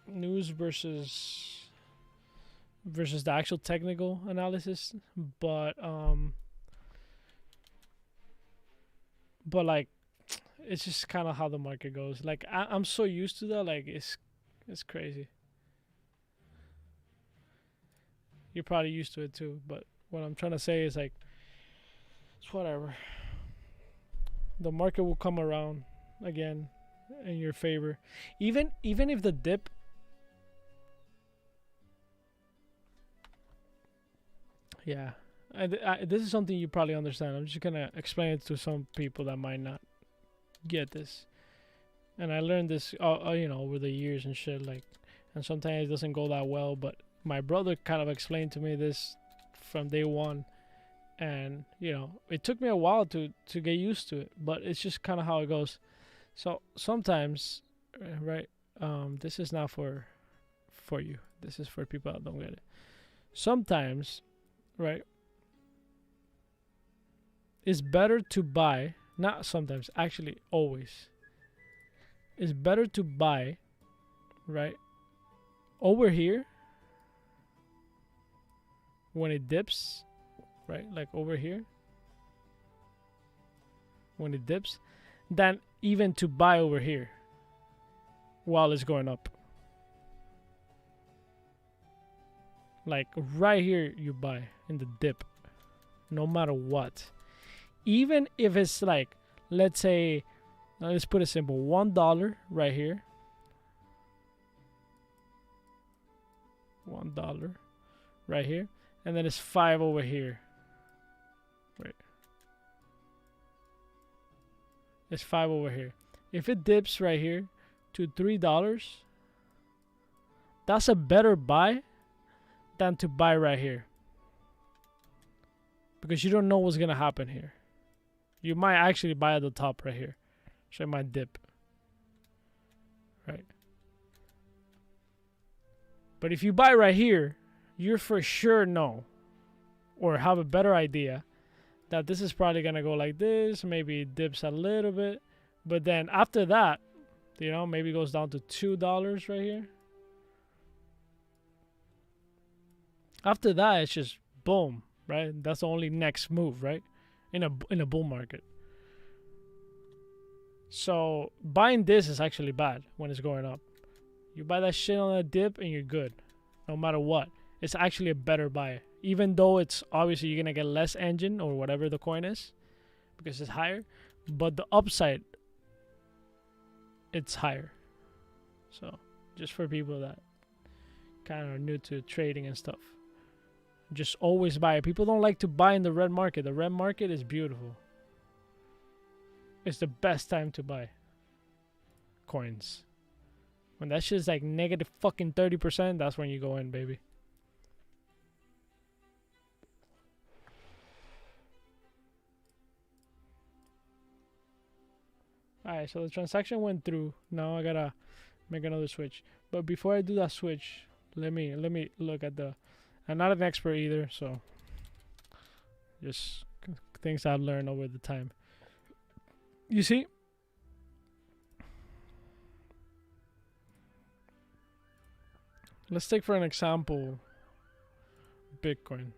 News versus the actual technical analysis, but like it's just kind of how the market goes. Like I'm so used to that. Like it's crazy. You're probably used to it too. But what I'm trying to say is like it's whatever. The market will come around again in your favor, even if the dip. Yeah, this is something you probably understand. I'm just gonna explain it to some people that might not get this. And I learned this, over the years and shit. Like, and sometimes it doesn't go that well. But my brother kind of explained to me this from day one, and it took me a while to get used to it. But it's just kind of how it goes. So sometimes, right? This is not for you. This is for people that don't get it. Sometimes, right? It's better to buy. Not sometimes, actually, always. It's better to buy, right, over here when it dips, right, like over here when it dips, than even to buy over here while it's going up. Like right here you buy in the dip, no matter what. Even if it's like, let's say, let's put it simple, $1 right here. $1 right here. And then it's 5 over here. Wait. It's 5 over here. If it dips right here to $3, that's a better buy than to buy right here. Because you don't know what's going to happen here. You might actually buy at the top right here. So it might dip. Right? But if you buy right here, you're for sure know or have a better idea that this is probably going to go like this. Maybe it dips a little bit. But then after that, maybe it goes down to $2 right here. After that, it's just boom, right? That's the only next move, right? In a bull market. So buying this is actually bad when it's going up. You buy that shit on a dip and you're good, no matter what. It's actually a better buy, even though it's obviously you're gonna get less engine or whatever the coin is, because it's higher. But the upside, it's higher. So just for people that kind of are new to trading and stuff, just always buy it. People don't like to buy in the red market. The red market is beautiful. It's the best time to buy coins. When that shit's like negative fucking 30%, that's when you go in, baby. Alright, so the transaction went through. Now I gotta make another switch. But before I do that switch, let me look at the... I'm not an expert either, so just things I've learned over the time. You see, let's take for an example Bitcoin.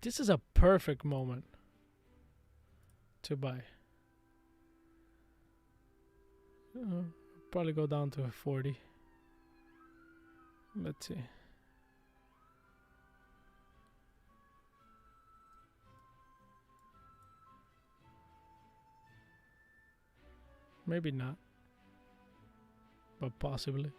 This is a perfect moment to buy. Probably go down to 40. Let's see. Maybe not, but possibly.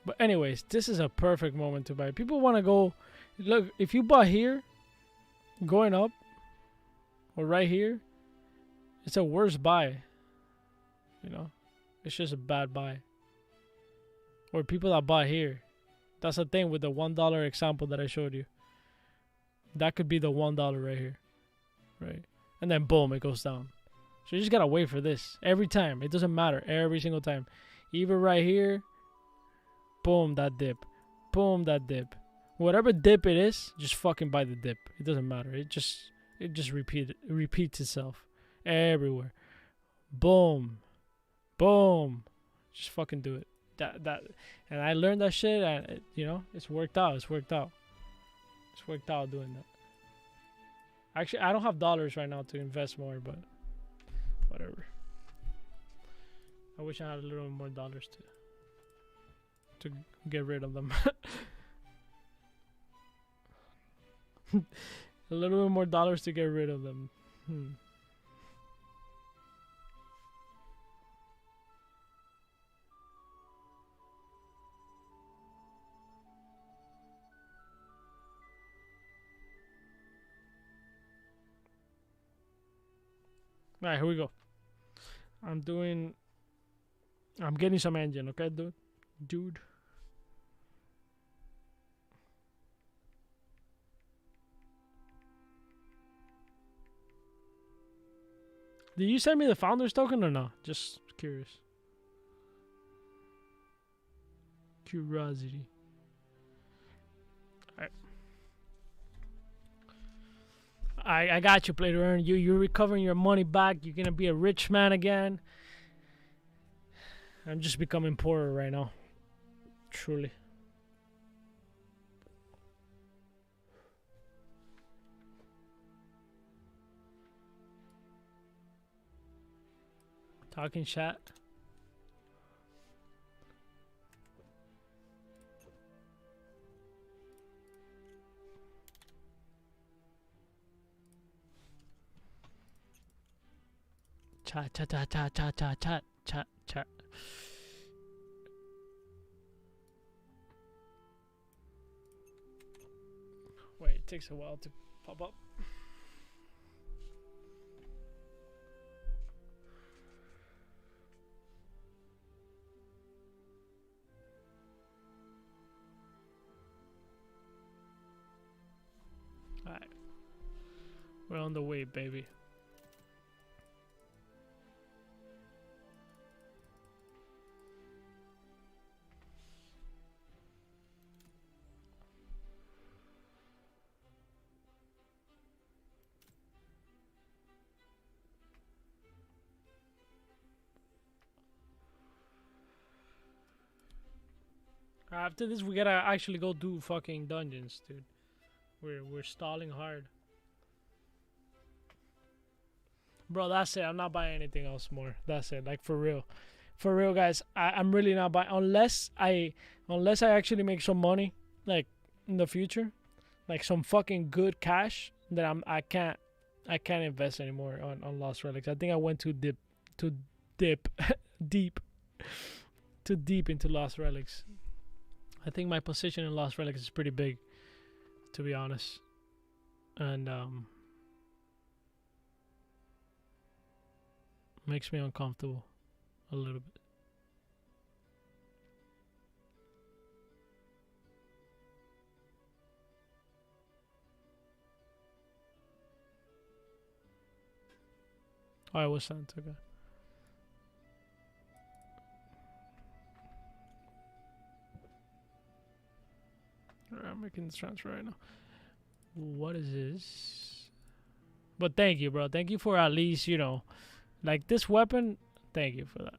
But anyways, this is a perfect moment to buy. People want to go, look, if you buy here, going up, or right here, it's a worse buy. It's just a bad buy. Or people that buy here. That's the thing with the $1 example that I showed you. That could be the $1 right here. Right? And then boom, it goes down. So you just gotta wait for this. Every time. It doesn't matter. Every single time. Even right here. Boom, that dip. Boom, that dip. Whatever dip it is, just fucking buy the dip. It doesn't matter. It just repeats itself everywhere. Boom, boom. Just fucking do it. And I learned that shit, and it's worked out. It's worked out doing that. Actually, I don't have dollars right now to invest more, but whatever. I wish I had a little more dollars to get rid of them. A little bit more dollars to get rid of them. Alright, here we go. I'm getting some engine, okay, dude? Did you send me the founder's token or no? Just curious. Curiosity. Alright. I got you, play to earn. You're recovering your money back. You're gonna be a rich man again. I'm just becoming poorer right now. Truly. Talking chat. Chat. Wait, it takes a while to pop up. Alright. We're on the way, baby. After this, we gotta actually go do fucking dungeons, dude. We're stalling hard, bro. That's it. I'm not buying anything else more. That's it. Like for real, guys. I'm really not buying unless I actually make some money, like in the future, like some fucking good cash. Then I can't invest anymore on Lost Relics. I think I went too deep into Lost Relics. I think my position in Lost Relics is pretty big, to be honest, and makes me uncomfortable a little bit. Oh, I was sent. Okay. I'm making this transfer right now. What is this? But thank you, bro. Thank you for at least, like this weapon. Thank you for that.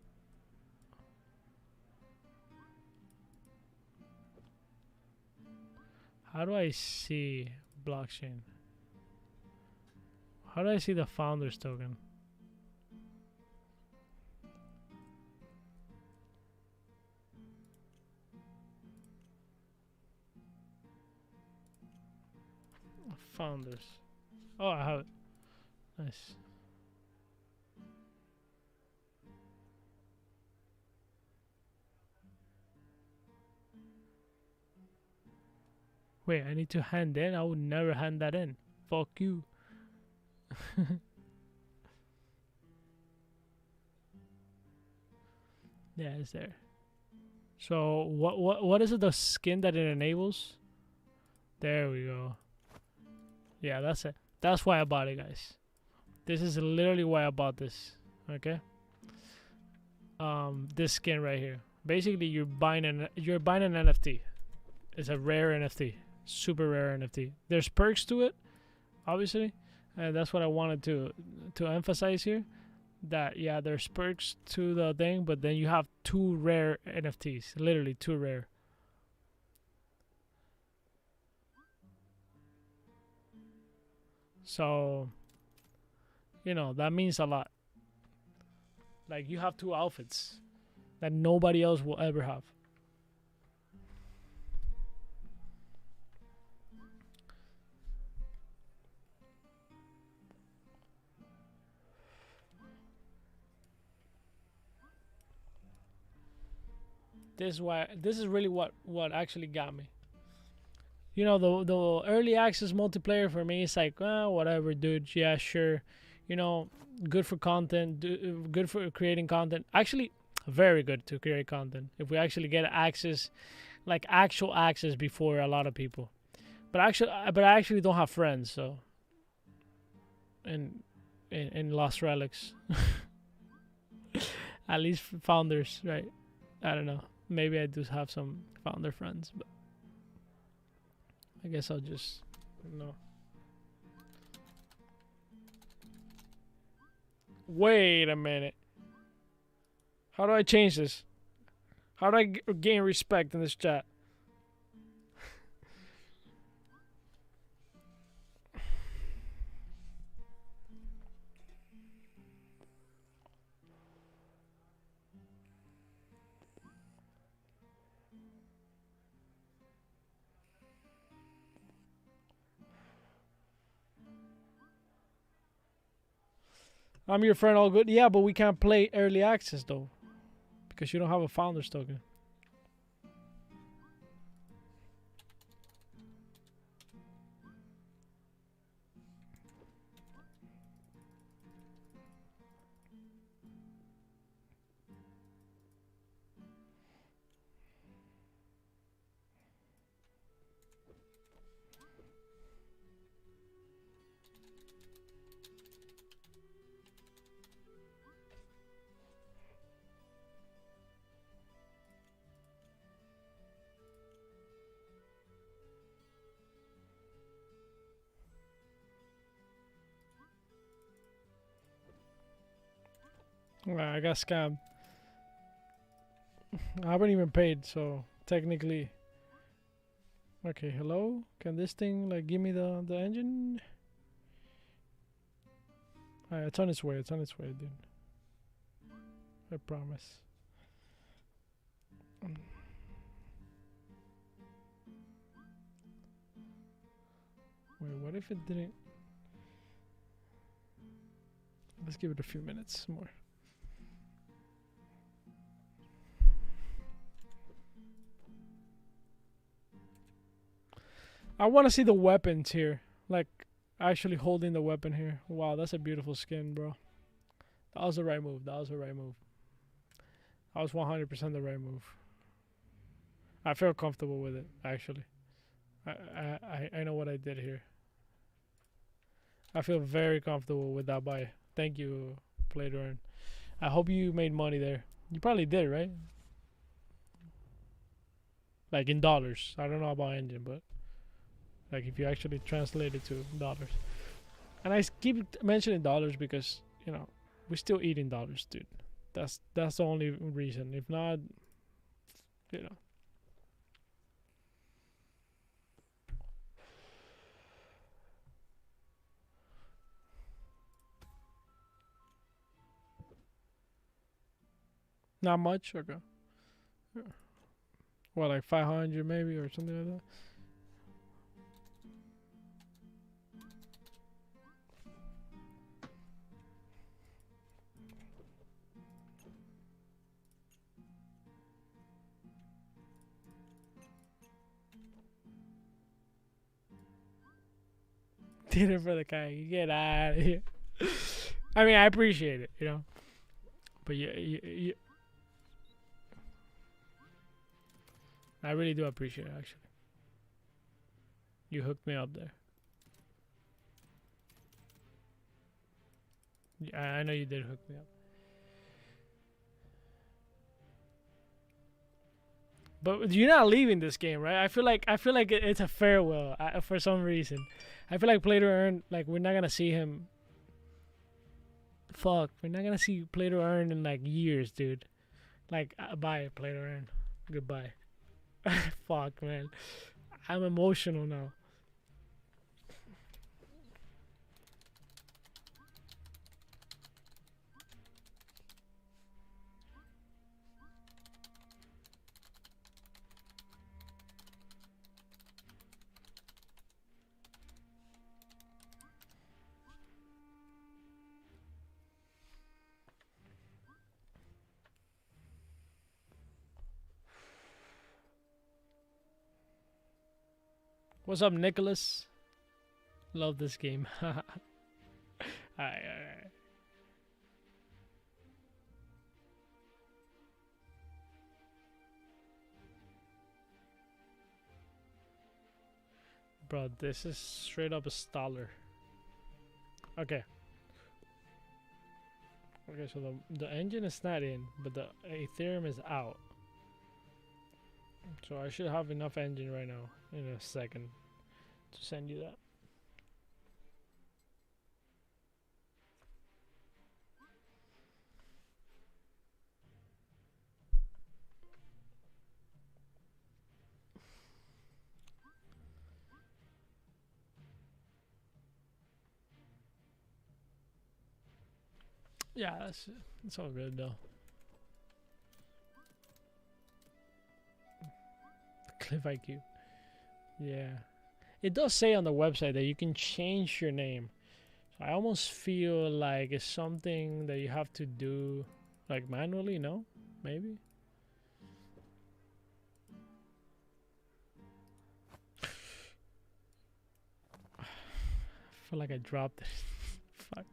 How do I see blockchain? How do I see the founder's token? Founders. Oh, I have it. Nice. Wait, I need to hand in? I would never hand that in. Fuck you. Yeah, it's there. So what is it? The skin that it enables? There we go. Yeah, that's it. That's why I bought it, guys. This is literally why I bought this. Okay. This skin right here. Basically, you're buying an NFT. It's a rare NFT. super rare NFT. There's perks to it, obviously, and that's what I wanted to emphasize here. That yeah, there's perks to the thing, but then you have 2 rare NFTs, literally 2 rare. So, you know, that means a lot. Like you have 2 outfits that nobody else will ever have. This is really what actually got me. You know, the early access multiplayer for me is like, whatever, dude. Yeah, sure. You know, good for content, good for creating content. Actually, very good to create content. If we actually get access, like actual access before a lot of people. But I actually don't have friends, so in Lost Relics, at least founders, right? I don't know. Maybe I do have some founder friends, but I guess I'll just, you know. Wait a minute. How do I change this? How do I gain respect in this chat? I'm your friend, all good. Yeah, but we can't play early access though, because you don't have a founder's token. I got scammed. I haven't even paid, so technically. Okay, hello? Can this thing like give me the engine? Alright, it's on its way, dude. I promise. Wait, what if it didn't? Let's give it a few minutes more. I want to see the weapons here. Like, actually holding the weapon here. Wow, that's a beautiful skin, bro. That was the right move. That was 100% the right move. I feel comfortable with it, actually. I know what I did here. I feel very comfortable with that buy. Thank you, Playdoran. I hope you made money there. You probably did, right? Like in dollars. I don't know about engine, but like if you actually translate it to dollars. And I keep mentioning dollars because, you know, we're still eating dollars, dude. That's the only reason. If not, you know. Not much? Okay. What, like 500 maybe or something like that? Did it for the guy. Get out of here. I mean, I appreciate it, you know. But yeah, I really do appreciate it, actually. You hooked me up there. Yeah, I know you did hook me up. But you're not leaving this game, right? I feel like it's a farewell for some reason. I feel like Play to Earn, like we're not gonna see him. Fuck, we're not gonna see Play to Earn in like years, dude. Like, bye, Play to Earn. Goodbye. Fuck, man. I'm emotional now. What's up, Nicholas? Love this game. Alright, alright. Bro, this is straight up a staller. Okay. Okay, so the engine is not in, but the Ethereum is out. So I should have enough engine right now in a second to send you that. Yeah, it's all good though. Cliff IQ. Yeah. It does say on the website that you can change your name. So I almost feel like it's something that you have to do like manually, no? Maybe? I feel like I dropped it. Fuck.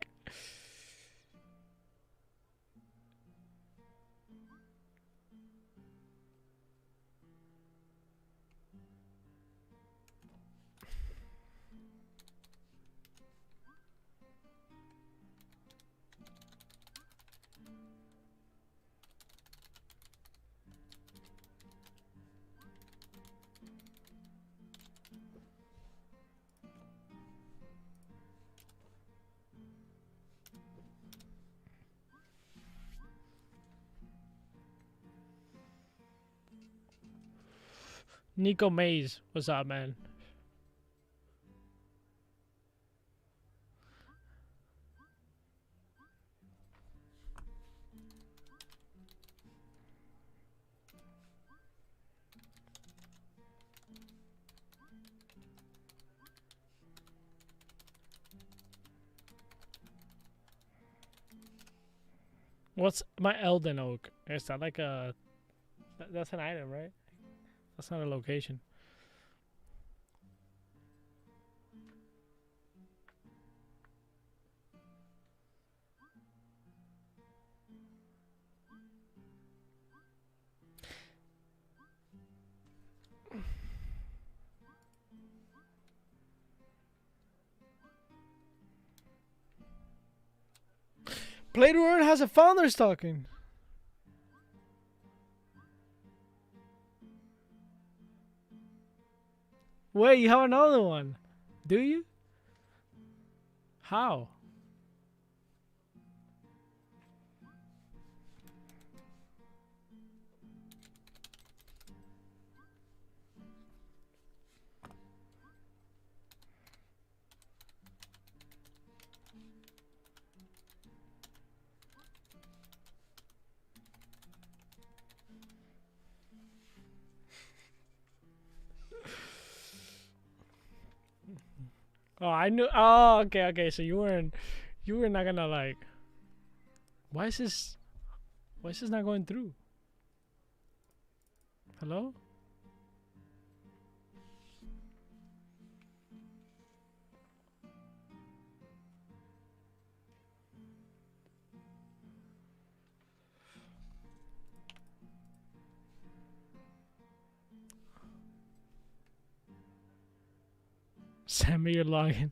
Nico Mays, what's up, man? What's my Elden Oak? Is that like a... That's an item, right? That's not a location. Play to Earn has a founder's token. Wait, you have another one. Do you? How? Oh, I knew. Oh, okay, okay. So you were not gonna like. Why is this? Why is this not going through? Hello? Send me your login.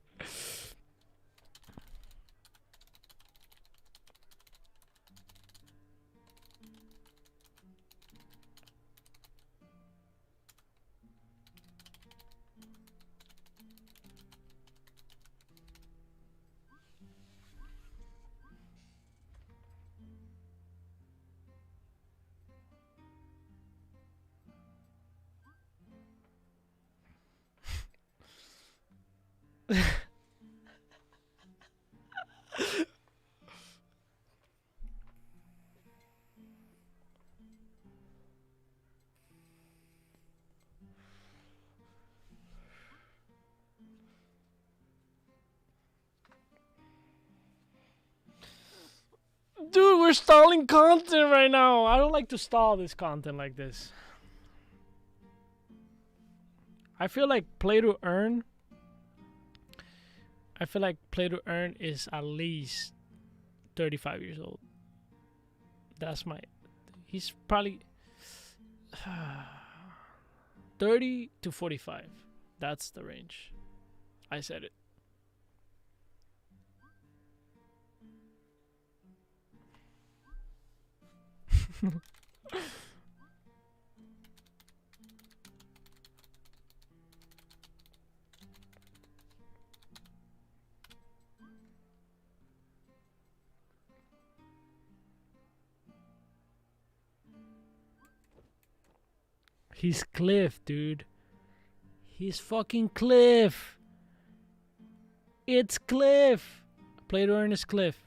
Dude, we're stalling content right now. I don't like to stall this content like this. I feel like play to earn. I feel like play to earn is at least 35 years old. That's my. He's probably 30 to 45. That's the range. I said it. He's Cliff, dude. He's fucking Cliff. It's Cliff. Play to earn is Cliff.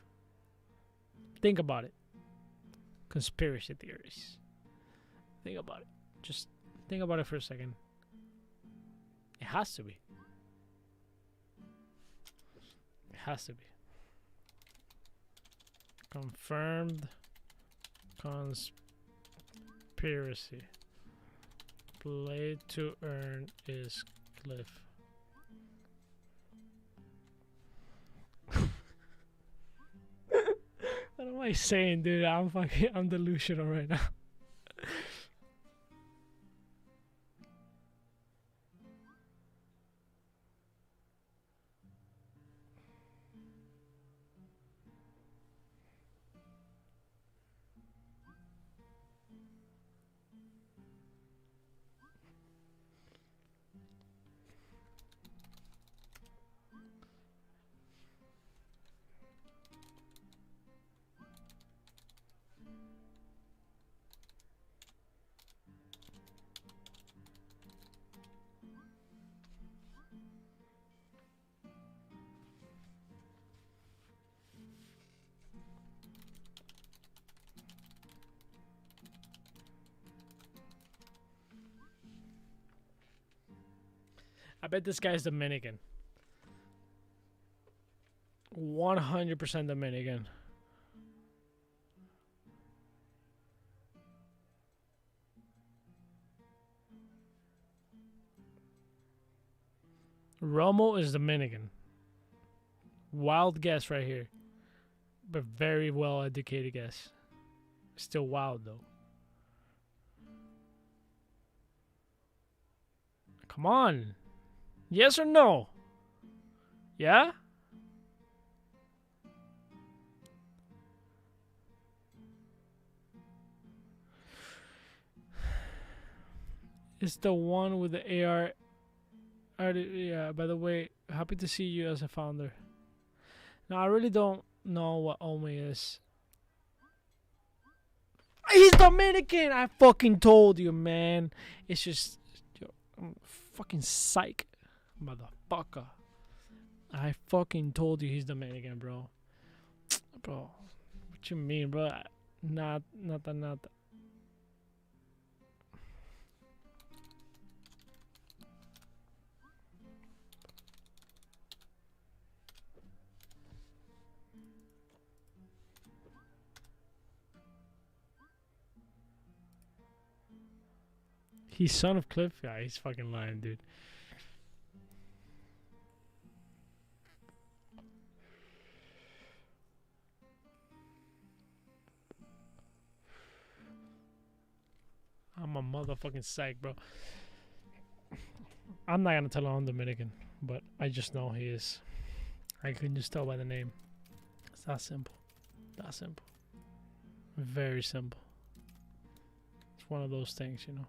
Think about it. Conspiracy theories. Think about it. Just think about it for a second. It has to be. It has to be. Confirmed conspiracy. Play to earn is Cliff. What am I saying, dude? I'm delusional right now. I bet this guy's Dominican. 100% Dominican. Romo is Dominican. Wild guess right here. But very well educated guess. Still wild though. Come on. Yes or no? Yeah? It's the one with the AR. Yeah, by the way, happy to see you as a founder. Now, I really don't know what Ome is. He's Dominican! I fucking told you, man. It's just... I'm fucking psych. Motherfucker. I fucking told you he's Dominican, bro. Bro. What you mean, bro? Nada. He's son of Cliff? Yeah, he's fucking lying, dude. I'm a motherfucking psych, bro. I'm not gonna tell him I'm Dominican, but I just know he is. I can just tell by the name. It's that simple. That simple. Very simple. It's one of those things, you know.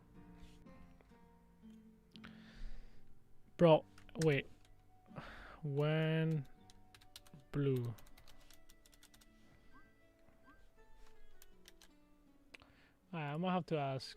Bro, wait. When blue. I'm gonna have to ask.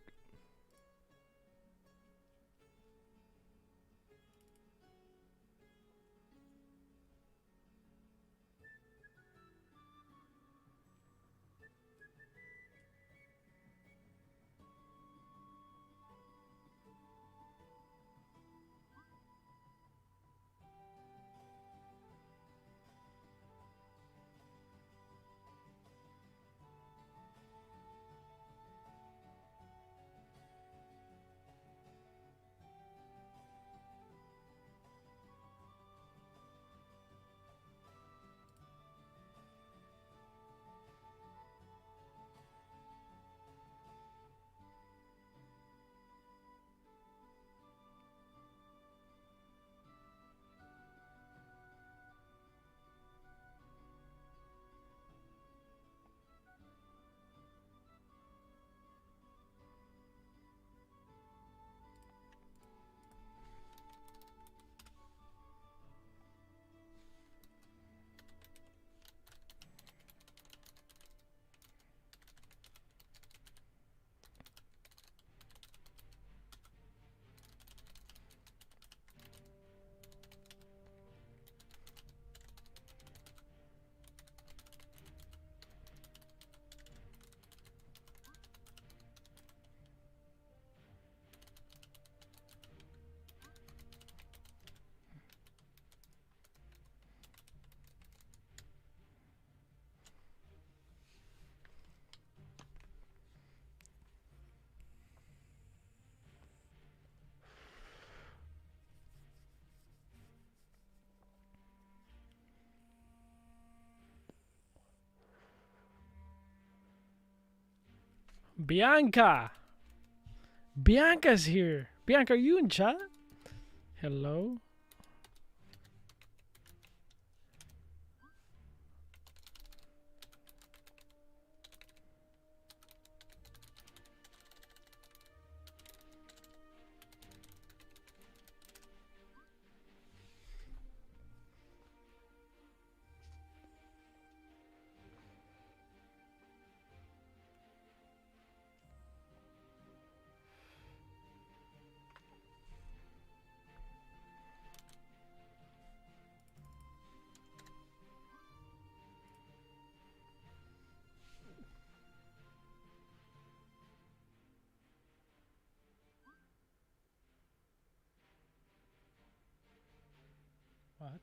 Bianca. Bianca's here. Bianca, are you in chat? Hello. What?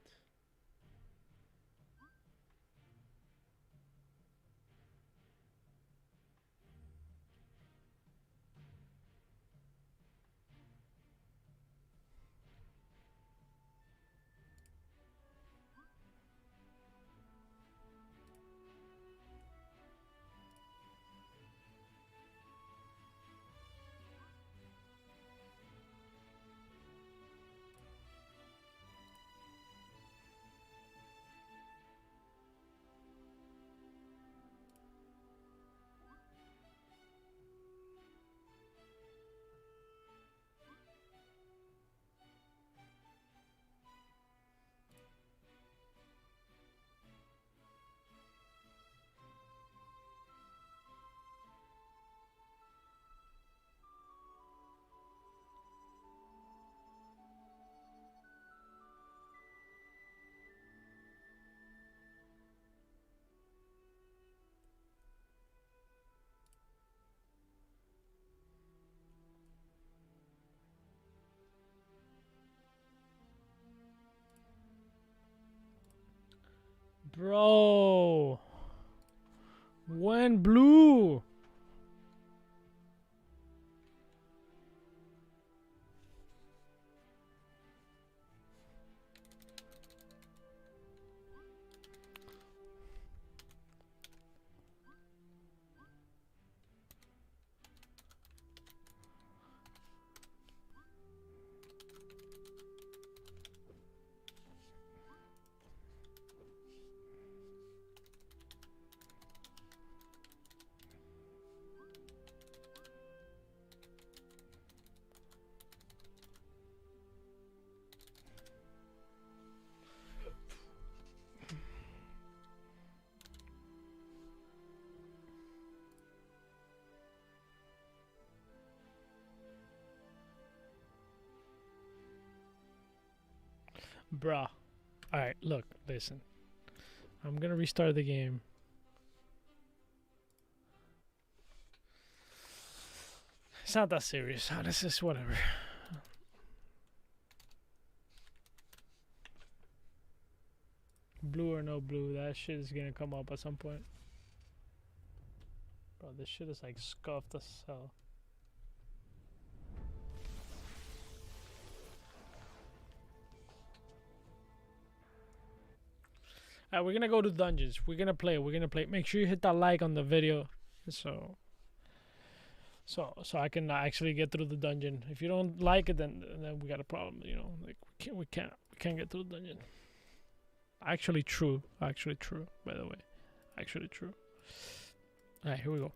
Bro. When blue. Bruh. Alright, look, listen. I'm gonna restart the game. It's not that serious. This is whatever. Blue or no blue, that shit is gonna come up at some point. Bro, this shit is like scuffed as hell. Alright, we're gonna go to dungeons. We're gonna play. Make sure you hit that like on the video, so I can actually get through the dungeon. If you don't like it, then we got a problem. You know, like we can't get through the dungeon. Actually true. By the way, actually true. Alright, here we go.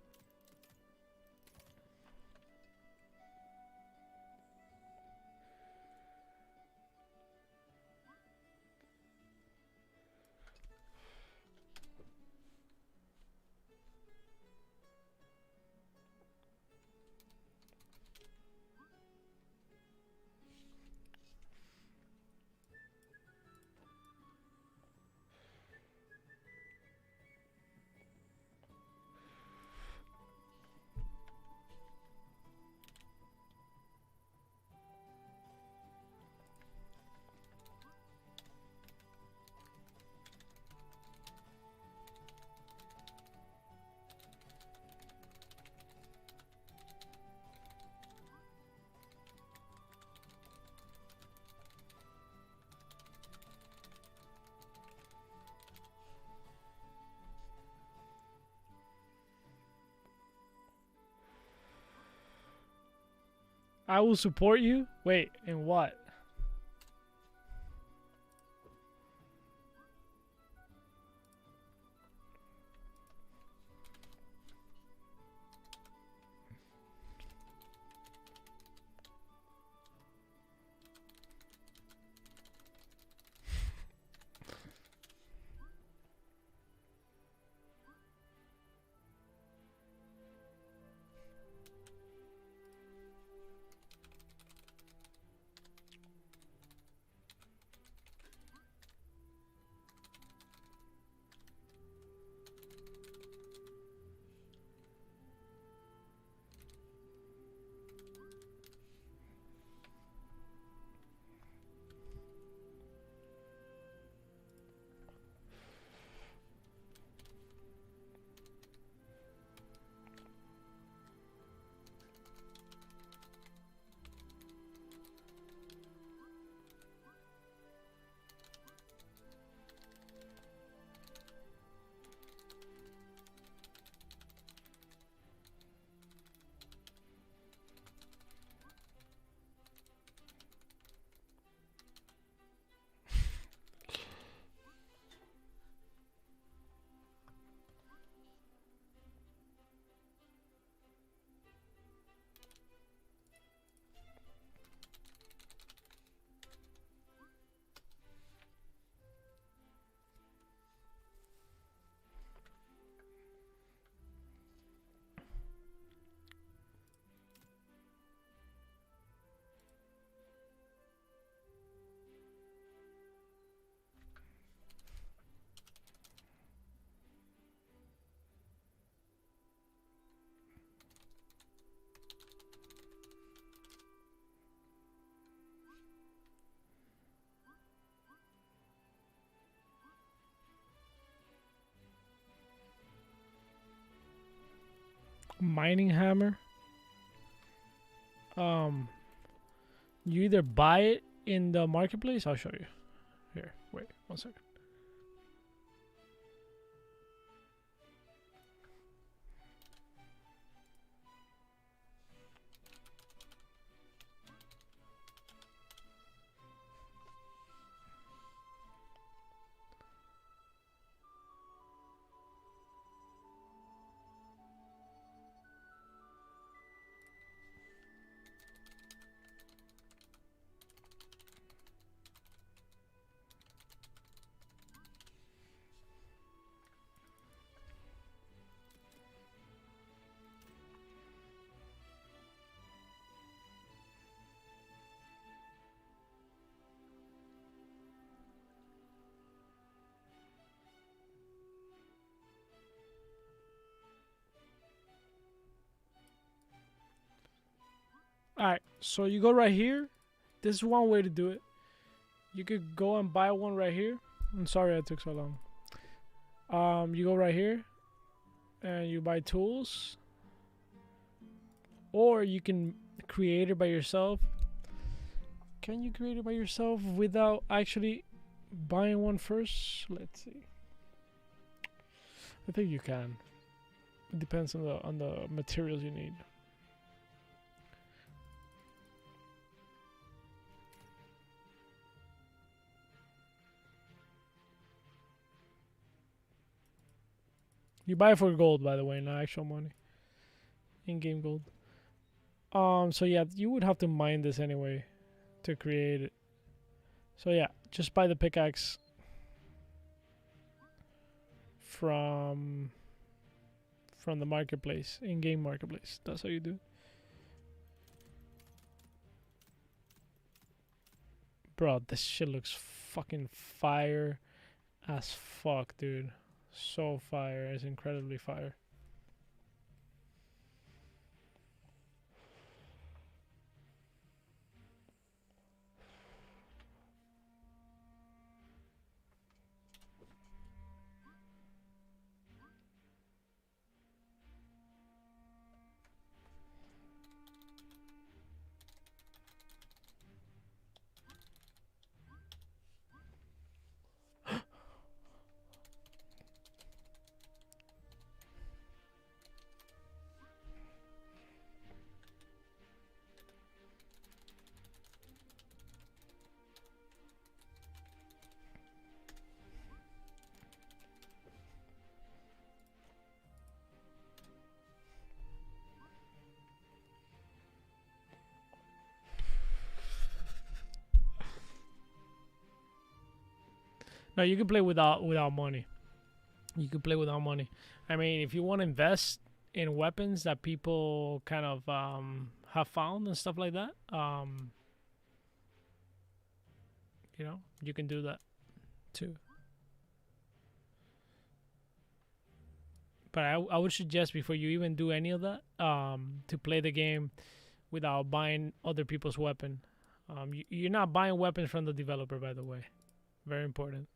I will support you. Wait, in what? Mining hammer. You either buy it in the marketplace. I'll show you. Here, wait 1 second. Alright, so you go right here. This is one way to do it. You could go and buy one right here. I'm sorry it took so long. You go right here and you buy tools. Or you can create it by yourself. Can you create it by yourself without actually buying one first? Let's see. I think you can. It depends on the materials you need. You buy it for gold, by the way, not actual money. In-game gold. So yeah, you would have to mine this anyway to create it. So yeah, just buy the pickaxe from the marketplace, in-game marketplace. That's how you do. Bro, this shit looks fucking fire as fuck, dude. So fire. It's incredibly fire. No, you can play without money. You can play without money. I mean, if you want to invest in weapons that people kind of have found and stuff like that, you know, you can do that too. But I would suggest before you even do any of that, to play the game without buying other people's weapon. You're not buying weapons from the developer, by the way. Very important.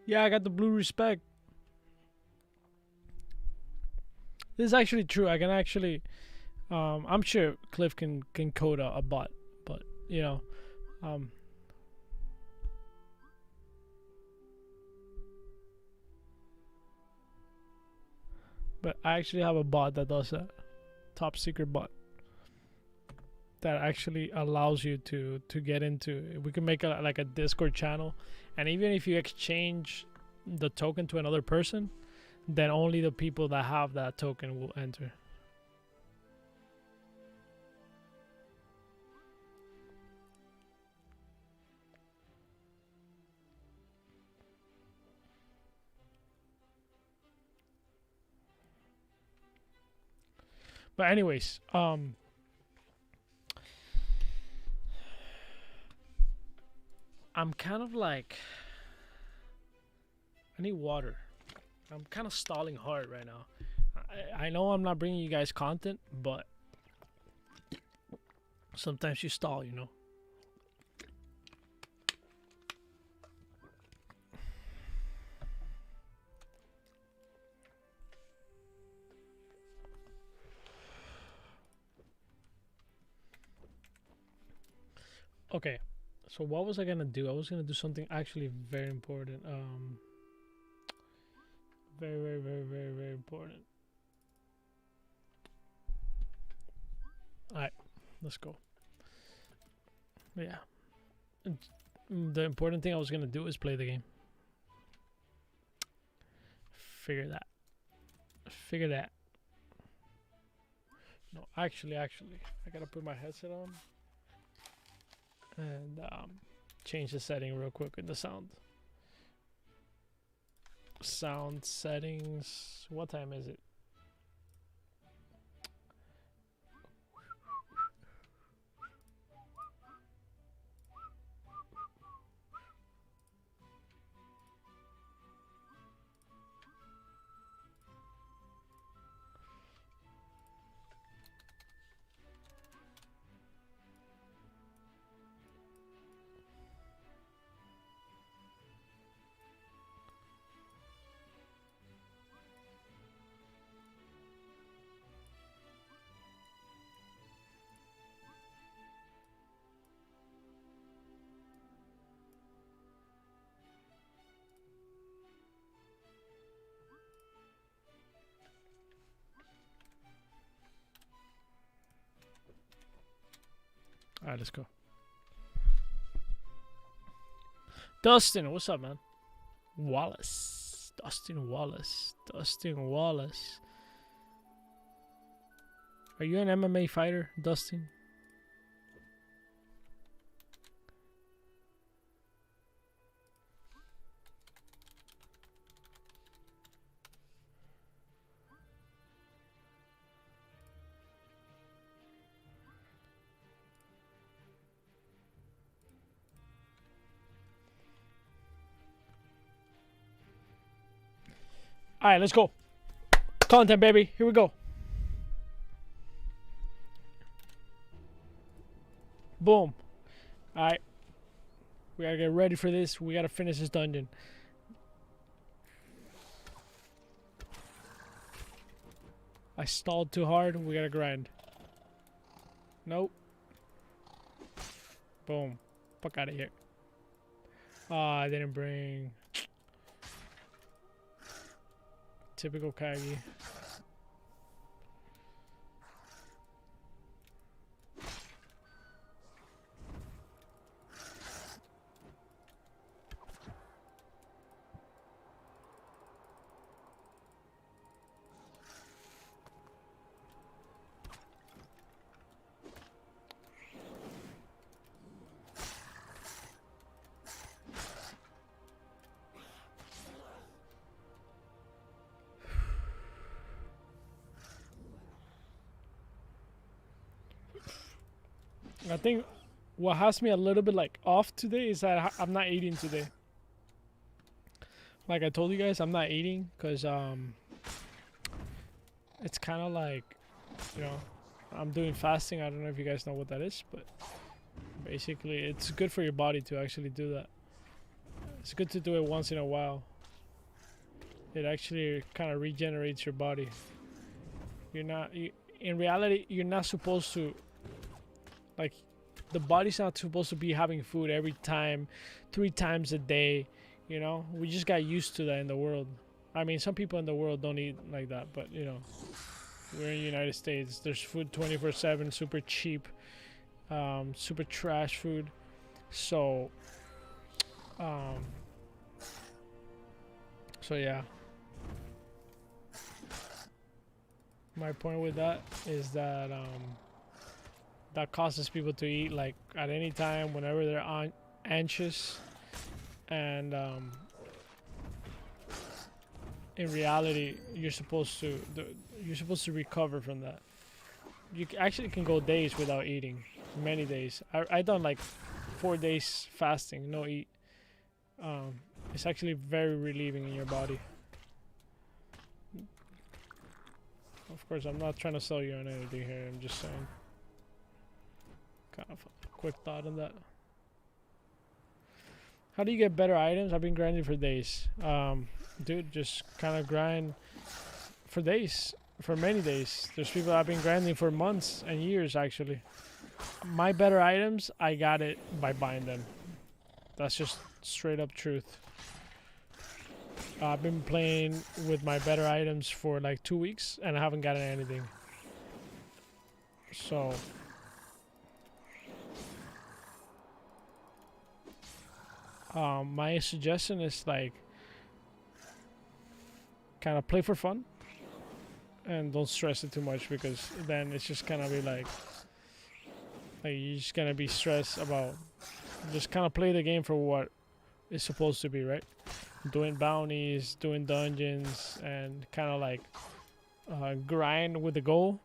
Yeah, I got the blue respect. This is actually true. I can actually, I'm sure Cliff can code a bot, but you know, but I actually have a bot that does that, top secret bot that actually allows you to get into. We can make like a Discord channel, and even if you exchange the token to another person, then only the people that have that token will enter. But anyways, I'm kind of like, I need water. I'm kind of stalling hard right now. I know I'm not bringing you guys content, but sometimes you stall, you know. Okay, so what was I gonna do? I was gonna do something actually very important. Very important. Alright, let's go. Yeah. The important thing I was gonna do is play the game. Figure that. No, actually, I gotta put my headset on and change the setting real quick in the sound. Sound settings. What time is it? All right, let's go. Dustin, what's up, man? Wallace. Dustin Wallace. Dustin Wallace. Are you an MMA fighter, Dustin? All right, let's go. Content, baby. Here we go. Boom. All right. We gotta get ready for this. We gotta finish this dungeon. I stalled too hard. We gotta grind. Nope. Boom. Fuck out of here. I didn't bring... Typical Kagi. I think what has me a little bit like off today is that I'm not eating today. Like I told you guys, I'm not eating because it's kind of like, you know, I'm doing fasting. I don't know if you guys know what that is, but basically it's good for your body to actually do that. It's good to do it once in a while. It actually kind of regenerates your body. In reality, you're not supposed to, like, the body's not supposed to be having food every time, 3 times a day, you know? We just got used to that in the world. I mean, some people in the world don't eat like that, but, you know, we're in the United States. There's food 24/7, super cheap, super trash food. So yeah. My point with that is that that causes people to eat like at any time, whenever they're anxious, and in reality, you're supposed to recover from that. You actually can go days without eating, many days. I done like 4 days fasting, no eat. It's actually very relieving in your body. Of course, I'm not trying to sell you on anything here. I'm just saying. Kind of a quick thought on that. How do you get better items? I've been grinding for days. Dude, just kind of grind for days, for many days. There's people that have been grinding for months and years, actually. My better items, I got it by buying them. That's just straight up truth. I've been playing with my better items for like 2 weeks and I haven't gotten anything. So my suggestion is like kind of play for fun. and don't stress it too much, because then it's just gonna be like you're just gonna be stressed about. Just kind of play the game for what it's supposed to be, right? Doing bounties, doing dungeons, and kind of like grind with the goal,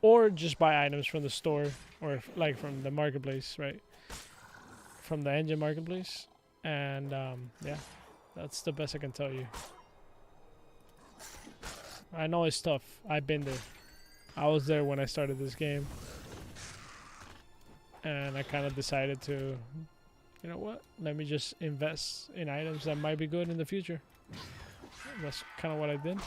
or just buy items from the store, or like from the marketplace, right? From the engine marketplace, and yeah, that's the best I can tell you. I know it's tough. I've been there. I was there when I started this game, and I kind of decided to, you know what? Let me just invest in items that might be good in the future. That's kind of what I did.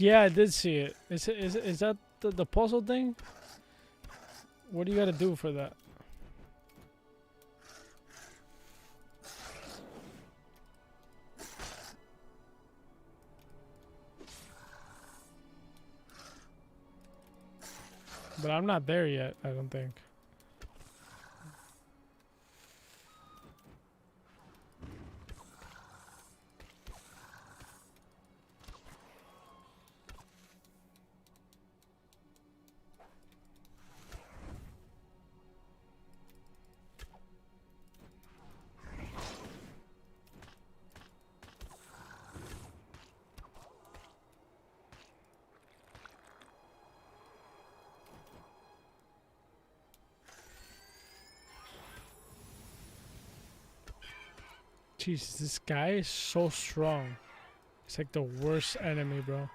Yeah, I did see it. Is that the puzzle thing? What do you gotta do for that? But I'm not there yet, I don't think. Jeez, this guy is so strong. It's like the worst enemy, bro.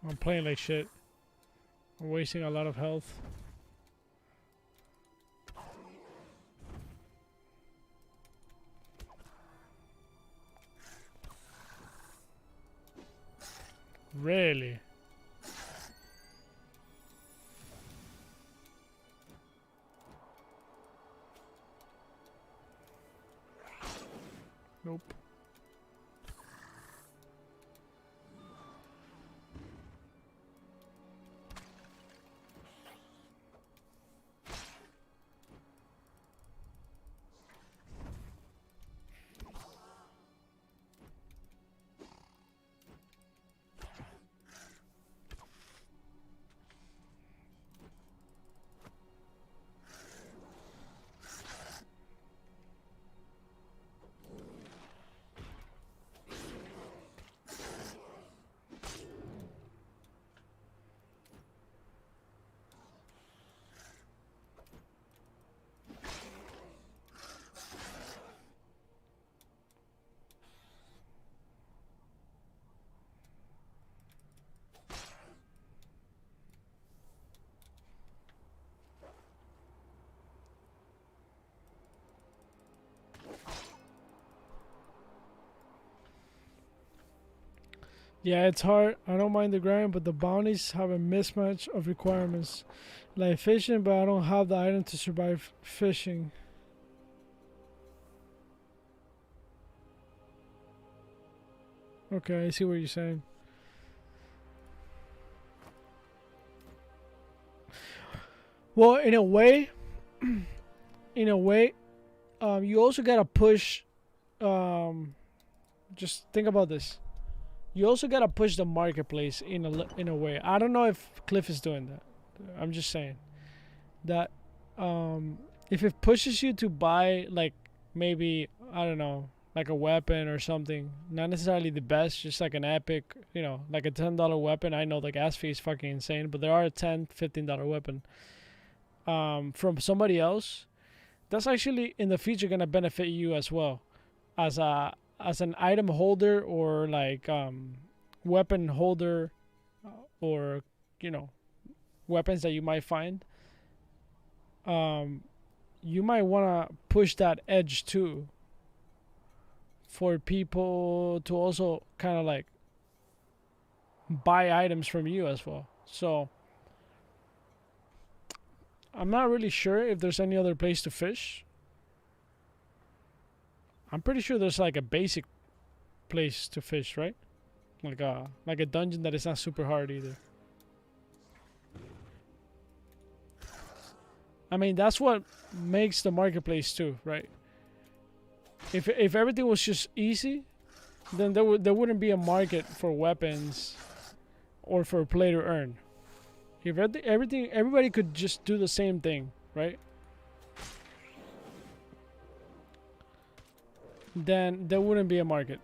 I'm playing like shit. I'm wasting a lot of health. Really? Nope. Yeah, it's hard. I don't mind the grind, but the bounties have a mismatch of requirements. Like fishing, but I don't have the item to survive fishing. Okay, I see what you're saying. Well, in a way, you also gotta push. Just think about this. You also gotta push the marketplace in a way. I don't know if Cliff is doing that. I'm just saying that if it pushes you to buy like maybe I don't know like a weapon or something, not necessarily the best, just like an epic, like a $10 weapon. I know the gas fee is fucking insane, but there are a $10, $15 weapon from somebody else. That's actually in the future gonna benefit you as well, as an item holder or like weapon holder, or weapons that you might find. You might want to push that edge too for people to also kind of like buy items from you as well. So I'm not really sure if there's any other place to fish. I'm pretty sure there's like a basic place to fish, right? Like a dungeon that is not super hard either. I mean, that's what makes the marketplace too, right? If everything was just easy, then there wouldn't be a market for weapons or for play to earn. If everybody could just do the same thing, right? Then there wouldn't be a market.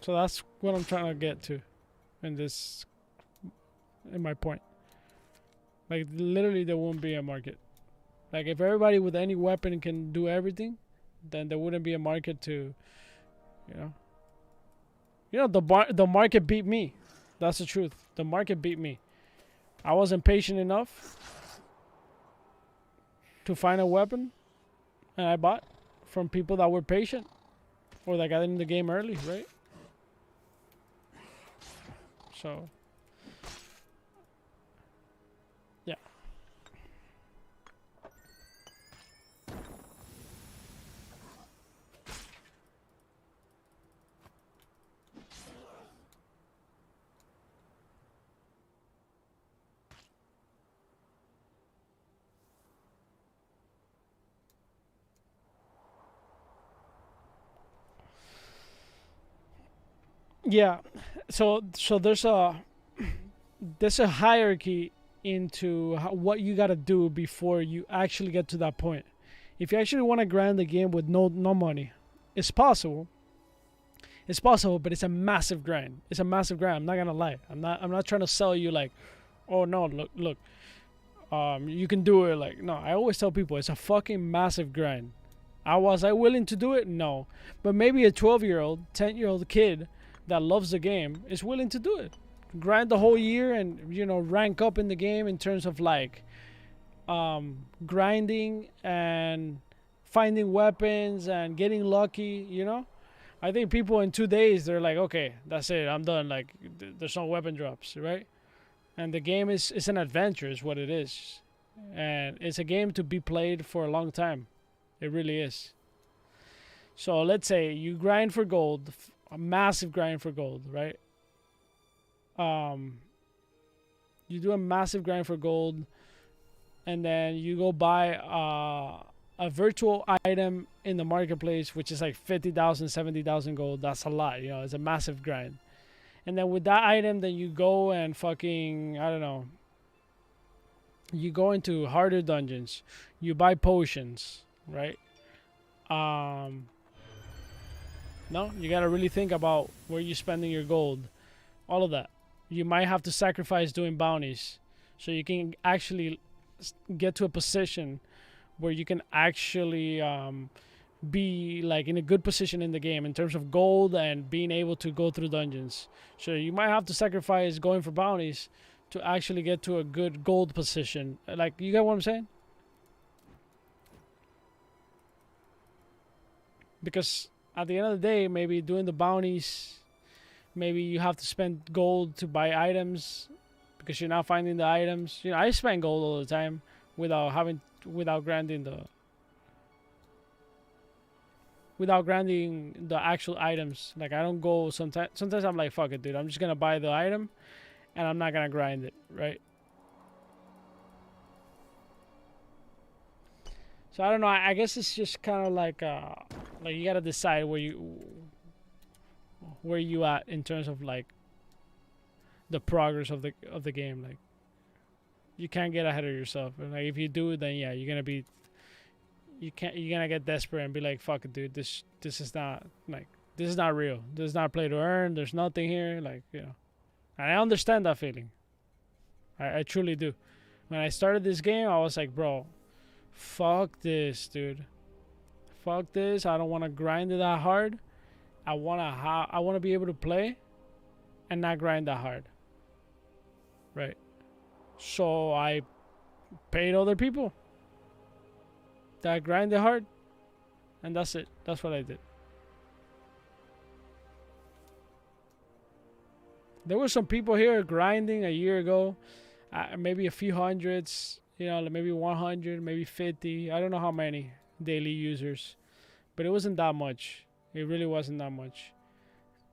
So that's what I'm trying to get to in my point. Like literally there won't be a market. Like if everybody with any weapon can do everything, then there wouldn't be a market to, the market beat me. That's the truth. The market beat me. I wasn't patient enough to find a weapon, and I bought from people that were patient or that got in the game early, right? So yeah. Yeah. So there's a hierarchy into what you got to do before you actually get to that point. If you actually want to grind the game with no money, it's possible. It's possible, but it's a massive grind. It's a massive grind. I'm not gonna lie. I'm not trying to sell you like, oh no, look, you can do it. Like no, I always tell people it's a fucking massive grind. Was I willing to do it? No, but maybe a 12-year-old, 10-year-old kid that loves the game is willing to do it. Grind the whole year and rank up in the game in terms of like grinding and finding weapons and getting lucky. I think people in 2 days they're like, okay, that's it, I'm done. Like there's no weapon drops, right? And the game is an adventure is what it is, and it's a game to be played for a long time. It really is. So let's say you grind for gold, a massive grind for gold, right? You do a massive grind for gold, and then you go buy a virtual item in the marketplace, which is like 50,000, 70,000 gold. That's a lot, it's a massive grind. And then with that item, then you go and fucking, I don't know, you go into harder dungeons, you buy potions, right? No, you gotta really think about where you're spending your gold, all of that. You might have to sacrifice doing bounties so you can actually get to a position where you can actually be like in a good position in the game in terms of gold and being able to go through dungeons. So you might have to sacrifice going for bounties to actually get to a good gold position. Like, you get what I'm saying? Because at the end of the day, maybe doing the bounties, maybe you have to spend gold to buy items because you're not finding the items. I spend gold all the time without grinding the actual items. Like I don't go sometimes I'm like, fuck it, dude, I'm just gonna buy the item and I'm not gonna grind it, right? So I don't know. I guess it's just kind of like you gotta decide where you at in terms of like the progress of the game. Like you can't get ahead of yourself, and like if you do, then yeah, you're gonna get desperate and be like, fuck it, dude. This is not like this is not real. This is not play to earn. There's nothing here. Like and I understand that feeling. I truly do. When I started this game, I was like, bro, fuck this, dude. Fuck this. I don't want to grind it that hard. I wanna be able to play and not grind that hard. Right. So I paid other people that grind it hard, and that's it. That's what I did. There were some people here grinding a year ago, maybe a few hundreds, maybe 100, maybe 50. I don't know how many daily users, but it wasn't that much. It really wasn't that much.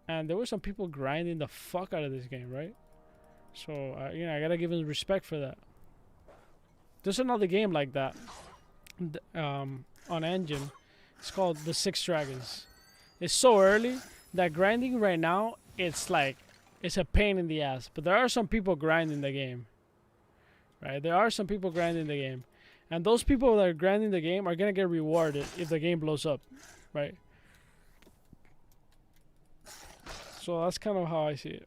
And there were some people grinding the fuck out of this game, right? So, I gotta give them respect for that. There's another game like that on Engine. It's called The Six Dragons. It's so early that grinding right now, it's a pain in the ass. But there are some people grinding the game. Right? There are some people grinding the game. And those people that are grinding the game are going to get rewarded if the game blows up. Right? So that's kind of how I see it.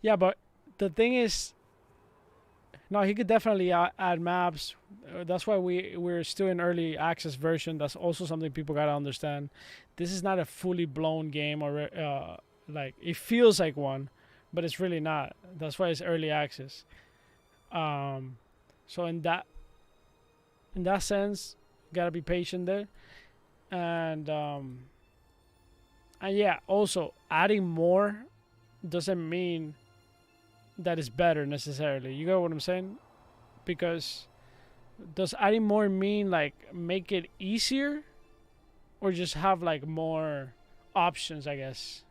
Yeah, but the thing is, no, he could definitely add maps. That's why we're still in early access version. That's also something people gotta understand. This is not a fully blown game, or like it feels like one, but it's really not. That's why it's early access. So in that sense, gotta be patient there, and yeah, also adding more doesn't mean that is better necessarily. You get what I'm saying? Because does adding more mean like make it easier, or just have like more options, I guess?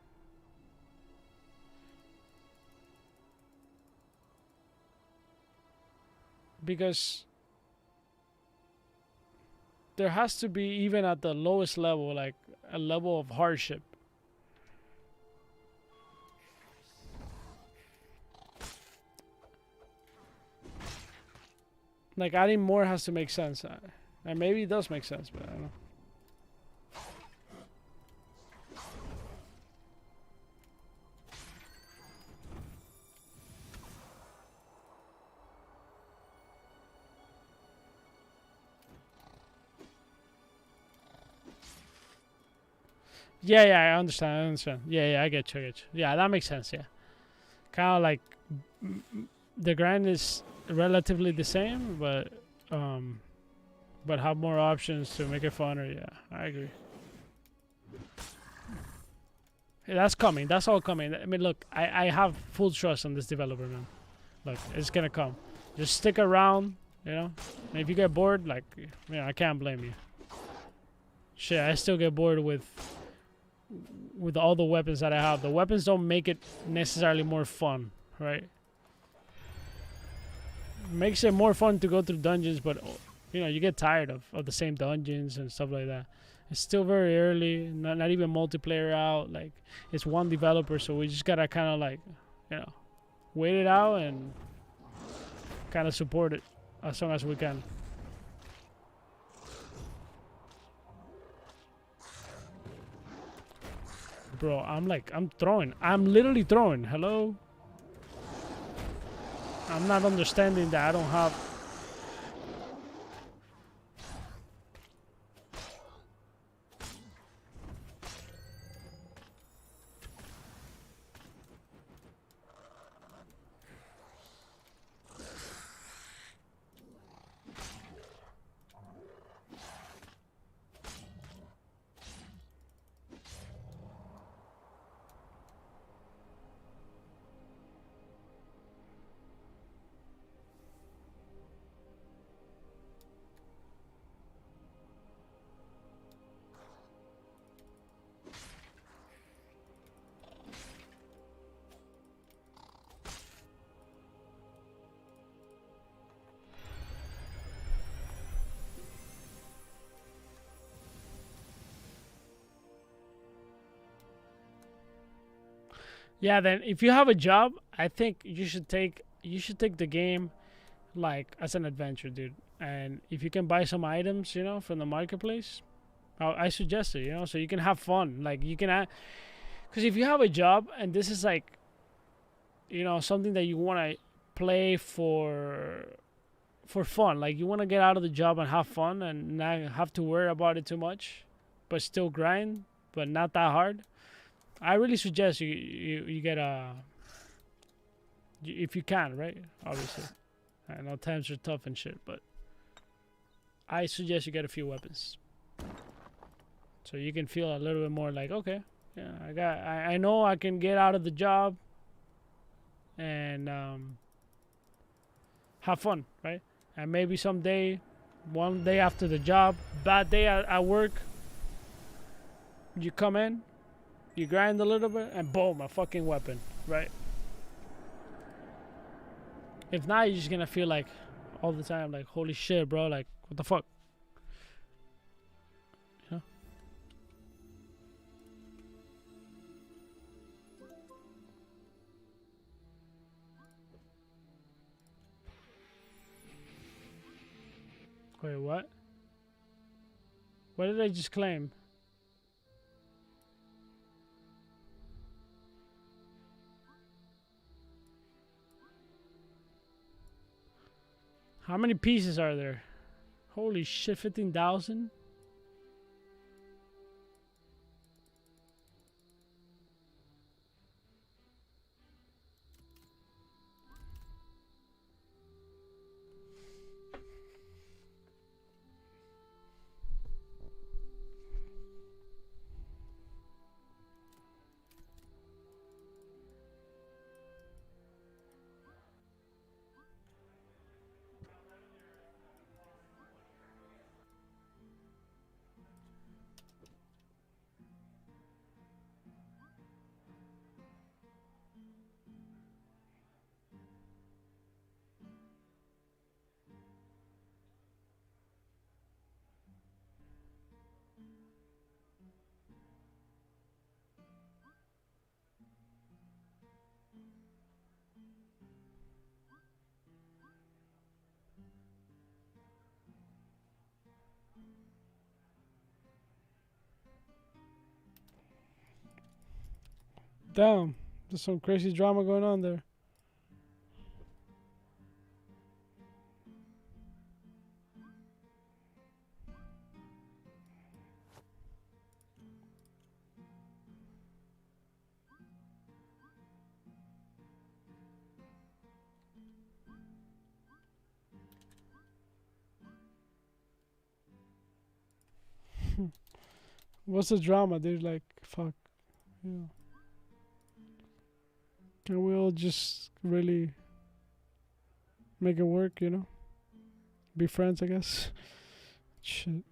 Because there has to be, even at the lowest level, like a level of hardship. Like adding more has to make sense, and maybe it does make sense, but I don't know. Yeah, I understand. Yeah, I get you. Yeah, that makes sense. Yeah, kind of like the grind is relatively the same, but have more options to make it funner. Yeah, I agree. Yeah, that's coming. That's all coming. I mean, look, I have full trust in this developer, man. Look, it's gonna come. Just stick around, And if you get bored, like, I can't blame you. Shit, I still get bored with all the weapons that I have. The weapons don't make it necessarily more fun, right? Makes it more fun to go through dungeons, but you get tired of the same dungeons and stuff like that. It's still very early, not even multiplayer out. Like, it's one developer, so we just gotta kind of like, wait it out and kind of support it as long as we can. Bro, I'm throwing. I'm literally throwing. Hello? I'm not understanding that I don't have... Yeah, then if you have a job, I think you should take the game like as an adventure, dude. And if you can buy some items, from the marketplace, I suggest it, so you can have fun. Like you can, because if you have a job and this is like, something that you want to play for fun, like you want to get out of the job and have fun and not have to worry about it too much, but still grind, but not that hard. I really suggest you get a, if you can, right? Obviously, I know times are tough and shit, but I suggest you get a few weapons so you can feel a little bit more like, okay, yeah, I know I can get out of the job and have fun, right? And maybe someday, one day after the job, bad day at work, you come in, you grind a little bit, and boom, a fucking weapon, right? If not, you're just gonna feel like all the time, like, holy shit, bro, like, what the fuck? You know? Wait, what? What did I just claim? How many pieces are there? Holy shit, 15,000? Damn, there's some crazy drama going on there. What's the drama, dude? Like, fuck. Yeah. Can we all just really make it work, Be friends, I guess. Shit.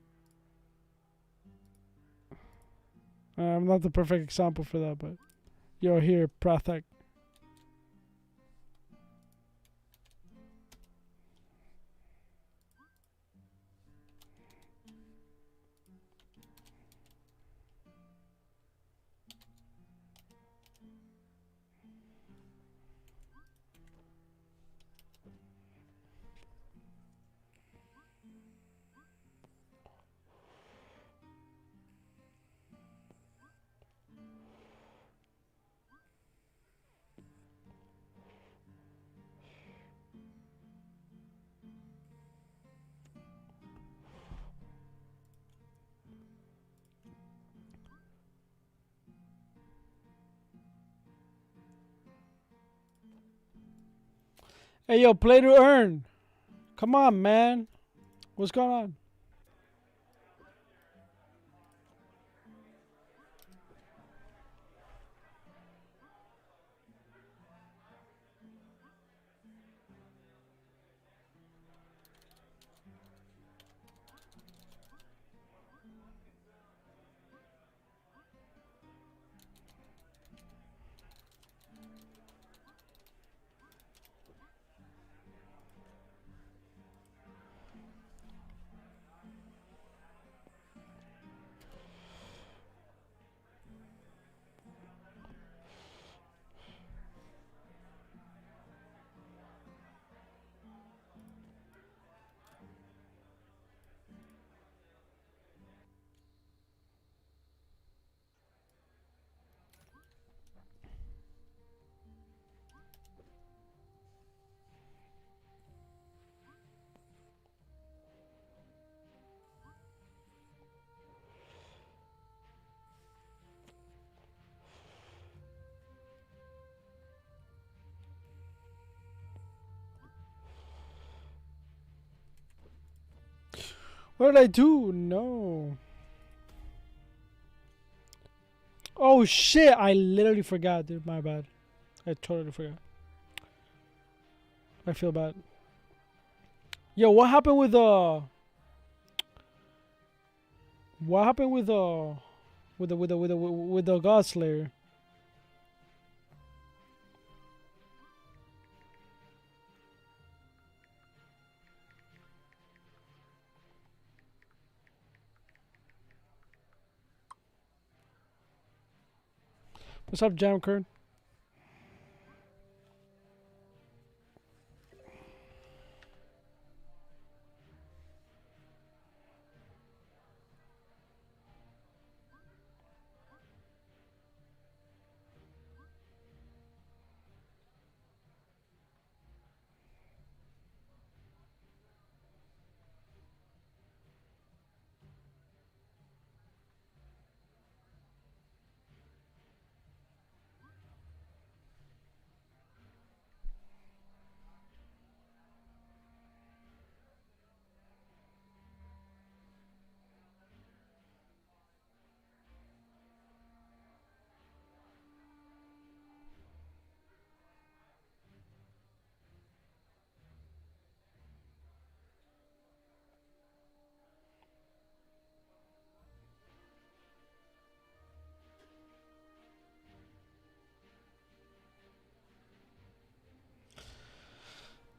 I'm not the perfect example for that, but you're here, Prathak. Hey, yo, play to earn. Come on, man. What's going on? What did I do? No. Oh shit! I literally forgot, dude. My bad. I totally forgot. I feel bad. Yo, what happened with What happened with the God Slayer? What's up, Jam Kern?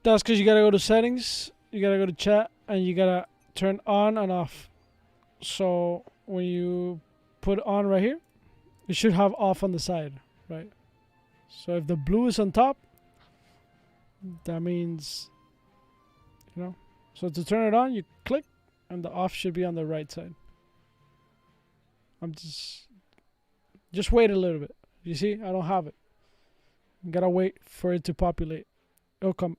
That's because you gotta go to settings, you gotta go to chat, and you gotta turn on and off. So when you put on right here, you should have off on the side, right? So if the blue is on top, that means, you know. So to turn it on, you click, and the off should be on the right side. I'm just wait a little bit. You see, I don't have it. You gotta wait for it to populate. It'll come.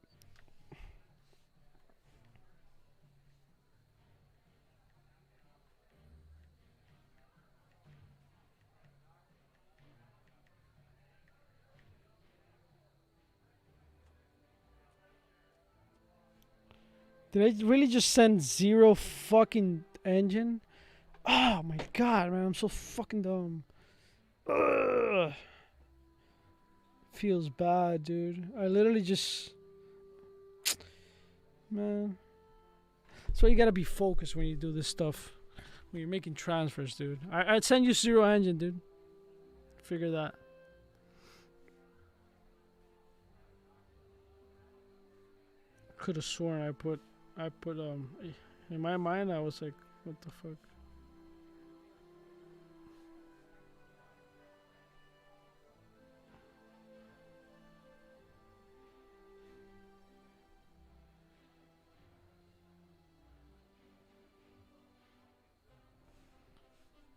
Did I really just send 0 fucking engine? Oh my god, man, I'm so fucking dumb. Ugh. Feels bad, dude. I literally just... Man. That's why you gotta be focused when you do this stuff. When you're making transfers, dude. I'd send you 0 engine, dude. Figure that. Could have sworn I put in my mind I was like, what the fuck?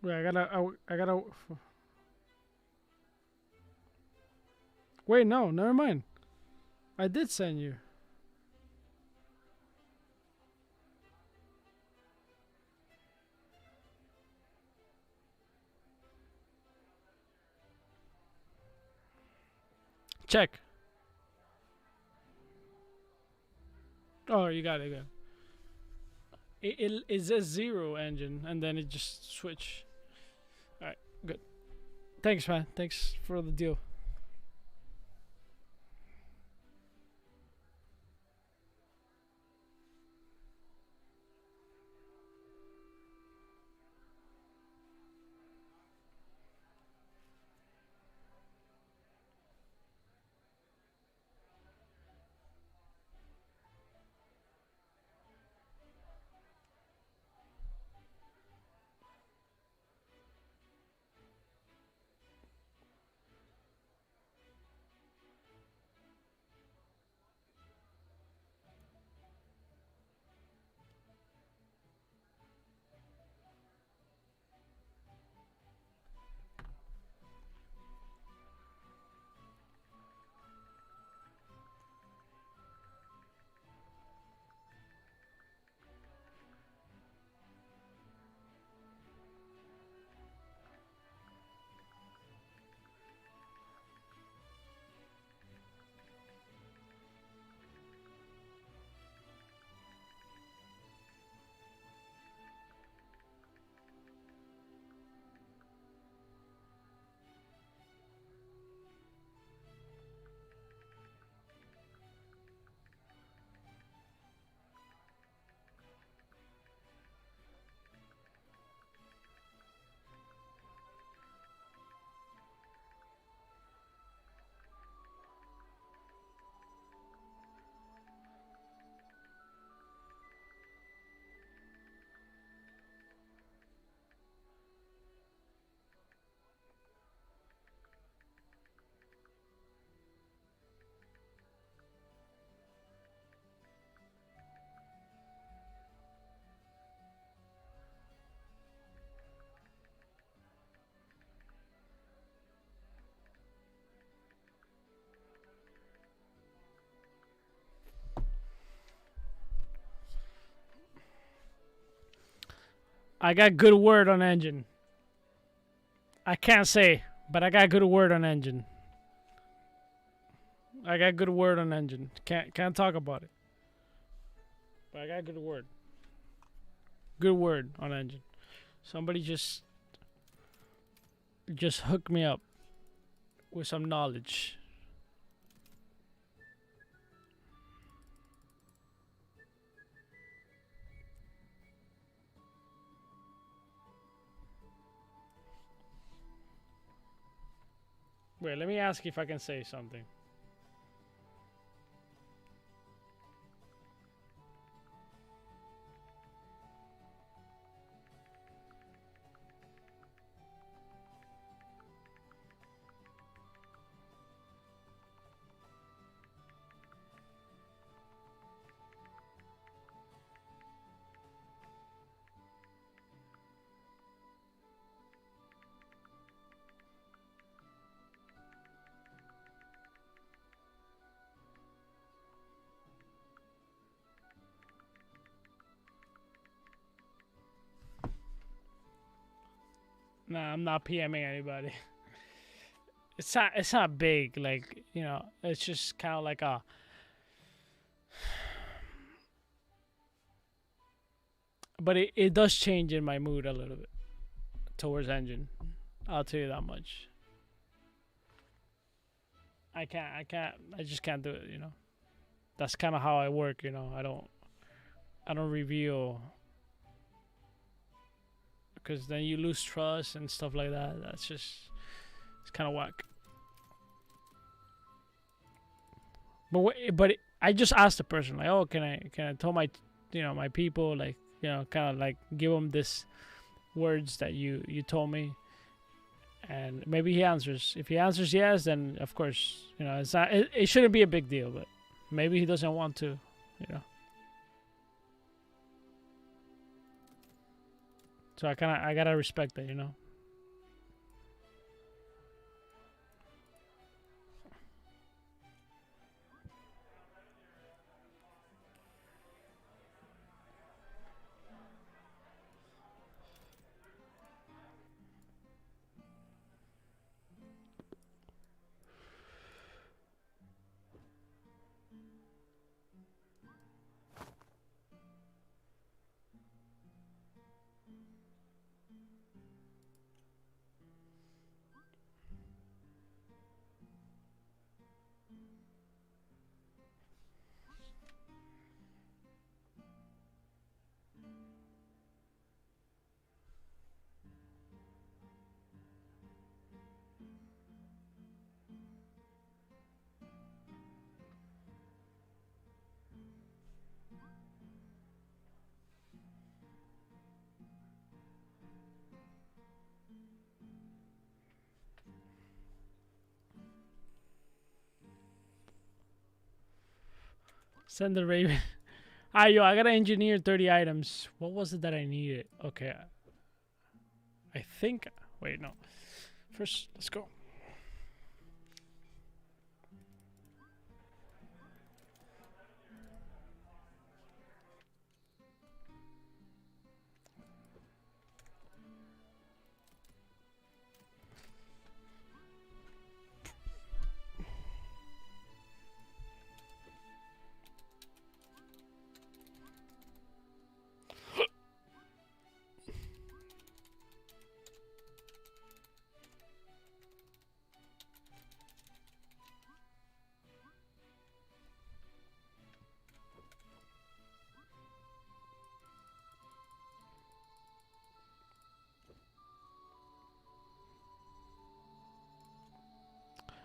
Wait, I gotta. Wait, no, never mind. I did send you. Check. Oh, you got it. It says 0 engine, and then it just switch. All right, good. Thanks, man. Thanks for the deal. I got good word on engine. I can't say, but I got good word on engine. I got good word on engine. Can't talk about it. But I got good word. Good word on engine. Somebody just hook me up with some knowledge. Wait, let me ask if I can say something. Nah, I'm not PMing anybody. It's not big, like, you know, it's just kind of like a but it does change in my mood a little bit towards engine. I'll tell you that much. I just can't do it, you know. That's kind of how I work, you know. I don't reveal because then you lose trust and stuff like that. That's just it's kind of whack. But I just asked the person like, oh, can I tell my my people, like, kind of like give them this words that you told me, and maybe he answers. If he answers yes, then of course, it's not it shouldn't be a big deal, but maybe he doesn't want to, so I gotta respect that, Send the Raven. Yo, I gotta engineer 30 items. What was it that I needed? Okay. I think. Wait, no. First, let's go.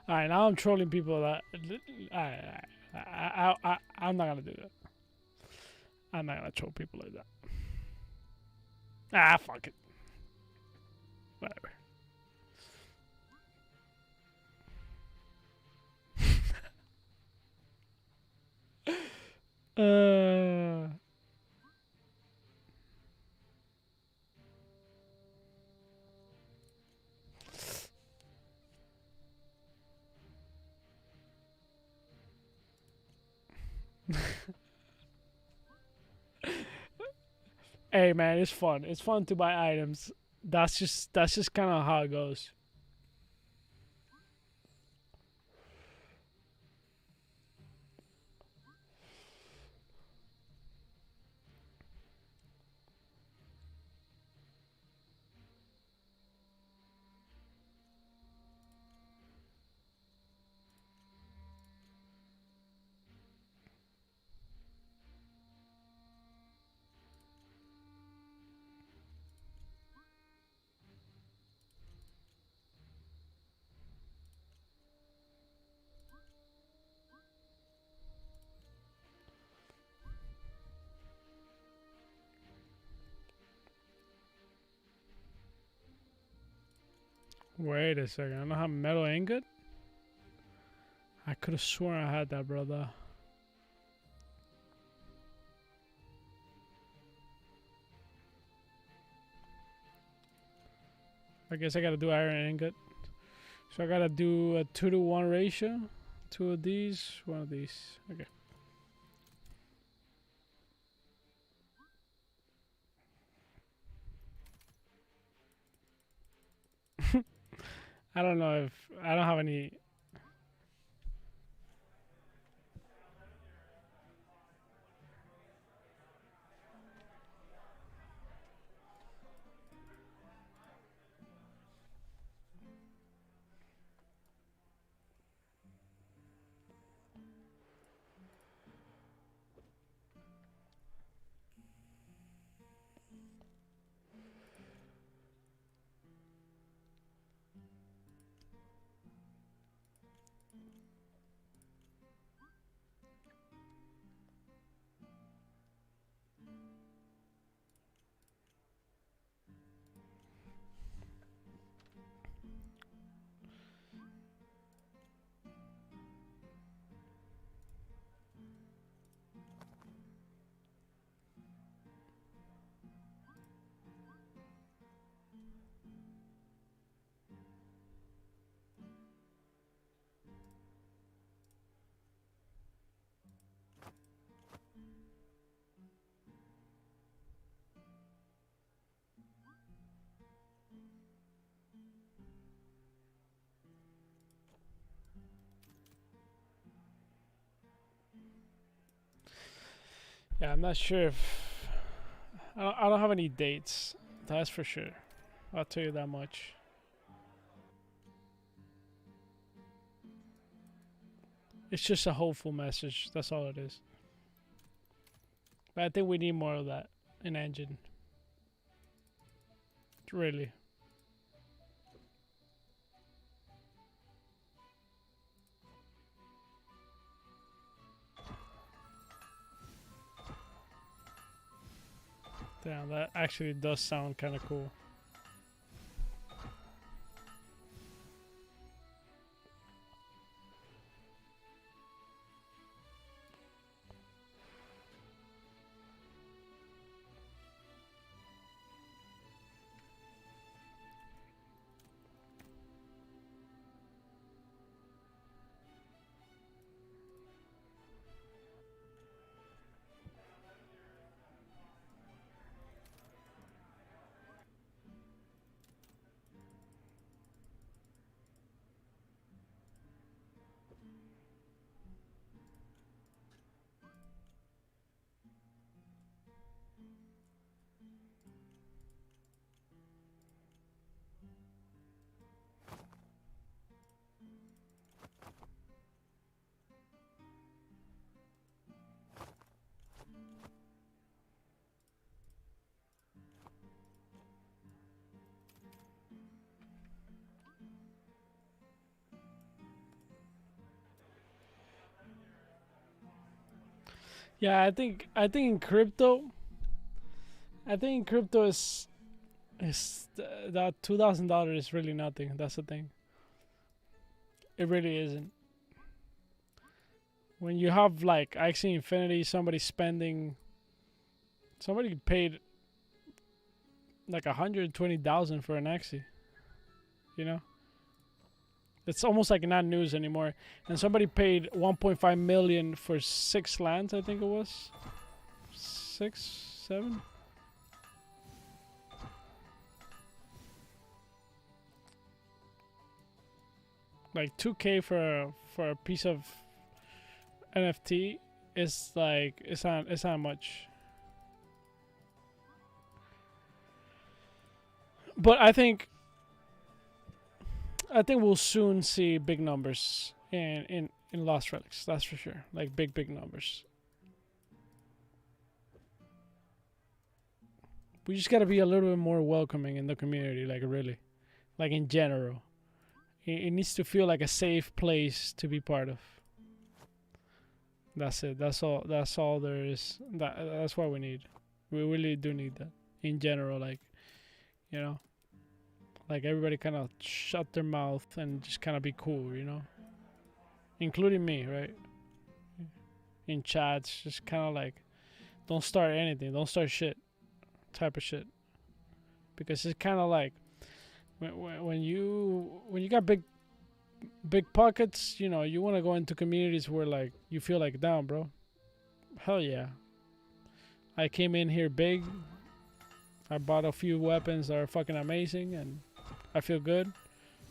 All right, now I'm trolling people. I'm not gonna do that. I'm not gonna troll people like that. Fuck it. Whatever. uh. Hey man, it's fun. It's fun to buy items. That's just kind of how it goes. Wait a second. I don't have metal ingot. I could have sworn I had that, brother. I guess I gotta do iron ingot. So I gotta do a 2-to-1 ratio. 2 of these, 1 of these. Okay. I don't know if I don't have any. Yeah, I'm not sure if I don't have any dates. That's for sure. I'll tell you that much. It's just a hopeful message. That's all it is. But I think we need more of that in engine. Really. Damn, that actually does sound kind of cool. Yeah, I think in crypto, is that $2,000 is really nothing. That's the thing. It really isn't. When you have like Axie Infinity, somebody paid like 120,000 for an Axie. You know, it's almost like not news anymore. And somebody paid 1.5 million for 6 lands. I think it was 6, 7. Like 2K for a piece of NFT is like it's not much. But I think we'll soon see big numbers in Lost Relics. That's for sure. Like big numbers. We just gotta be a little bit more welcoming in the community. Like really, like in general, it needs to feel like a safe place to be part of. That's it. That's all. That's all there is. That's what we need. We really do need that in general. Like you know, like everybody kind of shut their mouth and just kind of be cool. Including me, right? In chats, just kind of like don't start anything, don't start shit, type of shit, because it's kind of like when you got big pockets, you want to go into communities where like you feel like down, bro. Hell yeah, I came in here big. I bought a few weapons that are fucking amazing, and I feel good.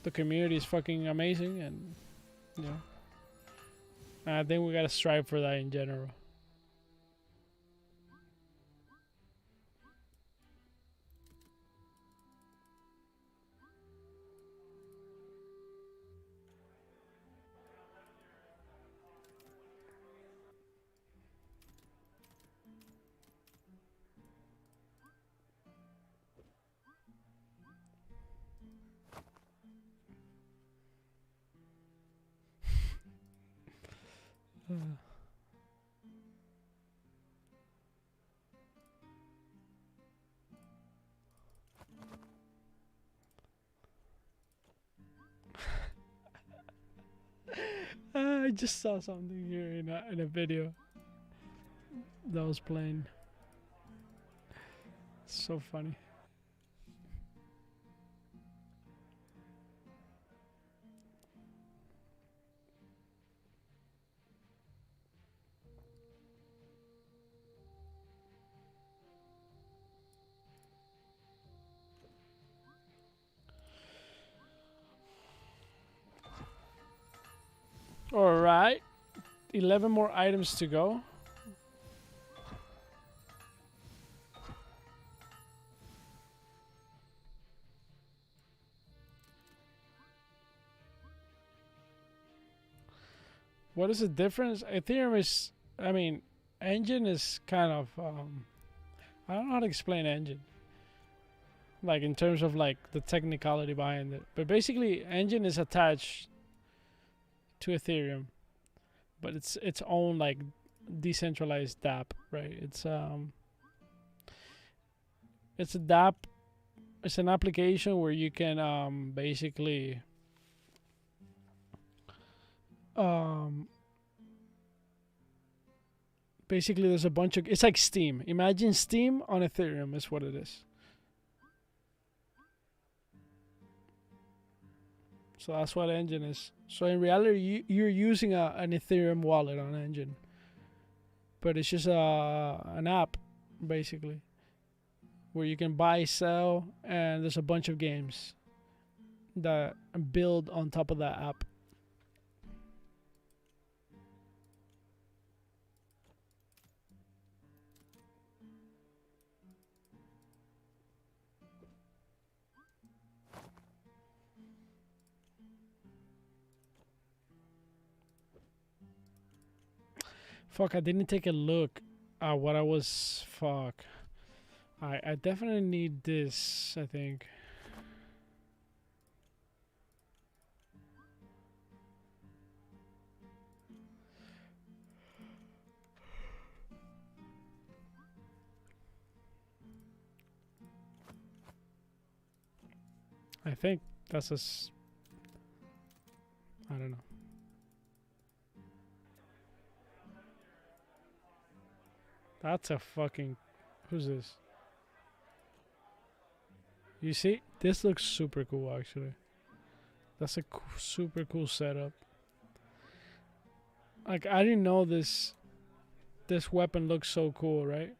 The community is fucking amazing, and yeah. I think we gotta strive for that in general. I just saw something here in a video that was playing. It's so funny. All right, 11 more items to go. What is the difference? Ethereum is, I mean, engine is kind of, I don't know how to explain engine. Like in terms of like the technicality behind it. But basically, engine is attached to Ethereum, but it's its own like decentralized DApp, right? It's a DApp. It's an application where you can basically basically there's a bunch of, it's like Steam. Imagine Steam on Ethereum is what it is. So that's what Engine is. So in reality, you're using an Ethereum wallet on Engine, but it's just an app, basically, where you can buy, sell, and there's a bunch of games that build on top of that app. Fuck, I didn't take a look at what I was. Fuck. I definitely need this, I think. I think that's I don't know. That's a fucking. Who's this? You see? This looks super cool, actually. That's a super cool setup. Like, I didn't know this weapon looks so cool, right?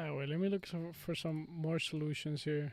Alright, wait, let me look for some more solutions here.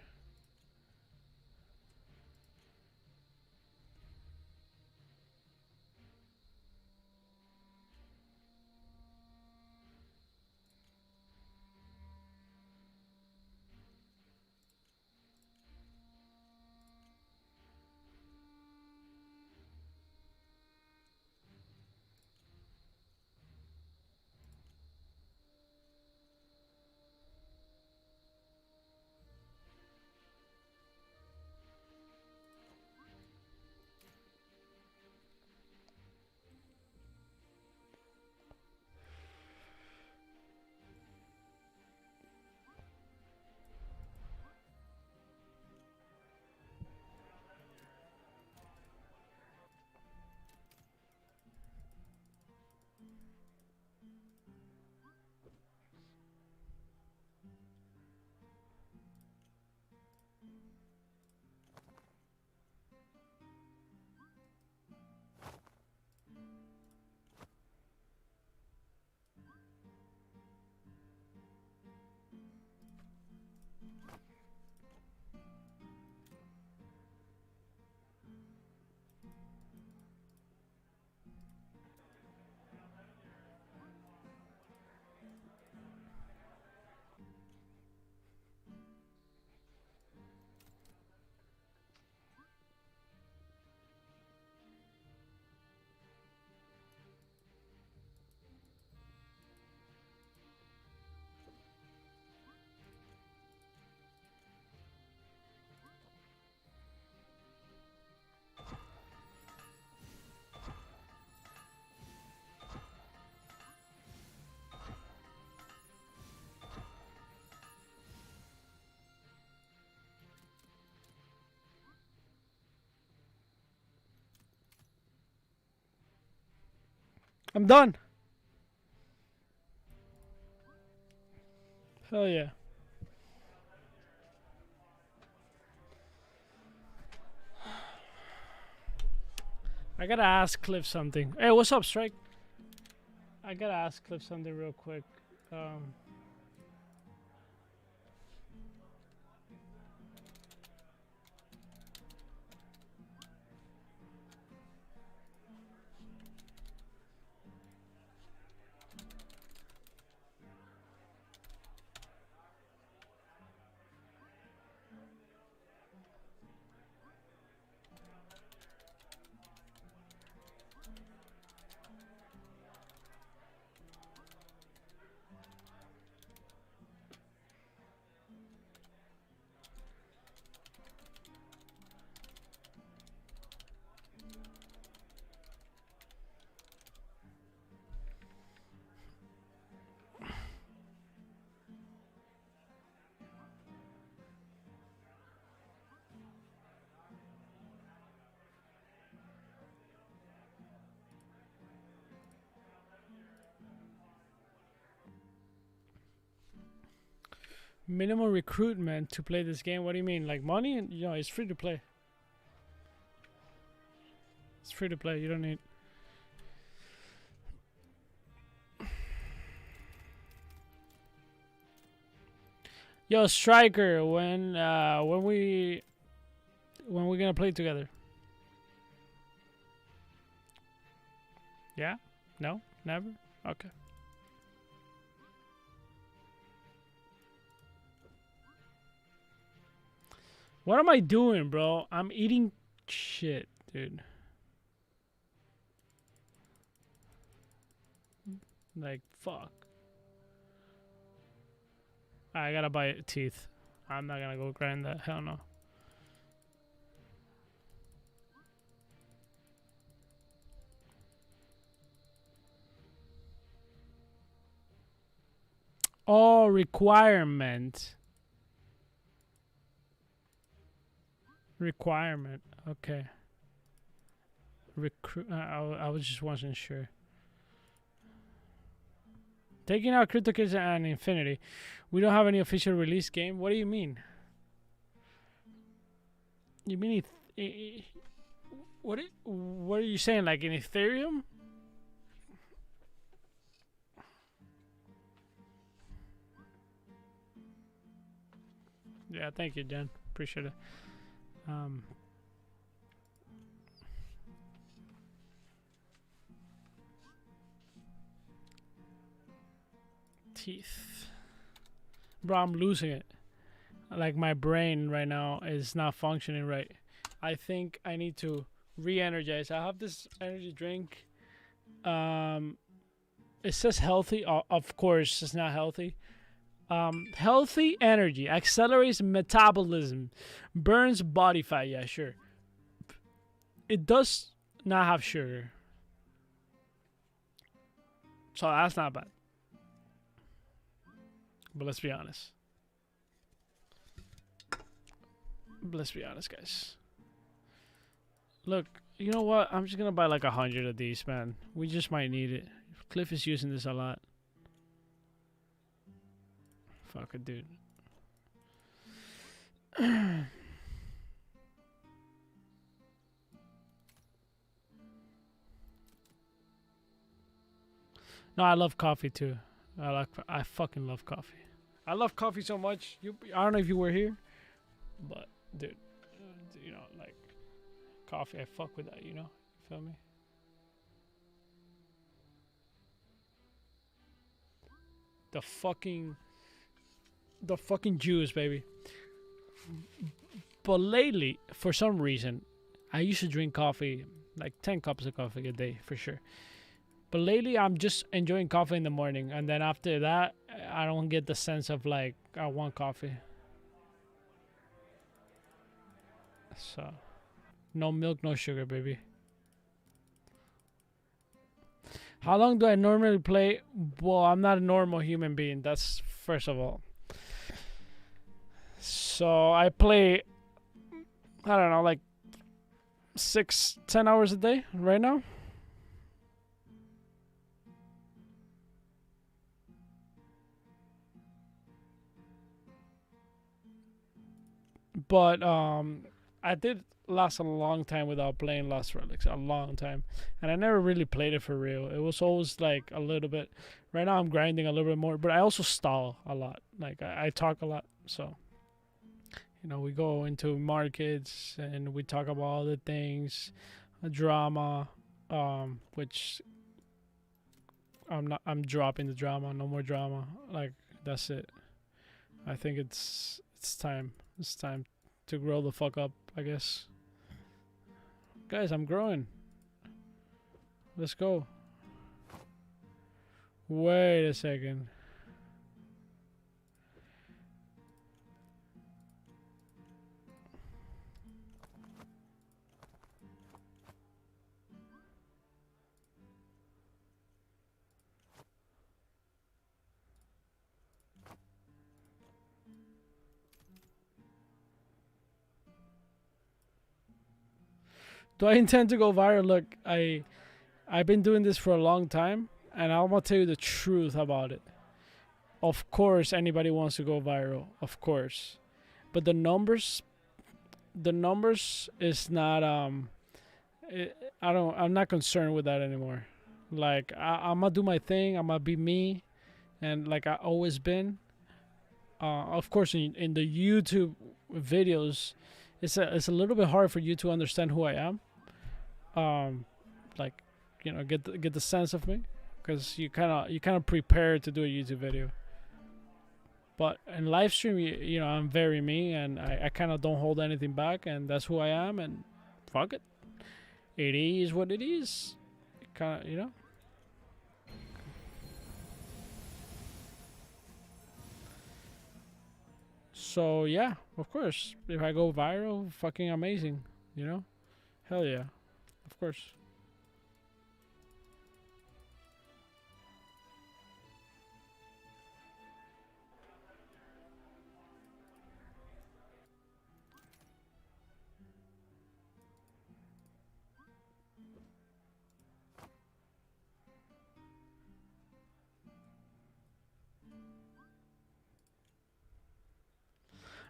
I'm done. Hell yeah. I gotta ask Cliff something. Hey, what's up, Strike? I gotta ask Cliff something real quick. Minimum recruitment to play this game. What do you mean? Like money? You know, it's free to play. It's free to play. You don't need. Yo, Striker, when we gonna play together? Yeah? No? Never? Okay. What am I doing, bro? I'm eating shit, dude. Like, fuck. I gotta buy teeth. I'm not gonna go grind that. Hell no. Oh, requirement. Requirement. Okay. Recruit. I was just wasn't sure. Taking out CryptoKitchen and Infinity. We don't have any official release game. What do you mean? You mean what are you saying? Like in Ethereum? Yeah, thank you, Jen. Appreciate it. Teeth. Bro, I'm losing it. Like, my brain right now is not functioning right. I think I need to re-energize. I have this energy drink. It says healthy. Of course, it's not healthy. Healthy energy accelerates metabolism, burns body fat. Yeah, sure. It does not have sugar, so that's not bad. But let's be honest. Let's be honest, guys. Look, you know what? I'm just gonna buy like 100 of these, man. We just might need it. Cliff is using this a lot. Fuck it, dude. No, I love coffee too. I fucking love coffee. I love coffee so much. I don't know if you were here, but dude, you know, like coffee. I fuck with that. You know, you feel me? The fucking juice, baby. But lately, for some reason, I used to drink coffee, like 10 cups of coffee a day for sure. But lately, I'm just enjoying coffee in the morning, and then after that, I don't get the sense of like I want coffee. So, no milk, no sugar, baby. How long do I normally play? Well, I'm not a normal human being. That's first of all. So I play, I don't know, like 10 hours a day right now. But I did last a long time without playing Lost Relics, a long time, and I never really played it for real. It was always like a little bit. Right now I'm grinding a little bit more, but I also stall a lot. Like I talk a lot, so you know we go into markets and we talk about all the things, drama, which I'm dropping the drama. No more drama. Like that's it. I think it's time. It's time to grow the fuck up, I guess. Guys, I'm growing. Let's go. Wait a second. Do I intend to go viral? Look, I've been doing this for a long time, and I'm gonna tell you the truth about it. Of course, anybody wants to go viral, of course, but the numbers is not I'm not concerned with that anymore. Like I'm gonna do my thing. I'm gonna be me, and like I always been. Of course, in the YouTube videos, it's a little bit hard for you to understand who I am. Like, you know, get the sense of me, because you kind of prepare to do a YouTube video. But in live stream, you know, I'm very me, and I kind of don't hold anything back, and that's who I am, and fuck it. It is what it is. Kind of, you know. So yeah, of course, if I go viral, fucking amazing, you know. Hell yeah, of course.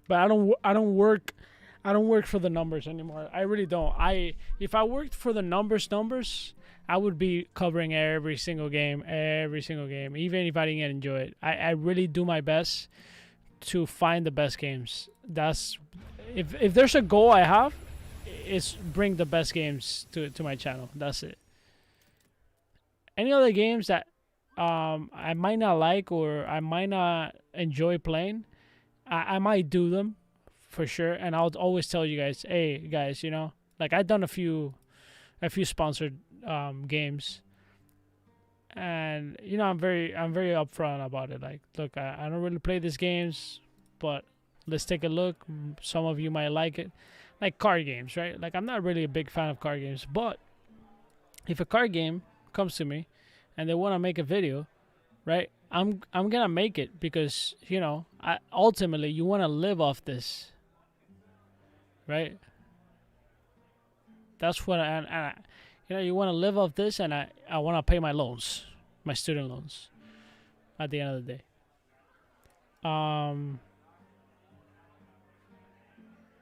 But I don't work for the numbers anymore. I really don't. If I worked for the numbers, I would be covering every single game, even if I didn't enjoy it. I really do my best to find the best games. That's if there's a goal I have, is bring the best games to my channel. That's it. Any other games that I might not like or I might not enjoy playing, I might do them for sure, and I'll always tell you guys, hey guys, you know, like I've done a few sponsored games, and you know I'm very upfront about it. Like, look, I don't really play these games, but let's take a look. Some of you might like it, like card games, right? Like I'm not really a big fan of card games, but if a card game comes to me and they want to make a video, right? I'm gonna make it because, you know, ultimately you want to live off this, right? That's what you know, you want to live off this, and I want to pay my loans, my student loans, at the end of the day.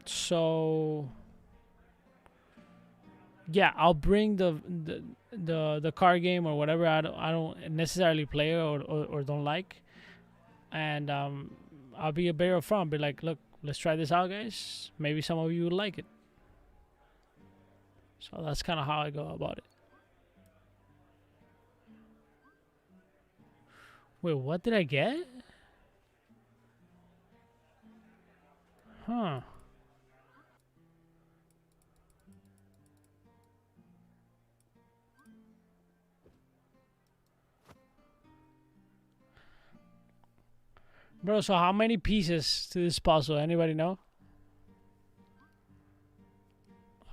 So yeah, I'll bring the card game or whatever I don't necessarily play or don't like, and I'll be a bit upfront, be like, look, let's try this out, guys. Maybe some of you would like it. So that's kind of how I go about it. Wait, what did I get? Huh. Bro, so how many pieces to this puzzle? Anybody know?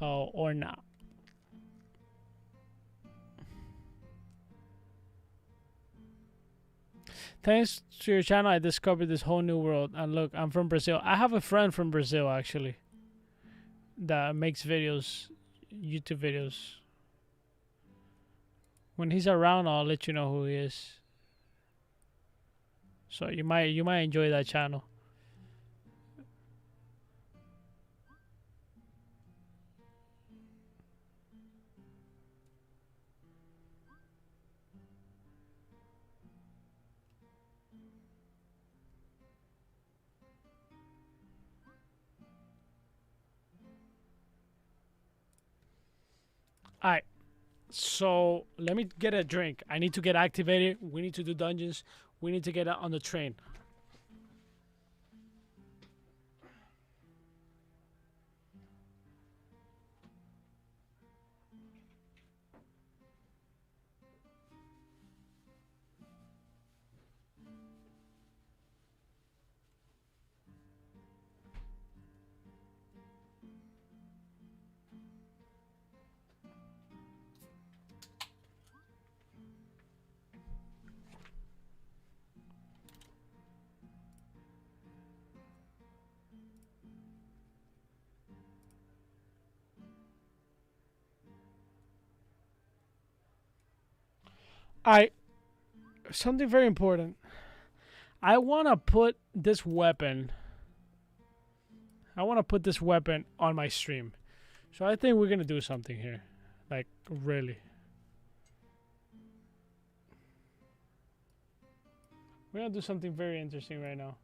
Oh, or not? Thanks to your channel, I discovered this whole new world. And look, I'm from Brazil. I have a friend from Brazil, actually, that makes videos, YouTube videos. When he's around, I'll let you know who he is. So you might enjoy that channel. Alright, so let me get a drink. I need to get activated. We need to do dungeons. We need to get on the train. Something very important. I want to put this weapon. I want to put this weapon on my stream. So I think we're going to do something here. Like, really. We're going to do something very interesting right now.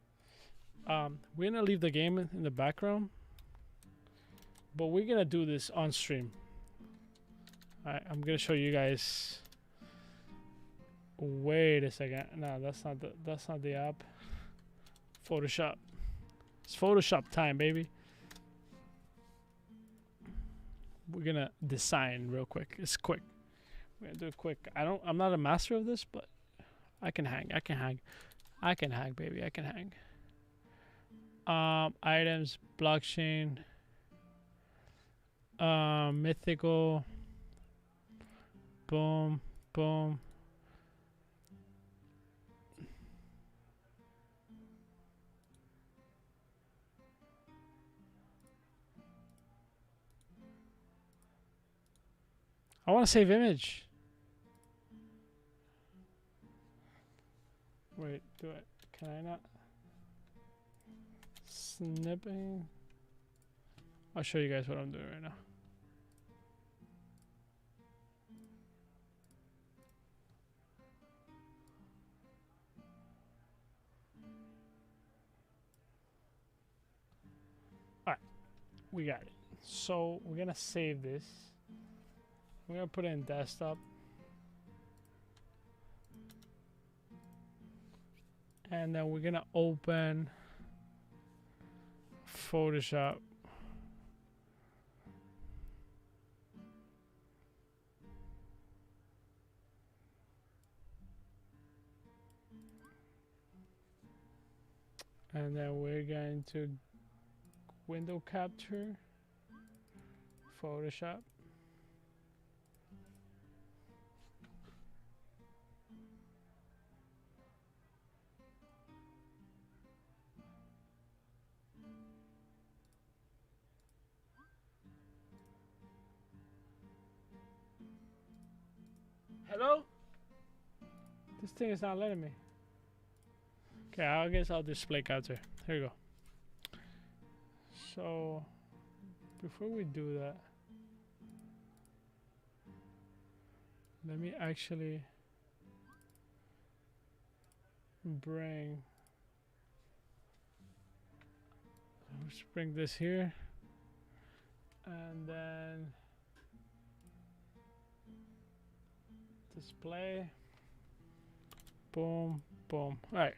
We're going to leave the game in the background. But we're going to do this on stream. I'm going to show you guys. Wait a second. No, that's not the app. Photoshop. It's Photoshop time, baby. We're gonna design real quick. It's quick. We're gonna do it quick. I'm not a master of this, but I can hang. I can hang, baby. I can hang. Items, blockchain, mythical. Boom, boom. I want to save image. Wait, do it. Can I not? Snipping. I'll show you guys what I'm doing right now. we got it. So we're gonna save this. We're gonna put it in desktop. And then we're gonna open Photoshop. And then we're going to window capture, Photoshop. Hello? This thing is not letting me. Okay, I guess I'll display capture. Here we go. So, before we do that, let me actually let's bring this here, and then display, boom, boom. All right.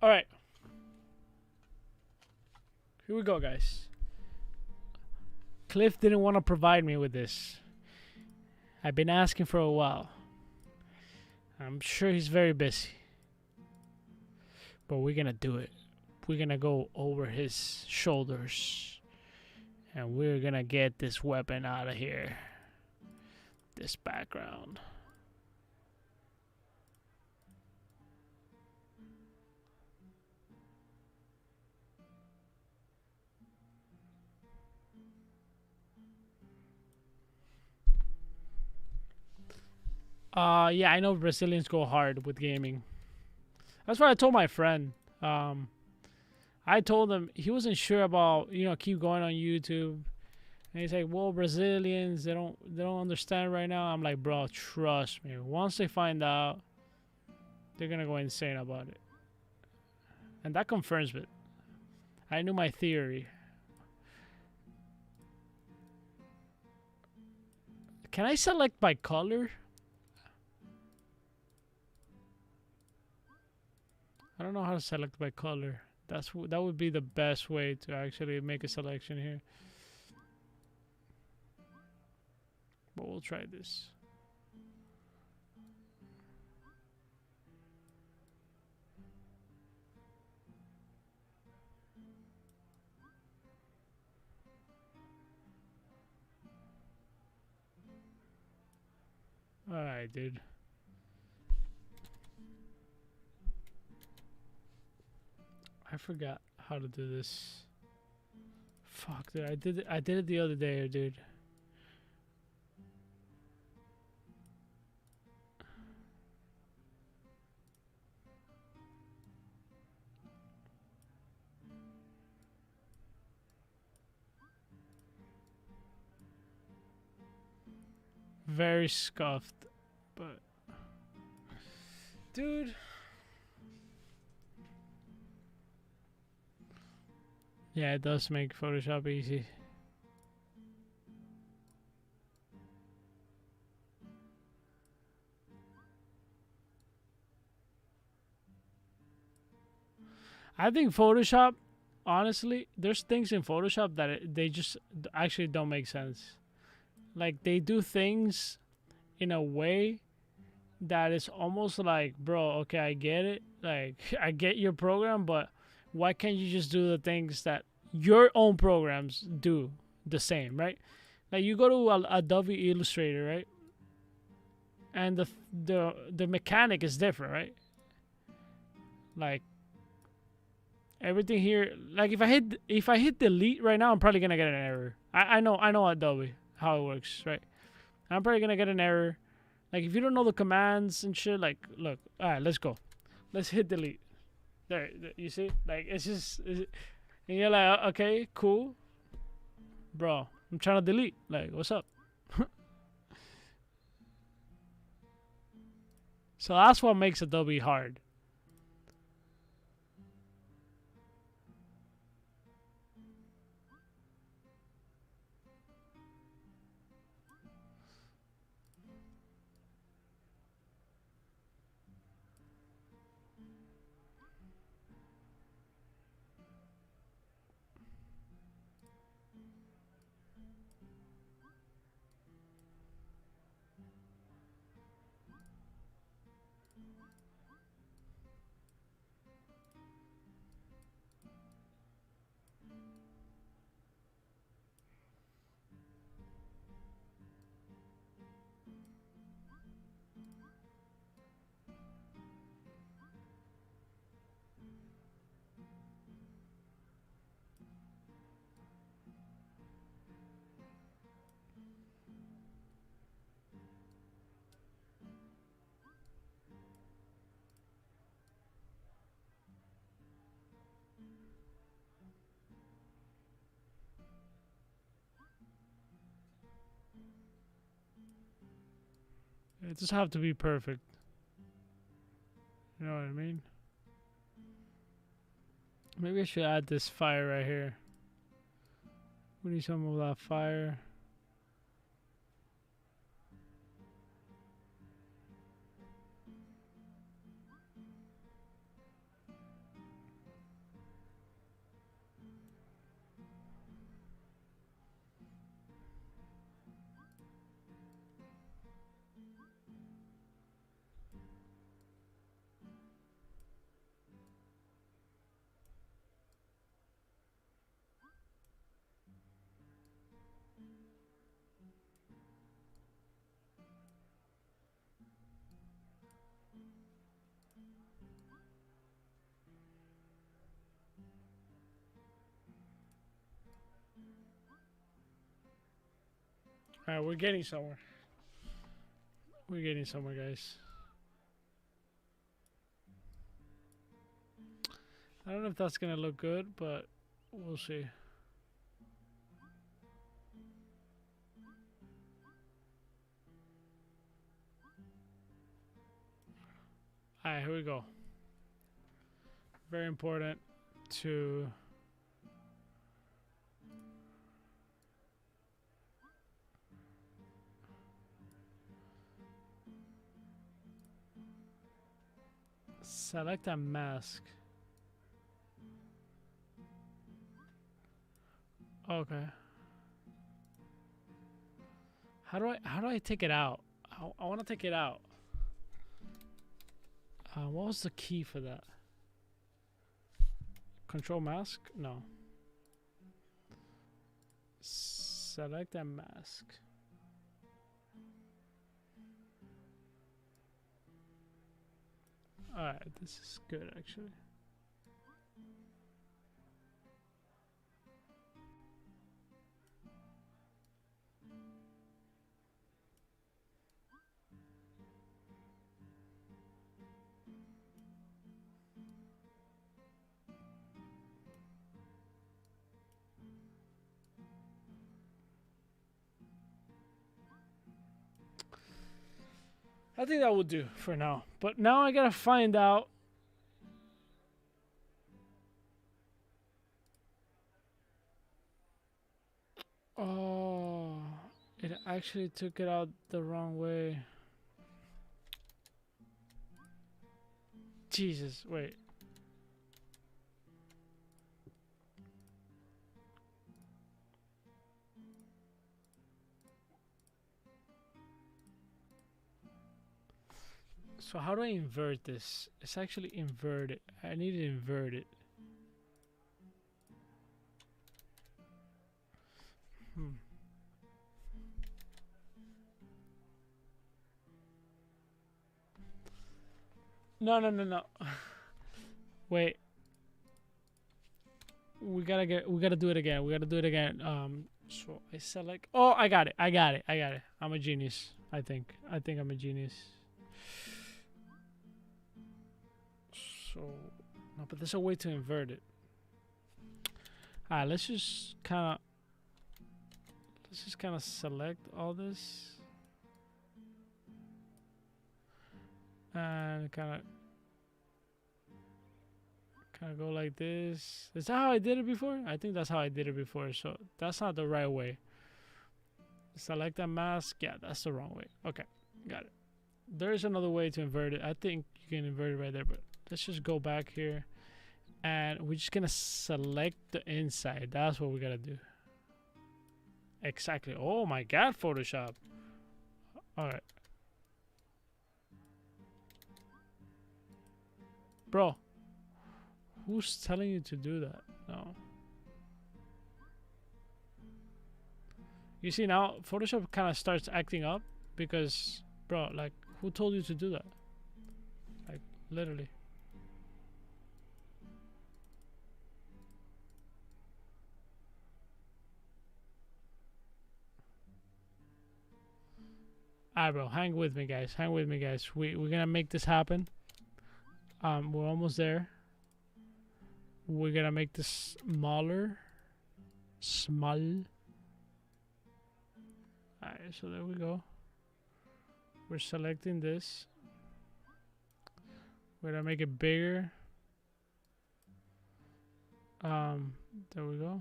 All right. Here we go, guys. Cliff didn't want to provide me with this. I've been asking for a while. I'm sure he's very busy. But we're going to do it. We're going to go over his shoulders. And we're going to get this weapon out of here. This background. Yeah, I know Brazilians go hard with gaming. That's what I told my friend. I told him he wasn't sure about, keep going on YouTube. And he's like, well, Brazilians, they don't understand right now. I'm like, bro, trust me. Once they find out, they're gonna go insane about it. And that confirms it. I knew my theory. Can I select by color? I don't know how to select by color. That would be the best way to actually make a selection here. But we'll try this. Alright, dude. I forgot how to do this. Fuck, dude. I did it the other day, dude. Very scuffed, but dude. Yeah, it does make Photoshop easy. I think Photoshop, honestly, there's things in Photoshop that they just actually don't make sense. Like, they do things in a way that is almost like, bro, okay, I get it. Like, I get your program, but why can't you just do the things that your own programs do the same, right? Like, you go to Adobe Illustrator, right? And the mechanic is different, right? Like, Everything here, like if I hit delete right now, I'm probably gonna get an error. I know Adobe how it works, right? I'm probably gonna get an error. Like if you don't know the commands and shit, like look, all right, let's go, let's hit delete. There, you see, like and you're like, okay, cool, bro. I'm trying to delete. Like, what's up? So that's what makes Adobe hard. It just have to be perfect. You know what I mean? Maybe I should add this fire right here. We need some of that fire. All right, we're getting somewhere. We're getting somewhere, guys. I don't know if that's gonna look good, but we'll see. Alright, here we go. Very important to select a mask. Okay. How do I take it out? I want to take it out. What was the key for that? Control mask? No. Select a mask. Alright, this is good actually. I think that would do for now. But now I gotta find out. Oh, it actually took it out the wrong way. Jesus, wait. So how do I invert this? It's actually inverted. I need to invert it. No. Wait. we gotta do it again. We gotta do it again. So I select. Oh, I got it. I got it. I got it. I'm a genius. I think I'm a genius. So no, but there's a way to invert it. Alright, let's just kind of select all this and kind of go like this. Is that how I did it before? I think that's how I did it before. So that's not the right way. Select a mask. Yeah, that's the wrong way. Okay, got it. There's another way to invert it. I think you can invert it right there, but let's just go back here. And we're just gonna select the inside. That's what we gotta do. Exactly. Oh my god, Photoshop. Alright. Bro. Who's telling you to do that? No. You see now, Photoshop kind of starts acting up because, bro, like, who told you to do that? Like, literally. Alright, bro, hang with me, guys. Hang with me, guys. We're gonna make this happen. We're almost there. We're gonna make this smaller. Small. Alright, so there we go. We're selecting this. We're gonna make it bigger. There we go.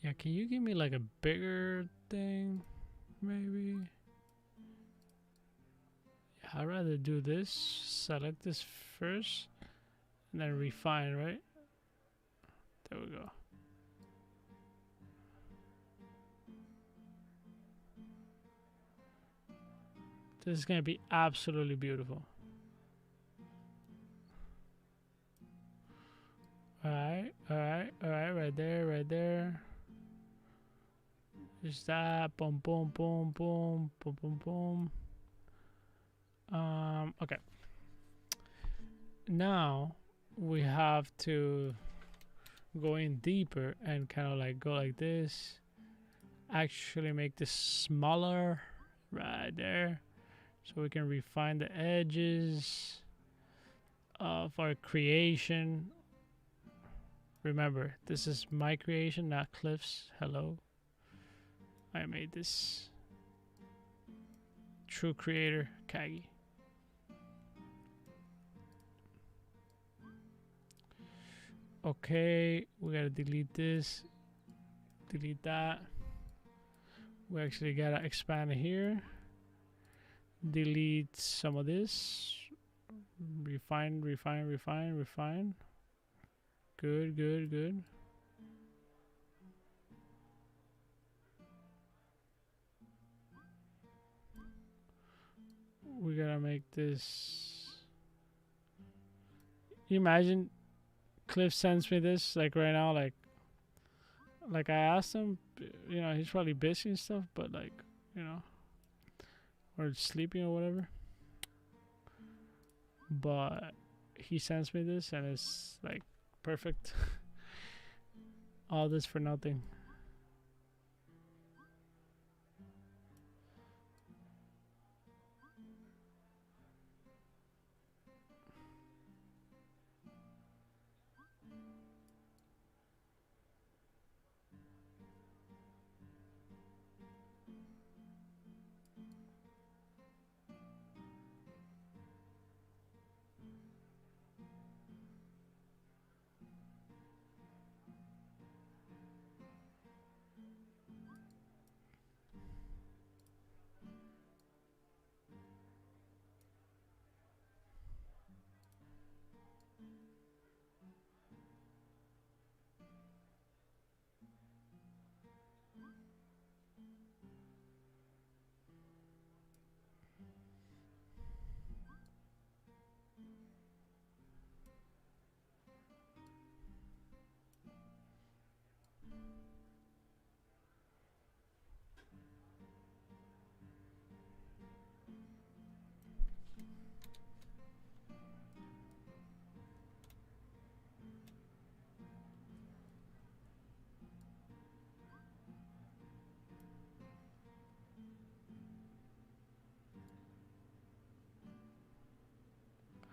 Yeah, can you give me like a bigger thing? Maybe. Yeah, I'd rather do this. Select this first. And then refine, right? There we go. This is gonna be absolutely beautiful. Alright, right there. Just that, boom, boom, boom, boom, boom, boom, boom. Okay. Now we have to go in deeper and kind of like go like this. Actually make this smaller right there, so we can refine the edges of our creation. Remember, this is my creation, not Cliff's. Hello. I made this. True creator, Kagi. Okay, we gotta delete this. Delete that. We actually gotta expand it here. Delete some of this. Refine. Good. We gotta make this. You imagine Cliff sends me this like right now, like I asked him, you know, he's probably busy and stuff, but like, you know, or sleeping or whatever. But he sends me this and it's like perfect. All this for nothing.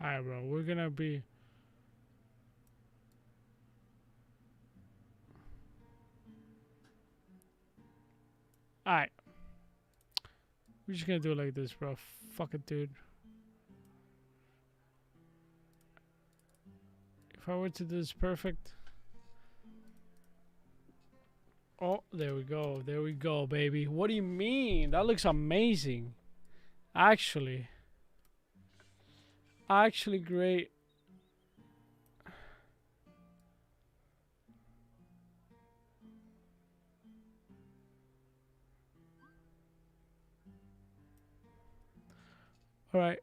Alright, bro. We're gonna be. Alright. We're just gonna do it like this, bro. Fuck it, dude. If I were to do this perfect. Oh, there we go. There we go, baby. What do you mean? That looks amazing. Actually. Actually great. Alright.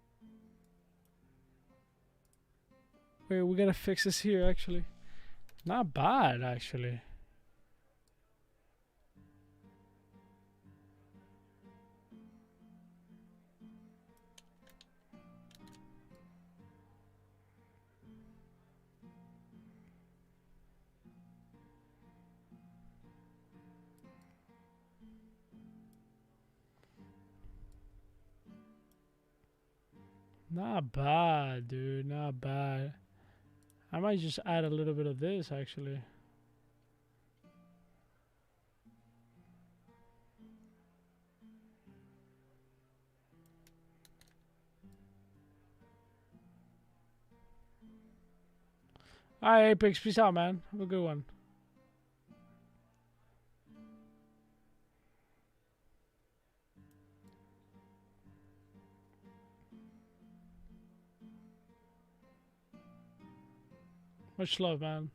Wait, we gotta fix this here, actually. Not bad, actually. Not bad, dude. Not bad. I might just add a little bit of this, actually. Alright, Apex. Peace out, man. Have a good one. Much love, man.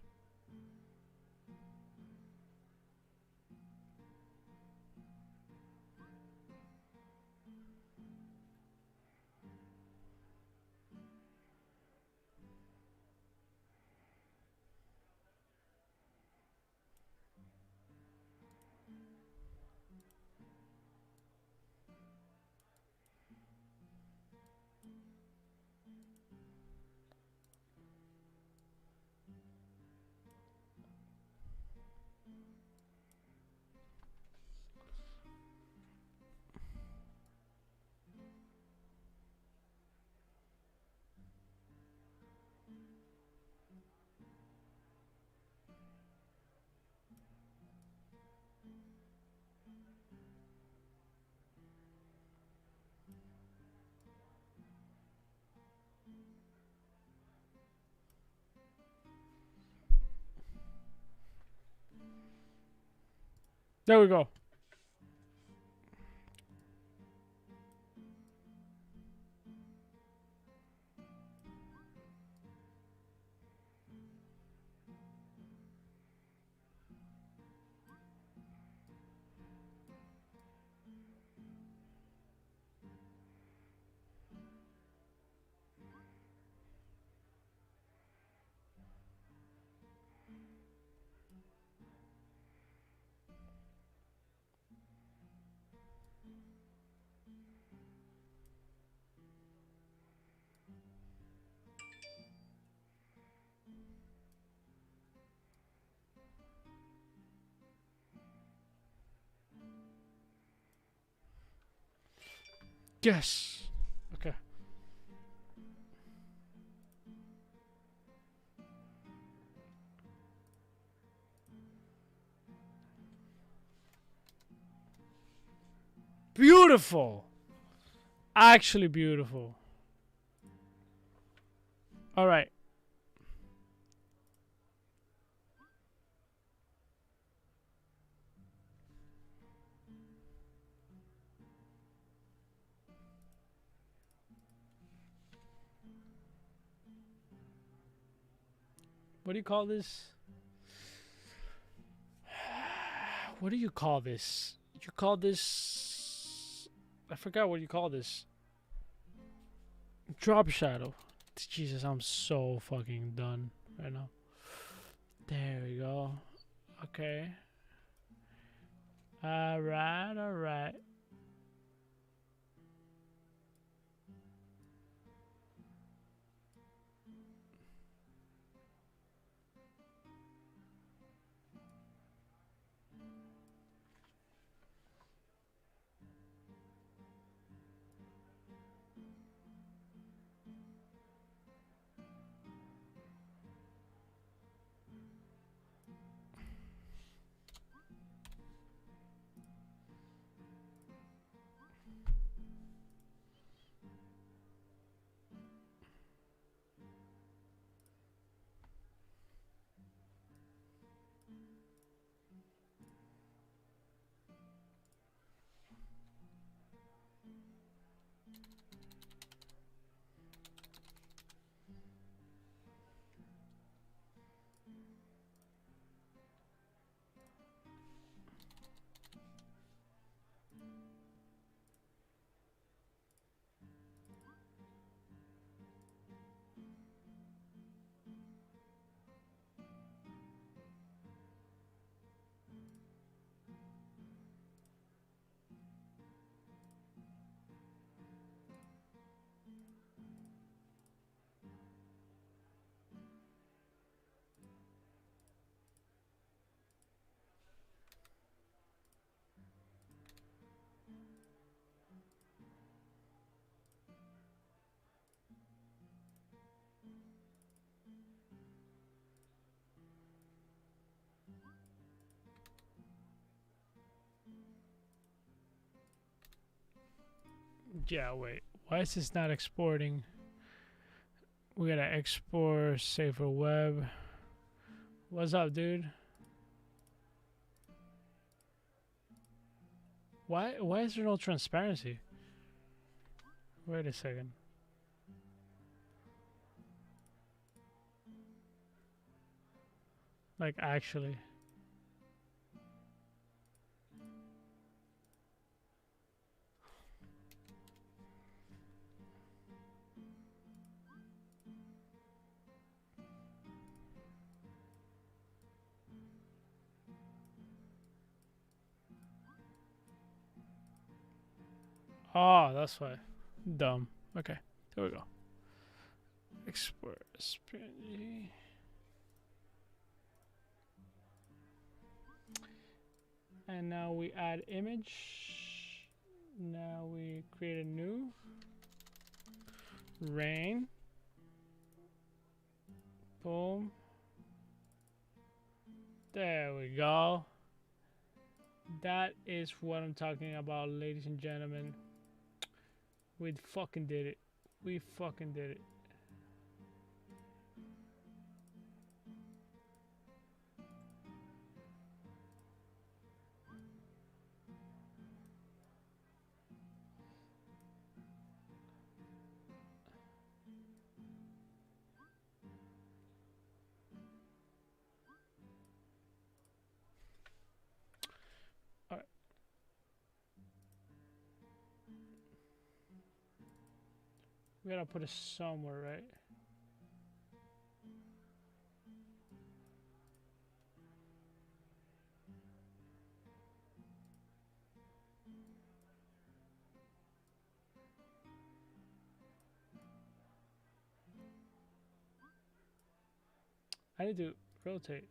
There we go. Yes. Okay. Beautiful. Actually beautiful. All right. What do you call this? What do you call this? You call this... I forgot what you call this. Drop shadow. Jesus, I'm so fucking done right now. There we go. Okay. Alright, alright. Yeah, wait. Why is this not exporting? We gotta export, save for web. What's up, dude? Why is there no transparency? Wait a second. Like actually. Oh, that's why. Dumb. Okay, there we go. Export PNG. And now we add image. Now we create a new rain. Boom. There we go. That is what I'm talking about, ladies and gentlemen. We fucking did it. We fucking did it. All right. We gotta put it somewhere, right? I need to rotate.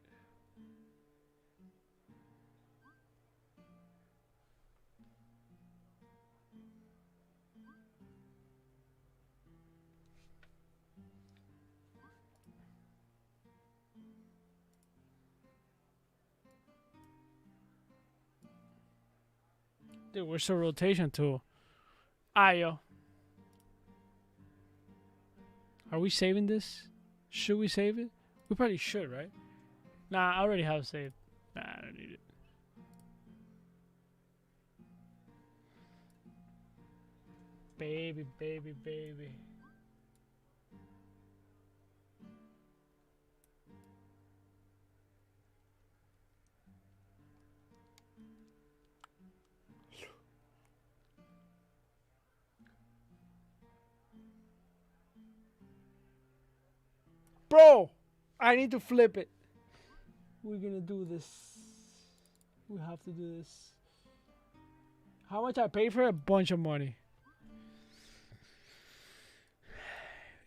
Dude, where's the rotation tool? Yo. Are we saving this? Should we save it? We probably should, right? Nah, I already have saved. Nah, I don't need it. Baby, baby, baby. Bro, I need to flip it. We're gonna do this. We have to do this. How much I pay for it? A bunch of money.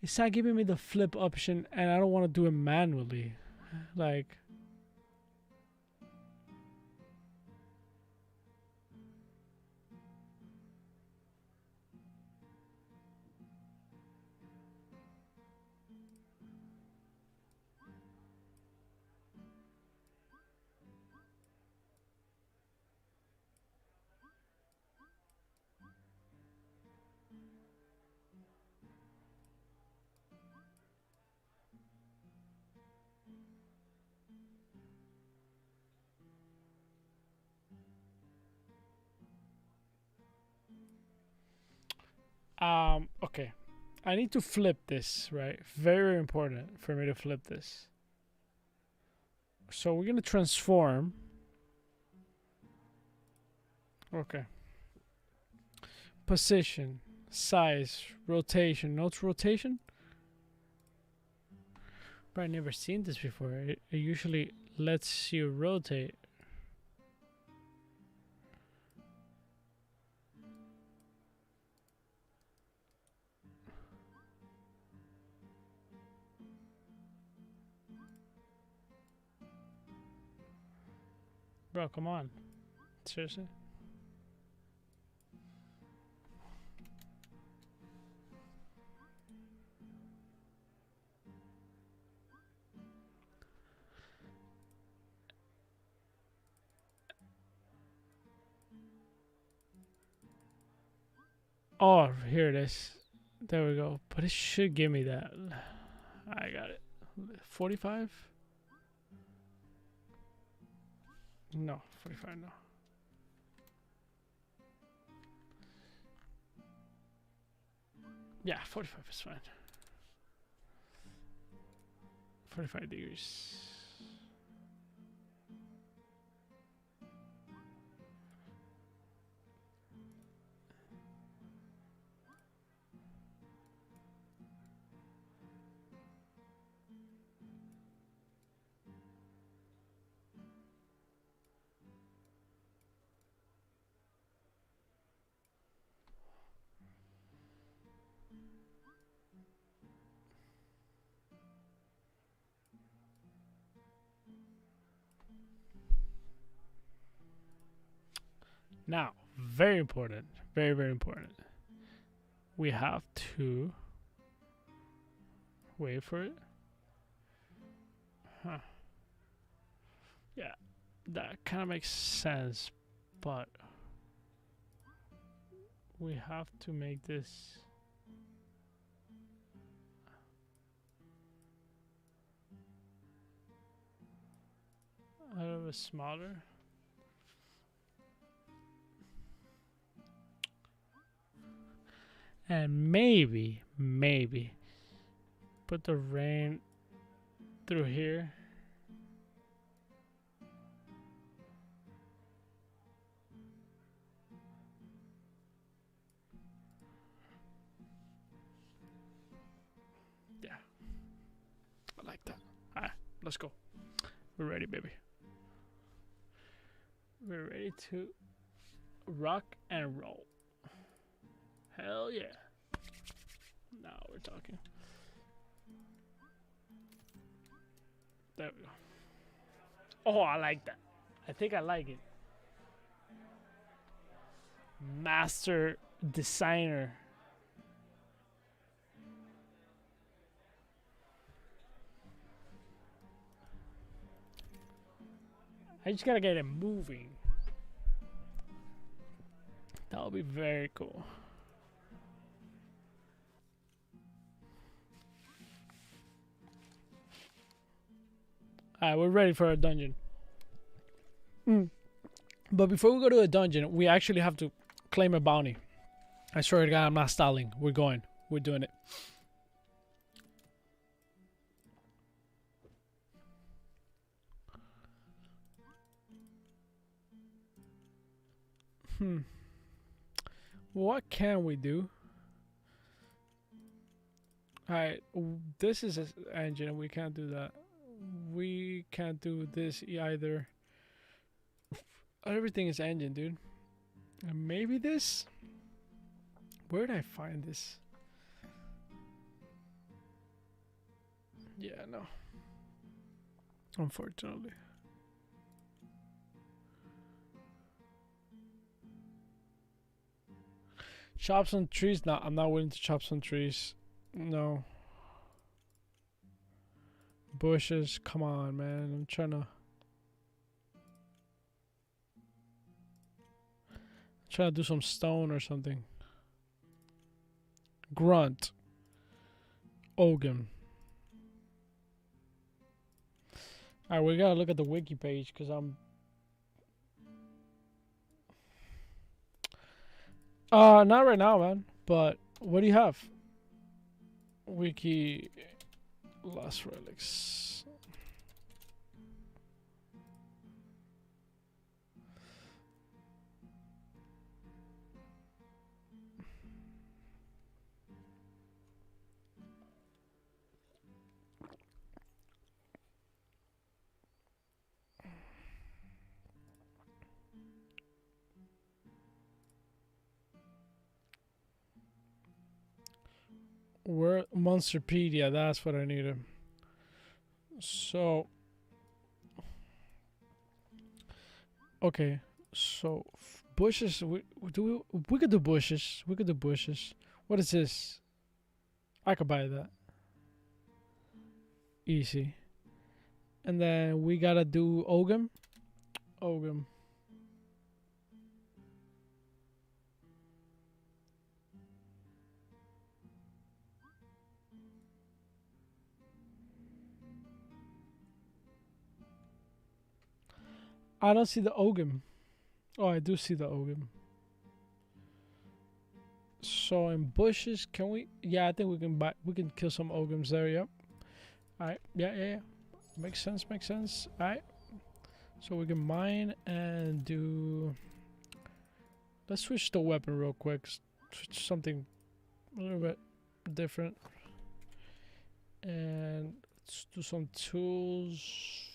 It's not giving me the flip option, and I don't want to do it manually. Like, okay. I need to flip this, right? Very important for me to flip this. So we're gonna transform. Okay. Position, size, rotation. Notes rotation? But I've never seen this before. It usually lets you rotate. Bro, come on. Seriously? Oh, here it is. There we go. But it should give me that. I got it. 45? No, 45 no. Yeah, 45 is fine. 45 degrees. Now, very important, very, very important. We have to wait for it. Huh. Yeah, that kind of makes sense, but we have to make this a little bit smaller. And maybe put the rain through here. Yeah, I like that. Alright, let's go. We're ready, baby. We're ready to rock and roll. Hell yeah. Now we're talking. There we go. Oh, I like that. I think I like it. Master designer. I just gotta get it moving. That would be very cool. Alright, we're ready for a dungeon. But before we go to a dungeon, we actually have to claim a bounty. I swear to God, I'm not stalling. We're going. We're doing it. What can we do? Alright, this is an engine. We can't do that. We can't do this either. Everything is engine, dude. And maybe this? Where did I find this? Yeah, no. Unfortunately. Chop some trees? No, I'm not willing to chop some trees. No. Bushes? Come on, man. I'm trying to do some stone or something. Grunt. Ogun. Alright, we gotta look at the wiki page because I'm... not right now, man. But what do you have? Wiki... Lost relics. Where Monsterpedia, that's what I needed. So okay, so bushes. We could do bushes. We could do bushes. What is this? I could buy that. Easy. And then we gotta do Ogun. I don't see the Ogum. Oh, I do see the Ogum. So in bushes, can we? Yeah, I think we can buy. We can kill some Ogums there. Yep. All right. Yeah. Makes sense. Makes sense. All right. So we can mine and do. Let's switch the weapon real quick. Switch something a little bit different. And let's do some tools.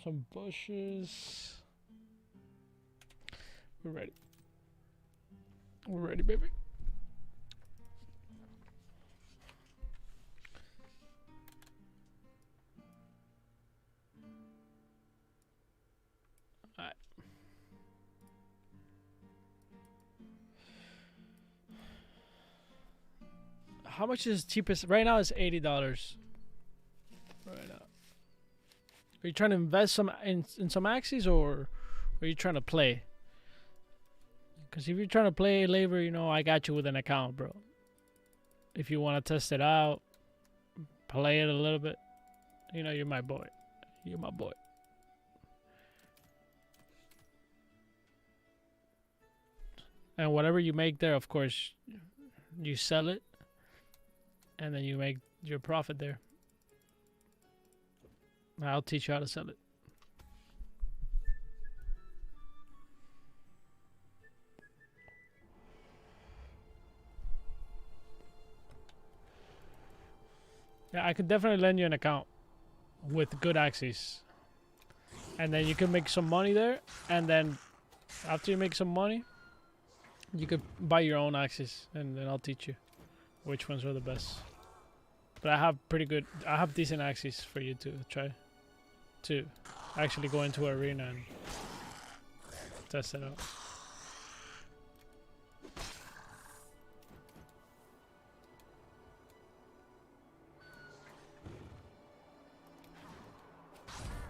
Some bushes. We're ready. We're ready, baby. Alright. How much is cheapest? Right now it's $80. Right now. Are you trying to invest some in some axes, or are you trying to play? Because if you're trying to play labor, you know, I got you with an account, bro. If you want to test it out, play it a little bit, you know, you're my boy. You're my boy. And whatever you make there, of course, you sell it, and then you make your profit there. I'll teach you how to sell it. Yeah, I could definitely lend you an account with good axes. And then you can make some money there, and then after you make some money, you could buy your own axes, and then I'll teach you which ones are the best. But I have decent axes for you to try to actually go into an arena and test it out.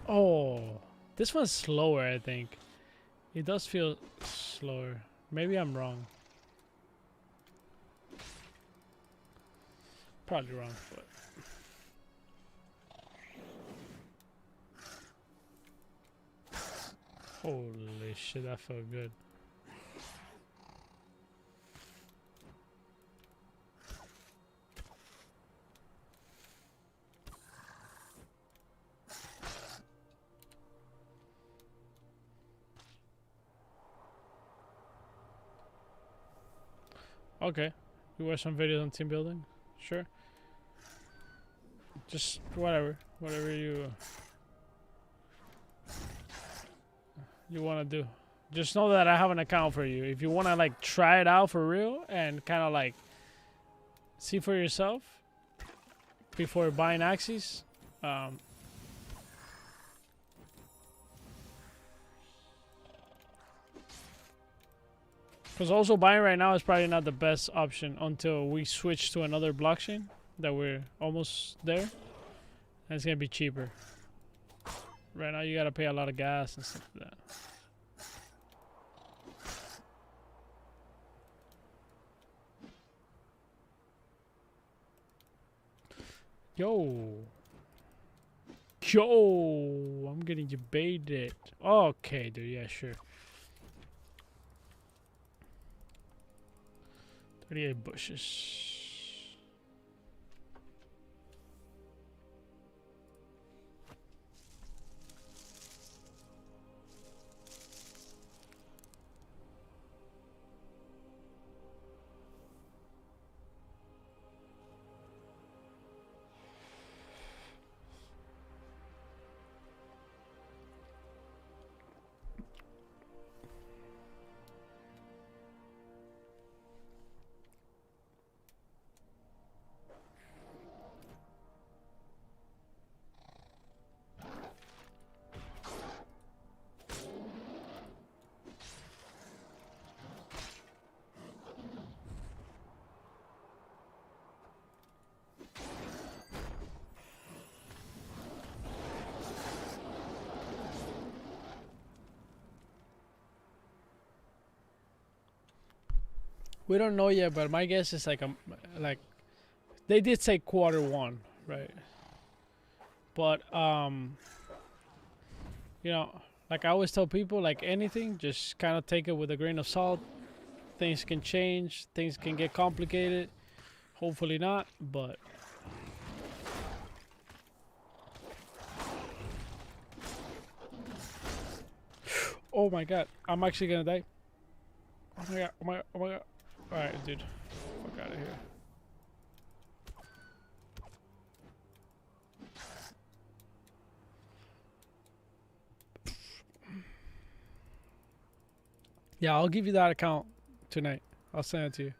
Oh, this one's slower, I think. It does feel slower. Maybe I'm wrong. Probably wrong, but holy shit, that felt good. Okay, you watch some videos on team building? Sure. Just whatever you want to do. Just know that I have an account for you. If you want to like try it out for real and kind of like see for yourself before buying axes, because also buying right now is probably not the best option until we switch to another blockchain that we're almost there, and it's gonna be cheaper. Right now you gotta pay a lot of gas and stuff like that. Yo, I'm getting debated. Okay, dude. Yeah, sure. 38 bushes. We don't know yet, but my guess is like they did say Q1, right? But you know, like I always tell people, like anything, just kind of take it with a grain of salt. Things can change, things can get complicated. Hopefully not, but oh my god, I'm actually gonna die. Oh my god, oh my god, oh my god. Alright, dude. Fuck out of here. Yeah, I'll give you that account tonight. I'll send it to you.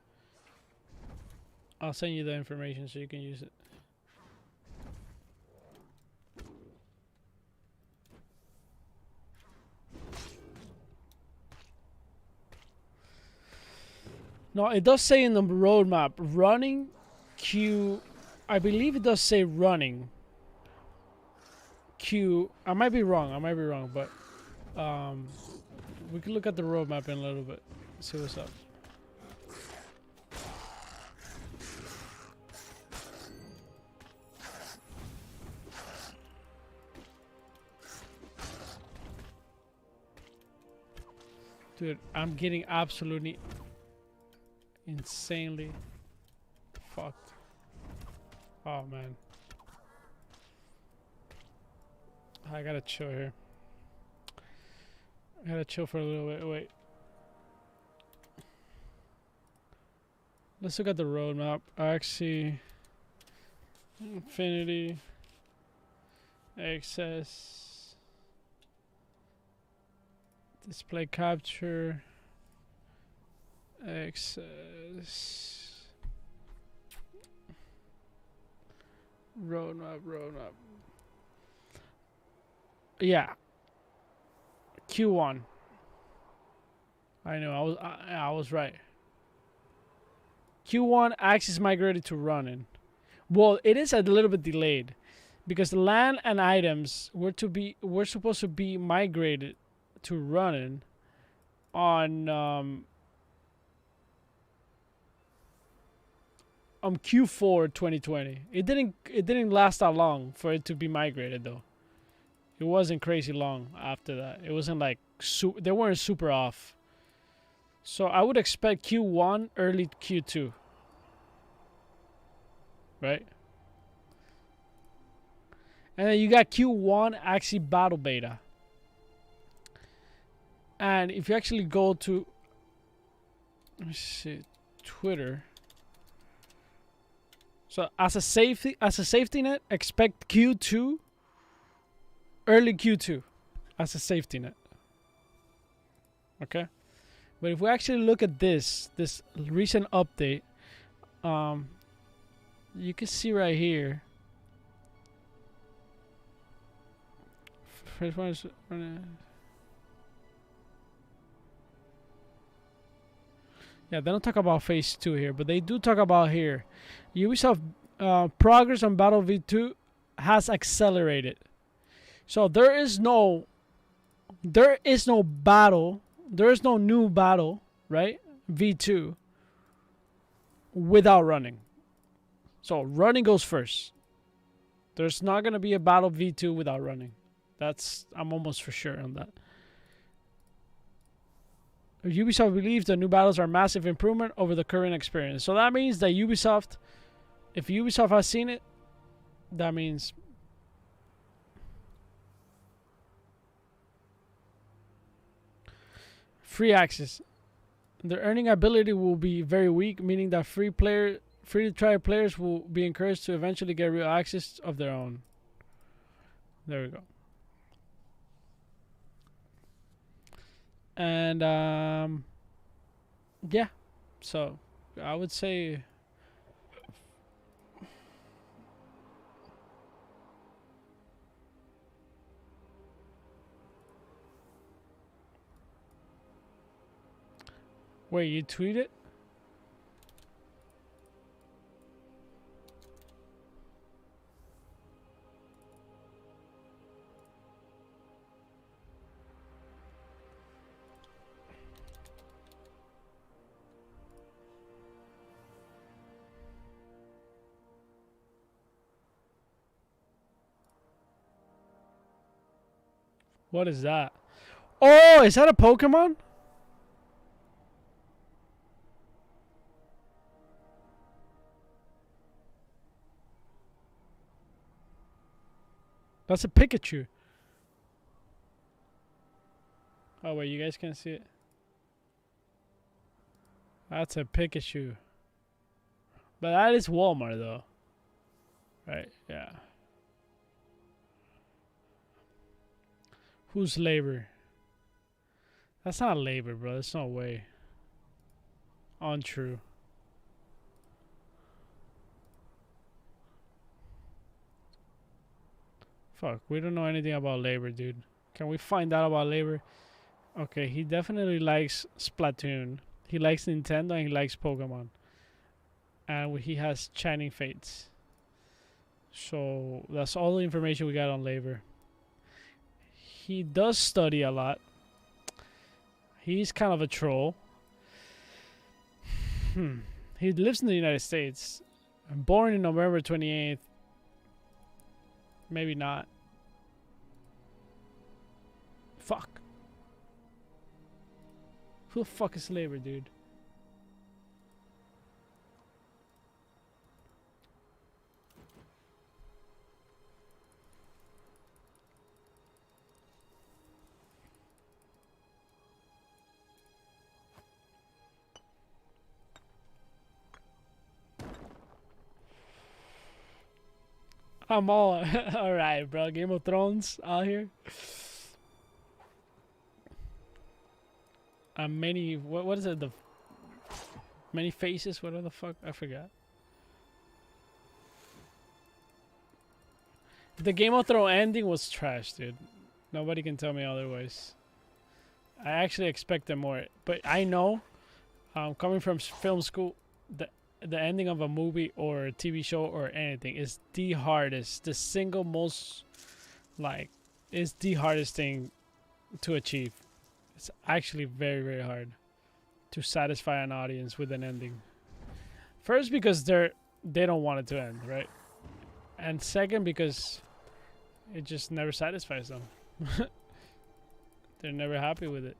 I'll send you the information so you can use it. No, it does say in the roadmap, running Q. I believe it does say running Q. I might be wrong, but we can look at the roadmap in a little bit. See what's up. Dude, I'm getting absolutely insanely fucked. Oh man. I gotta chill here. I gotta chill for a little bit. Wait. Let's look at the roadmap. Axie, Infinity, Access, Display Capture, Access, roadmap. Yeah. Q1. I know. I was right. Q1 Axis migrated to running. Well, it is a little bit delayed because land and items were supposed to be migrated to running on Q4 2020. It didn't last that long for it to be migrated though. It wasn't crazy long after that. It wasn't like they weren't super off. So I would expect Q1, early Q2. Right? And then you got Q1 Axie Battle Beta. And if you actually go to, let me see, Twitter. So as a safety net, expect Q2, early Q2 as a safety net. Okay? But if we actually look at this recent update, you can see right here. First one is yeah, they don't talk about phase 2 here, but they do talk about here. Ubisoft progress on Battle V2 has accelerated. So there is no battle. There is no new battle, right? V2 without running. So running goes first. There's not going to be a battle V2 without running. I'm almost for sure on that. Ubisoft believes the new battles are a massive improvement over the current experience. So that means that Ubisoft, if Ubisoft has seen it, that means free access. Their earning ability will be very weak, meaning that free to try players will be encouraged to eventually get real access of their own. There we go. And yeah, so I would say wait, you tweeted? What is that? Oh, is that a Pokemon? That's a Pikachu. Oh wait, you guys can't see it. That's a Pikachu. But that is Walmart though. Right, yeah. Who's labor? That's not labor, bro. There's no way. Untrue. Fuck, we don't know anything about labor, dude. Can we find out about labor? Okay, he definitely likes Splatoon. He likes Nintendo and he likes Pokemon. And he has Shining Fates. So that's all the information we got on labor. He does study a lot. He's kind of a troll. He lives in the United States. Born in November 28th. Maybe not. Fuck. Who the fuck is labor, dude? I'm all alright, bro. Game of Thrones out here. Many. What is it? The many faces. Whatever the fuck. I forgot. The Game of Thrones ending was trash, dude. Nobody can tell me otherwise. I actually expected more, but I know, coming from film school, the ending of a movie or a TV show or anything is the hardest, the single most, like, is the hardest thing to achieve. It's actually very, very hard to satisfy an audience with an ending. First, because they don't want it to end, right? And second, because it just never satisfies them. They're never happy with it.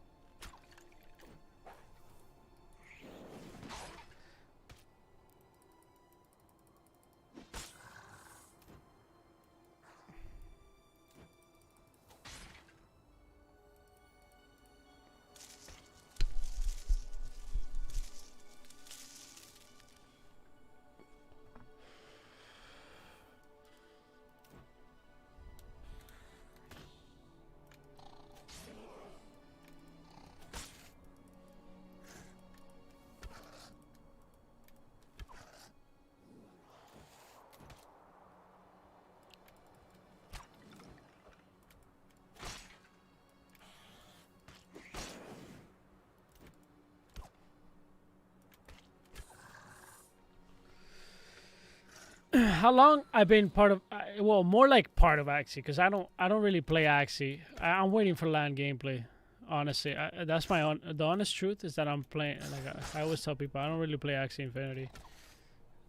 How long I've been part of? Well, more like part of Axie, because I don't really play Axie. I'm waiting for land gameplay. Honestly, that's the honest truth is that I'm playing. Like I always tell people, I don't really play Axie Infinity.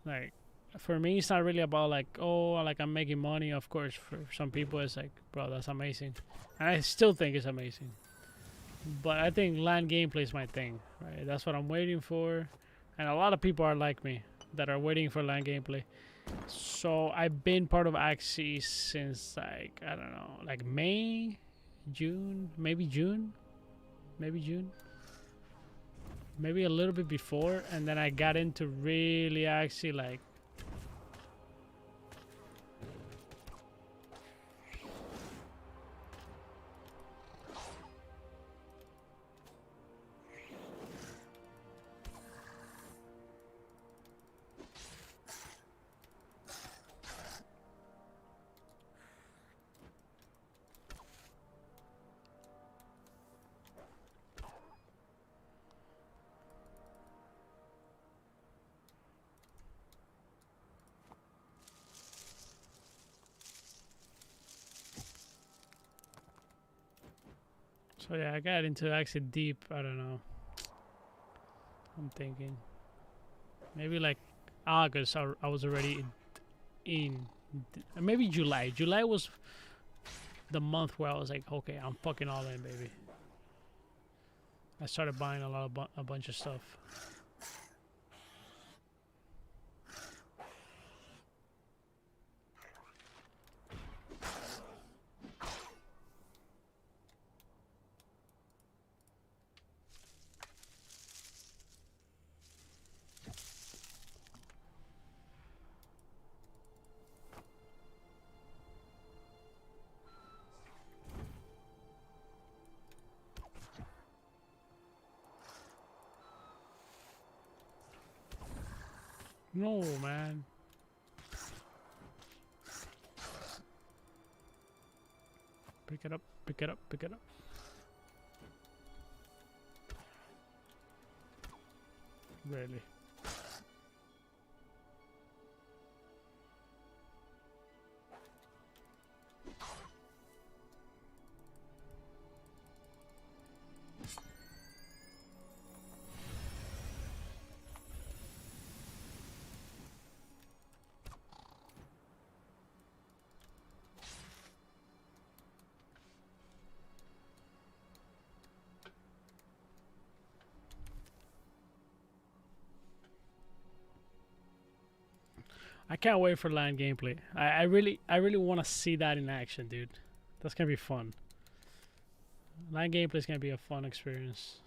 Like for me, it's not really about like, oh, like I'm making money. Of course, for some people, it's like, bro, that's amazing, and I still think it's amazing. But I think land gameplay is my thing, right? That's what I'm waiting for, and a lot of people are like me that are waiting for land gameplay. So I've been part of Axie since like, I don't know, like May, June, maybe June, maybe a little bit before, and then I got into really Axie like so yeah, I got into Axie deep, I don't know. I'm thinking maybe like August I was already in maybe July. July was the month where I was like, okay, I'm fucking all in, baby. I started buying a bunch of stuff. No, man. Pick it up, pick it up, pick it up. Really? I can't wait for land gameplay. I really want to see that in action, dude. That's gonna be fun. Land gameplay is gonna be a fun experience.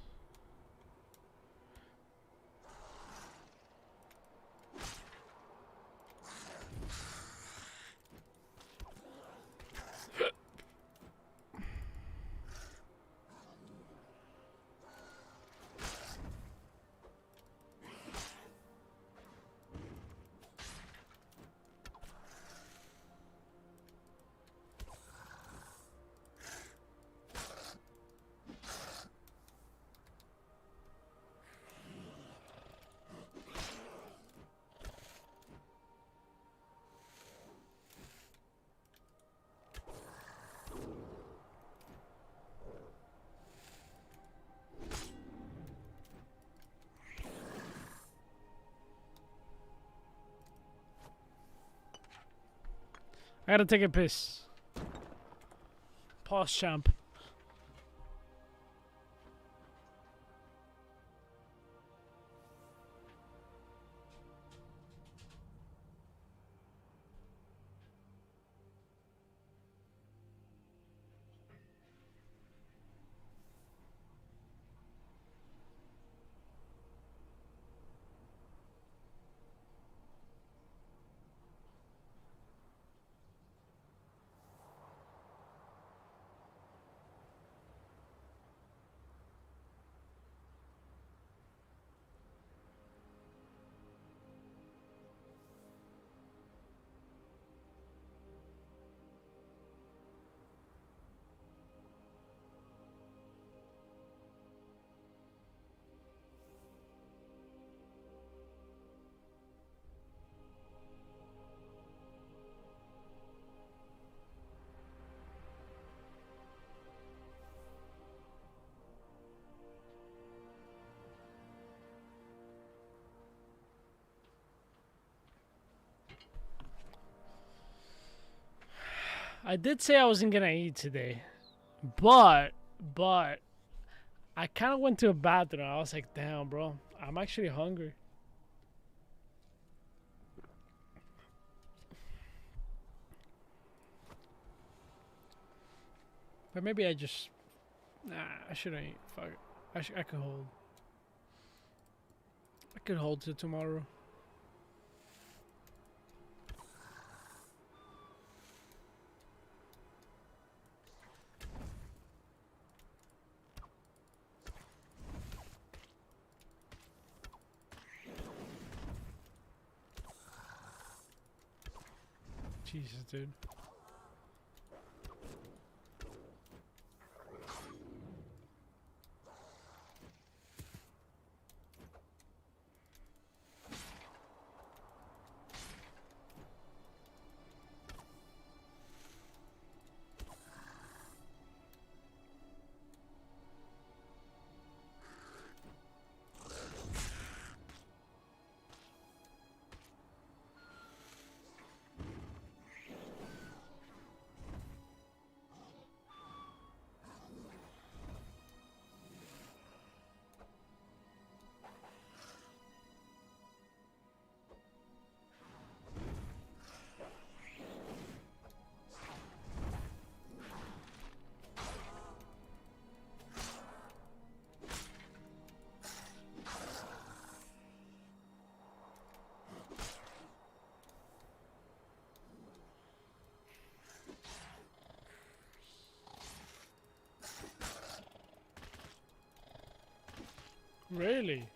I gotta take a piss. Pause, champ. I did say I wasn't gonna eat today, but I kind of went to a bathroom. I was like, damn, bro, I'm actually hungry. But maybe I just, nah, I shouldn't eat. Fuck it. I could hold. I could hold till tomorrow. Jesus, dude. Really?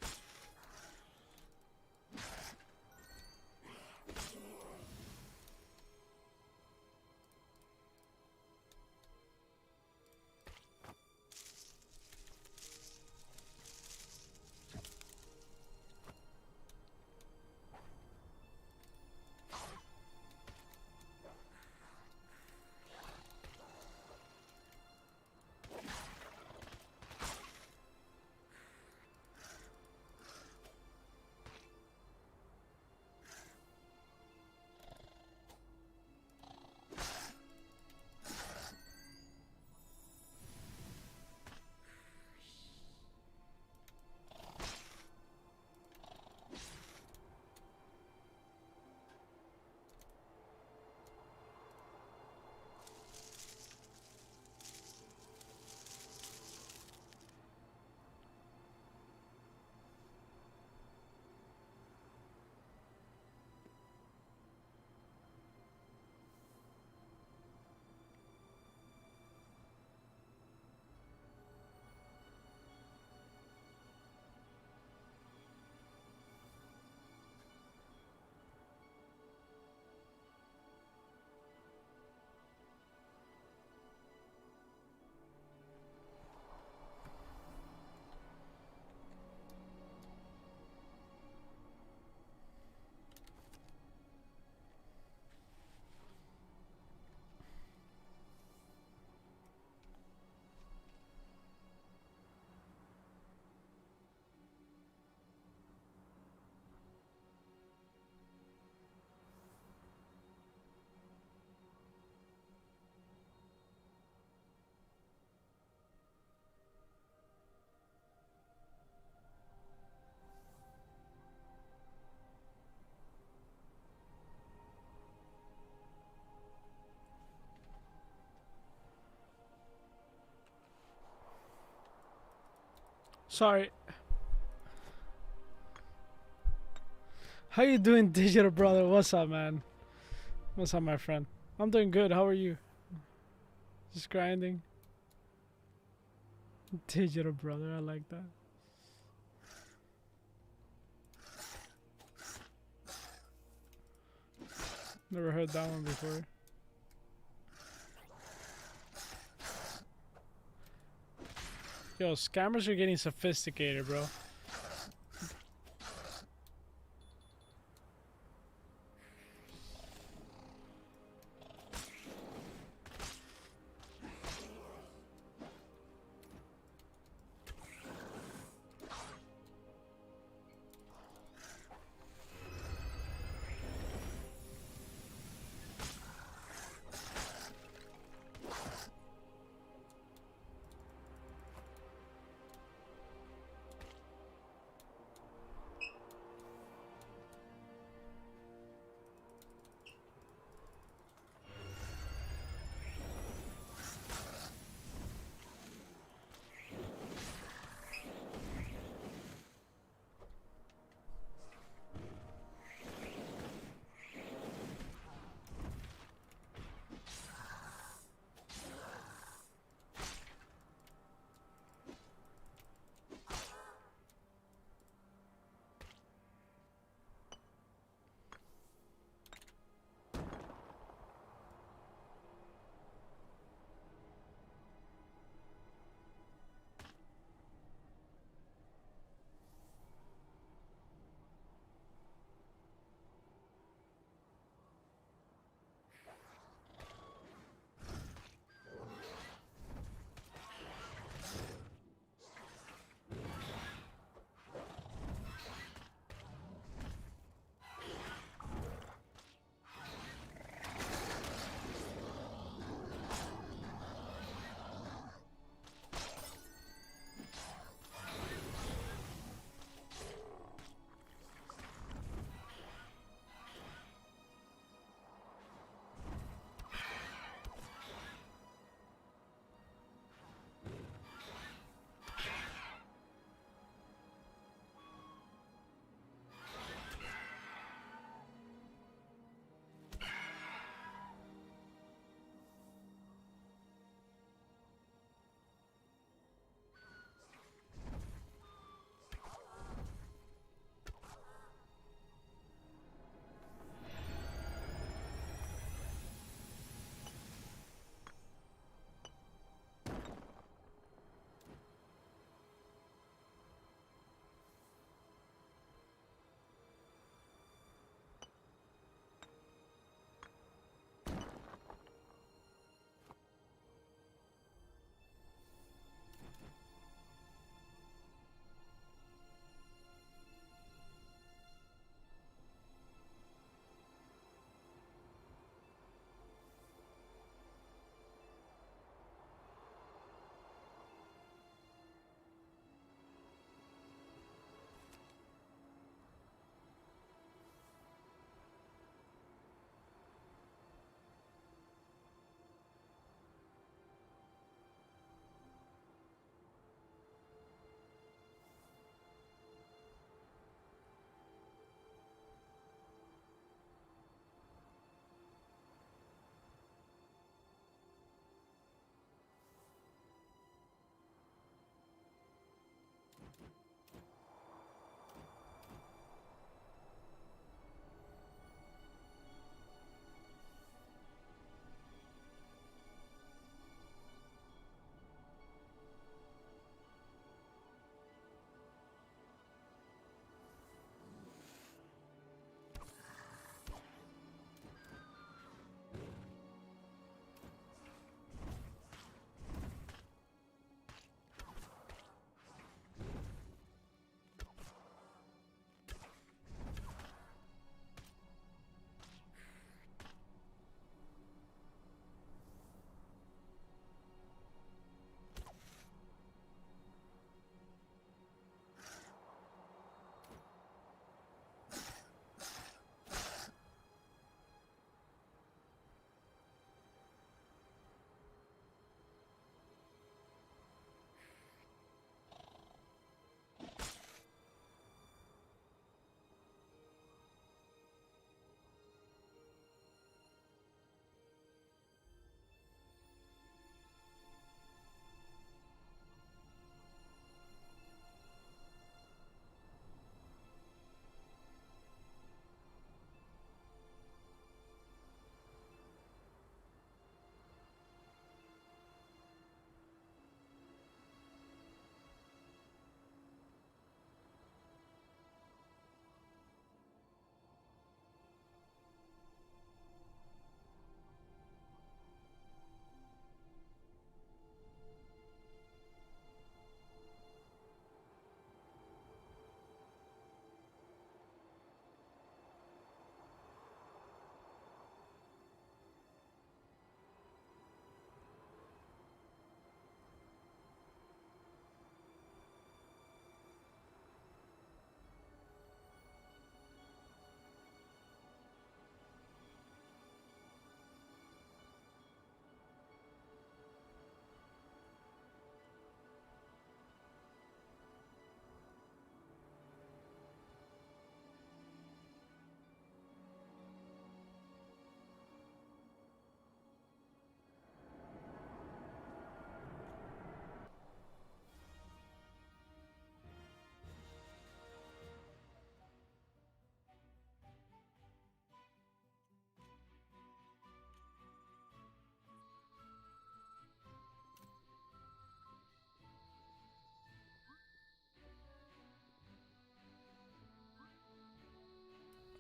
Sorry. How you doing, digital brother? What's up, man? What's up, my friend? I'm doing good. How are you? Just grinding. Digital brother, I like that. Never heard that one before. Yo, scammers are getting sophisticated, bro.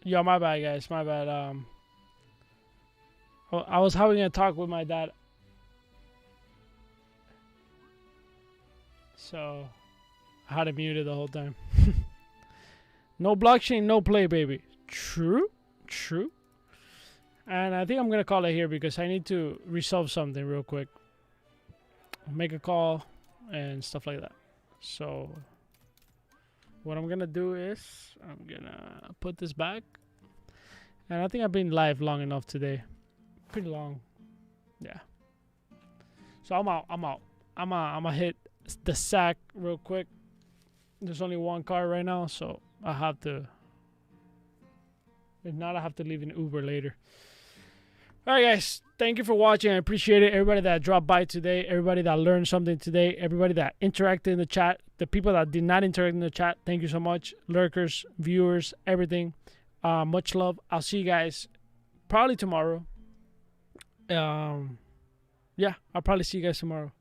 Yo, my bad, guys. My bad. I was having a talk with my dad, so I had it muted the whole time. No blockchain, no play, baby. True, true. And I think I'm gonna call it here because I need to resolve something real quick. Make a call and stuff like that. So what I'm gonna do is I'm gonna put this back. And I think I've been live long enough today. Pretty long. Yeah. So I'm out. I'm gonna hit the sack real quick. There's only one car right now, so I have to. If not, I have to leave an Uber later. All right, guys. Thank you for watching. I appreciate it. Everybody that dropped by today, everybody that learned something today, everybody that interacted in the chat, the people that did not interact in the chat, thank you so much. Lurkers, viewers, everything. Much love. I'll see you guys probably tomorrow. Yeah, I'll probably see you guys tomorrow.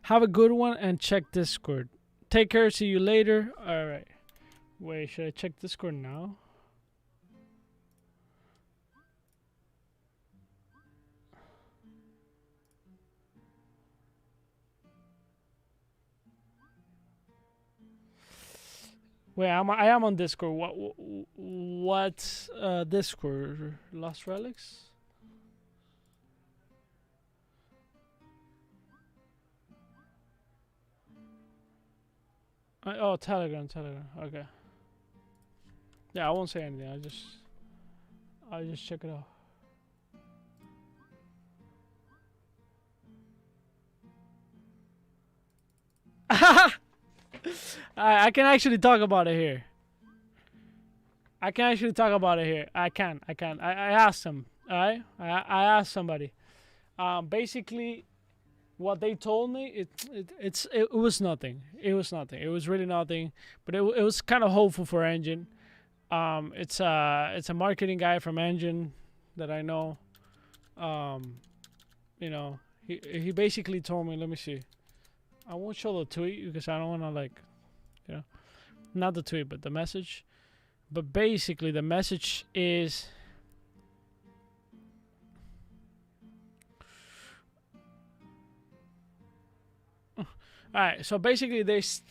Have a good one and check Discord. Take care. See you later. All right. Wait, should I check Discord now? Wait, I am on Discord. What Discord? Lost Relics? Oh, Telegram. Okay. Yeah, I won't say anything. I'll just check it out. I can actually talk about it here. I asked him. Alright? I asked somebody. Basically, what they told me, it was nothing. It was nothing. It was really nothing. But it was kind of hopeful for Engine. It's a marketing guy from Engine that I know. You know, he basically told me. Let me see. I won't show the tweet because I don't want to, like, you know, not the tweet, but the message. But basically, the message is. All right, so basically,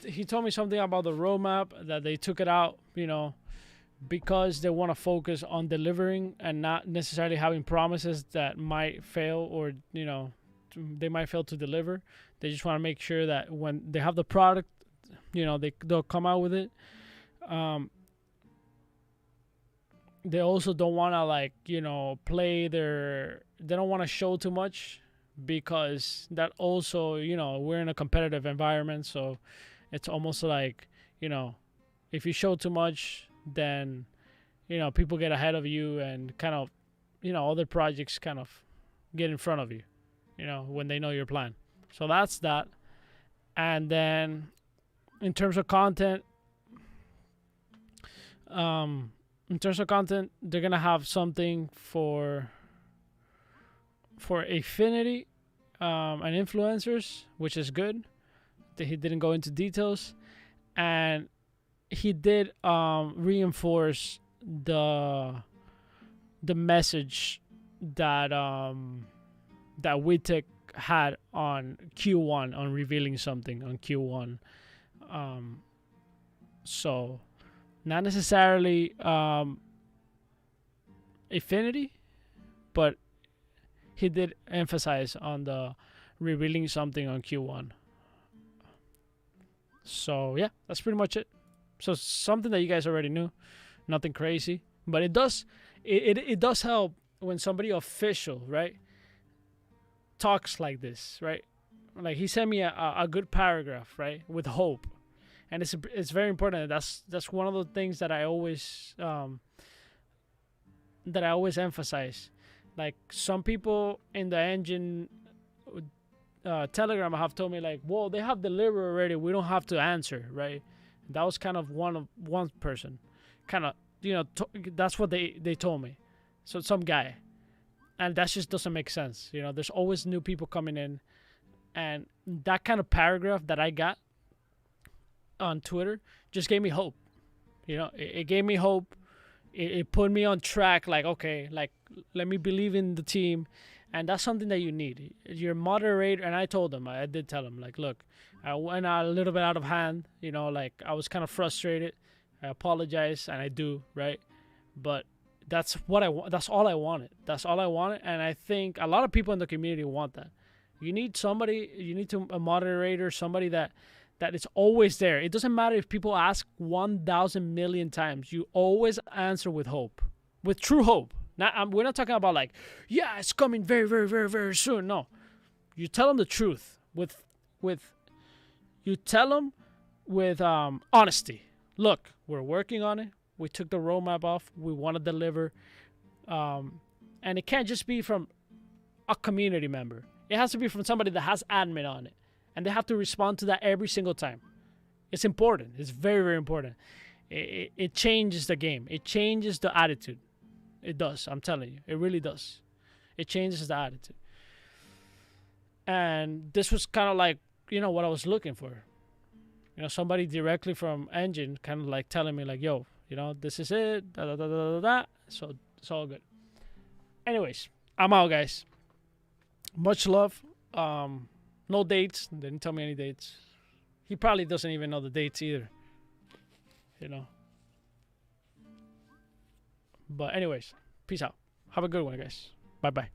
he told me something about the roadmap, that they took it out, you know, because they want to focus on delivering and not necessarily having promises that might fail, or, you know, they might fail to deliver. They just want to make sure that when they have the product, you know, they'll come out with it. They also don't want to, like, you know, they don't want to show too much, because that also, you know, we're in a competitive environment, so it's almost like, you know, if you show too much, then, you know, people get ahead of you and kind of, you know, other projects kind of get in front of you, you know, when they know your plan. So that's that. And then in terms of content, they're gonna have something for Affinity and influencers, which is good. He didn't go into details, and he did reinforce the message that that Witek had on Q1, on revealing something on Q1. So not necessarily Affinity, but he did emphasize on the revealing something on Q1. So yeah, that's pretty much it. So something that you guys already knew, nothing crazy, but it does help when somebody official, right, talks like this, right? Like, he sent me a good paragraph, right, with hope, and it's very important. That's one of the things that I always emphasize. Like, some people in the Engine Telegram have told me, like, "Whoa, they have delivered already. We don't have to answer," right? That was kind of one person, kind of, you know, that's what they told me. So some guy, and that just doesn't make sense. You know, there's always new people coming in, and that kind of paragraph that I got on Twitter just gave me hope. You know, it gave me hope. It put me on track. Like, okay, like let me believe in the team, and that's something that you need. Your moderator, and I told him, I did tell him, like, look, I went out a little bit out of hand. You know, like I was kind of frustrated. I apologize, and I do, right? But that's what I want. That's all I wanted. That's all I wanted, and I think a lot of people in the community want that. You need somebody. You need a moderator, somebody that is always there. It doesn't matter if people ask 1,000 million times. You always answer with hope, with true hope. Now, we're not talking about like, yeah, it's coming very, very, very, very soon. No, you tell them the truth you tell them with honesty. Look, we're working on it. We took the roadmap off. We want to deliver, and it can't just be from a community member. It has to be from somebody that has admin on it, and they have to respond to that every single time. It's important. It's very, very important. It changes the game. It changes the attitude. It does. I'm telling you, it really does. It changes the attitude. And this was kind of like, you know, what I was looking for. You know, somebody directly from Engine kind of like telling me like, yo, you know, this is it, da da da da da da. So it's all good. Anyways, I'm out, guys. Much love. No dates. They didn't tell me any dates. He probably doesn't even know the dates either. You know. But anyways, peace out. Have a good one, guys. Bye-bye.